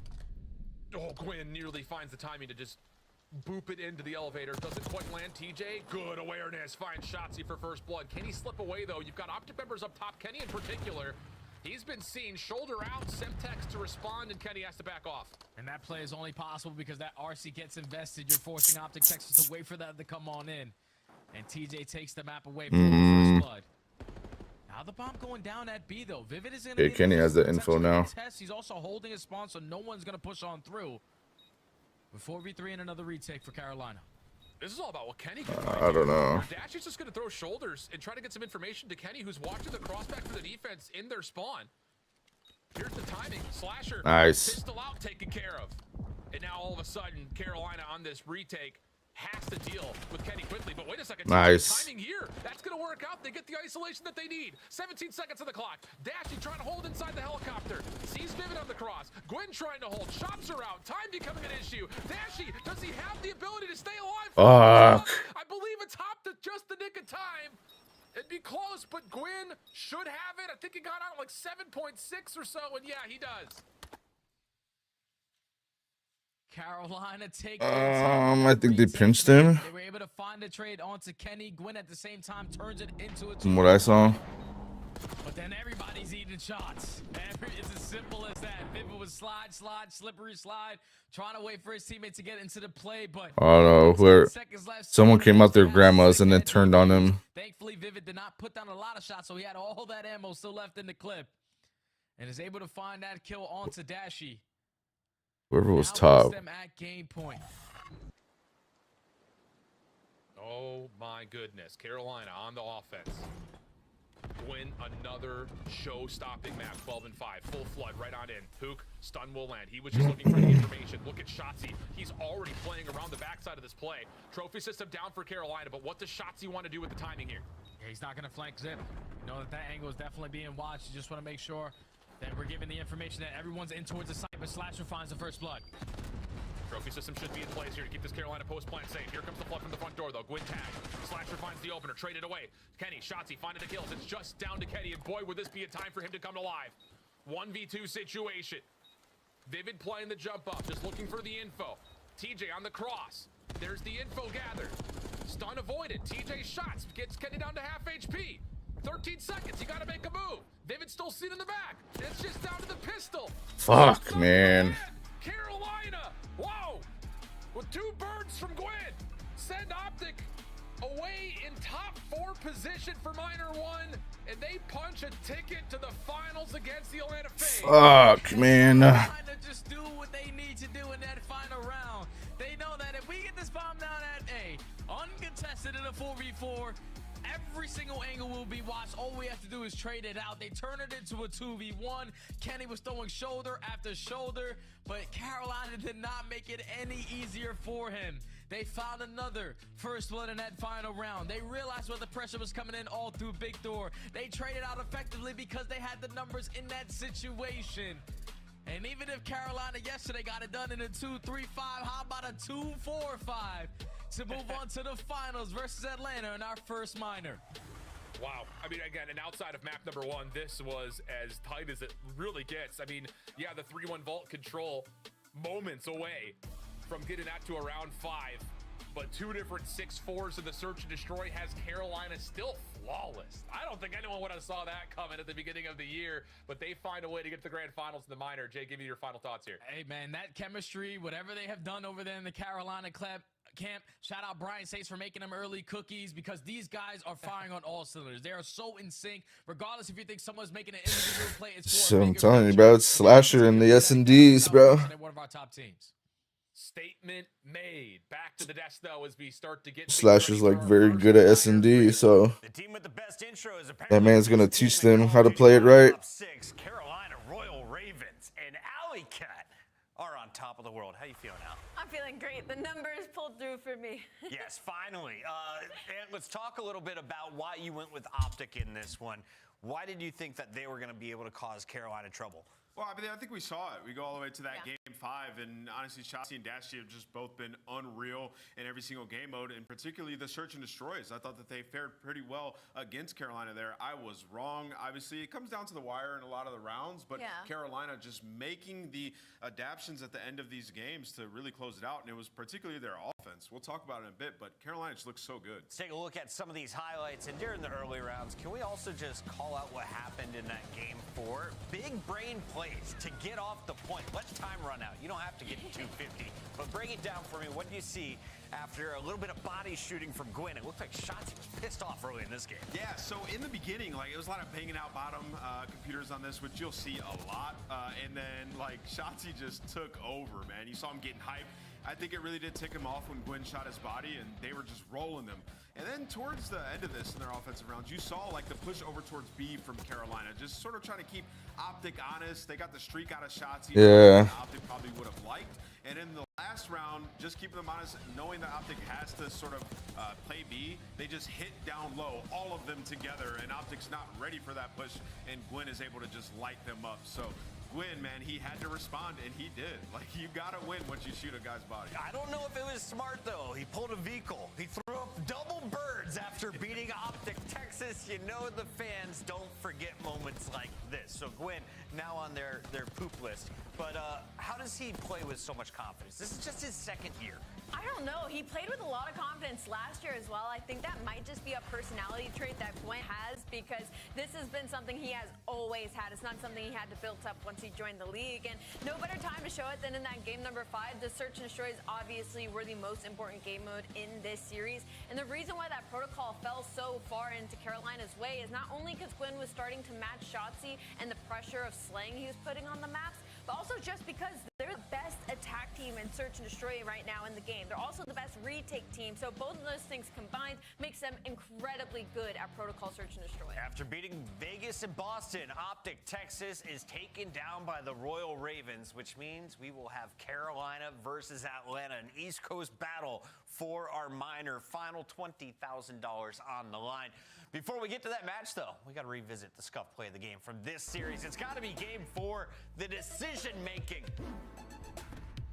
Oh, Gwyn nearly finds the timing to just boop it into the elevator. Doesn't quite land. TJ, good awareness. Finds Shotzi for first blood. Can he slip away, though? You've got Optic members up top. Kenny in particular. He's been seen shoulder out, Semtex to respond, and Kenny has to back off. And that play is only possible because that RC gets invested. You're forcing Optic Texas to wait for that to come on in. And TJ takes the map away from the first blood. Now the bomb going down at B, though. Vivid is in. Okay, Kenny has the info now. He's also holding his spawn, so no one's going to push on through. Before V3 and another retake for Carolina. This is all about what Kenny can I don't know. Dash is just going to throw shoulders and try to get some information to Kenny, who's watching the crossback for the defense in their spawn. Here's the timing. Slasher. Nice. Pistol out, taken care of. And now all of a sudden, Carolina on this retake has to deal with Kenny quickly. But wait a second. Nice. Timing here. That's going to work out. They get the isolation that they need. 17 seconds on the clock. Dashy trying to hold inside the helicopter. Sees Vivid on the cross. Gwyn trying to hold. Shots are out. Time becoming an issue. Dashy, does he have the ability to stay alive? Fuck. I believe it's hopped at just the nick of time. It'd be close, but Gwyn should have it. I think he got out like 7.6 or so, and yeah, he does. Carolina take I think they pinched him. They were able to find the trade onto Kenny. Gwyn at the same time turns it into a From what I saw. But then everybody's eating shots. It's as simple as that. Vivid was slide, slippery slide, trying to wait for his teammate to get into the play, but I don't know. Someone came out their grandma's and then turned on him. Thankfully, Vivid did not put down a lot of shots, so he had all that ammo still left in the clip. And is able to find that kill onto Dashy. Whoever was top. Them at game point. Oh my goodness. Carolina on the offense. Gwyn, another show-stopping map, 12 and 5. Full flood right on in. Hook, stun will land. He was just looking for the information. Look at Shotzi. He's already playing around the backside of this play. Trophy system down for Carolina, but what does Shotzi want to do with the timing here? Yeah, he's not going to flank Zip. You know that angle is definitely being watched. You just want to make sure that we're giving the information that everyone's in towards the site, but Slasher finds the first blood. Trophy system should be in place here to keep this Carolina post plan safe. Here comes the flood from the front door, though. Gwyn tag. Slasher finds the opener, traded away. Kenny, Shotzi finding the kills. It's just down to Kenny, and boy, would this be a time for him to come alive. 1v2 situation. Vivid playing the jump up, just looking for the info. TJ on the cross. There's the info gathered. Stun avoided. TJ shots, gets Kenny down to half HP. 13 seconds, you gotta make a move. Vivid still seen in the back. It's just down to the pistol. Fuck, man. Carolina, whoa, with 2 birds from Gwyn. Send Optic away in top 4 position for Minor 1, and they punch a ticket to the finals against the Atlanta Fade. Fuck, man. Just do what they need to do in that final round. They know that if we get this bomb down at A, uncontested in a 4v4, every single angle will be watched. All we have to do is trade it out. They turn it into a 2v1. Kenny was throwing shoulder after shoulder, but Carolina did not make it any easier for him. They found another first blood in that final round. They realized where the pressure was coming in all through Big Door. They traded out effectively because they had the numbers in that situation. And even if Carolina yesterday got it done in a 2-3-5, how about a 2-4-5 to move on to the finals versus Atlanta in our first minor? Wow. I mean, again, and outside of map number 1, this was as tight as it really gets. I mean, yeah, the 3-1 vault control moments away from getting that to around 5, but 2 different 6-4s in the search and destroy has Carolina still flawless. I don't think anyone would have saw that coming at the beginning of the year, but they find a way to get to the grand finals in the minor. Jay, give me your final thoughts here. Hey, man, that chemistry, whatever they have done over there in the Carolina camp, shout out Brian Sace for making them early cookies, because these guys are firing on all cylinders. They are so in sync, regardless if you think someone's making an individual play. It's So I'm telling you, bro, it's Slasher and the S&Ds, bro. They're one of our top teams. Statement made. Back to the desk though as we start to get Slasher's like very good at S&D, so The team with the best intro is that man's gonna teach them how to play it right. top 6. Carolina Royal Ravens and Alley Cat are on top of the world. How you feeling, Al? I'm feeling great. The numbers pulled through for me. Yes, finally. And let's talk a little bit about why you went with Optic in this one. Why did you think that they were going to be able to cause Carolina trouble? Well, I mean, I think we saw it. We go all the way to that game 5, and honestly, Shotzi and Dashy have just both been unreal in every single game mode, and particularly the search and destroys. I thought that they fared pretty well against Carolina there. I was wrong. Obviously, it comes down to the wire in a lot of the rounds, but Carolina just making the adaptions at the end of these games to really close it out, and it was particularly their offense. We'll talk about it in a bit, but Carolina just looks so good. Let's take a look at some of these highlights, and during the early rounds, can we also just call out what happened in that game 4? Big brain plays to get off the point. Let time run out. You don't have to get to 250, but break it down for me. What do you see after a little bit of body shooting from Gwyn? It looked like Shotzi was pissed off early in this game. Yeah, so in the beginning, like, it was a lot of banging out bottom computers on this, which you'll see a lot. And then, like, Shotzi just took over, man. You saw him getting hyped. I think it really did tick him off when Gwyn shot his body, and they were just rolling them. And then towards the end of this in their offensive rounds, you saw like the push over towards B from Carolina, just sort of trying to keep Optic honest. They got the streak out of shots. Yeah. Optic probably would have liked. And in the last round, just keeping them honest, knowing that Optic has to sort of play B, they just hit down low, all of them together, and Optic's not ready for that push, and Gwyn is able to just light them up. So Gwyn, man, he had to respond, and he did. Like, you gotta win once you shoot a guy's body. I don't know if it was smart, though. He pulled a vehicle. He threw up double birds after beating Optic Texas. You know the fans don't forget moments like this. So Gwyn now on their poop list. But how does he play with so much confidence? This is just his second year. I don't know. He played with a lot of confidence last year as well. I think that might just be a personality trait that Gwyn has, because this has been something he has always had. It's not something he had to build up once he joined the league. And no better time to show it than in that game number 5. The search and destroys obviously were the most important game mode in this series. And the reason why that protocol fell so far into Carolina's way is not only because Gwyn was starting to match Shotzi and the pressure of slaying he was putting on the maps, but also just because they're the best attack team in search and destroy right now in the game. They're also the best retake team, so both of those things combined makes them incredibly good at protocol search and destroy. After beating Vegas and Boston, Optic Texas is taken down by the Royal Ravens, which means we will have Carolina versus Atlanta, an East Coast battle for our minor. Final $20,000 on the line. Before we get to that match, though, we got to revisit the scuff play of the game from this series. It's got to be game 4, the decision making.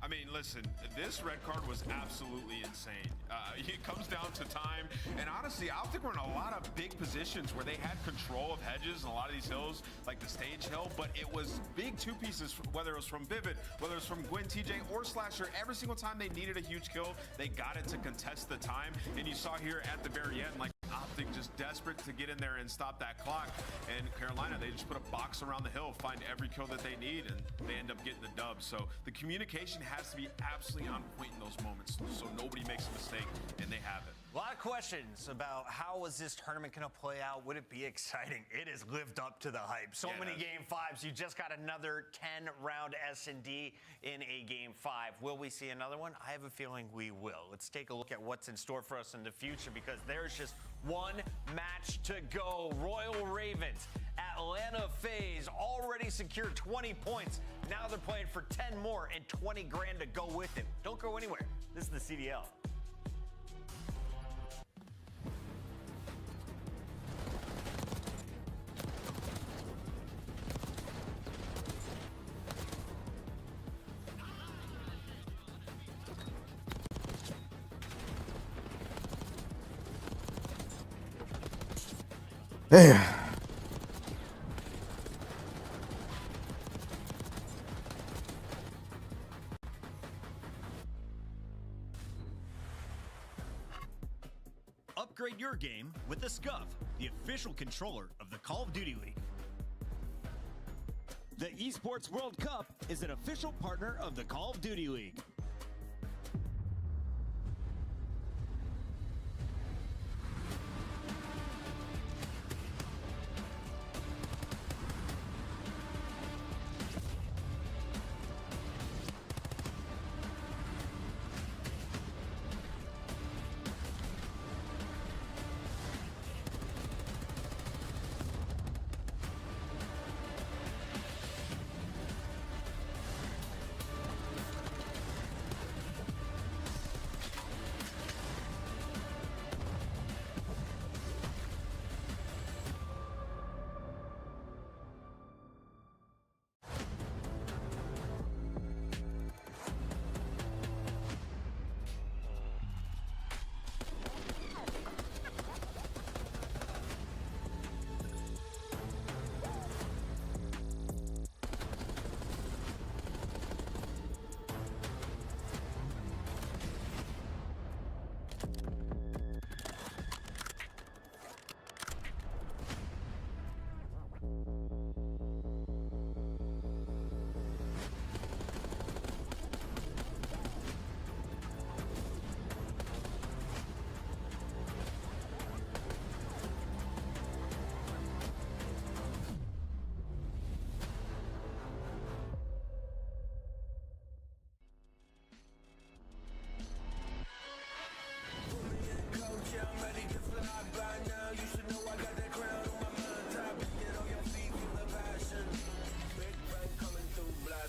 I mean, listen, this red card was absolutely insane. It comes down to time, and honestly, Optic were in a lot of big positions where they had control of hedges and a lot of these hills, like the stage hill, but it was big two pieces, whether it was from Vivid, whether it was from Gwyn, TJ, or Slasher. Every single time they needed a huge kill, they got it to contest the time, and you saw here at the very end, like, Optic just desperate to get in there and stop that clock. And Carolina, they just put a box around the hill, find every kill that they need, and they end up getting the dub. So the communication has to be absolutely on point in those moments so nobody makes a mistake, and they have it. A lot of questions about how is this tournament going to play out? Would it be exciting? It has lived up to the hype. So many game 5s. You just got another 10-round S&D in a game 5. Will we see another one? I have a feeling we will. Let's take a look at what's in store for us in the future, because there's just one match to go. Royal Ravens, Atlanta FaZe already secured 20 points. Now they're playing for 10 more and 20 grand to go with it. Don't go anywhere. This is the CDL. Upgrade your game with the Scuff, the official controller of the Call of Duty League. The Esports World Cup is an official partner of the Call of Duty League.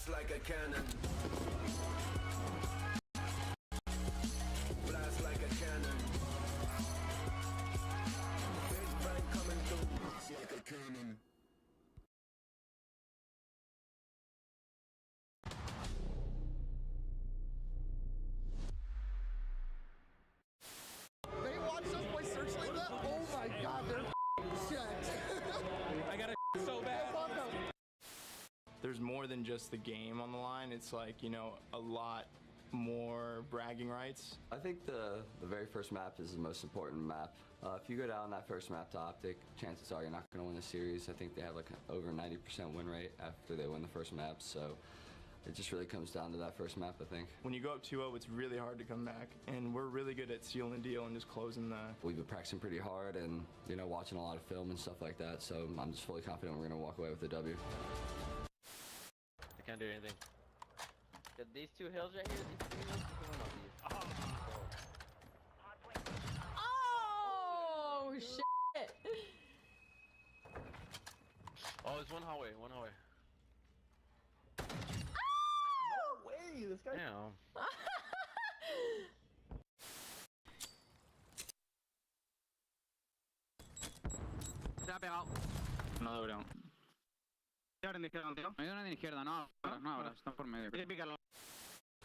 Like a cannon. Blast like a cannon. Big bang coming through. Blast like a cannon. They watched us play Searchlight that? Oh my god, they're shit. I got it so bad. There's more than just the game on the line. It's like, you know, a lot more bragging rights. I think the very first map is the most important map. If you go down that first map to Optic, chances are you're not going to win the series. I think they have like an over 90% win rate after they win the first map, so it just really comes down to that first map, I think. When you go up 2-0, it's really hard to come back, and we're really good at sealing the deal and just closing the... We've been practicing pretty hard and, you know, watching a lot of film and stuff like that, so I'm just fully confident we're going to walk away with the W. I can't do anything. These two hills right here, these two hills, you can win Oh, all these. shit. Oh, there's one hallway, one hallway. No way, this guy. Damn. Se ha pegado. No lo veo. Ahora en la izquierda, tío. Me ayudan en la izquierda, no, ahora están por medio.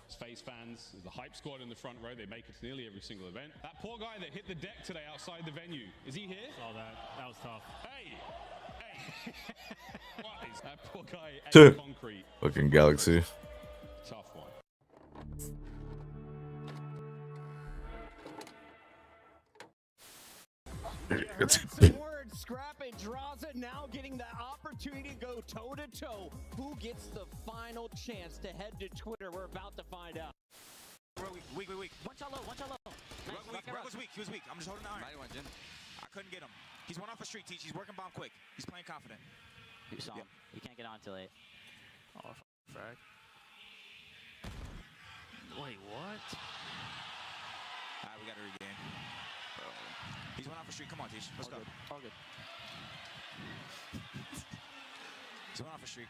Space fans, there's the hype squad in the front row. They make it to nearly every single event. That poor guy that hit the deck today outside the venue, is he here? Saw that. That was tough. Hey! What is that poor guy ate concrete? Fucking Galaxy. Tough one. Scrap and draws it, now getting the opportunity to go toe-to-toe. Who gets the final chance to head to Twitter? We're about to find out. Weak. One shot low. Nice. Rug was weak. He was weak. I'm just holding the iron. I couldn't get him. He's one off a streak, Teach. He's working bomb quick. He's playing confident. You saw him. You can't get on till 8. Oh, frag. Wait, what? Alright, we gotta regain. Bro. He's one off a streak. Come on, Teach. Let's go. All good. He's one off a streak.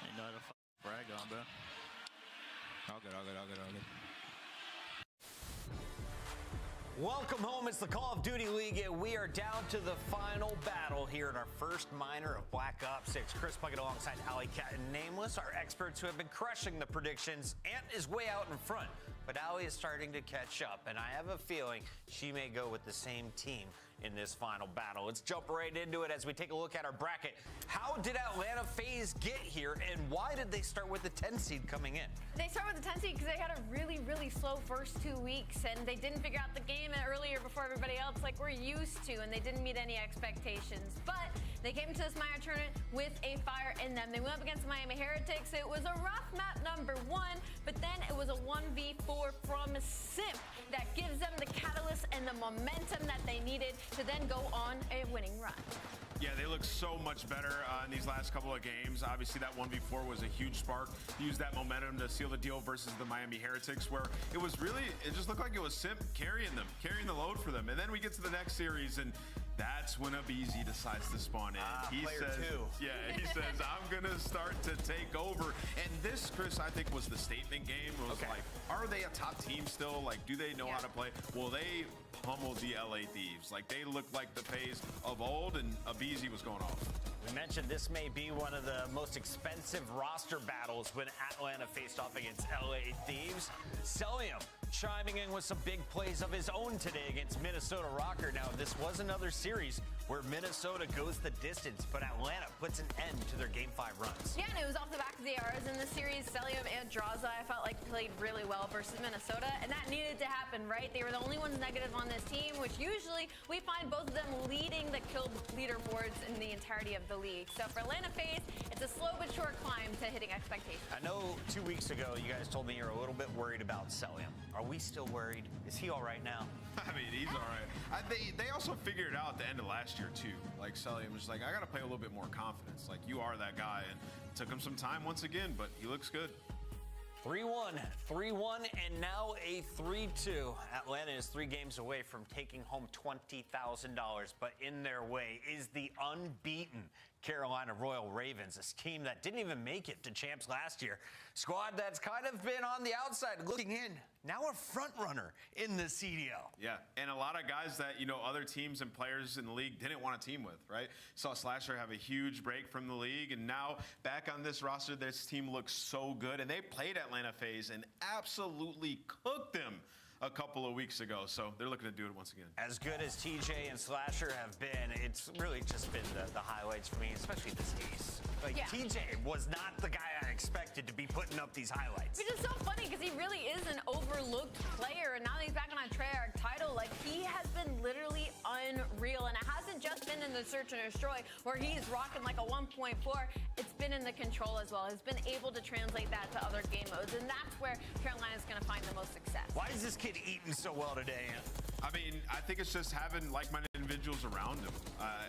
Ain't no other frag on, bro. All good. Welcome home. It's the Call of Duty League, and we are down to the final battle here in our first minor of Black Ops 6. Chris Puckett alongside Alley Cat and Nameless, our experts who have been crushing the predictions. Ant is way out in front, but Alley is starting to catch up, and I have a feeling she may go with the same team in this final battle. Let's jump right into it as we take a look at our bracket. How did Atlanta FaZe get here, and why did they start with the 10 seed coming in? They started with the 10 seed because they had a really, really slow first 2 weeks, and they didn't figure out the game earlier before everybody else like we're used to, and they didn't meet any expectations. But they came to this minor tournament with a fire in them. They went up against the Miami Heretics. It was a rough map number 1, but then it was a 1v4 from Simp that gives them the catalyst and the momentum that they needed to then go on a winning run. Yeah, they look so much better in these last couple of games. Obviously, that 1v4 was a huge spark. Used that momentum to seal the deal versus the Miami Heretics, where it just looked like it was Simp carrying the load for them. And then we get to the next series, and that's when Abizi decides to spawn in. He says, he says, I'm going to start to take over. And this, Chris, I think was the statement game. It was like, are they a top team still? Like, do they know how to play? Well, they pummeled the LA Thieves. Like, they looked like the FaZe of old, and Abizi was going off. We mentioned this may be one of the most expensive roster battles when Atlanta faced off against LA Thieves. Celium chiming in with some big plays of his own today against Minnesota Rocker. Now, this was another series where Minnesota goes the distance, but Atlanta puts an end to their Game 5 runs. Yeah, and it was off the back of the ARs in the series. Celium and Draza, I felt like played really well versus Minnesota, and that needed to happen, right? They were the only ones negative on this team, which usually we find both of them leading the kill leaderboards in the entirety of the league. So for Atlanta FaZe, it's a slow but sure climb to hitting expectations. I know 2 weeks ago you guys told me you're a little bit worried about Celium. Are we still worried? Is he all right now? I mean, he's all right. They also figured it out at the end of last year, too. Like, Celium was like, I got to play a little bit more confidence. Like, you are that guy. And it took him some time once again, but he looks good. 3-1, 3-1, and now a 3-2. Atlanta is 3 games away from taking home $20,000, but in their way is the unbeaten Carolina Royal Ravens, this team that didn't even make it to champs last year. Squad that's kind of been on the outside looking in. Now a front runner in the CDL. Yeah, and a lot of guys that, other teams and players in the league didn't want to team with, right? Saw Slasher have a huge break from the league, and now back on this roster, this team looks so good. And they played Atlanta FaZe and absolutely cooked them a couple of weeks ago, so they're looking to do it once again. As good as TJ and Slasher have been, it's really just been the highlights for me, especially this case. Like, TJ was not the guy I expected to be putting up these highlights. Which is so funny because he really is an overlooked player, and now that he's back on a Treyarch title, like, he has been literally unreal, and it hasn't just been in the Search and Destroy where he's rocking like a 1.4. It's been in the Control as well. He's been able to translate that to other game modes, and that's where Carolina's going to find the most success. Why is this kid eating so well today? I mean, I think it's just having like-minded individuals around him.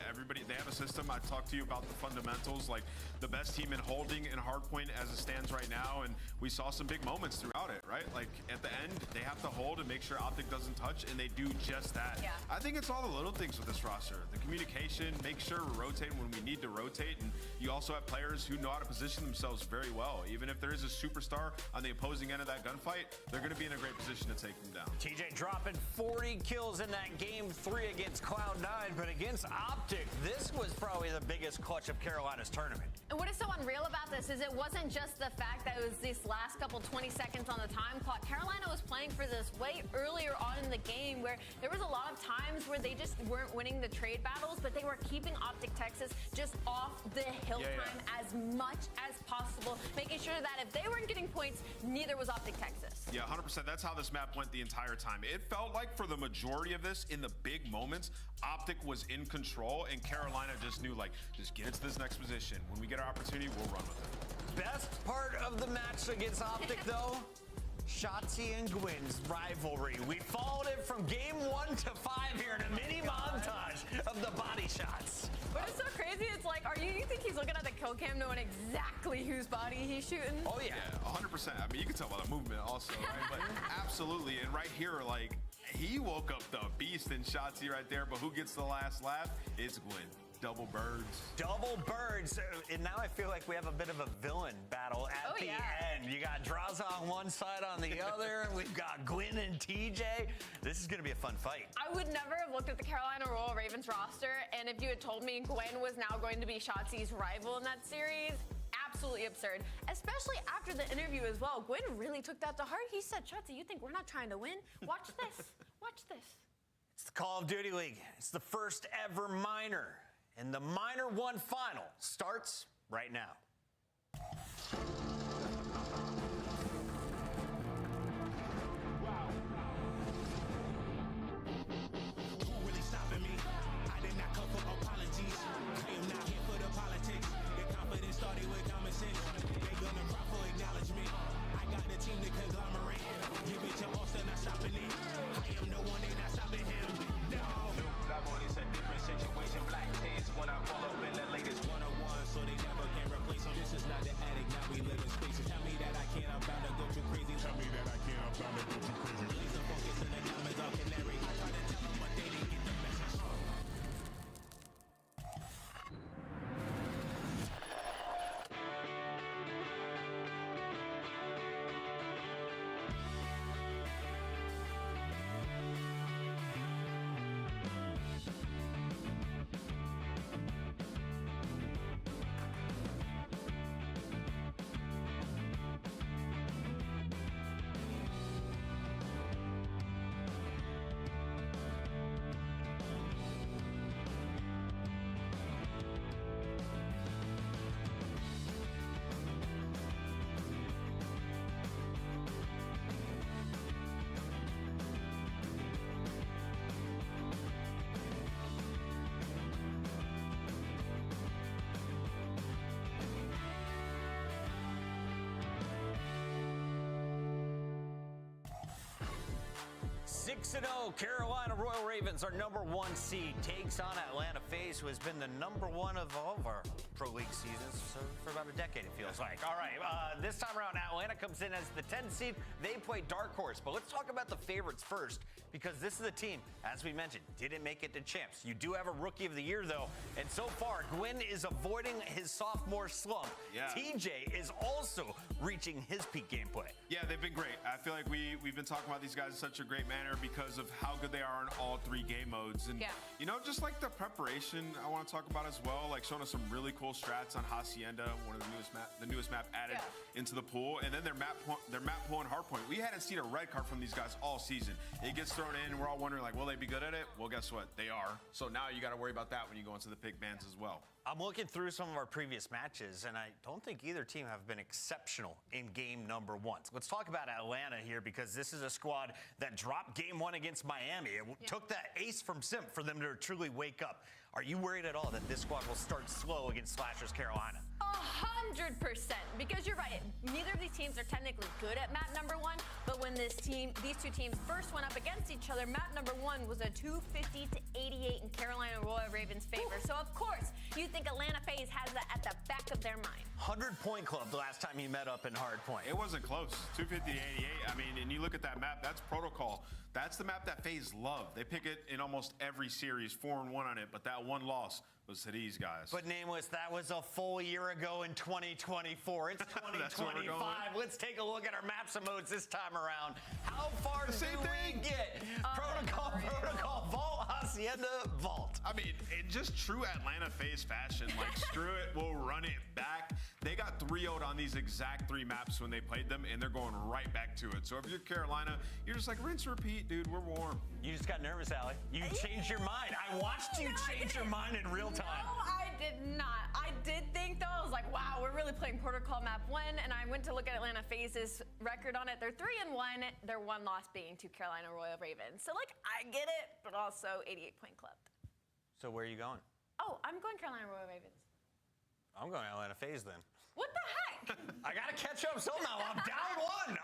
Everybody, they have a system. I talked to you about the fundamentals, like the best team in holding and hardpoint as it stands right now, and we saw some big moments throughout it, right? Like at the end, they have to hold and make sure Optic doesn't touch, and they do just that. Yeah. I think it's all the little things with this roster. The communication, make sure we're rotating when we need to rotate, and you also have players who know how to position themselves very well. Even if there is a superstar on the opposing end of that gunfight, they're going to be in a great position to take them down. TJ dropping 40 kills in that game 3 against Cloud9, but against Optic, this was probably the biggest clutch of Carolina's tournament. And what is so unreal about this is it wasn't just the fact that it was these last couple 20 seconds on the time clock. Carolina was playing for this way earlier on in the game where there was a lot of times where they just weren't winning the trade battles, but they were keeping Optic Texas just off the hill time as much as possible, making sure that if they weren't getting points, neither was Optic Texas. Yeah, 100%. That's how this map went the entire time. It felt like for the majority of this, in the big moments, Optic was in control, and Carolina just knew, like, just get into this next position. When we get our opportunity, we'll run with it. Best part of the match against Optic, though, Shotzi and Gwyn's rivalry. We followed it from game 1 to 5 here in a mini montage of the body shots. But it's so crazy. It's like, you think he's looking at the kill cam knowing exactly whose body he's shooting? Oh, yeah, 100%. I mean, you can tell by the movement also, right? But absolutely. And right here, like, he woke up the beast in Shotzi right there, but who gets the last laugh? It's Gwyn. Double birds. Double birds. And now I feel like we have a bit of a villain battle at the end. You got Draza on one side, on the other. We've got Gwyn and TJ. This is going to be a fun fight. I would never have looked at the Carolina Royal Ravens roster, and if you had told me Gwyn was now going to be Shotzi's rival in that series, absolutely absurd, especially after the interview as well. Gwyn really took that to heart. He said, Shotzi, you think we're not trying to win? Watch this. Watch this. It's the Call of Duty League. It's the first ever minor, and the Minor 1 final starts right now. Who really stopping me? I did not come for apologies. I am not here for the politics. The confidence started with common sense. They gonna cry for acknowledgement. I got the team to conglomerate. Give it to Austin, not stopping it. I am the one, they not stopping him. No. It's a different situation. Black kids when I pull up in the latest 101, so they never can replace them. This is not the attic, now we live in spaces. Tell me that I can't, I'm bound to go too crazy. Tell me that I can't, I'm bound to go too crazy. Release the focus and the diamonds are canary. I try to tell them, but they didn't get the message. 6-0, Carolina Royal Ravens, our #1 seed, takes on Atlanta FaZe, who has been the #1 of all of our Pro League seasons for about a decade, it feels like. All right, this time around, Atlanta comes in as the 10th seed. They play Dark Horse, but let's talk about the favorites first, because this is a team, as we mentioned, didn't make it to champs. You do have a Rookie of the Year, though, and so far, Gwyn is avoiding his sophomore slump. Yeah. TJ is also reaching his peak gameplay. Yeah, they've been great. I feel like we've been talking about these guys in such a great manner because of how good they are in all 3 game modes. And, you know, just like the preparation, I want to talk about as well, like showing us some really cool strats on Hacienda, one of the newest map added into the pool. And then their map pool and hardpoint. We hadn't seen a red card from these guys all season. It gets thrown in, and we're all wondering, like, will they be good at it? Well, guess what? They are. So now you got to worry about that when you go into the pick bans as well. I'm looking through some of our previous matches, and I don't think either team have been exceptional in game #1. Let's talk about Atlanta here, because this is a squad that dropped game 1 against Miami. It took that ace from Simp for them to truly wake up. Are you worried at all that this squad will start slow against Slashers Carolina? 100%, because you're right. Neither of these teams are technically good at map #1, but when these two teams first went up against each other, map #1 was a 250-88 in Carolina Royal Ravens' favor. So of course, you think Atlanta FaZe has that at the back of their mind. 100-point club the last time you met up in hardpoint. It wasn't close. 250-88. I mean, and you look at that map, that's protocol. That's the map that FaZe love. They pick it in almost every series, 4-1 on it, but that one loss was to these guys. But Nameless, that was a full year ago in 2024. It's 2025. Let's take a look at our maps and modes this time around. How far do we get? Protocol, Vault, Hacienda, Vault. I mean, in just true Atlanta FaZe fashion, like, screw it, we'll run it back. They got 3-0'd on these exact 3 maps when they played them, and they're going right back to it. So if you're Carolina, you're just like, rinse, repeat, dude, we're warm. You just got nervous, Allie. You changed your mind. I watched you change your mind in real time. No, I did not. I did think, though, I was like, wow, we're really playing Protocol map 1, and I went to look at Atlanta FaZe's record on it. They're 3-1, their 1 loss being to Carolina Royal Ravens. So, like, I get it, but also 88-point club. So where are you going? Oh, I'm going Carolina Royal Ravens. I'm going Atlanta FaZe then. What the heck? I gotta catch up somehow. I'm down 1.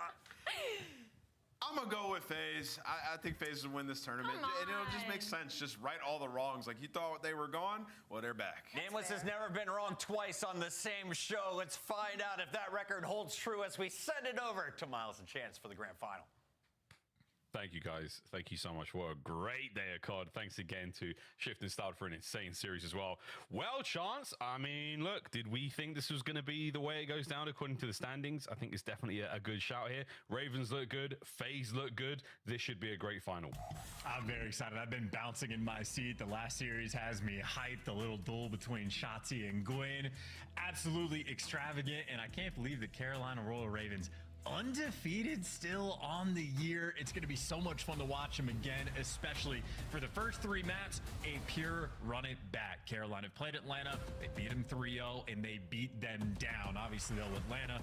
I'm gonna go with FaZe. I think FaZe will win this tournament. And it'll just make sense. Just right all the wrongs. Like, you thought they were gone, well, they're back. Nameless has never been wrong twice on the same show. Let's find out if that record holds true as we send it over to Miles and Chance for the grand final. Thank you, guys. Thank you so much. What a great day of COD. Thanks again to Shift and Start for an insane series as well. Well, Chance, I mean, look, did we think this was going to be the way it goes down according to the standings? I think it's definitely a good shout here. Ravens look good. FaZe look good. This should be a great final. I'm very excited. I've been bouncing in my seat. The last series has me hyped. The little duel between Shotzi and Gwyn. Absolutely extravagant. And I can't believe the Carolina Royal Ravens undefeated still on the year. It's going to be so much fun to watch them again, especially for the first 3 maps, a pure run it back. Carolina played Atlanta, they beat them 3-0, and they beat them down. Obviously, though, Atlanta,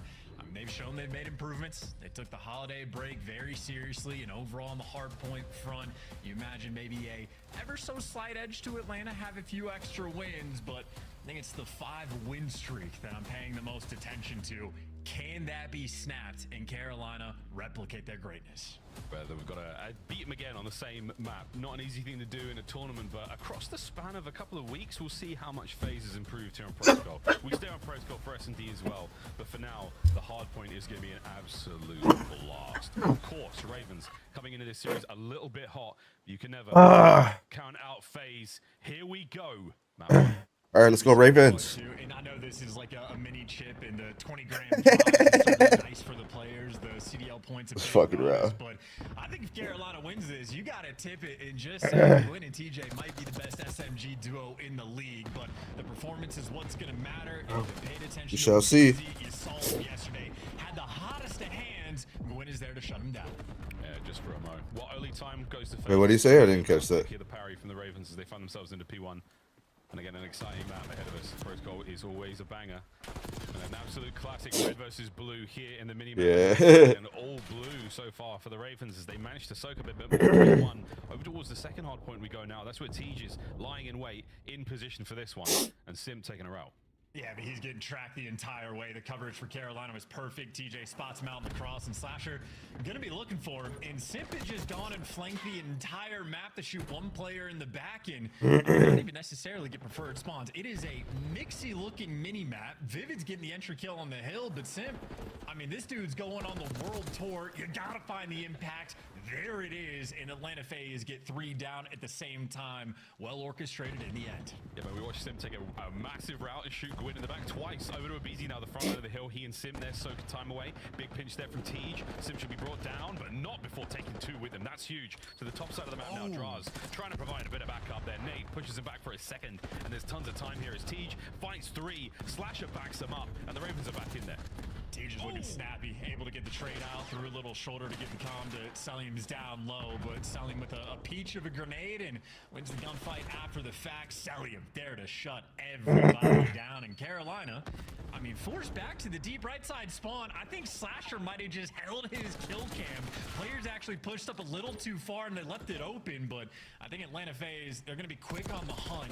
they've shown they've made improvements. They took the holiday break very seriously, and overall on the hard point front, you imagine maybe a ever so slight edge to Atlanta, have a few extra wins, but I think it's the 5-win streak that I'm paying the most attention to. Can that be snapped and Carolina replicate their greatness? Whether we've got to beat them again on the same map. Not an easy thing to do in a tournament, but across the span of a couple of weeks, we'll see how much FaZe has improved here on Protocol. We stay on Protocol for S&D as well, but for now, the hard point is going to be an absolute blast. Of course, Ravens coming into this series a little bit hot. You can never count out FaZe. Here we go. All right, let's go Ravens. And I know this is like a mini chip in the 20-gram prize. It's nice for the players. The CDL points are fucking raw. But I think if Carolina wins this, you got to tip it and just say Gwyn and TJ might be the best SMG duo in the league. But the performance is what's going to matter. And if you paid attention, We shall see. You saw him yesterday. Had the hottest of hands. Gwyn is there to shut him down. Yeah, just for a moment. What early time goes to FaZe? Wait, what did he say? I didn't catch that. Here the parry from the Ravens as they find themselves into P1. And again, an exciting map ahead of us. Protocol is always a banger. And an absolute classic red versus blue here in the mini map. Yeah. And all blue so far for the Ravens as they managed to soak a bit more. One over towards the second hard point we go now. That's where Tej is lying in wait, in position for this one. And Sim taking her out. Yeah, but he's getting tracked the entire way. The coverage for Carolina was perfect. TJ spots him out in the cross, and Slasher gonna be looking for him. And Simp has just gone and flanked the entire map to shoot one player in the back, and not even necessarily get preferred spawns. It is a mixy-looking mini-map. Vivid's getting the entry kill on the hill, but Simp, I mean, this dude's going on the world tour. You gotta find the impact. There it is, and Atlanta FaZe get 3 down at the same time. Well orchestrated in the end. Yeah, but we watched Sim take a massive route and shoot Gwyn in the back twice. Over to Abizi now, the front end of the hill. He and Sim there soaking time away. Big pinch there from Tej. Sim should be brought down, but not before taking 2 with him. That's huge. To the top side of the map now, Draws trying to provide a bit of backup there. Nate pushes him back for a second, and there's tons of time here as Tej fights 3. Slasher backs him up, and the Ravens are back in there. Tej is looking snappy, able to get the trade out through a little shoulder to get the calm to Salim's down low, but Salim with a peach of a grenade and wins the gunfight after the fact. Salim there to shut everybody down. And Carolina, I mean, forced back to the deep right side spawn. I think Slasher might have just held his kill cam. Players actually pushed up a little too far and they left it open, but I think Atlanta FaZe, they're going to be quick on the hunt.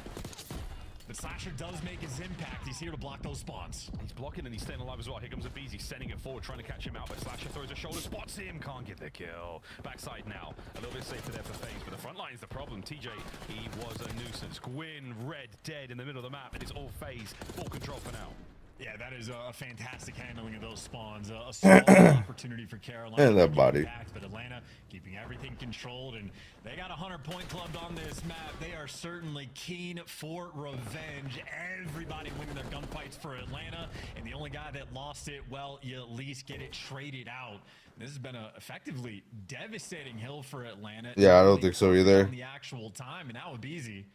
But Slasher does make his impact. He's here to block those spawns. He's blocking and he's staying alive as well. Here comes Abizi, sending it forward, trying to catch him out, but Slasher throws a shoulder, spots him, can't get the kill. Backside now, a little bit safer there for FaZe, but the front line's the problem. TJ, he was a nuisance. Gwyn, red, dead in the middle of the map, and it's all FaZe. Full control for now. Yeah, that is a fantastic handling of those spawns. A small opportunity for Carolina. And that body. But Atlanta keeping everything controlled, and they got a 100-point club on this map. They are certainly keen for revenge. Everybody winning their gunfights for Atlanta, and the only guy that lost it, well, you at least get it traded out. This has been a effectively devastating hill for Atlanta. Yeah, I don't think so either. The actual time, and now Abizi.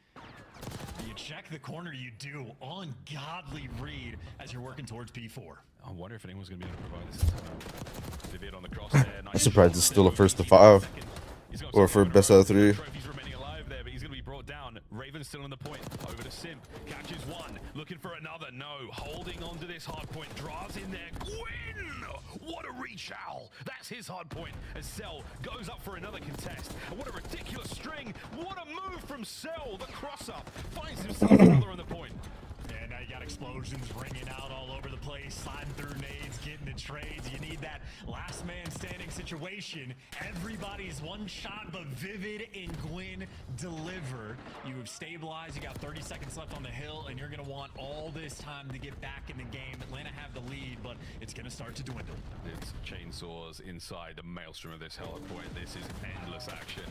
You check the corner, you do. Ungodly read as you're working towards P4. I wonder if anyone's going to be able to provide this. Vivid on the cross there. Nice. I'm surprised it's still a first to 5. Or for best out of 3. Trophies remaining alive there, but he's going to be brought down. Raven's still on the point. Over to Simp. Catches one. Looking for another. No. Holding on to this hard point. Draws in there. Gwyn! What a reach owl. That's his hard point. As Cell goes up for another contest. And what a ridiculous string. What a move from Cell. The cross up. Finds himself another on the point. And now you got explosions ringing out all over the place, sliding through nades, getting the trades. You need that last man standing situation. Everybody's one shot, but Vivid and Gwyn deliver. You have stabilized. You got 30 seconds left on the hill, and you're going to want all this time to get back in the game. Atlanta have the lead, but it's going to start to dwindle. It's chainsaws inside the maelstrom of this hell point. This is endless action.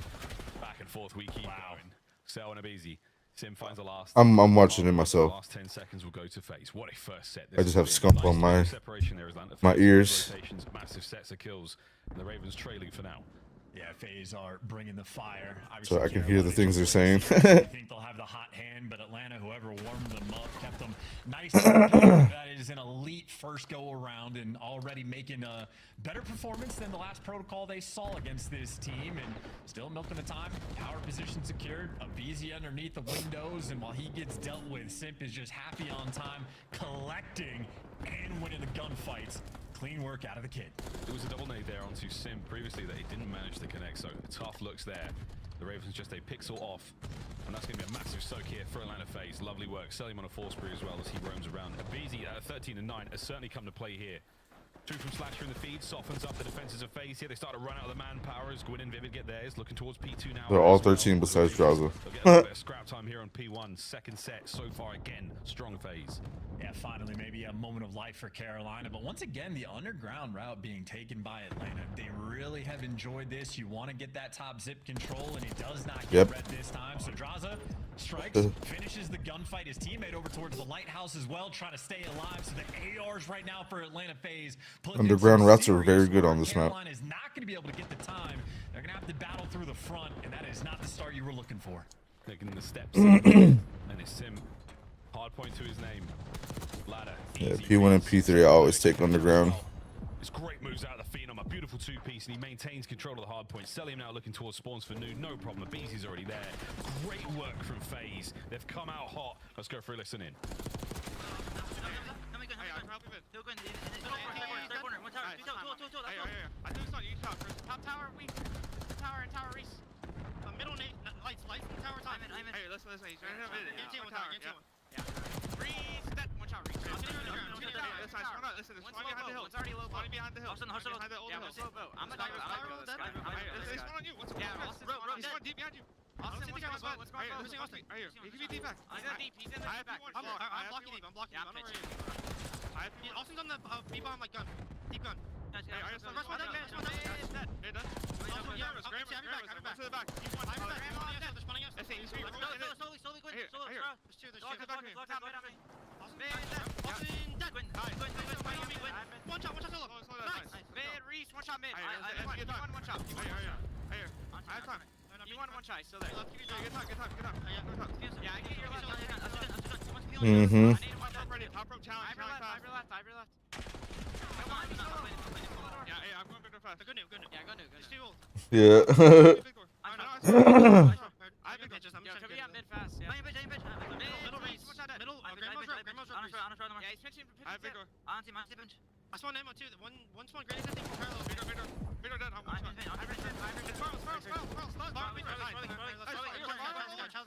Back and forth, we keep going. Cell and Abizi. Sim finds the last. I'm watching it myself. Last 10 seconds will go to FaZe. What a first set. I just have scump on my ears. Massive sets of kills. And the Ravens trailing for now. Yeah, FaZe are bringing the fire. So I can hear the things they're saying. I think they'll have the hot hand, but Atlanta, whoever warmed them up, kept them nice and prepared. That is an elite first go around and already making a better performance than the last protocol they saw against this team, and still milking the time. Power position secured, Abizi underneath the windows, and while he gets dealt with, Simp is just happy on time, collecting and winning the gunfights. Clean work out of the kid. There was a double nade there onto Sim previously that he didn't manage to connect, so tough looks there. The Ravens just a pixel off, and that's going to be a massive soak here for Atlanta FaZe. Lovely work. Selling on a force spree as well as he roams around. Abizi at 13 and 9 has certainly come to play here. 2 from Slasher in the feed, softens up the defenses of FaZe here. They start to run out of the manpower as Gwyn and Vivid get theirs, looking towards P2 now. They're all 13 besides Draza. They'll get a little bit of scrap time here on P1. Second set so far, again, strong FaZe. Yeah, finally, maybe a moment of life for Carolina. But once again, the underground route being taken by Atlanta. They really have enjoyed this. You want to get that top zip control, and he does not get red this time. So Draza strikes, finishes the gunfight. His teammate over towards the lighthouse as well, trying to stay alive. So the ARs right now for Atlanta FaZe. Underground routes are very good on this map. Carolina is not going to be able to get the time. They're going to have to battle through the front, and that is not the start you were looking for. Taking the steps. And it's Sim. Hard point to his name. Ladder. Yeah, P1 and P3 I always take underground. It's great moves out of the Phenom, a beautiful two-piece, and he maintains control of the hard point. Selim now looking towards spawns for New, no problem. Abizi's already there. Great work from FaZe. They've come out hot. Let's go for a listen in. Top tower, we. Tower and tower reese. Middle nade, lights in tower time. Hey, listen. He's right here. Give one tower, yeah. Reese, that one shot, reese. Listen, there's one behind the hill. One's already low boat. Behind the hill. Behind the old hill. Slow boat. I'm gonna go this guy. There's one on you. What's He's one deep behind you. Austin, what's going on? Right here. He can be deep back. I'm deep. He's in the back. I'm blocking deep. I'm blocking. Austin's on the B-bomb like gun. Deep gun. Rush one dead. Hey, done. To the back. He's one. They're spawning us. Slowly, Gwyn. Here. There's two. Austin, dead. One shot solo. Nice. Mid, Reese, one shot mid. One shot. Here. I have time. You won one shot, still there. Good time. Yeah, I get your left. Top rope challenge. Ivor left. Yeah, I'm going bigger fast. Good news. Yeah, go new. It's too old. Yeah. I have pitches. I'm gonna be at mid fast. Yeah. Middle Reese. Middle. Grandma's rope. Yeah, he's pitching. I have bigger. On team, bench. I spawned ammo too. One spawn grenade. I think parallel. Bigger dead. I'm one shot.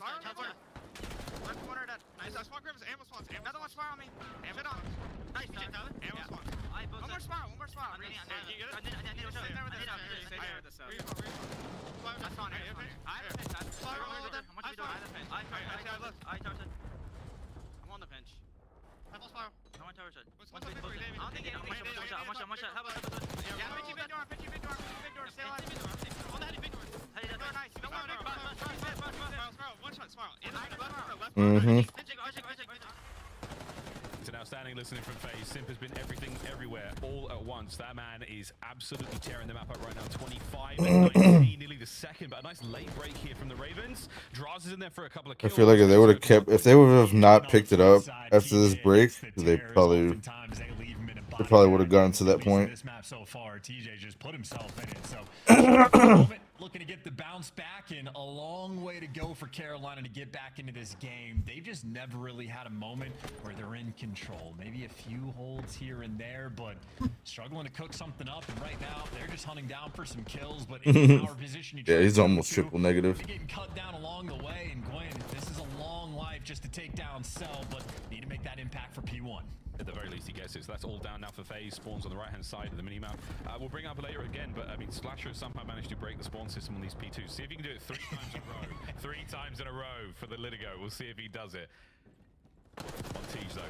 Left corner dead. Nice. I spawned Grimm's ammo spawns. Another one spawn on me. Ammo on. Nice. Ammo spawn. One more spawn. Can you get it? I need to stay there with this. I spawned. I have a pinch. How much are we doing? I have a pinch. I'm on the pinch. I have a spiral. I want tower shot. I don't think one shot. How about yeah, pitchy big door. Stay alive. On the heady big door. Heady dead. Nice. One shot, spiral. Mm-hmm. It's an outstanding listening from FaZe. Simp has been everything, everywhere, all at once. That man is absolutely tearing the map up right now. 25 and 19, nearly the second, but a nice late break here from the Ravens. Draws is in there for a couple of kills. I feel like if they would have not picked it up after this break, they probably would have gotten to that point. This map so far, TJ just put himself in it. So looking to get the bounce back, and a long way to go for Carolina to get back into this game. They've just never really had a moment where they're in control. Maybe a few holds here and there, but struggling to cook something up. And right now, they're just hunting down for some kills. But in our position, yeah, he's almost triple negative. Getting cut down along the way, and Gwyn, this is a long life just to take down Cell, but need to make that impact for P1. At the very least, he gets it. So that's all down now for FaZe. Spawns on the right-hand side of the minimap. We'll bring up later again, but I mean, Slasher has somehow managed to break the spawn system on these P2s. See if he can do it 3 times in a row. 3 times in a row for the Litigo. We'll see if he does it. On Teej, though.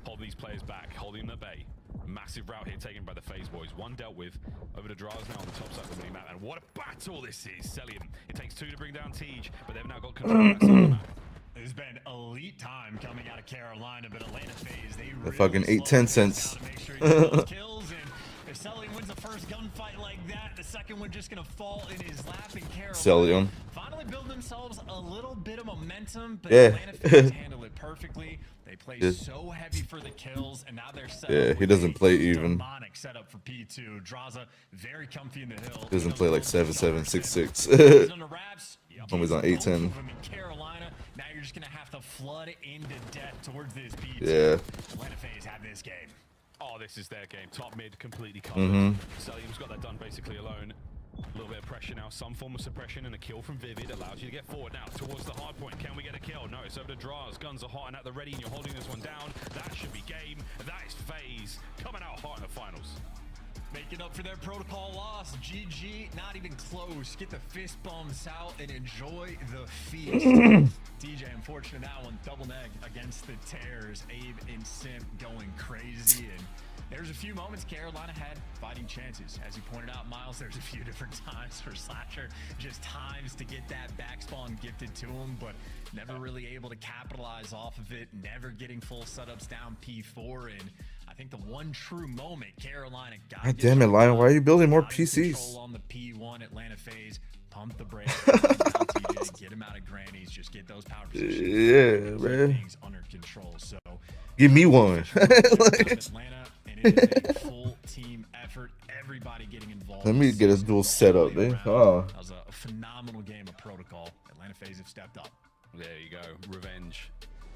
Holding these players back, holding them at bay. Massive route here taken by the FaZe boys. One dealt with. Over to Draws now on the top side of the minimap. And what a battle this is. Selim. It takes 2 to bring down Teej, but they've now got control of that side of the map. There's been elite time coming out of Carolina, but Atlanta FaZe, they the fucking 8-10 cents. Make sure you get those kills, and if Sully wins the first gunfight like that, the second one just gonna fall in his lap, and Carolina Celium. finally build themselves a little bit of momentum, but Yeah. Atlanta fans handle it perfectly. They play Yeah. so heavy for the kills, and now they're set Yeah, up he with doesn't a play even. demonic setup for P2. Draza very comfy in the hill. He doesn't play like 7'7", 6'6". On the wraps, Homie's on 8'10". Carolina, now you're just gonna have to flood into depth towards this P2. Yeah. Atlanta FaZe have this game. Oh, this is their game. Top mid, completely covered. Mhm. Celium's got that done basically alone. A little bit of pressure now, some form of suppression, and a kill from Vivid allows you to get forward now towards the hard point. Can we get a kill? No, it's over to Draz. Guns are hot and at the ready, and you're holding this one down. That should be game. That is FaZe coming out hot in the finals. Making up for their protocol loss. GG, not even close. Get the fist bumps out and enjoy the feast. DJ, unfortunate that one. Double neg against the Tears. Abe and Simp going crazy. And there's a few moments Carolina had fighting chances. As you pointed out, Miles, there's a few different times for Slasher. Just times to get that backspawn gifted to him, but never really able to capitalize off of it. Never getting full setups down P4. And I think the one true moment Carolina got. God damn it, Lion. Why are you building more PCs? Control on the P1 Atlanta FaZe. Pump the brakes. Get him out of grannies. Just get those power positions. Yeah, man. Things under control. So Give me one. Atlanta, and it is a full team effort. Everybody getting involved. Let me get a dual setup, man. Oh. That was a phenomenal game of protocol. Atlanta FaZe have stepped up. There you go, revenge.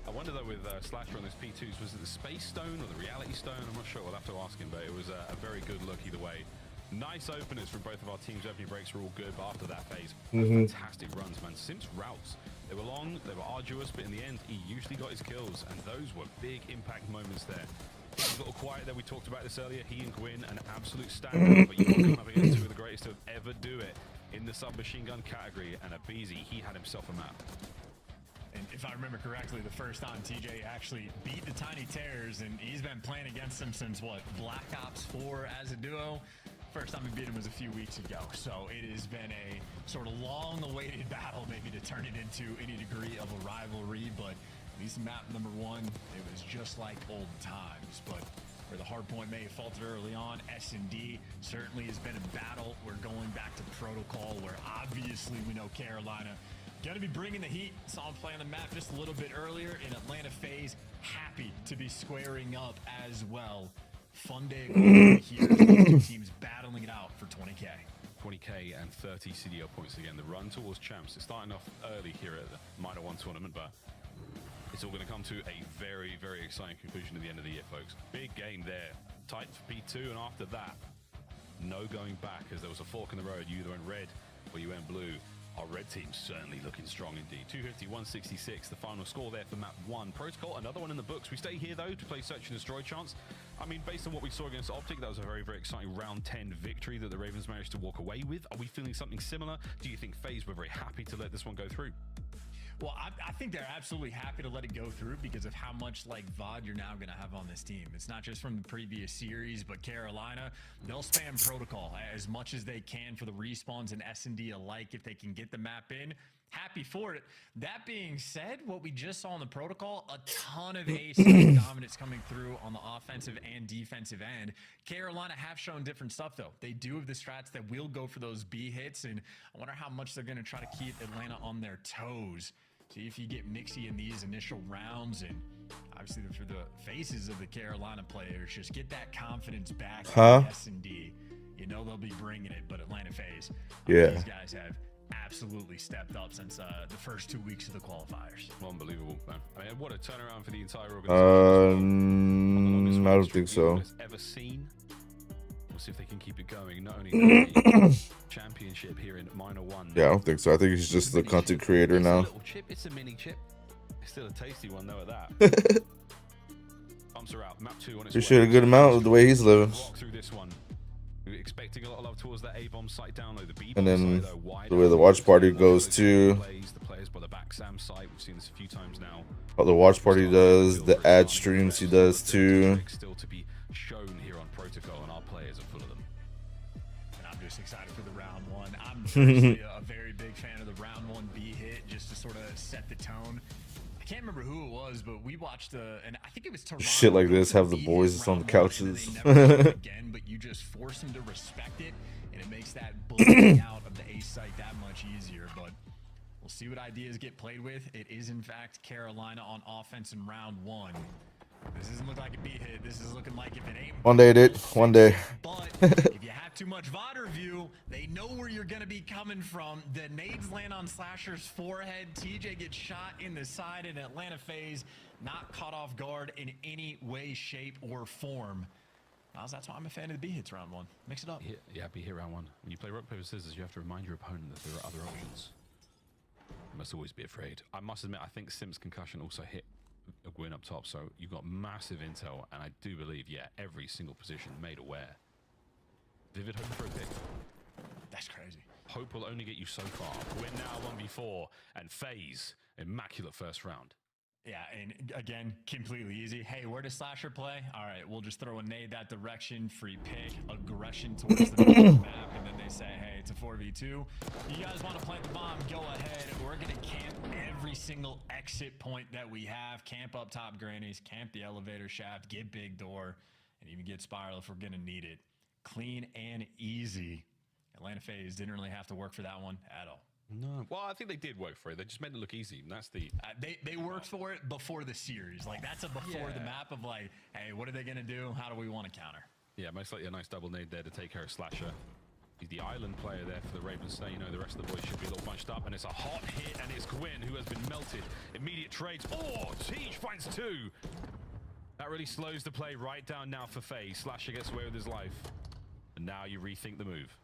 I wonder though with Slasher on this P2s, was it the Space Stone or the Reality Stone? I'm not sure, we'll have to ask him, but it was a very good look either way. Nice openers from both of our teams. Opening breaks were all good, but after that phase, fantastic runs, man. Simps routes, they were long, they were arduous, but in the end, he usually got his kills, and those were big impact moments there. It was a little quiet there, we talked about this earlier. He and Gwyn, an absolute standard, but you are coming up against two of the greatest to ever do it in the submachine gun category, and Abizi, he had himself a map. And if I remember correctly, the first time TJ actually beat the Tiny Terrors, and he's been playing against them since, what, Black Ops 4 as a duo? First time we beat him was a few weeks ago, so it has been a sort of long-awaited battle, maybe to turn it into any degree of a rivalry, but at least map number one, it was just like old times. But where the hard point may have faltered early on, S&D certainly has been a battle. We're going back to protocol, where obviously we know Carolina gonna be bringing the heat. Saw him play on the map just a little bit earlier in Atlanta FaZe. Happy to be squaring up as well. Fun day here. These two teams battling it out for 20K. 20K and 30 CDL points again. The run towards champs. It's starting off early here at the Minor 1 tournament, but it's all going to come to a very, very exciting conclusion at the end of the year, folks. Big game there. Tight for P2, and after that, no going back, as there was a fork in the road. You either went red or you went blue. Our red team's certainly looking strong indeed. 250, 166, the final score there for map 1. Protocol, another one in the books. We stay here, though, to play Search and Destroy chance. I mean, based on what we saw against Optic, that was a very, very exciting round 10 victory that the Ravens managed to walk away with. Are we feeling something similar? Do you think FaZe were very happy to let this one go through? Well, I think they're absolutely happy to let it go through because of how much like VOD you're now going to have on this team. It's not just from the previous series, but Carolina, they'll spam protocol as much as they can for the respawns and S&D alike if they can get the map in. Happy for it. That being said, what we just saw in the protocol, a ton of ace dominance coming through on the offensive and defensive end. Carolina have shown different stuff, though. They do have the strats that will go for those B hits, and I wonder how much they're going to try to keep Atlanta on their toes. See if you get mixy in these initial rounds, and obviously for the faces of the Carolina players, just get that confidence back in S&D. You know they'll be bringing it, but Atlanta FaZe, these guys have absolutely stepped up since the first 2 weeks of the qualifiers. Unbelievable, man. I mean, what a turnaround for the entire organization. I don't think so. Ever seen. We'll see if they can keep it going. Not only the championship here in Minor 1. Yeah, I don't think so. I think he's just the content creator now. It's a little chip. It's a mini chip. It's still a tasty one, though, at that. Pumps are out. Map 2 on its way. Appreciate a good amount of the way he's living. Walk through this one. We're expecting a lot of love towards that A-bomb site download. The B-bomb And then site, though, the way the watch party goes too. The players by the back Sam site. We've seen this a few times now. What the watch party does, the ad streams he does too. Still to be shown here on Protocol, and our players are full of them. And I'm just excited for the round one. I'm personally a very big fan of the round one B hit, just to sort of set the tone. I can't remember who it was, but we watched and I think it was Toronto. Shit like this, have the boys on the couches. Again, but You just force them to respect it, and it makes that bullying out of the ace site that much easier. But we'll see what ideas get played with. It is, in fact, Carolina on offense in round 1. This doesn't look like a B hit. This is looking like if it ain't... One day, dude. One day. But if you have too much VOD review, they know where you're going to be coming from. The nades land on Slasher's forehead. TJ gets shot in the side in Atlanta phase. Not caught off guard in any way, shape, or form. That's why I'm a fan of the B hits round 1. Mix it up. Yeah, B hit round 1. When you play rock, paper, scissors, you have to remind your opponent that there are other options. You must always be afraid. I must admit, I think Sim's concussion also hit a Gwyn up top, so you've got massive intel, and I do believe, yeah, every single position made aware. Vivid hoping for a pick. That's crazy. Hope will only get you so far. Gwyn now 1v4, and FaZe, immaculate first round. Yeah, and again, completely easy. Hey, where does Slasher play? All right, we'll just throw a nade that direction, free pick, aggression towards the map, and then they say, hey, it's a 4v2. You guys want to plant the bomb, go ahead. We're going to camp every single exit point that we have. Camp up top grannies, camp the elevator shaft, get big door, and even get spiral if we're going to need it. Clean and easy. Atlanta FaZe didn't really have to work for that one at all. No, well, I think they did work for it. They just made it look easy, and that's the... They worked for it before the series. Like, that's a before the map of, like, hey, what are they going to do? How do we want to counter? Yeah, most likely a nice double nade there to take care of Slasher. He's the island player there for the Ravens. So, you know, the rest of the boys should be a little bunched up, and it's a hot hit, and it's Gwyn who has been melted. Immediate trades. Oh, Tej finds 2. That really slows the play right down now for FaZe. Slasher gets away with his life. And now you rethink the move.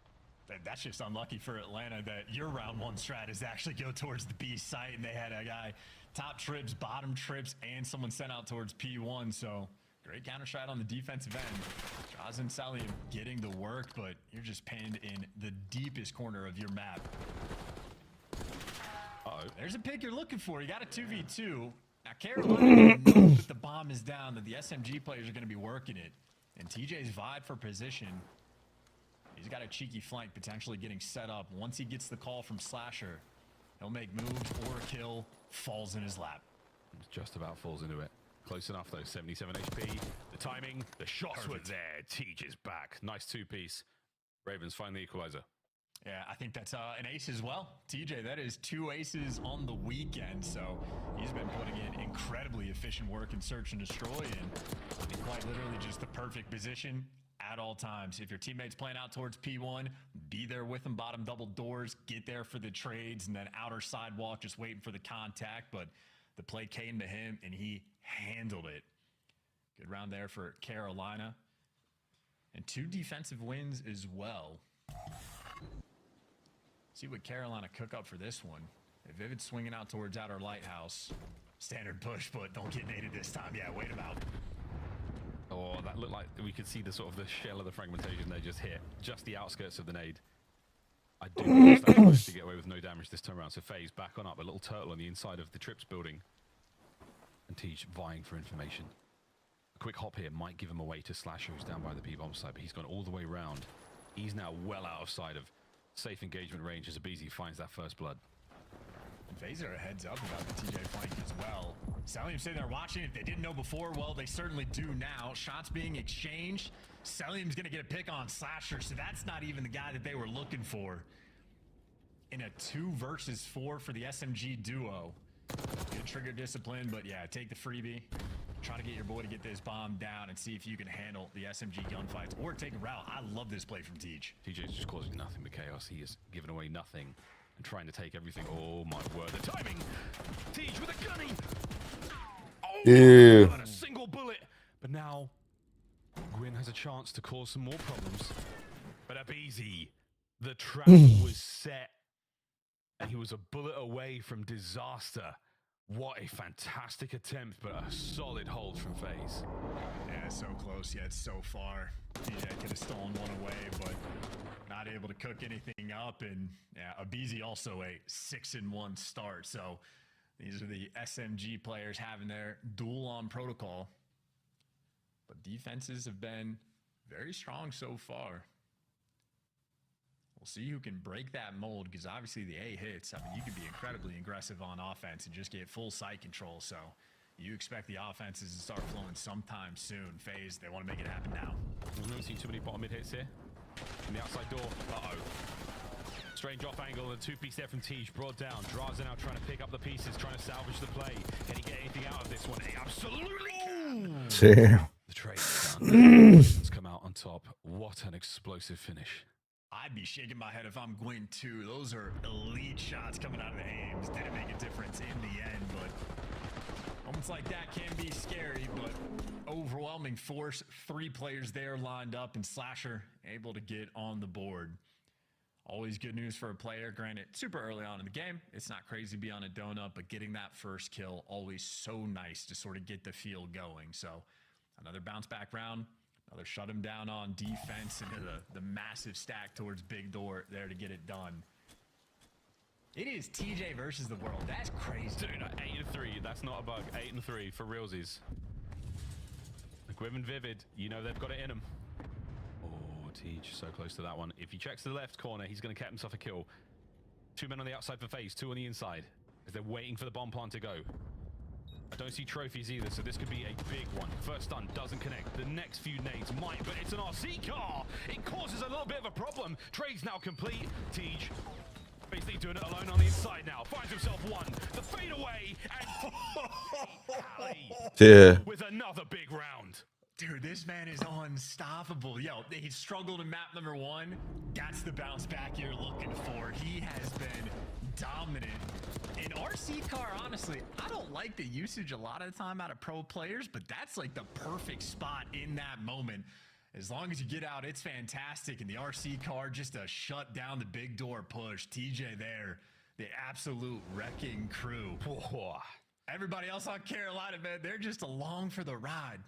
That's just unlucky for Atlanta that your round 1 strat is actually go towards the B site, and they had a guy top trips, bottom trips, and someone sent out towards P1. So great counter strat on the defensive end. Jaws and Salim getting the work, but you're just pinned in the deepest corner of your map. There's a pick you're looking for. You got a 2v2. Now Carolina knows that the bomb is down, that the SMG players are going to be working it, and TJ's vied for position. He's got a cheeky flank potentially getting set up. Once he gets the call from Slasher, he'll make moves or a kill, falls in his lap. Just about falls into it. Close enough though, 77 HP. The timing, the shots were there. Tej is back. Nice 2-piece. Ravens find the equalizer. Yeah, I think that's an ace as well. TJ, that is 2 aces on the weekend, so he's been putting in incredibly efficient work in search and destroy, and quite literally just the perfect position at all times. If your teammate's playing out towards P1, be there with them, bottom double doors, get there for the trades, and then outer sidewalk, just waiting for the contact. But the play came to him, and he handled it. Good round there for Carolina. And 2 defensive wins as well. See what Carolina cook up for this one. If Vivid's swinging out towards outer lighthouse, standard push, but don't get naded this time. Yeah, wait him out. Oh, that looked like we could see the sort of the shell of the fragmentation they just hit. Just the outskirts of the nade. I do understand to get away with no damage this time around. So FaZe back on up. A little turtle on the inside of the Trips building. And Tej vying for information. A quick hop here might give him away to Slasher, who's down by the P-bomb side, but he's gone all the way around. He's now well out of sight of safe engagement range as Abizi finds that first blood. And FaZe are a heads up about the TJ flank as well. Salim said they're watching. If they didn't know before, well, they certainly do now. Shots being exchanged. Salim's going to get a pick on Slasher, so that's not even the guy that they were looking for. In a 2 versus 4 for the SMG duo. Good trigger discipline, but yeah, take the freebie. Try to get your boy to get this bomb down and see if you can handle the SMG gunfights or take a route. I love this play from Tej. TJ's just causing nothing but chaos. He is giving away nothing and trying to take everything. Oh my word, the timing! Tej with a gunny! Oh, yeah. God, a single bullet! But now, Gwyn has a chance to cause some more problems. But Abizi, the trap was set. And he was a bullet away from disaster. What a fantastic attempt, but a solid hold from FaZe. Yeah, so close yet so far. TJ could have stolen one away, but not able to cook anything up. And yeah, Abizi also a 6-1 start. So these are the SMG players having their duel on protocol. But defenses have been very strong so far. We'll see who can break that mold, because obviously the A hits. I mean, you can be incredibly aggressive on offense and just get full site control. So you expect the offenses to start flowing sometime soon. FaZe, they want to make it happen now. Haven't seen too many bottom mid hits here. From the outside door. Uh-oh. Strange off angle, and two-piece there from Tej, brought down. Draza now trying to pick up the pieces, trying to salvage the play. Can he get anything out of this one? He absolutely can. Damn. The trade is done. Let's come out on top. What an explosive finish. I'd be shaking my head if I'm Gwyn too. Those are elite shots coming out of the aims. Didn't make a difference in the end, but moments like that can be scary, but overwhelming force. 3 players there lined up, and Slasher able to get on the board. Always good news for a player. Granted, super early on in the game. It's not crazy to be on a donut, but getting that first kill, always so nice to sort of get the feel going. So another bounce back round. Another shut him down on defense into the massive stack towards Big Door there to get it done. It is TJ versus the world. That's crazy. Dude, 8-3. That's not a bug. 8-3 for realsies. Gwyn and Vivid, you know they've got it in them. Oh, Tej so close to that one. If he checks the left corner, he's going to get himself a kill. 2 men on the outside for FaZe, 2 on the inside, as they're waiting for the bomb plant to go. I don't see trophies either, so this could be a big one. First stun doesn't connect. The next few nades might, but it's an RC car. It causes a little bit of a problem. Trade's now complete. Tej basically doing it alone on the inside now. Finds himself one. The fade away, and Yeah. with another big round. Dude, this man is unstoppable. Yo, he struggled in map number 1. That's the bounce back you're looking for. He has been dominant. In RC car, honestly, I don't like the usage a lot of the time out of pro players, but that's like the perfect spot in that moment. As long as you get out, it's fantastic. And the RC car just to shut down the Big Door push. TJ there, the absolute wrecking crew. Everybody else on Carolina, man, they're just along for the ride.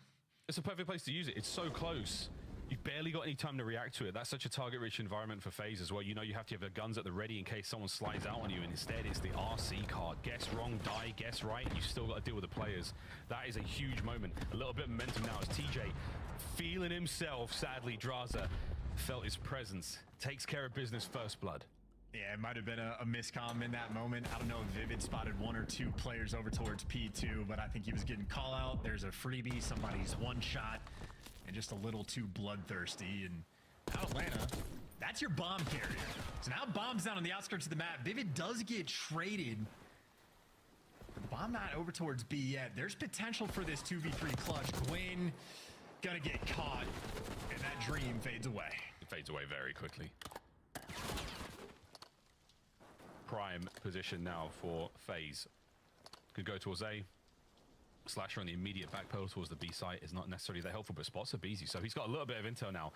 It's a perfect place to use it. It's so close. You've barely got any time to react to it. That's such a target-rich environment for FaZe as well. You know you have to have the guns at the ready in case someone slides out on you, and instead it's the RC card. Guess wrong, die, guess right, and you've still got to deal with the players. That is a huge moment. A little bit of momentum now as TJ, feeling himself, sadly, Draza felt his presence. Takes care of business first blood. Yeah, it might have been a miscomm in that moment. I don't know if Vivid spotted 1 or 2 players over towards P2, but I think he was getting call out. There's a freebie, somebody's one shot, and just a little too bloodthirsty. And now Atlanta, that's your bomb carrier. So now bomb's down on the outskirts of the map. Vivid does get traded. But the bomb not over towards B yet. There's potential for this 2v3 clutch. Gwyn gonna get caught, and that dream fades away. It fades away very quickly. Prime position now for FaZe. Could go towards A. Slasher on the immediate back pedal towards the B site is not necessarily that helpful, but spots are busy, so he's got a little bit of intel now.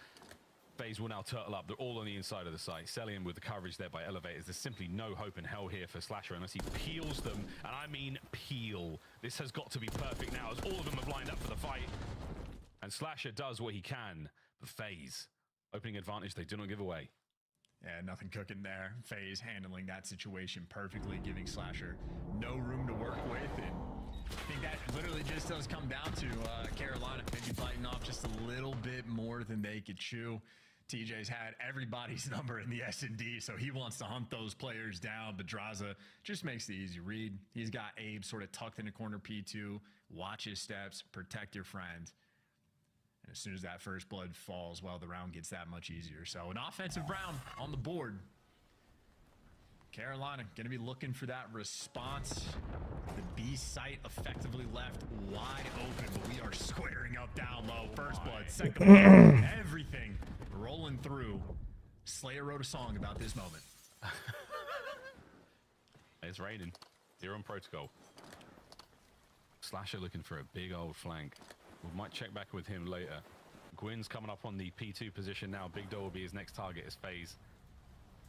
FaZe will now turtle up. They're all on the inside of the site. Selling with the coverage there by elevators. There's simply no hope in hell here for Slasher unless he peels them, and I mean peel. This has got to be perfect now as all of them have lined up for the fight. And Slasher does what he can, but FaZe, opening advantage they do not give away. Yeah, nothing cooking there. FaZe handling that situation perfectly, giving Slasher no room to work with. And I think that literally just does come down to Carolina maybe biting off just a little bit more than they could chew. TJ's had everybody's number in the S&D, so he wants to hunt those players down. But Draza just makes the easy read. He's got Abe sort of tucked in the corner P2. Watch his steps, protect your friend. And as soon as that first blood falls, well, the round gets that much easier. So an offensive round on the board. Carolina going to be looking for that response. The B site effectively left wide open, but we are squaring up down low. First blood, second blood, everything rolling through. Slayer wrote a song about this moment. It's raining. You're on protocol. Slasher looking for a big old flank. We might check back with him later. Gwyn's coming up on the P2 position now. Big Door will be his next target as FaZe.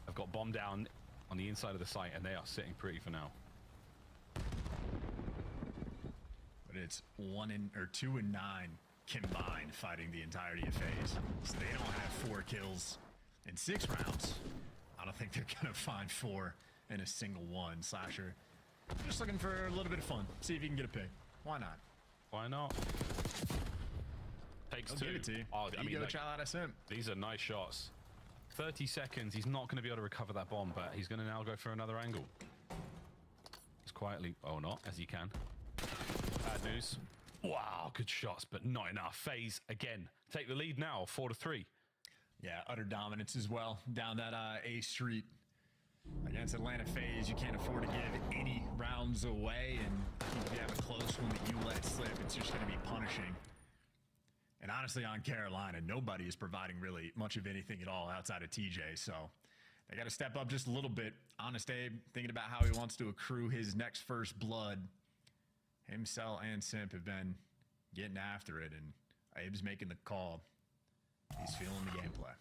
I've got bomb down on the inside of the site, and they are sitting pretty for now. But it's 2 and 9 combined fighting the entirety of FaZe. So they don't have 4 kills in 6 rounds. I don't think they're gonna find 4 in a single one. Slasher just looking for a little bit of fun. See if he can get a pick. Why not? Why not? Takes I'll 2. give it to you. Oh, I mean, like, child out of sim. These are nice shots. 30 seconds. He's not going to be able to recover that bomb, but he's going to now go for another angle. Just quietly. Oh, not as he can. Bad news. Wow, good shots, but not enough. FaZe, again, take the lead now, 4-3. Yeah, utter dominance as well down that A Street. Against Atlanta FaZe, you can't afford to give any rounds away, and I think if you have a close one that you let slip, it's just going to be punishing. And honestly, on Carolina, nobody is providing really much of anything at all outside of TJ, so they got to step up just a little bit. Honest Abe, thinking about how he wants to accrue his next first blood. Himself and Simp have been getting after it, and Abe's making the call. He's feeling the gameplay.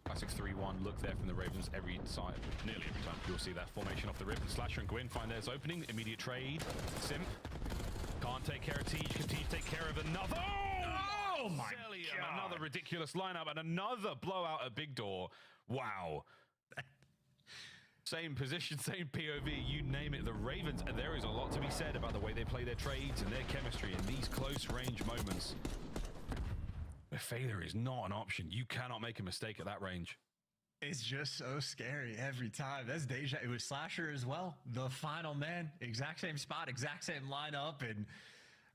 Classic 3-1 look there from the Ravens every side. Nearly every time you'll see that formation off the rip. And Slasher and Gwyn find theirs opening. Immediate trade. Simp can't take care of Tej. Can Tej take care of another? Oh my God. Another ridiculous lineup and another blowout at Big Door. Wow. Same position, same POV, you name it. The Ravens, there is a lot to be said about the way they play their trades and their chemistry in these close range moments. But failure is not an option. You cannot make a mistake at that range. It's just so scary every time. That's Deja. It was Slasher as well. The final man, exact same spot, exact same lineup. And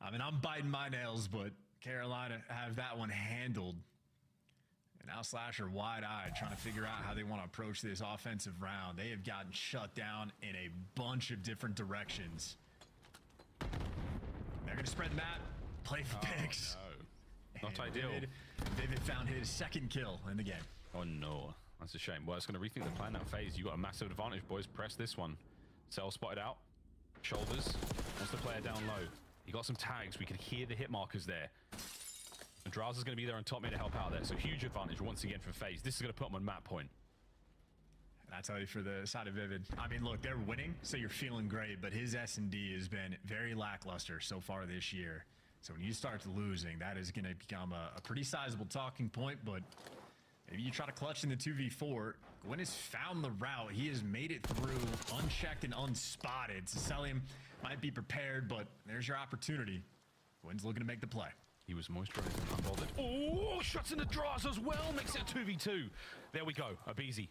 I mean, I'm biting my nails, but Carolina have that one handled. And now Slasher wide-eyed, trying to figure out how they want to approach this offensive round. They have gotten shut down in a bunch of different directions. They're going to spread the map, play for picks. No. Not ideal. David found his second kill in the game. Oh no, that's a shame. Well, it's going to rethink the plan now. FaZe, you got a massive advantage, boys. Press this one. Cell spotted out. Shoulders. Wants the player down low. He got some tags. We could hear the hit markers there. And Draz is going to be there on top mid to help out there. So huge advantage once again for FaZe. This is going to put them on map point. And I tell you, for the side of Vivid, I mean, look, they're winning, so you're feeling great. But his S&D has been very lackluster so far this year. So when you start losing, that is going to become a pretty sizable talking point. But maybe you try to clutch in the 2v4. Gwyn has found the route. He has made it through unchecked and unspotted. Cecilium might be prepared, but there's your opportunity. Gwyn's looking to make the play. He was moisturized and unbothered. Oh, shots in the draws as well. Makes it a 2v2. There we go. Abizi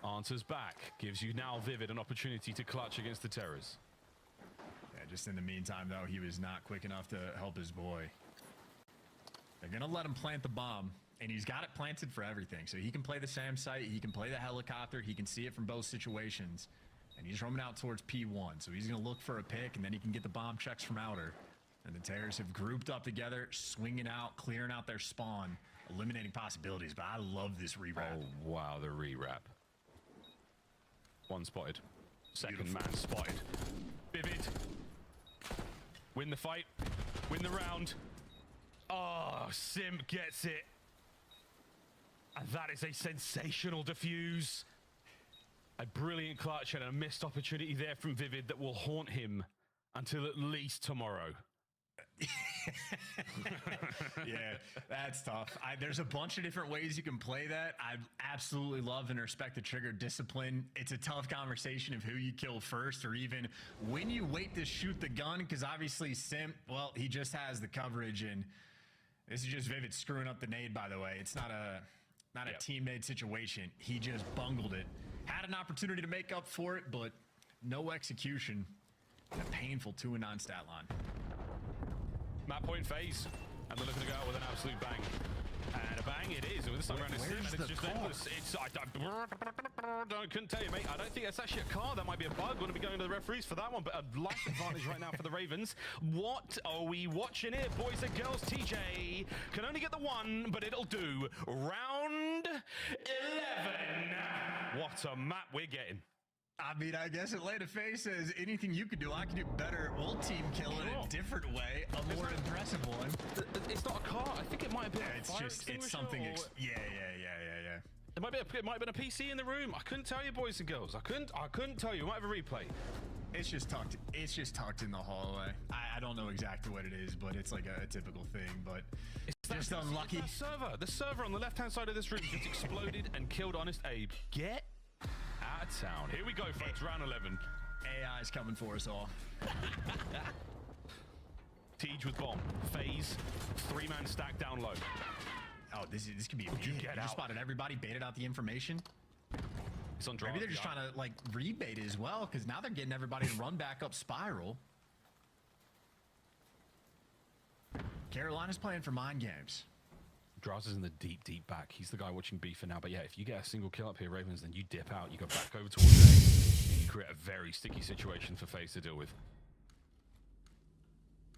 answers back. Gives you now Vivid an opportunity to clutch against the Terrors. Just in the meantime, though, he was not quick enough to help his boy. They're going to let him plant the bomb, and he's got it planted for everything. So he can play the SAM site, he can play the helicopter, he can see it from both situations. And he's roaming out towards P1, so he's going to look for a pick, and then he can get the bomb checks from outer. And the Terrors have grouped up together, swinging out, clearing out their spawn, eliminating possibilities. But I love this rewrap. Oh, wow, the rewrap. One spotted. Second man spotted. Vivid. Win the fight. Win the round. Oh, Simp gets it. And that is a sensational defuse. A brilliant clutch and a missed opportunity there from Vivid that will haunt him until at least tomorrow. Yeah, that's tough. There's a bunch of different ways you can play that. I absolutely love and respect the trigger discipline. It's a tough conversation of who you kill first, or even when you wait to shoot the gun, because obviously Simp, well, he just has the coverage, and this is just Vivid screwing up the nade, by the way. It's not a teammate situation. He just bungled it. Had an opportunity to make up for it, but no execution. And a painful 2-9 stat line. Map point FaZe, and they're looking to go out with an absolute bang. And a bang it is. This time around it's just endless. I couldn't tell you, mate. I don't think that's actually a car. That might be a bug. Going to be going to the referees for that one, but a light advantage right now for the Ravens. What are we watching here, boys and girls? TJ can only get the one, but it'll do. Round 11. What a map we're getting. I mean, I guess Atlanta FaZe says anything you can do, I can do better. We'll team kill in a different way, a more impressive one. It's not a car. I think it might have been. It's just it's something. Yeah. It might have been a PC in the room. I couldn't tell you, boys and girls. I couldn't tell you. We might have a replay. It's just tucked in the hallway. I don't know exactly what it is, but it's like a typical thing. But it's just unlucky. The server on the left-hand side of this room just exploded and killed Honest Abe. Get out of town. Here we go, folks. Round 11. AI is coming for us all. Tej with bomb. FaZe. 3-man stack down low. Oh, this could be a you spotted everybody, baited out the information. Maybe they're just trying to like rebait it as well, because now they're getting everybody to run back up spiral. Carolina's playing for mind games. Draz is in the deep back. He's the guy watching B for now. But yeah, if you get a single kill up here, Ravens, then you dip out. You go back over towards A, and you create a very sticky situation for FaZe to deal with.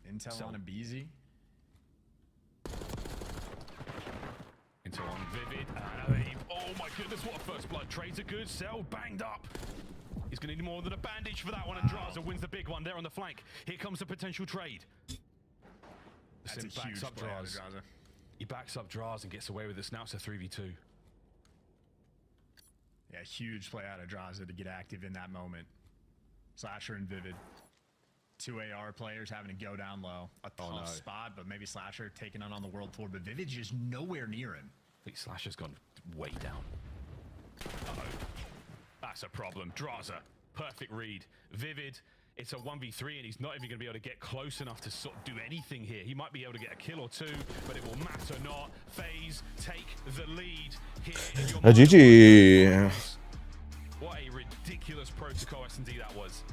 Intel on a BZ. Intel on Vivid. Oh my goodness, what a first blood. Trades are good. Cell banged up. He's going to need more than a bandage for that one. And Draza wins the big one there on the flank. Here comes the potential trade. That's a huge play out of Draza. He backs up Draz and gets away with this. Now it's a 3v2. Yeah, huge play out of Draza to get active in that moment. Slasher and Vivid. 2 AR players having to go down low. A tough spot, but maybe Slasher taking on the world tour, but Vivid's just nowhere near him. I think Slasher's gone way down. Uh-oh. That's a problem. Draza, perfect read. Vivid, it's a 1v3 and he's not even going to be able to get close enough to sort of do anything here. He might be able to get a kill or two, but it will matter not. FaZe take the lead here in your GG. What a ridiculous protocol S&D that was.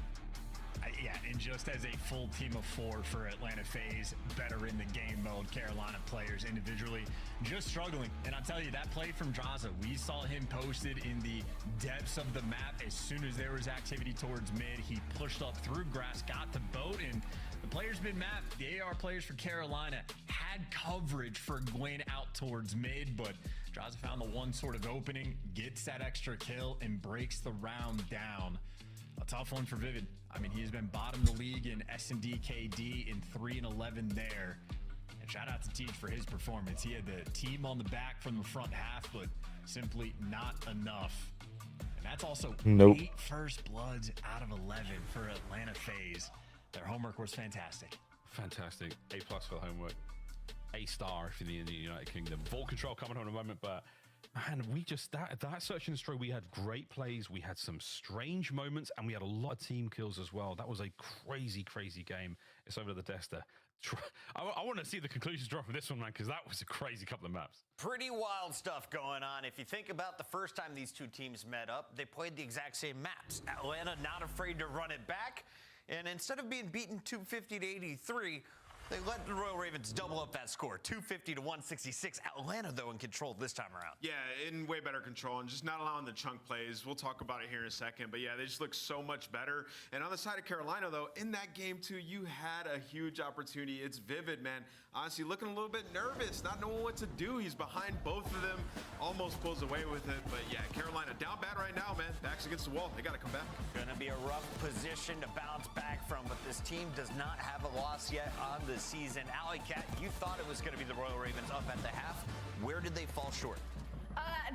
Yeah, and just as a full team of 4 for Atlanta FaZe, better in the game mode. Carolina players individually just struggling. And I'll tell you, that play from Draza, we saw him posted in the depths of the map. As soon as there was activity towards mid, he pushed up through grass, got to boat, and the players mid-map, the AR players for Carolina, had coverage for Gwen out towards mid, but Draza found the one sort of opening, gets that extra kill, and breaks the round down. A tough one for Vivid. I mean, he's been bottom of the league in S&D KD in 3-11 there. And shout out to Teach for his performance. He had the team on the back from the front half, but simply not enough. And that's also 8 first bloods out of 11 for Atlanta FaZe. Their homework was fantastic. Fantastic. A+ for the homework. A star for the United Kingdom. Vault Control coming on in a moment, but man, we just, that search and destroy, we had great plays, we had some strange moments, and we had a lot of team kills as well. That was a crazy game. It's over to the Desta. I want to see the conclusions drawn from this one, man, because that was a crazy couple of maps. Pretty wild stuff going on. If you think about the first time these two teams met up, they played the exact same maps. Atlanta not afraid to run it back, and instead of being beaten 250 to 83, they let the Royal Ravens double up that score, 250 to 166. Atlanta, though, in control this time around. Yeah, in way better control and just not allowing the chunk plays. We'll talk about it here in a second. But, yeah, they just look so much better. And on the side of Carolina, though, in that game, too, you had a huge opportunity. It's Vivid, man. Honestly, looking a little bit nervous, not knowing what to do. He's behind both of them, almost pulls away with it. But, yeah, Carolina down bad right now, man. Backs against the wall. They got to come back. Going to be a rough position to bounce back from, but this team does not have a loss yet on the season. Alley Cat, you thought it was going to be the Royal Ravens up at the half. Where did they fall short?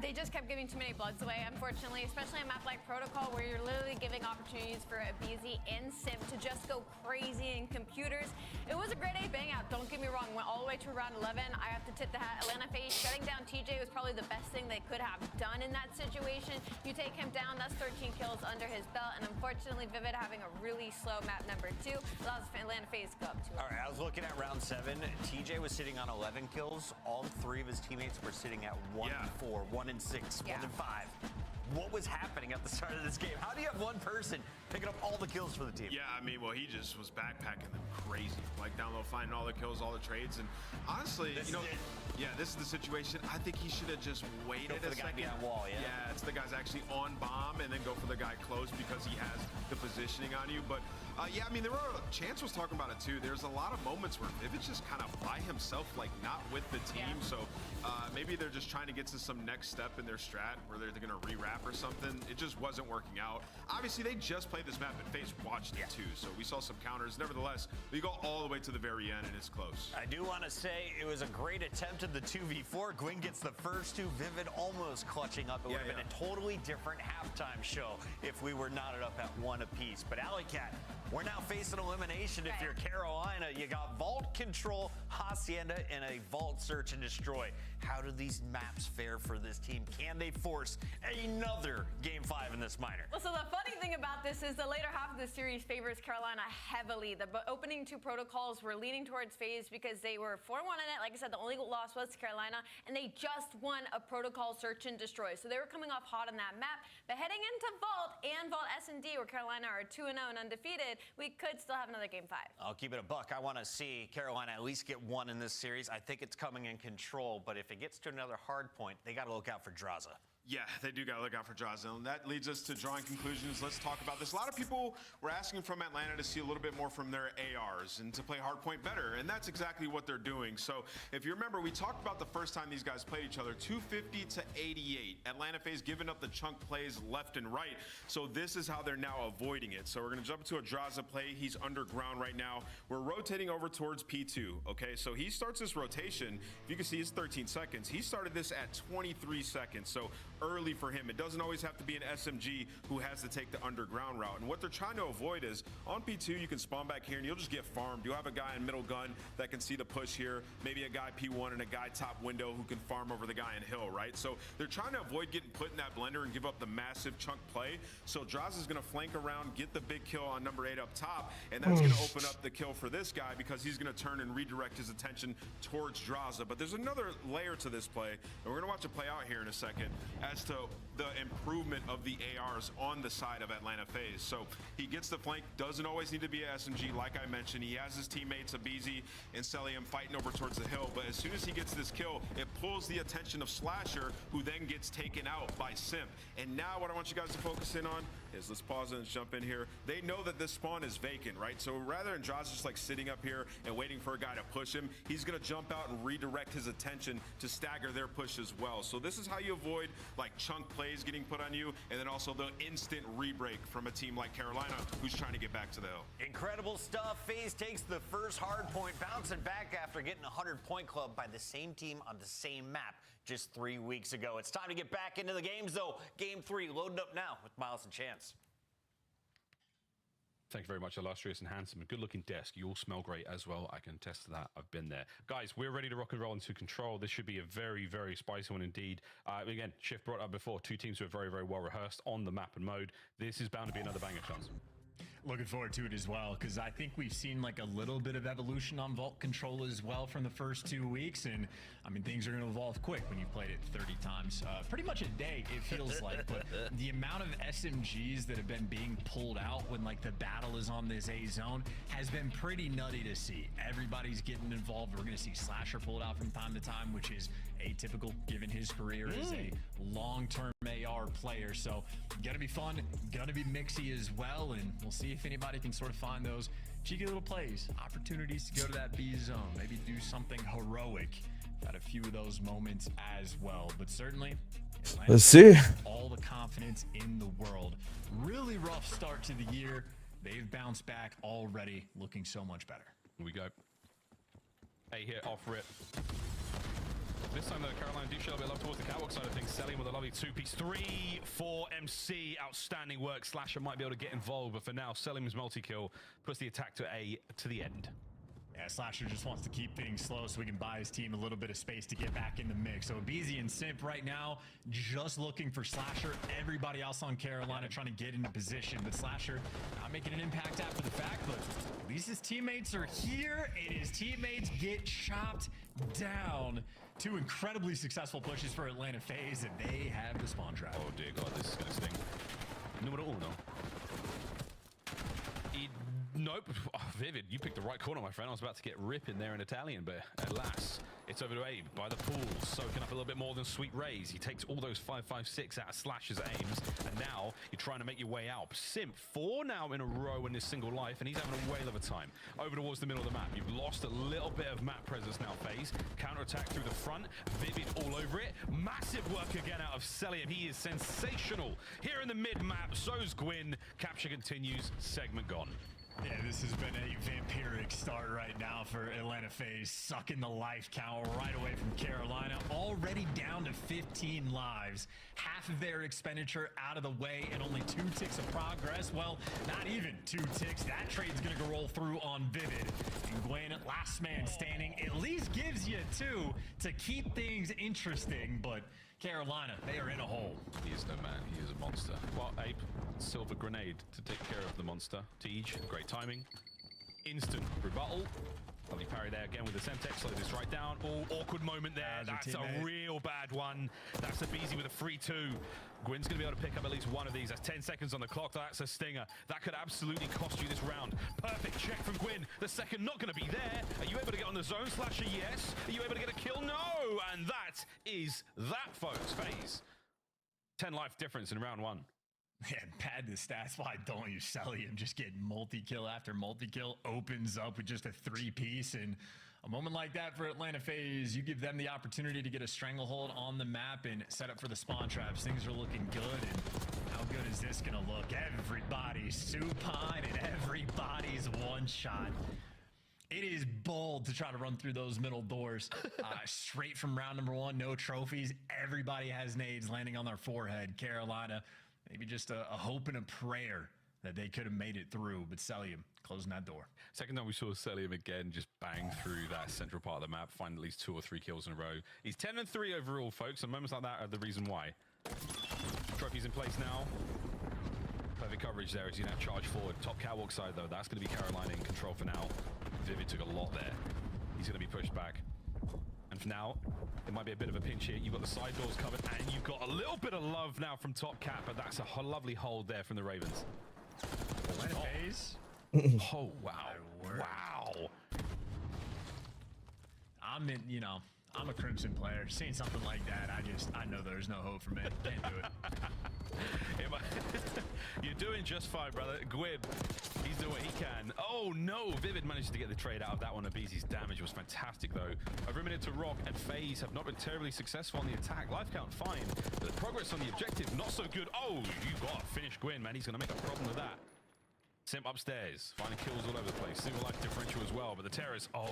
They just kept giving too many bloods away, unfortunately, especially a map like Protocol, where you're literally giving opportunities for a BZ and Simp to just go crazy in computers. It was a great A bang out, don't get me wrong. Went all the way to round 11. I have to tip the hat. Atlanta FaZe shutting down TJ was probably the best thing they could have done in that situation. You take him down, that's 13 kills under his belt, and unfortunately, Vivid having a really slow map number 2 allows Atlanta FaZe to go up 2. All right, I was looking at round 7. TJ was sitting on 11 kills. All 3 of his teammates were sitting at 1 and 4, 1 and 6, 1 and 5. What was happening at the start of this game? How do you have one person picking up all the kills for the team? Yeah, I mean, well, he just was backpacking them crazy. Like, down low, finding all the kills, all the trades. And honestly, this is the situation. I think he should have just waited a second. Guy behind wall, yeah, it's the guy's actually on bomb and then go for the guy close because he has the positioning on you. But, yeah, I mean, Chance was talking about it, too. There's a lot of moments where Vivid's just kind of by himself, like, not with the team. So maybe they're just trying to get to some next step in their strat where they're going to rewrap or something. It just wasn't working out. Obviously, they just played this map and FaZe watched it too, so we saw some counters. Nevertheless, we go all the way to the very end and it's close. I do want to say it was a great attempt at the 2v4. Gwen gets the first 2, Vivid almost clutching up. It would have been a totally different halftime show if we were knotted up at 1 apiece. But Alley Cat, we're now facing elimination. If you're Carolina, you got Vault Control, Hacienda, and a Vault Search and Destroy. How do these maps fare for this team? Can they force another Game 5 in this minor? Well, so the funny thing about this Since the later half of the series favors Carolina heavily, the opening two protocols were leaning towards FaZe because they were 4-1 in it. Like I said, the only loss was to Carolina, and they just won a protocol search and destroy. So they were coming off hot on that map. But heading into Vault and Vault S&D, where Carolina are 2-0 and undefeated, we could still have another Game 5. I'll keep it a buck. I want to see Carolina at least get one in this series. I think it's coming in control, but if it gets to another hard point, they got to look out for Draza. Yeah, they do got to look out for Draza. And that leads us to drawing conclusions. Let's talk about this. A lot of people were asking from Atlanta to see a little bit more from their ARs and to play hardpoint better. And that's exactly what they're doing. So if you remember, we talked about the first time these guys played each other, 250 to 88. Atlanta FaZe giving up the chunk plays left and right. So this is how they're now avoiding it. So we're going to jump into a Draza play. He's underground right now. We're rotating over towards P2. Okay, so he starts this rotation. If you can see, it's 13 seconds. He started this at 23 seconds. So early for him. It doesn't always have to be an SMG who has to take the underground route. And what they're trying to avoid is on P2, you can spawn back here and you'll just get farmed. You'll have a guy in middle gun that can see the push here, maybe a guy P1 and a guy top window who can farm over the guy in hill, right? So they're trying to avoid getting put in that blender and give up the massive chunk play. So Draza is going to flank around, get the big kill on number 8 up top, and that's going to open up the kill for this guy because he's going to turn and redirect his attention towards Draza. But there's another layer to this play, and we're going to watch it play out here in a second as to the improvement of the ARs on the side of Atlanta FaZe. So he gets the flank, doesn't always need to be a SMG, like I mentioned. He has his teammates Abizi and Celium fighting over towards the hill, but as soon as he gets this kill, it pulls the attention of Slasher, who then gets taken out by Simp. And now what I want you guys to focus in on is, let's pause and jump in here. They know that this spawn is vacant, right? So rather than Draza just like sitting up here and waiting for a guy to push him, he's gonna jump out and redirect his attention to stagger their push as well. So this is how you avoid like chunk plays getting put on you, and then also the instant re-break from a team like Carolina who's trying to get back to the hill. Incredible stuff. FaZe takes the first hard point, bouncing back after getting a 100-point club by the same team on the same map just 3 weeks ago. It's time to get back into the games, though. Game 3 loaded up now with Miles and Chance. Thank you very much, illustrious and handsome. Good looking desk. You all smell great as well. I can attest to that. I've been there. Guys, we're ready to rock and roll into control. This should be a very, very spicy one indeed. Again, Shift brought up before, 2 teams who are very, very well rehearsed on the map and mode. This is bound to be another banger chance. Looking forward to it as well, because I think we've seen like a little bit of evolution on Vault control as well from the first 2 weeks, and I mean things are going to evolve quick when you've played it 30 times, pretty much a day it feels like. But the amount of SMGs that have been being pulled out when like the battle is on this A zone has been pretty nutty to see. Everybody's getting involved. We're going to see Slasher pulled out from time to time, which is atypical given his career as a long-term AR player. So gonna be fun, gonna be mixy as well, and we'll see if anybody can sort of find those cheeky little plays, opportunities to go to that B zone, maybe do something heroic. Had a few of those moments as well, but certainly Atlanta, let's see, all the confidence in the world. Really rough start to the year. They've bounced back already, looking so much better. Here we go. A hit off rip. This time, though, Carolina do show a bit of love towards the catwalk side of things. Selling with a lovely 2-piece. 3 for MC. Outstanding work. Slasher might be able to get involved, but for now, Selim's multi-kill puts the attack to A to the end. Yeah, Slasher just wants to keep things slow so he can buy his team a little bit of space to get back in the mix. So Abizi and Simp right now just looking for Slasher. Everybody else on Carolina trying to get into position, but Slasher not making an impact after the fact, but at least his teammates are here and his teammates get chopped down. 2 incredibly successful pushes for Atlanta FaZe, and they have the spawn trap. Oh dear God, this is gonna sting. Numero uno. Nope. Oh, Vivid, you picked the right corner, my friend. I was about to get rip in there in Italian, but alas, it's over to Abe by the pool, soaking up a little bit more than Sweet Rays. He takes all those 5.56 out of Slash's aims, and now you're trying to make your way out. Simp, 4 now in a row in this single life, and he's having a whale of a time. Over towards the middle of the map. You've lost a little bit of map presence now, FaZe. Counter-attack through the front. Vivid all over it. Massive work again out of Celium. He is sensational. Here in the mid-map, so's Gwyn. Capture continues. Segment gone. Yeah, this has been a vampiric start right now for Atlanta FaZe, sucking the life count right away from Carolina, already down to 15 lives. Half of their expenditure out of the way and only 2 ticks of progress. Well, not even 2 ticks. That trade's gonna go roll through on Vivid. And Gwen, last man standing, at least gives you 2 to keep things interesting, but Carolina, they are in a hole. He is no man. He is a monster. Well, Ape, silver grenade to take care of the monster. Tej, great timing. Instant rebuttal. Lovely parry there again with the Semtex. Slow this right down. Oh, awkward moment there. That's a real bad one. That's a Beezy with a 3-2. Gwyn's going to be able to pick up at least one of these. That's 10 seconds on the clock. That's a stinger. That could absolutely cost you this round. Perfect check from Gwyn. The second not going to be there. Are you able to get on the zone slasher? Yes. Are you able to get a kill? No. And that is that, folks. FaZe. 10 life difference in round 1. Yeah, pad the stats. Why don't you sell him? Just get multi-kill after multi-kill. Opens up with just a 3-piece. And a moment like that for Atlanta FaZe, you give them the opportunity to get a stranglehold on the map and set up for the spawn traps. Things are looking good. And how good is this going to look? Everybody's supine and everybody's one shot. It is bold to try to run through those middle doors. Straight from round number 1, no trophies. Everybody has nades landing on their forehead. Carolina, maybe just a hope and a prayer that they could have made it through, but Celium closing that door. Second time we saw Celium again just bang through that central part of the map, find at least 2 or 3 kills in a row. He's 10-3 overall, folks, and moments like that are the reason why. Trophies in place now. Perfect coverage there as you now charge forward. Top catwalk side, though, that's going to be Carolina in control for now. Vivid took a lot there. He's going to be pushed back. And for now, it might be a bit of a pinch here. You've got the side doors covered, and you've got a little bit of love now from top cap, but that's a lovely hold there from the Ravens. Atlanta FaZe. Oh, wow. Wow. I'm a Crimson player. Seeing something like that, I know there's no hope for me. Can't do it. You're doing just fine, brother. Gwyn, he's doing what he can. Oh, no. Vivid managed to get the trade out of that one. Abeezy's damage was fantastic, though. Over a minute to Rock, and FaZe have not been terribly successful on the attack. Life count, fine. But the progress on the objective, not so good. Oh, you got to finish Gwyn, man. He's going to make a problem with that. Simp upstairs, finding kills all over the place. Single life differential as well, but the terrorists, oh,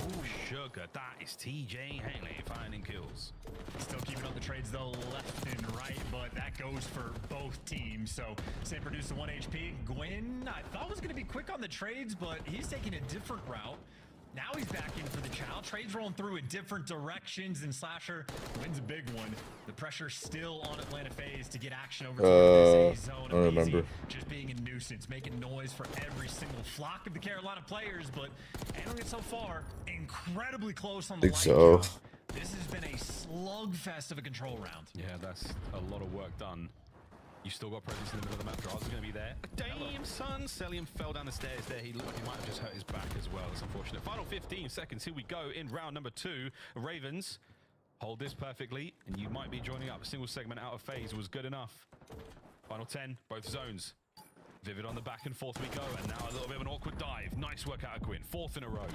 sugar. That is TJ Haley finding kills. Still keeping up the trades, though, left and right, but that goes for both teams. So, Simp produced a 1 HP. Gwyn, I thought was going to be quick on the trades, but he's taking a different route. Now he's back in for the chow. Trades rolling through in different directions, and Slasher wins a big one. The pressure still on Atlanta FaZe to get action over to this A zone. I don't remember. Just being a nuisance, making noise for every single flock of the Carolina players, but handling it so far, incredibly close on the I think so. This has been a slugfest of a control round. Yeah, that's a lot of work done. You still got presence in the middle of the map. Draws is going to be there. Damn, son. Celium fell down the stairs there. He looked like he might have just hurt his back as well. It's unfortunate. Final 15 seconds. Here we go in round number 2. Ravens hold this perfectly, and you might be joining up. A single segment out of FaZe was good enough. Final 10, both zones. Vivid on the back and forth we go, and now a little bit of an awkward dive. Nice work out of Gwyn. 4th in a row.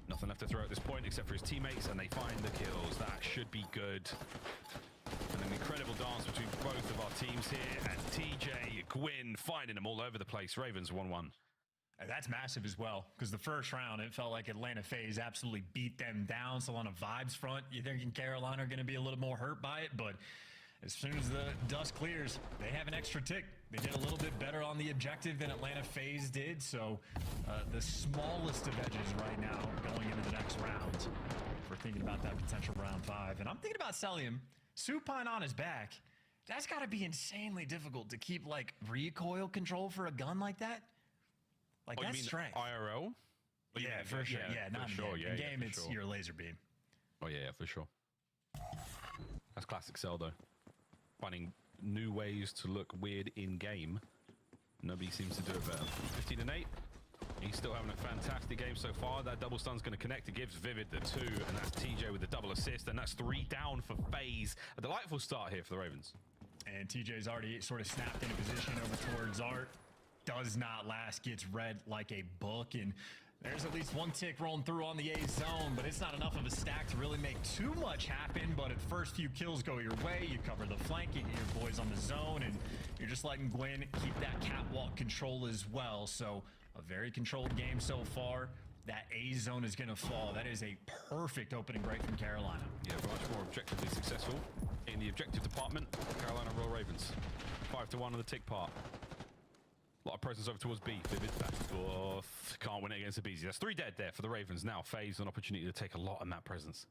Nothing left to throw at this point except for his teammates, and they find the kills. That should be good. And an incredible dance between both of our teams here, and TJ, Gwyn, finding them all over the place. Ravens 1-1. And that's massive as well, because the first round, it felt like Atlanta FaZe absolutely beat them down. So on a vibes front, you're thinking Carolina are going to be a little more hurt by it, but as soon as the dust clears, they have an extra tick. They did a little bit better on the objective than Atlanta FaZe did, so the smallest of edges right now going into the next round. If we're thinking about that potential round 5. And I'm thinking about Celium. Supine on his back. That's got to be insanely difficult to keep, like, recoil control for a gun like that. Like, Oh, you that's mean strength. IRL? Yeah, for sure. Yeah, not in sure. game. Yeah, In yeah, game, for it's sure. your laser beam. Oh, yeah, for sure. That's classic Cell, though. Finding new ways to look weird in-game. Nobody seems to do it better. 15-8. He's still having a fantastic game so far. That double stun's going to connect. It gives Vivid the 2, and that's TJ with the double assist, and that's 3 down for FaZe. A delightful start here for the Ravens. And TJ's already sort of snapped into position over towards Art. Does not last, gets read like a book, and there's at least one tick rolling through on the A zone, but it's not enough of a stack to really make too much happen. But if the first few kills go your way, you cover the flank, you get your boys on the zone, and you're just letting Gwyn keep that catwalk control as well. So a very controlled game so far. That A zone is going to fall. That is a perfect opening break from Carolina. Yeah, much more objectively successful in the objective department. Carolina Royal Ravens. 5-1 on the tick part. A lot of presence over towards B. Vivid back and forth. Can't win it against the Beezy. That's 3 dead there for the Ravens. Now FaZe an opportunity to take a lot on that presence.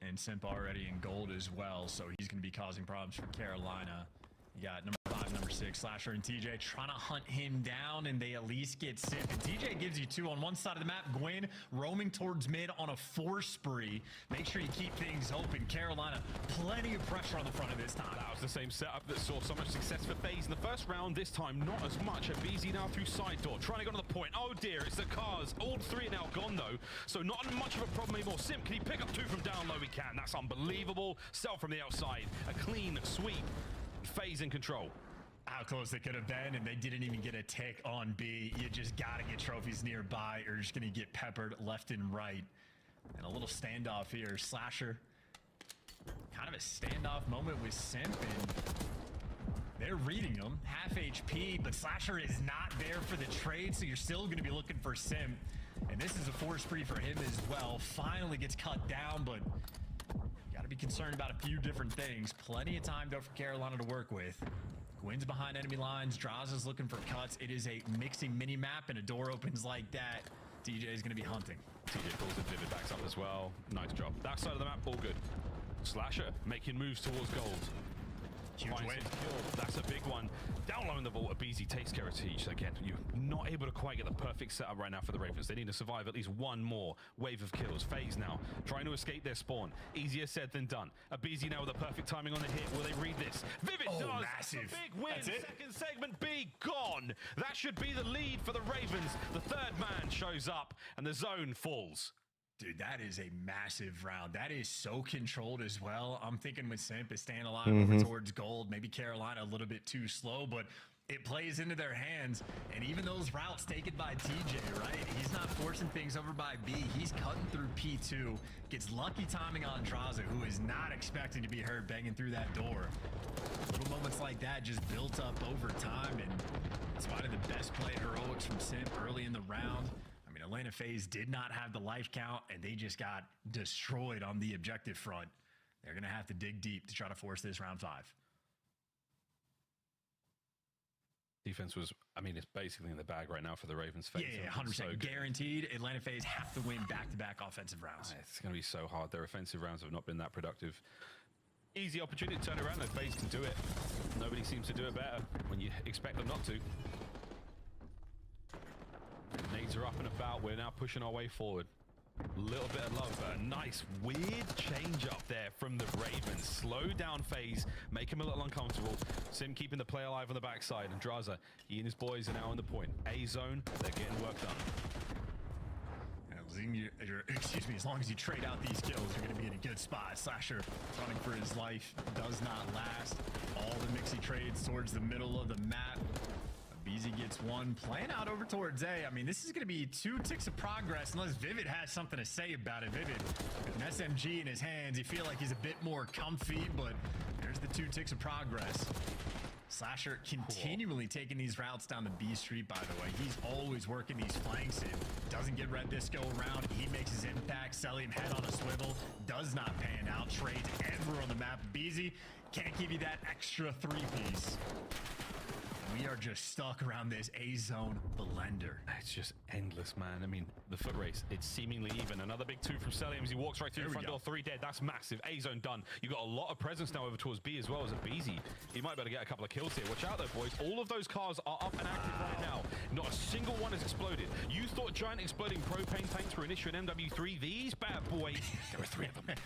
and Simp already in gold as well, so he's going to be causing problems for Carolina. You got number 5, number 6, Slasher and TJ trying to hunt him down, and they at least get Simp. And TJ gives you 2 on one side of the map. Gwyn roaming towards mid on a 4 spree. Make sure you keep things open. Carolina, plenty of pressure on the front of this time. That was the same setup that saw so much success for FaZe in the first round. This time, not as much. ABZ now through side door, trying to go to the point. Oh dear, it's the cars. All 3 are now gone though, so not much of a problem anymore. Simp, can he pick up 2 from down low? He can. That's unbelievable. Sell from the outside. A clean sweep. FaZe in control. How close they could have been, and they didn't even get a tick on B. You just gotta get trophies nearby, or you're just gonna get peppered left and right. And a little standoff here. Slasher, kind of a standoff moment with Simp, and they're reading him. Half HP, but Slasher is not there for the trade, so you're still gonna be looking for Simp. And this is a 4 spree for him as well. Finally gets cut down, but got to be concerned about a few different things. Plenty of time, though, for Carolina to work with. Gwyn's behind enemy lines. Draza's looking for cuts. It is a mixing mini-map, and a door opens like that. TJ is going to be hunting. TJ pulls it, Vivid backs up as well. Nice job. That side of the map, all good. Slasher making moves towards gold. Huge win. That's a big one. Down low in the vault, ABZ takes care of Teach. Again, you're not able to quite get the perfect setup right now for the Ravens. They need to survive at least one more wave of kills. FaZe now trying to escape their spawn. Easier said than done. ABZ now with the perfect timing on the hit. Will they read this? Vivid does. Massive. A big win. That's it. Second segment B gone. That should be the lead for the Ravens. The 3rd man shows up and the zone falls. Dude, that is a massive round. That is so controlled as well. I'm thinking with Simp is staying alive over towards gold. Maybe Carolina a little bit too slow, but it plays into their hands. And even those routes taken by TJ, right? He's not forcing things over by B. He's cutting through P2. Gets lucky timing on Draza, who is not expecting to be heard banging through that door. Little moments like that just built up over time. And in spite of the best play heroics from Simp early in the round, Atlanta FaZe did not have the life count, and they just got destroyed on the objective front. They're going to have to dig deep to try to force this round 5. Defense was, it's basically in the bag right now for the Ravens. FaZe. Yeah, 100%. So guaranteed. Atlanta FaZe have to win back-to-back offensive rounds. It's going to be so hard. Their offensive rounds have not been that productive. Easy opportunity to turn around, and FaZe can do it. Nobody seems to do it better when you expect them not to. Nades are up and about. We're now pushing our way forward. A little bit of love, but a nice weird change up there from the Ravens. Slow down FaZe, make him a little uncomfortable. Sim keeping the play alive on the backside, and Draza, he and his boys are now on the point. A zone, they're getting work done. As long as you trade out these kills, you're going to be in a good spot. Slasher running for his life does not last. All the mixy trades towards the middle of the map. BZ gets 1, playing out over towards A. This is going to be 2 ticks of progress unless Vivid has something to say about it. Vivid, with an SMG in his hands, you feel like he's a bit more comfy, but there's the 2 ticks of progress. Slasher continually taking these routes down the B street, by the way. He's always working these flanks and doesn't get red this go around. He makes his impact, selling head on a swivel, does not pan out, trades everywhere on the map. BZ can't give you that extra 3-piece. We are just stuck around this A zone blender. It's just endless, man. The foot race, it's seemingly even. Another big 2 from Celium as he walks right through the front door. 3 dead. That's massive. A zone done. You got a lot of presence now over towards B as well as a BZ. He might be able to get a couple of kills here. Watch out though, boys. All of those cars are up and active right now. Not a single one has exploded. You thought giant exploding propane tanks were an issue in MW3. These bad boys, there were 3 of them.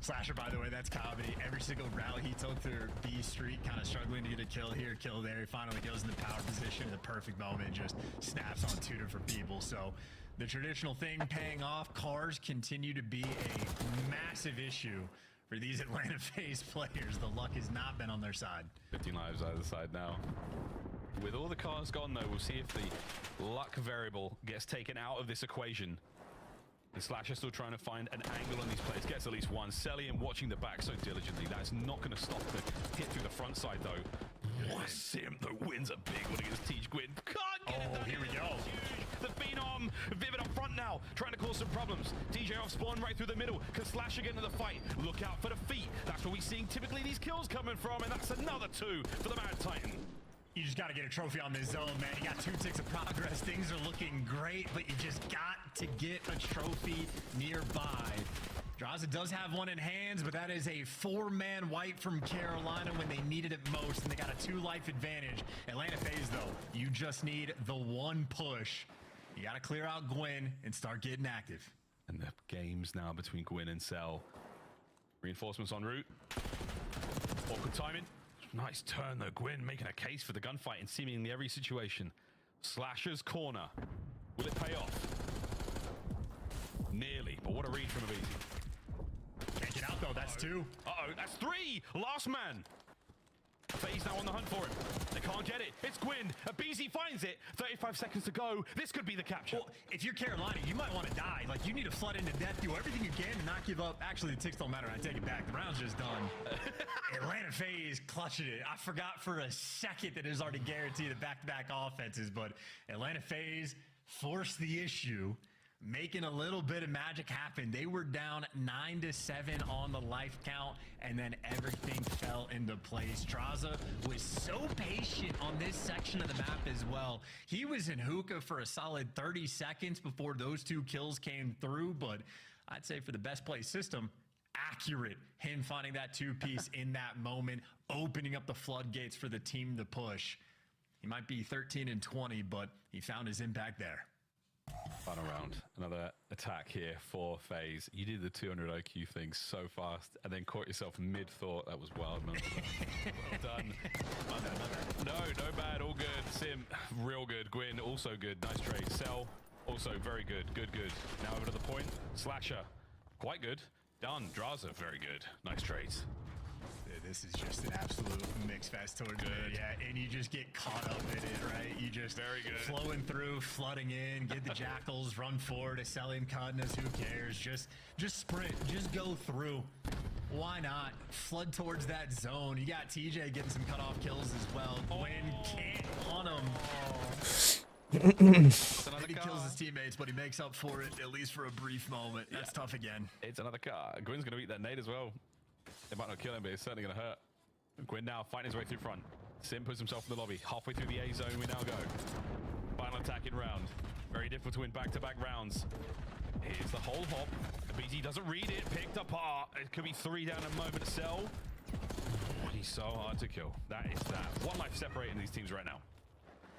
Slasher, by the way, that's comedy. Every single route he took through B Street, kind of struggling to get a kill here, kill there. He finally goes in the power position at the perfect moment and just snaps on 2 different people. So the traditional thing paying off. Cars continue to be a massive issue for these Atlanta FaZe players. The luck has not been on their side. 15 lives either side now. With all the cars gone, though, we'll see if the luck variable gets taken out of this equation. The Slasher still trying to find an angle on these plays. Gets at least 1. Celium watching the back so diligently. That's not going to stop the hit through the front side, though. Sim, though, wins a big one against Teach Gwyn. Can't get it. Here we go. The Phenom. Vivid up front now. Trying to cause some problems. TJ off spawn right through the middle. Can Slasher get into the fight? Look out for the feet. That's where we're seeing typically these kills coming from. And that's another 2 for the Mad Titan. You just got to get a trophy on this zone, man. You got 2 ticks of progress. Things are looking great, but you just got to get a trophy nearby. Draza does have one in hands, but that is a 4-man wipe from Carolina when they needed it most, and they got a 2-life advantage. Atlanta FaZe, though, you just need the 1 push. You got to clear out Gwyn and start getting active. And the games now between Gwyn and Cell. Reinforcements en route. Awkward timing. Nice turn though. Gwyn making a case for the gunfight in seemingly every situation. Slasher's corner. Will it pay off? Nearly, but what a read from Abizi. Can't get out though, that's 2. Uh-oh, that's 3! Last man! FaZe now on the hunt for him. They can't get it. It's Gwyn. Abizi finds it. 35 seconds to go. This could be the capture. Well, if you're Carolina, you might want to die. Like, you need to flood into death, do everything you can to not give up. Actually, the ticks don't matter. I take it back. The round's just done. Atlanta FaZe clutching it. I forgot for a second that it was already guaranteed the back-to-back offenses, but Atlanta FaZe forced the issue, making a little bit of magic happen. They were down 9-7 on the life count, and then everything fell into place. Draza was so patient on this section of the map as well. He was in hookah for a solid 30 seconds before those 2 kills came through, but I'd say for the best play system, accurate. Him finding that 2-piece in that moment, opening up the floodgates for the team to push. He might be 13-20, but he found his impact there. Final round. Another attack here for FaZe. You did the 200 IQ thing so fast and then caught yourself mid-thought. That was wild, man. Well done. No bad. All good. Sim, real good. Gwyn, also good. Nice trade. Cell, also very good. Good. Now over to the point. Slasher, quite good. Done. Draza, very good. Nice trades. This is just an absolute mix fest towards it, yeah, and you just get caught up in it, right? You just very good flowing through, flooding in, get the jackals, run forward, a selling cutness, who cares? Just sprint, just go through. Why not? Flood towards that zone. You got TJ getting some cutoff kills as well. Gwyn can't hunt him. He kills his teammates, but he makes up for it, at least for a brief moment. That's tough again. It's another car. Gwyn's going to eat that nade as well. It might not kill him, but it's certainly going to hurt. Gwyn now fighting his way through front. Sim puts himself in the lobby. Halfway through the A zone, we now go. Final attacking round. Very difficult to win back-to-back rounds. Here's the whole hop. BZ doesn't read it. Picked apart. It could be 3 down in a moment. Cell. He's so hard to kill. That is that. 1 life separating these teams right now.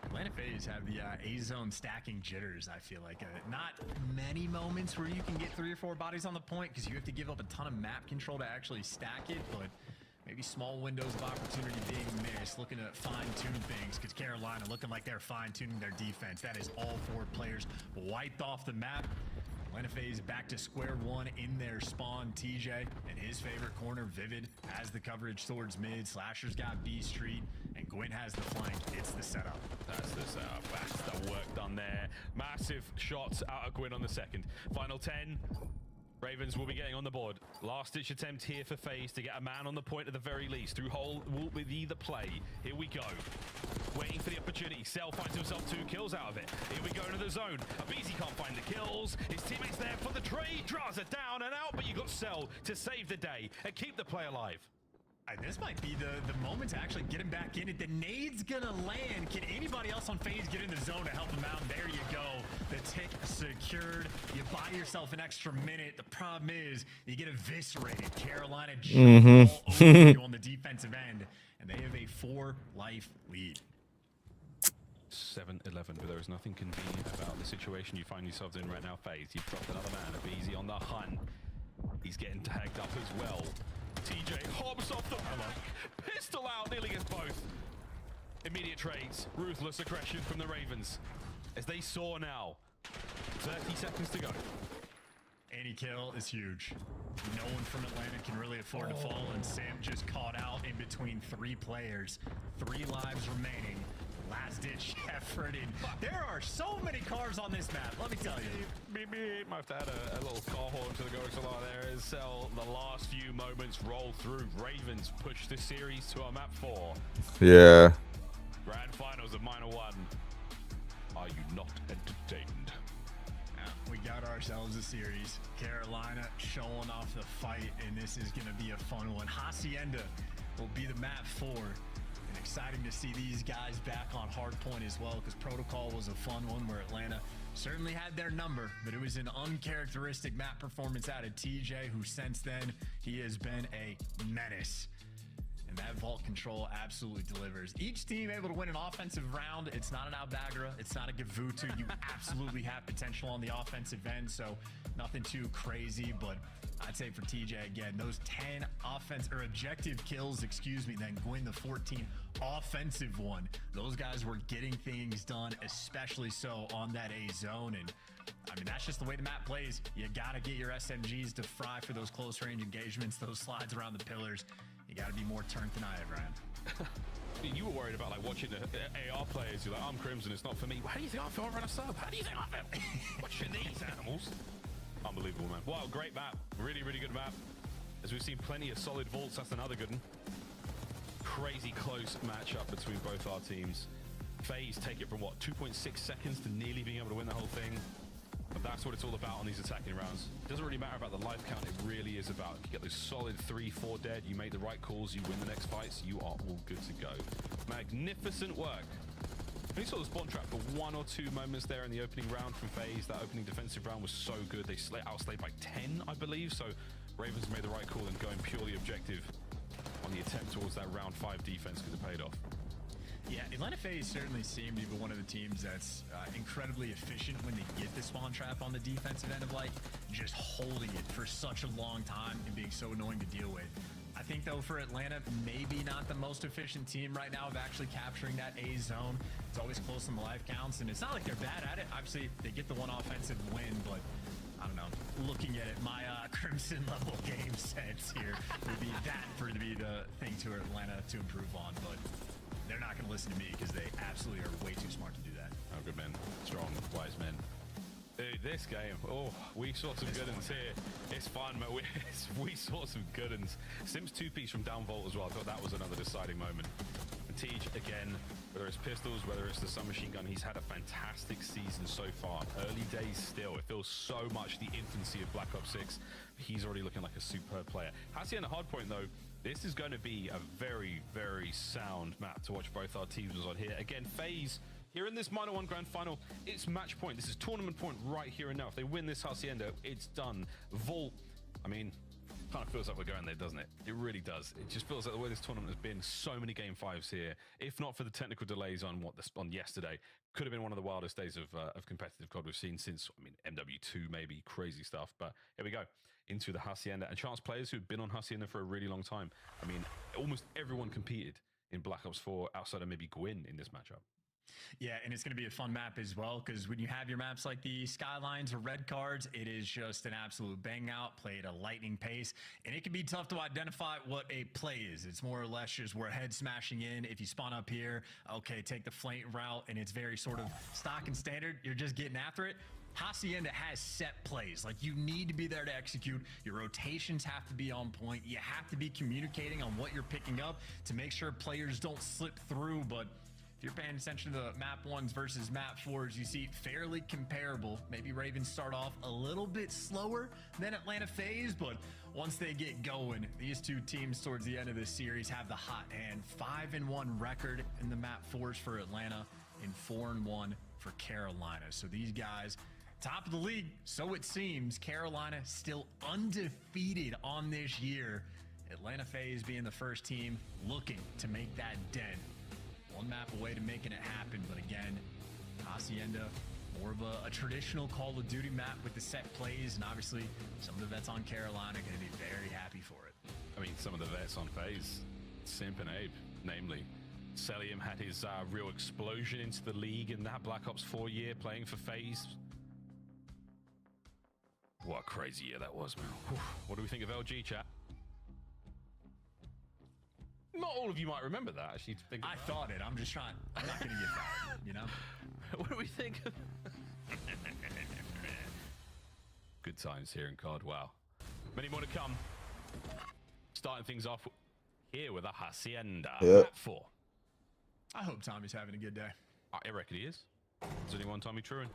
Atlanta FaZe have the A-zone stacking jitters, I feel like. Not many moments where you can get 3 or 4 bodies on the point because you have to give up a ton of map control to actually stack it, but maybe small windows of opportunity being missed, looking to fine-tune things because Carolina looking like they're fine-tuning their defense. That is all 4 players wiped off the map. Atlanta FaZe back to square one in their spawn. TJ and his favorite corner, Vivid, has the coverage towards mid. Slasher's got B Street, and Gwyn has the flank. It's the setup. That's the setup. That's the work done there. Massive shots out of Gwyn on the second. Final 10. Ravens will be getting on the board. Last-ditch attempt here for FaZe to get a man on the point at the very least. Through hole will be either play. Here we go. Waiting for the opportunity. Cell finds himself 2 kills out of it. Here we go into the zone. Abizi can't find the kills. His teammates there for the trade. Draws it down and out, but you got Cell to save the day and keep the play alive. This might be the moment to actually get him back in it. The nade's gonna land. Can anybody else on FaZe get in the zone to help him out? There you go. The tick secured. You buy yourself an extra minute. The problem is you get eviscerated. Carolina jump all over you on the defensive end, and they have a 4-life lead. 7-11, but there is nothing convenient about the situation you find yourselves in right now, FaZe. You've dropped another man. Abizi on the hunt. He's getting tagged up as well. TJ hops off the back. Pistol out, nearly gets both. Immediate trades. Ruthless aggression from the Ravens. As they soar now. 30 seconds to go. Any kill is huge. No one from Atlanta can really afford to fall, and Sam just caught out in between 3 players. 3 lives remaining. Last-ditch effort, and there are so many cars on this map, let me tell you. Might have to add a little car horn to the going a lot there as Cell, the last few moments roll through. Ravens push the series to our map 4. Yeah. Grand finals of Minor 1. Are you not entertained? We got ourselves a series. Carolina showing off the fight, and this is going to be a fun one. Hacienda will be the map 4. And exciting to see these guys back on hardpoint as well, because Protocol was a fun one where Atlanta certainly had their number, but it was an uncharacteristic map performance out of TJ, who since then, he has been a menace. And that vault control absolutely delivers. Each team able to win an offensive round. It's not an Albagra. It's not a Gavutu. You absolutely have potential on the offensive end, so nothing too crazy. But I'd say for TJ, again, those 10 objective kills, then Gwyn the 14 offensive one. Those guys were getting things done, especially so on that A zone. And I mean, that's just the way the map plays. You got to get your SMGs to fry for those close range engagements, those slides around the pillars. You got to be more turned than I ever am. You were worried about like watching the AR players. You're like, I'm Crimson, it's not for me. How do you think I feel around a sub? How do you think I feel watching these animals? Unbelievable, man. Wow, great map. Really, really good map. As we've seen plenty of solid vaults, that's another good one. Crazy close matchup between both our teams. FaZe take it from what, 2.6 seconds to nearly being able to win the whole thing. But that's what it's all about on these attacking rounds. It doesn't really matter about the life count. It really is about, you get those solid 3-4 dead, you make the right calls, you win the next fights, you are all good to go. Magnificent work. We saw the spawn trap for 1 or 2 moments there in the opening round from FaZe. That opening defensive round was so good. They outslayed by 10, I believe. So Ravens made the right call in going purely objective on the attempt towards that round 5 defense, because it paid off. Yeah, Atlanta FaZe certainly seemed to be one of the teams that's incredibly efficient when they get the spawn trap on the defensive end of like just holding it for such a long time and being so annoying to deal with. I think though for Atlanta, maybe not the most efficient team right now of actually capturing that A zone. It's always close on the life counts, and it's not like they're bad at it. Obviously, they get the one offensive win, but I don't know. Looking at it, my Crimson level game sense here would be that for to be the thing to Atlanta to improve on, but they're not going to listen to me because they absolutely are way too smart to do that. Oh, good men. Strong, wise men. Dude, this game, we saw some good ones here. It's fun, but we saw some good ones. Sims 2-piece from downvolt as well. I thought that was another deciding moment. And Tej, again, whether it's pistols, whether it's the submachine gun, he's had a fantastic season so far. Early days still. It feels so much the infancy of Black Ops 6. He's already looking like a superb player. Hacienda Hardpoint, though, this is going to be a very, very sound map to watch both our teams on here. Again, FaZe, here in this Minor 1 Grand Final, it's match point. This is tournament point right here and now. If they win this Hacienda, it's done. Vault, I mean, kind of feels like we're going there, doesn't it? It really does. It just feels like the way this tournament has been, so many game 5s here. If not for the technical delays on on yesterday, could have been one of the wildest days of competitive COD we've seen since, I mean, MW2 maybe, crazy stuff. But here we go, into the Hacienda. And chance players who've been on Hacienda for a really long time. I mean, almost everyone competed in Black Ops 4 outside of maybe Gwyn in this matchup. Yeah, and it's going to be a fun map as well, because when you have your maps like the Skylines or Red Cards, it is just an absolute bang out, play at a lightning pace, and it can be tough to identify what a play is. It's more or less just we're head smashing in. If you spawn up here, okay, take the flank route, and it's very sort of stock and standard. You're just getting after it. Hacienda has set plays. Like, you need to be there to execute. Your rotations have to be on point. You have to be communicating on what you're picking up to make sure players don't slip through. But if you're paying attention to the map 1s versus map 4s, you see fairly comparable. Maybe Ravens start off a little bit slower than Atlanta FaZe, but once they get going, these two teams towards the end of this series have the hot hand. 5-1 record in the map 4s for Atlanta and 4-1 for Carolina. So these guys, top of the league, so it seems. Carolina still undefeated on this year. Atlanta FaZe being the first team looking to make that dent. One map away to making it happen, but again, Hacienda, more of a traditional Call of Duty map with the set plays, and obviously some of the vets on Carolina are going to be very happy for it. I mean, some of the vets on FaZe, Simp and Abe, namely. Celium had his real explosion into the league in that Black Ops 4 year playing for FaZe. What a crazy year that was, man. Whew. What do we think of LG, chat? Not all of you might remember that, actually. I thought it. I'm just trying. I'm not going to get fired, you know? What do we think? Good times here in COD. Wow. Many more to come. Starting things off here with a Hacienda. Yep. 4. I hope Tommy's having a good day. I reckon he is. There's only one Tommy Truant.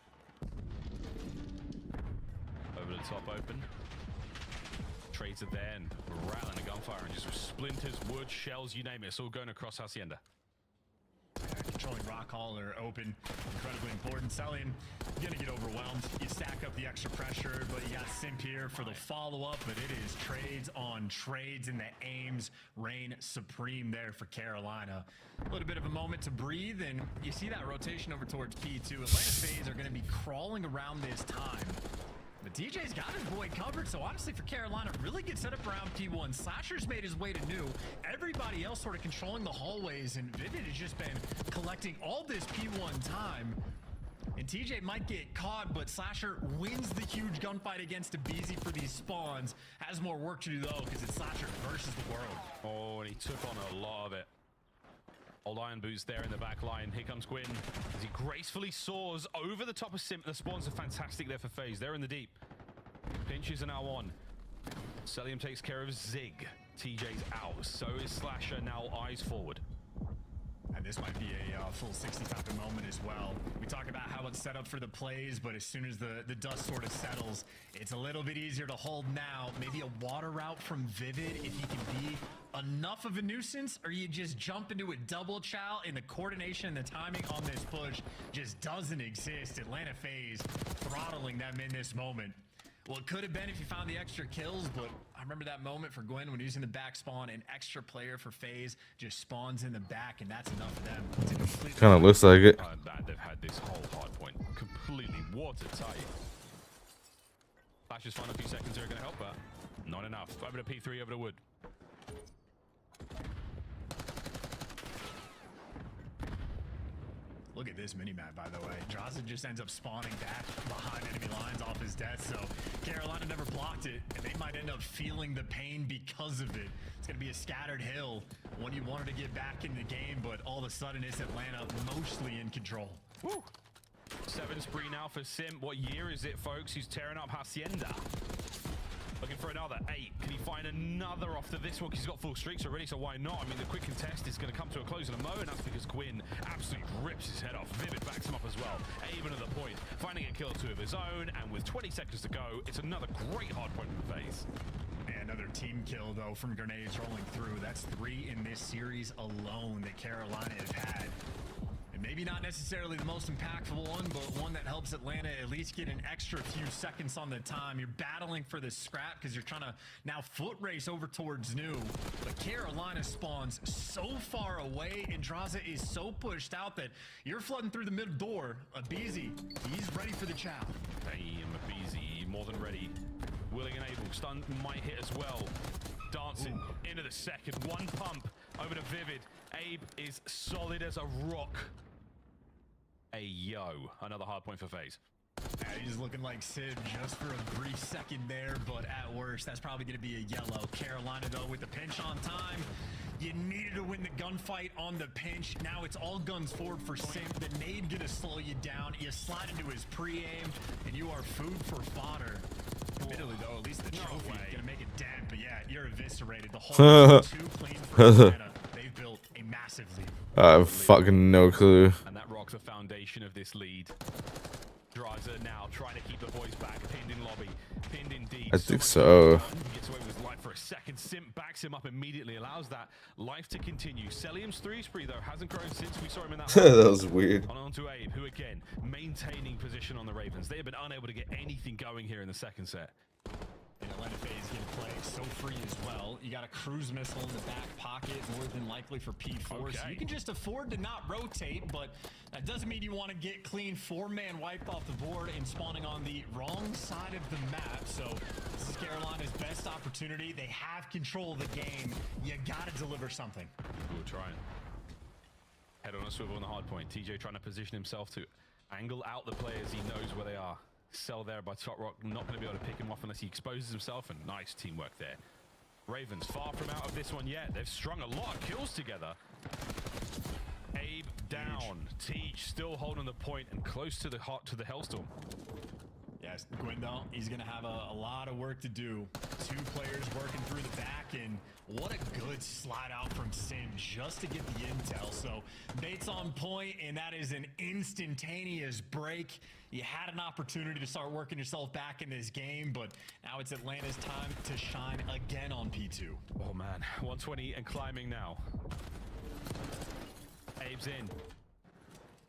Over the top open. Trades are there and rattling a gunfire and just splinters, wood, shells, you name it. It's all going across Hacienda. shot caller open. Incredibly important. Celium gonna get overwhelmed. You stack up the extra pressure, but you got Simp here for the follow-up, but it is trades on trades, and the aims reign supreme there for Carolina. A little bit of a moment to breathe, and you see that rotation over towards P2. Atlanta FaZe are going to be crawling around this time. But DJ's got his boy covered, so honestly for Carolina, really good setup around P1. Slasher's made his way to new. Everybody else sort of controlling the hallways, and Vivid has just been collecting all this P1 time. And TJ might get caught, but Slasher wins the huge gunfight against aBeZy for these spawns. Has more work to do, though, because it's Slasher versus the world. Oh, and he took on a lot of it. Old Iron Boots there in the back line. Here comes Gwyn as he gracefully soars over the top of Simp. The spawns are fantastic there for FaZe. They're in the deep. Pinches are now on. Celium takes care of Zig. TJ's out. So is Slasher, now eyes forward. And this might be a full 60 type of moment as well. We talk about how it's set up for the plays, but as soon as the dust sort of settles, it's a little bit easier to hold now. Maybe a water route from Vivid if he can be enough of a nuisance, or you just jump into a double chow, and the coordination and the timing on this push just doesn't exist. Atlanta FaZe throttling them in this moment. Well, it could have been if you found the extra kills, but I remember that moment for Gwyn when using the back spawn. An extra player for FaZe just spawns in the back, and that's enough for them to completely... Kind of looks like it. They've had this whole hard point completely watertight. Flash's final few seconds are going to help, but not enough. Over to P3, over to Wood. Look at this mini-map, by the way. Draza just ends up spawning back behind enemy lines off his death, so Carolina never blocked it, and they might end up feeling the pain because of it. It's going to be a scattered hill when you wanted to get back in the game, but all of a sudden it's Atlanta mostly in control. Woo. 7 spree now for Simp. What year is it, folks? He's tearing up Hacienda. Looking for another 8. Can he find another after this one? He's got full streaks already, so why not? I mean, the quick contest is going to come to a close in a moment. That's because Gwyn absolutely rips his head off. Vivid backs him up as well. Even at the point, finding a kill or two of his own, and with 20 seconds to go, it's another great hard point in the FaZe. And another team kill, though, from grenades rolling through. That's 3 in this series alone that Carolina has had. Maybe not necessarily the most impactful one, but one that helps Atlanta at least get an extra few seconds on the time. You're battling for the scrap because you're trying to now foot race over towards new. But Carolina spawns so far away, and Draza is so pushed out that you're flooding through the middle door. aBeZy, he's ready for the chow. Damn, aBeZy, more than ready. Willing and able. Stun might hit as well. Dancing into the second. One pump over to Vivid. Abe is solid as a rock. Yo, another hard point for FaZe. Yeah, he's looking like Sid just for a brief second there, but at worst, that's probably going to be a yellow. Carolina, though, with the pinch on time. You needed to win the gunfight on the pinch. Now it's all guns forward for Simp. The nade going to slow you down. You slide into his pre-aim, and you are food for fodder. Admittedly, though, at least the trophy is going to make a dent, but yeah, you're eviscerated. The whole 2 clean for Atlanta. They've built a massive lead. I have fucking no clue. And that rocks the foundation of this lead. Draza now trying to keep the boys back. Pinned in lobby, pinned in deep. I think so. He gets away with life for a second. Simp backs him up immediately, allows that life to continue. Celium's 3 spree, though, hasn't grown since we saw him in that. That was weird. On to Abe, who again, maintaining position on the Ravens. They have been unable to get anything going here in the second set. And Atlanta FaZe going to play so free as well. You got a cruise missile in the back pocket, more than likely for P4. So you can just afford to not rotate, but that doesn't mean you want to get clean 4-man wiped off the board and spawning on the wrong side of the map. So this is Carolina's best opportunity. They have control of the game. You got to deliver something. We'll try it. Head on a swivel on the hard point. TJ trying to position himself to angle out the players. He knows where they are. Cell there by Top Rock, not going to be able to pick him off unless he exposes himself, and nice teamwork there. Ravens far from out of this one yet. They've strung a lot of kills together. Abe down. Teach still holding the point and close to the Hellstorm. Yes, Gwyn, though, he's going to have a lot of work to do. 2 players working through the back, and what a good slide out from Sim just to get the intel. So bait's on point, and that is an instantaneous break. You had an opportunity to start working yourself back in this game, but now it's Atlanta's time to shine again on P2. Oh, man. 120 and climbing now. Abe's in.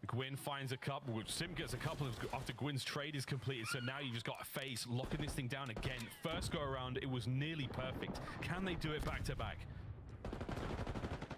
Gwyn finds a couple. Sim gets a couple after Gwyn's trade is completed. So now you just got FaZe locking this thing down again. First go around, it was nearly perfect. Can they do it back to back?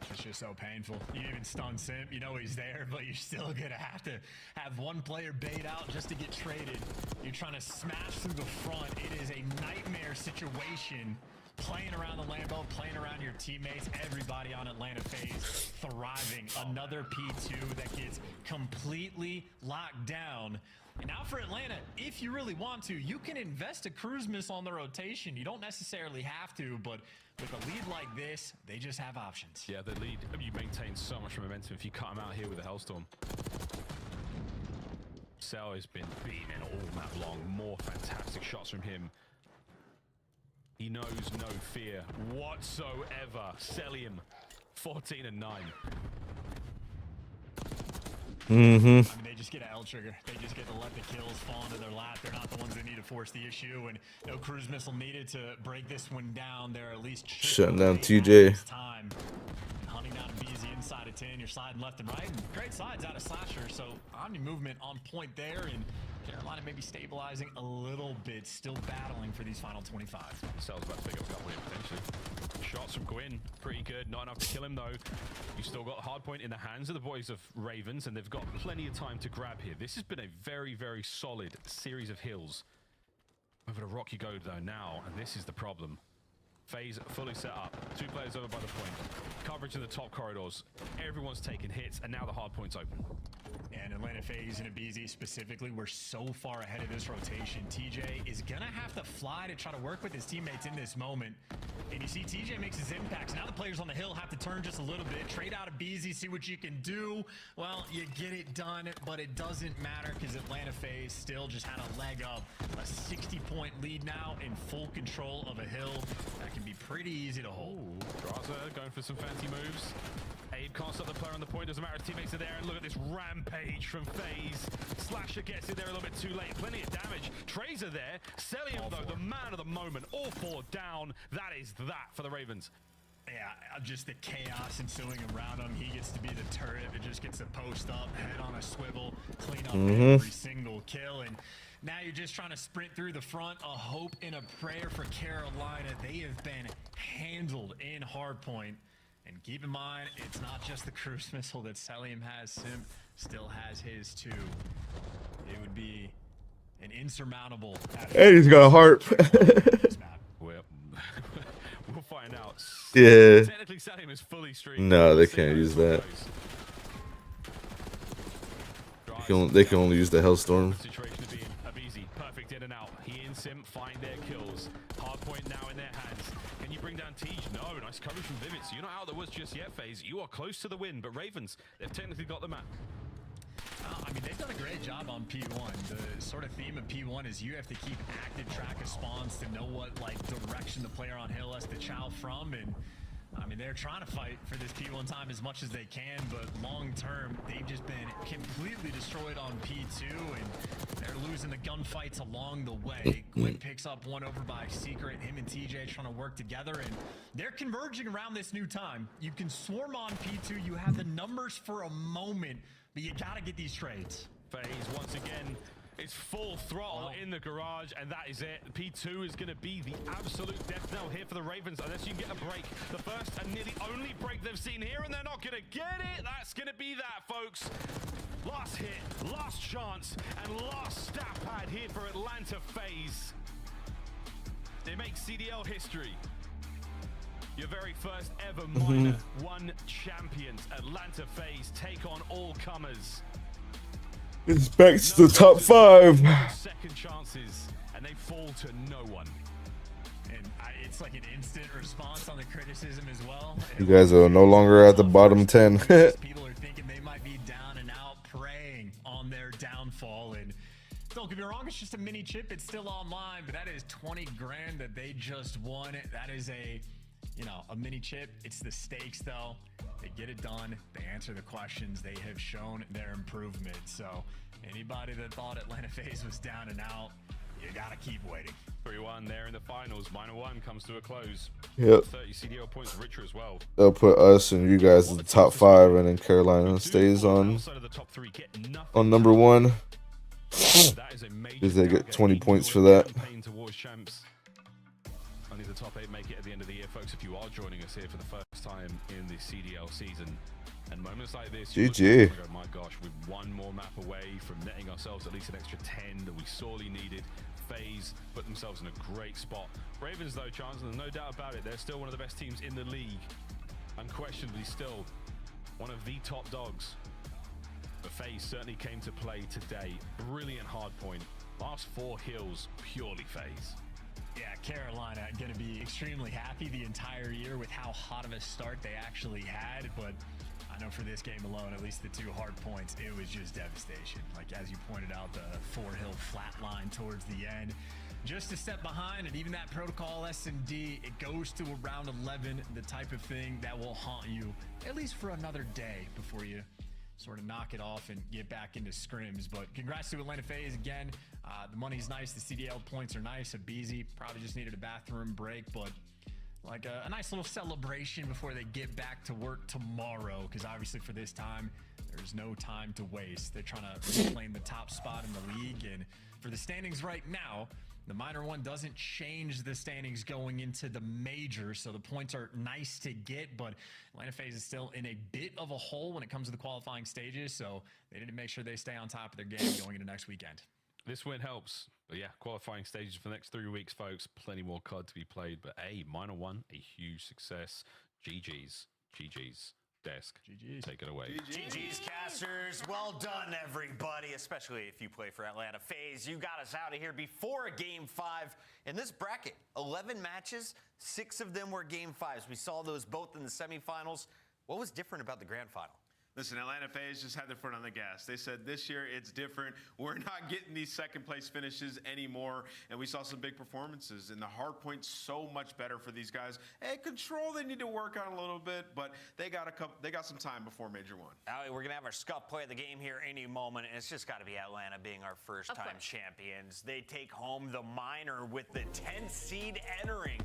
It's just so painful. You even stun Simp, you know he's there, but you're still gonna have to have one player bait out just to get traded. You're trying to smash through the front. It is a nightmare situation. Playing around the Lambo, playing around your teammates, everybody on Atlanta FaZe thriving. Another P2 that gets completely locked down. And now for Atlanta, if you really want to, you can invest a cruise missile on the rotation. You don't necessarily have to, but with a lead like this, they just have options. Yeah, the lead, you maintain so much momentum if you cut them out here with a Hellstorm. Cell has been beaming all map long. More fantastic shots from him. He knows no fear whatsoever. Celium, 14 and 9. I mean, they just get an L trigger. They just get to let the kills fall into their lap. They're not the ones that need to force the issue, and no cruise missile needed to break this one down. They're at least shutting down TJ. Time. Hunting down BZ inside of 10. You're sliding left and right. And great sides out of Slasher, so Omni movement on point there, and Carolina maybe stabilizing a little bit, still battling for these final 25. Cell's about to pick up a couple here, potentially. Shots from Gwyn, pretty good. Not enough to kill him, though. You still got hardpoint in the hands of the boys of Ravens, and they've got plenty of time to grab here. This has been a very, very solid series of hills. Over to Rock you go, though, now, and this is the problem. FaZe fully set up. 2 players over by the point. Coverage in the top corridors. Everyone's taking hits, and now the hardpoint's open. And Atlanta FaZe and Abizi specifically, we're so far ahead of this rotation. TJ is gonna have to fly to try to work with his teammates in this moment. And you see TJ makes his impacts. Now the players on the hill have to turn just a little bit. Trade out Abizi, see what you can do. Well, you get it done, but it doesn't matter because Atlanta FaZe still just had a leg up. A 60-point lead now in full control of a hill. That can be pretty easy to hold. Draza going for some fancy moves. Abe can't stop the player on the point. Doesn't matter if teammates are there. And look at this rampage from FaZe. Slasher gets in there a little bit too late. Plenty of damage. Tracer there. Celium, though, the man of the moment. All 4 down. That is that for the Ravens. Yeah, just the chaos ensuing around him. He gets to be the turret that just gets to post up, head on a swivel, clean up every single kill. And now you're just trying to sprint through the front. A hope and a prayer for Carolina. They have been handled in hardpoint. And keep in mind, it's not just the cruise missile that Celium has. Simp still has his too. It would be an insurmountable. And he's got a harp. We'll find out. Yeah. Technically, Celium is fully streamed. No, they can't use that. They can only use the Hellstorm. Situation to be in. Abizi, perfect in and out. He and Simp find their kills. Hardpoint now in their hands. Can you bring down Tej? No, nice coverage from Vivid. So you're not out of the woods just yet, FaZe. You are close to the win, but Ravens, they've technically got the map. I mean, they've done a great job on P1. The sort of theme of P1 is you have to keep active track of spawns to know what direction the player on hill has to chow from. And I mean, they're trying to fight for this P1 time as much as they can, but long term, they've just been completely destroyed on P2, and they're losing the gunfights along the way. Gwyn picks up one over by Secret. Him and TJ trying to work together, and they're converging around this new time. You can swarm on P2. You have the numbers for a moment, but you got to get these trades. FaZe once again. It's full throttle in the garage, and that is it. P2 is going to be the absolute death knell here for the Ravens, unless you can get a break. The first and nearly only break they've seen here, and they're not going to get it. That's going to be that, folks. Last hit, last chance, and last stat pad here for Atlanta FaZe. They make CDL history. Your very first ever minor one champions. Atlanta FaZe take on all comers. It's back to the top 5. Second chances, and they fall to no one. And it's like an instant response on the criticism as well. You guys are no longer at the bottom 10. People are thinking they might be down and out, preying on their downfall. And don't get me wrong, it's just a mini chip. It's still online, but that is 20 grand that they just won. That is a mini chip. It's the stakes, though. They get it done. They answer the questions. They have shown their improvement. So anybody that thought Atlanta FaZe was down and out, you got to keep waiting. 3-1 there in the finals. Minor one comes to a close. Yep. 30 CDL points richer as well. They'll put us and you guys in the top 5, and then Carolina stays on number 1. Because they get 20 points for that. Only the top 8 make it at the end of the year, folks. If you are joining us here for the first time in the CDL season, and moments like this, you GG. look back and go, my gosh, we're one more map away from netting ourselves at least an extra 10 that we sorely needed. FaZe put themselves in a great spot. Ravens, though, Chance, and no doubt about it, they're still one of the best teams in the league. Unquestionably still one of the top dogs. But FaZe certainly came to play today. Brilliant hard point. Last 4 kills, purely FaZe. Yeah, Carolina going to be extremely happy the entire year with how hot of a start they actually had, but I know for this game alone, at least the 2 hard points, it was just devastation. Like, as you pointed out, the 4-hill flat line towards the end, just a step behind, and even that protocol S&D, it goes to around 11, the type of thing that will haunt you at least for another day before you sort of knock it off and get back into scrims. But congrats to Atlanta FaZe again. The money's nice, the CDL points are nice. Abizi probably just needed a bathroom break, but like a nice little celebration before they get back to work tomorrow, because obviously for this time, there's no time to waste. They're trying to reclaim the top spot in the league, and for the standings right now, the minor one doesn't change the standings going into the major, so the points are nice to get, but Atlanta FaZe is still in a bit of a hole when it comes to the qualifying stages, so they need to make sure they stay on top of their game going into next weekend. This win helps. But yeah, qualifying stages for the next 3 weeks, folks. Plenty more COD to be played. But hey, minor one, a huge success. GG's. GG's. Desk. GG's. Take it away. GG's, casters. Well done, everybody, especially if you play for Atlanta FaZe. You got us out of here before Game 5. In this bracket, 11 matches, 6 of them were Game 5s. We saw those both in the semifinals. What was different about the grand final? Listen, Atlanta FaZe just had their foot on the gas. They said this year it's different. We're not getting these second place finishes anymore. And we saw some big performances. And the hard point's so much better for these guys. Hey, control they need to work on a little bit, but they got some time before Major 1. Allie, we're gonna have our scuff play of the game here any moment, and it's just got to be Atlanta being our first-time champions. They take home the minor with the 10th seed entering,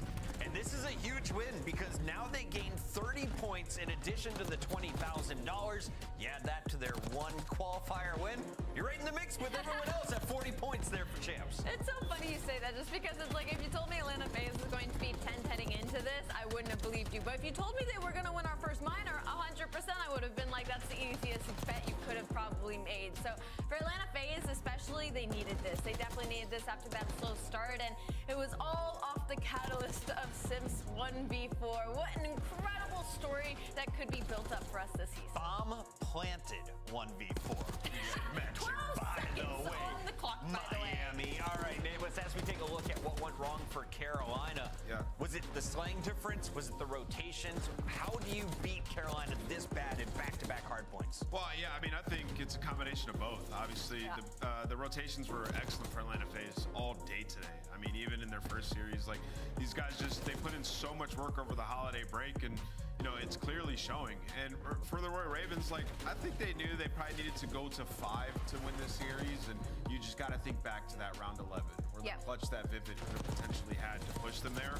and this is a huge win because now they gain 30 points in addition to the $20,000. You add that to their 1 qualifier win, you're right in the mix with everyone else at 40 points there for champs. It's so funny you say that, just because it's like if you told me Atlanta FaZe was going to be 10th heading into this, I wouldn't have believed you. But if you told me they were going to win our first minor, 100%, I would have been like, that's the easiest bet you could have probably made. So for Atlanta FaZe especially, they needed this. They definitely needed this after that slow start, and it was all off the catalyst of Sims 1v4. What an incredible story that could be built up for us this season. Bomb planted 1v4. By the way, on the clock, Miami. All right, Neighbors, as we take a look at what went wrong for Carolina, was it the slang difference? Was it the rotations? How do you beat Carolina this bad in back-to-back hard points? Well, yeah, I mean, I think it's a combination of both. Obviously, the rotations were excellent for Atlanta FaZe all day today. I mean, even in their first series, like, these guys they put in so much work over the holiday break, and you know, it's clearly showing. And for the Royal Ravens, like, I think they knew they probably needed to go to 5 to win this series, and you just got to think back to that round 11, or the clutch that Vivid could have potentially had to push them there.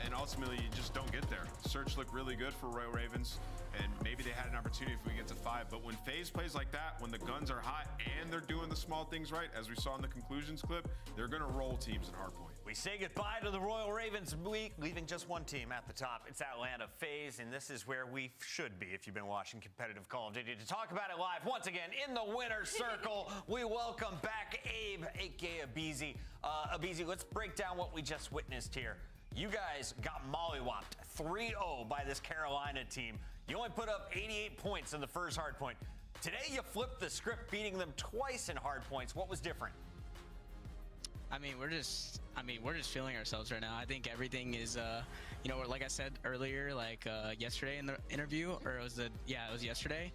And ultimately, you just don't get there. Search looked really good for Royal Ravens, and maybe they had an opportunity if we get to 5. But when FaZe plays like that, when the guns are hot and they're doing the small things right, as we saw in the conclusions clip, they're going to roll teams in hardpoint. We say goodbye to the Royal Ravens week, leaving just one team at the top. It's Atlanta FaZe, and this is where we should be if you've been watching competitive Call of Duty. To talk about it live, once again, in the winner's circle, we welcome back Abe, a.k.a. Abizi. Abizi, let's break down what we just witnessed here. You guys got mollywopped 3-0 by this Carolina team. You only put up 88 points in the first hard point. Today, you flipped the script, beating them twice in hard points. What was different? I mean, we're just feeling ourselves right now. I think everything is, you know, like I said earlier, like yesterday in the interview, or it was yesterday.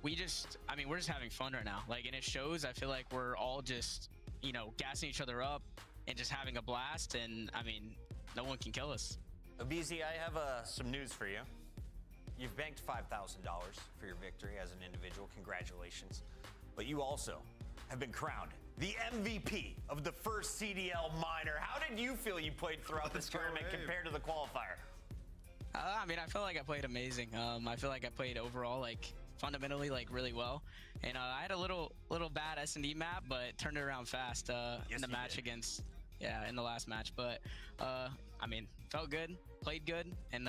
We're just having fun right now. Like, and it shows. I feel like we're all just, you know, gassing each other up and just having a blast. And I mean, no one can kill us. Abizi, I have some news for you. You've banked $5,000 for your victory as an individual. Congratulations. But you also have been crowned the MVP of the first CDL minor. How did did you feel you played throughout this tournament compared to the qualifier? I mean, I felt like I played amazing. I feel like I played overall, like, fundamentally, like, really well. And I had a little bad S&D map, but turned it around fast in the match against, in the last match. But, I mean, felt good, played good, and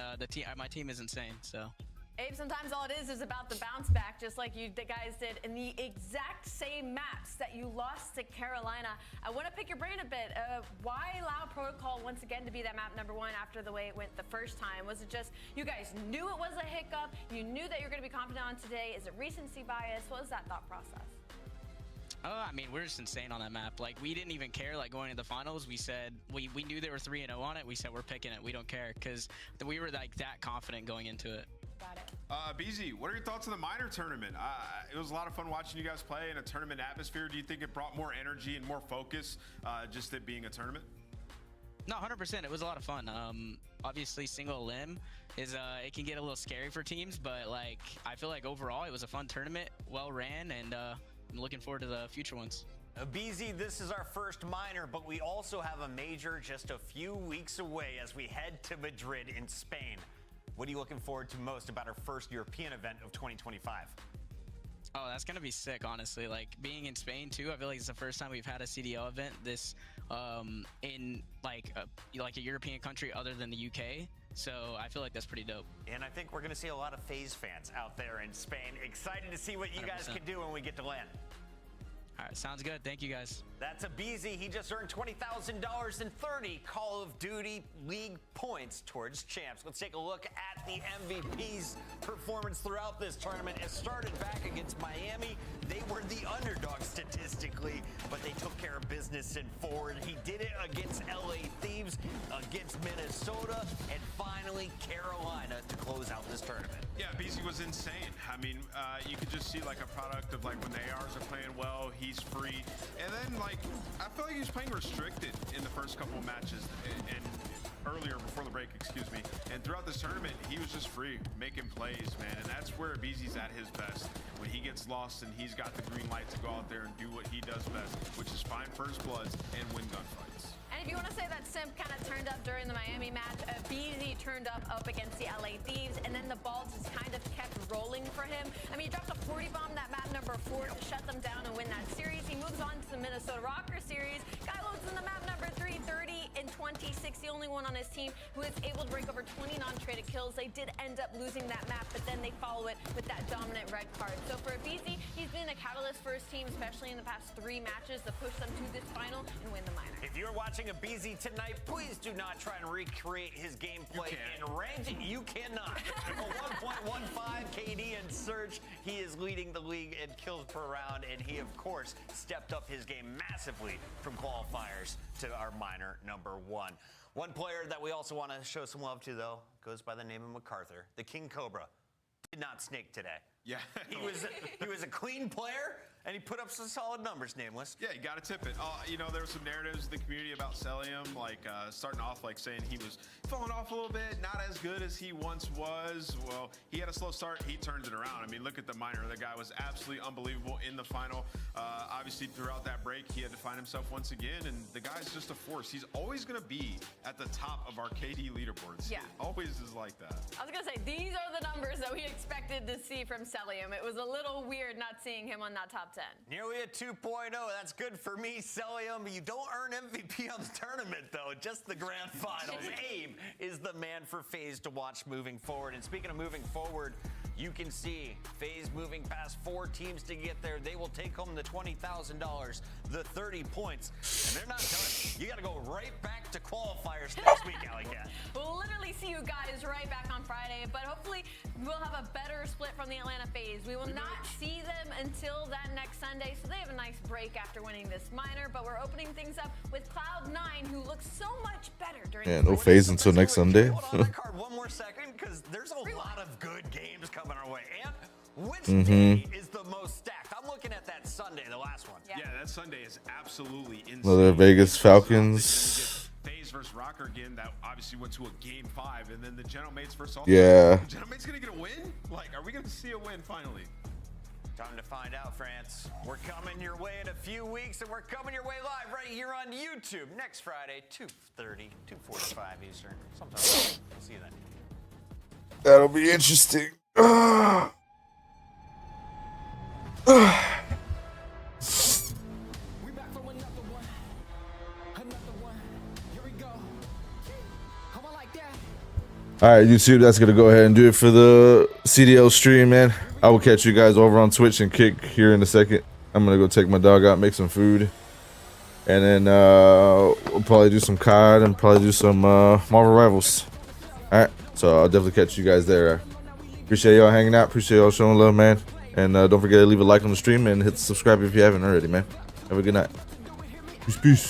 my team is insane, so. Abe, sometimes all it is about the bounce back, just like you guys did in the exact same maps that you lost to Carolina. I want to pick your brain a bit. Why allow Protocol once again to be that map number 1 after the way it went the first time? Was it just you guys knew it was a hiccup? You knew that you're going to be confident on today? Is it recency bias? What was that thought process? I mean, we're just insane on that map. Like, we didn't even care, like, going to the finals. We said, we knew they were 3-0 on it. We said, we're picking it. We don't care, because we were, like, that confident going into it. Got it. BZ, what are your thoughts on the minor tournament? It was a lot of fun watching you guys play in a tournament atmosphere. Do you think it brought more energy and more focus, just it being a tournament? No, 100%. It was a lot of fun. Obviously, single limb is it can get a little scary for teams, but like I feel like overall it was a fun tournament, well ran, and I'm looking forward to the future ones. BZ, this is our first minor, but we also have a major just a few weeks away as we head to Madrid in Spain. What are you looking forward to most about our first European event of 2025? Oh, that's gonna be sick, honestly. Like being in Spain too, I feel like it's the first time we've had a CDL event this in like a European country other than the UK. So I feel like that's pretty dope. And I think we're gonna see a lot of FaZe fans out there in Spain. Excited to see what you 100%. guys can do when we get to land. All right, sounds good. Thank you, guys. That's a BZ. He just earned $20,000 and 30 Call of Duty League points towards champs. Let's take a look at the MVP's performance throughout this tournament. It started back against Miami. They were the underdog statistically, but they took care of business in forward. He did it against LA Thieves, against Minnesota, and finally Carolina to close out this tournament. Yeah, BZ was insane. I mean, you could just see like a product of like when the ARs are playing well, he's free. And then like, I feel like he was playing restricted in the first couple of matches and earlier before the break, excuse me. And throughout this tournament, he was just free, making plays, man. And that's where BZ's at his best. When he gets lost and he's got the green light to go out there and do what he does best, which is find first bloods and win gunfights. And if you want to say that Simp kind of turned up during the Miami match, BZ turned up against the LA Thieves, and then the ball just kind of kept rolling for him. I mean, he dropped a 40 bomb that map number 4 to shut them down and win that series. He moves on to the Minnesota Rocker series. Guy loads in the map number 3, 30 and 26, the only one on his team who is able to break over 20 non-traded kills. They did end up losing that map, but then they follow it with that dominant red card. So for BZ, he's been a catalyst for his team, especially in the past 3 matches to push them to this final and win the minor. If you're watching a BZ tonight, please do not try and recreate his gameplay in ranked. You cannot. A 1.15 KD and Surge. He is leading the league in kills per round, and he, of course, stepped up his game massively from qualifiers to our minor number 1. One player that we also want to show some love to, though, goes by the name of MacArthur. The King Cobra did not snake today. Yeah. He was a clean player, and he put up some solid numbers, Nameless. Yeah, you got to tip it. You know, there were some narratives in the community about Celium, like starting off like saying he was falling off a little bit, not as good as he once was. Well, he had a slow start. He turned it around. I mean, look at the minor. The guy was absolutely unbelievable in the final. Obviously, throughout that break, he had to find himself once again, and the guy's just a force. He's always going to be at the top of our KD leaderboards. Yeah. Always is like that. I was going to say, these are the numbers that we expected to see from Celium. It was a little weird not seeing him on that top 10. Nearly a 2.0. That's good for me, Celium. You don't earn MVP on the tournament, though. Just the grand finals. Abe is the man for FaZe to watch moving forward. And speaking of moving forward, you can see FaZe moving past 4 teams to get there. They will take home the $20,000, the 30 points. And they're not done. You got to go right back to qualifiers next week, Alley Cat. We'll literally see you guys right back on Friday, but hopefully we'll have a better split from the Atlanta FaZe. We will not see them until that next Sunday, so they have a nice break after winning this minor, but we're opening things up with Cloud9, who looks so much better during no FaZe until next Sunday. Hold on that card one more second, because there's a lot of good games coming our way. And which day is the most stacked? I'm looking at that Sunday, the last one. Yeah, that Sunday is absolutely insane. Another Vegas Falcons. FaZe versus Rocker again. That obviously went to a game 5, and then the Gentlemates versus all. Yeah. The Gentlemates gonna get a win? Like, are we gonna see a win finally? Time to find out, France. We're coming your way in a few weeks, and we're coming your way live right here on YouTube next Friday, 2:30, 2:45 Eastern. Sometime. See you then. That'll be interesting. All right, YouTube, that's going to go ahead and do it for the CDL stream, man. I will catch you guys over on Twitch and Kick here in a second. I'm going to go take my dog out, make some food. And then we'll probably do some COD and probably do some Marvel Rivals. All right, so I'll definitely catch you guys there. Appreciate y'all hanging out. Appreciate y'all showing love, man. And don't forget to leave a like on the stream and hit the subscribe if you haven't already, man. Have a good night. Peace, peace.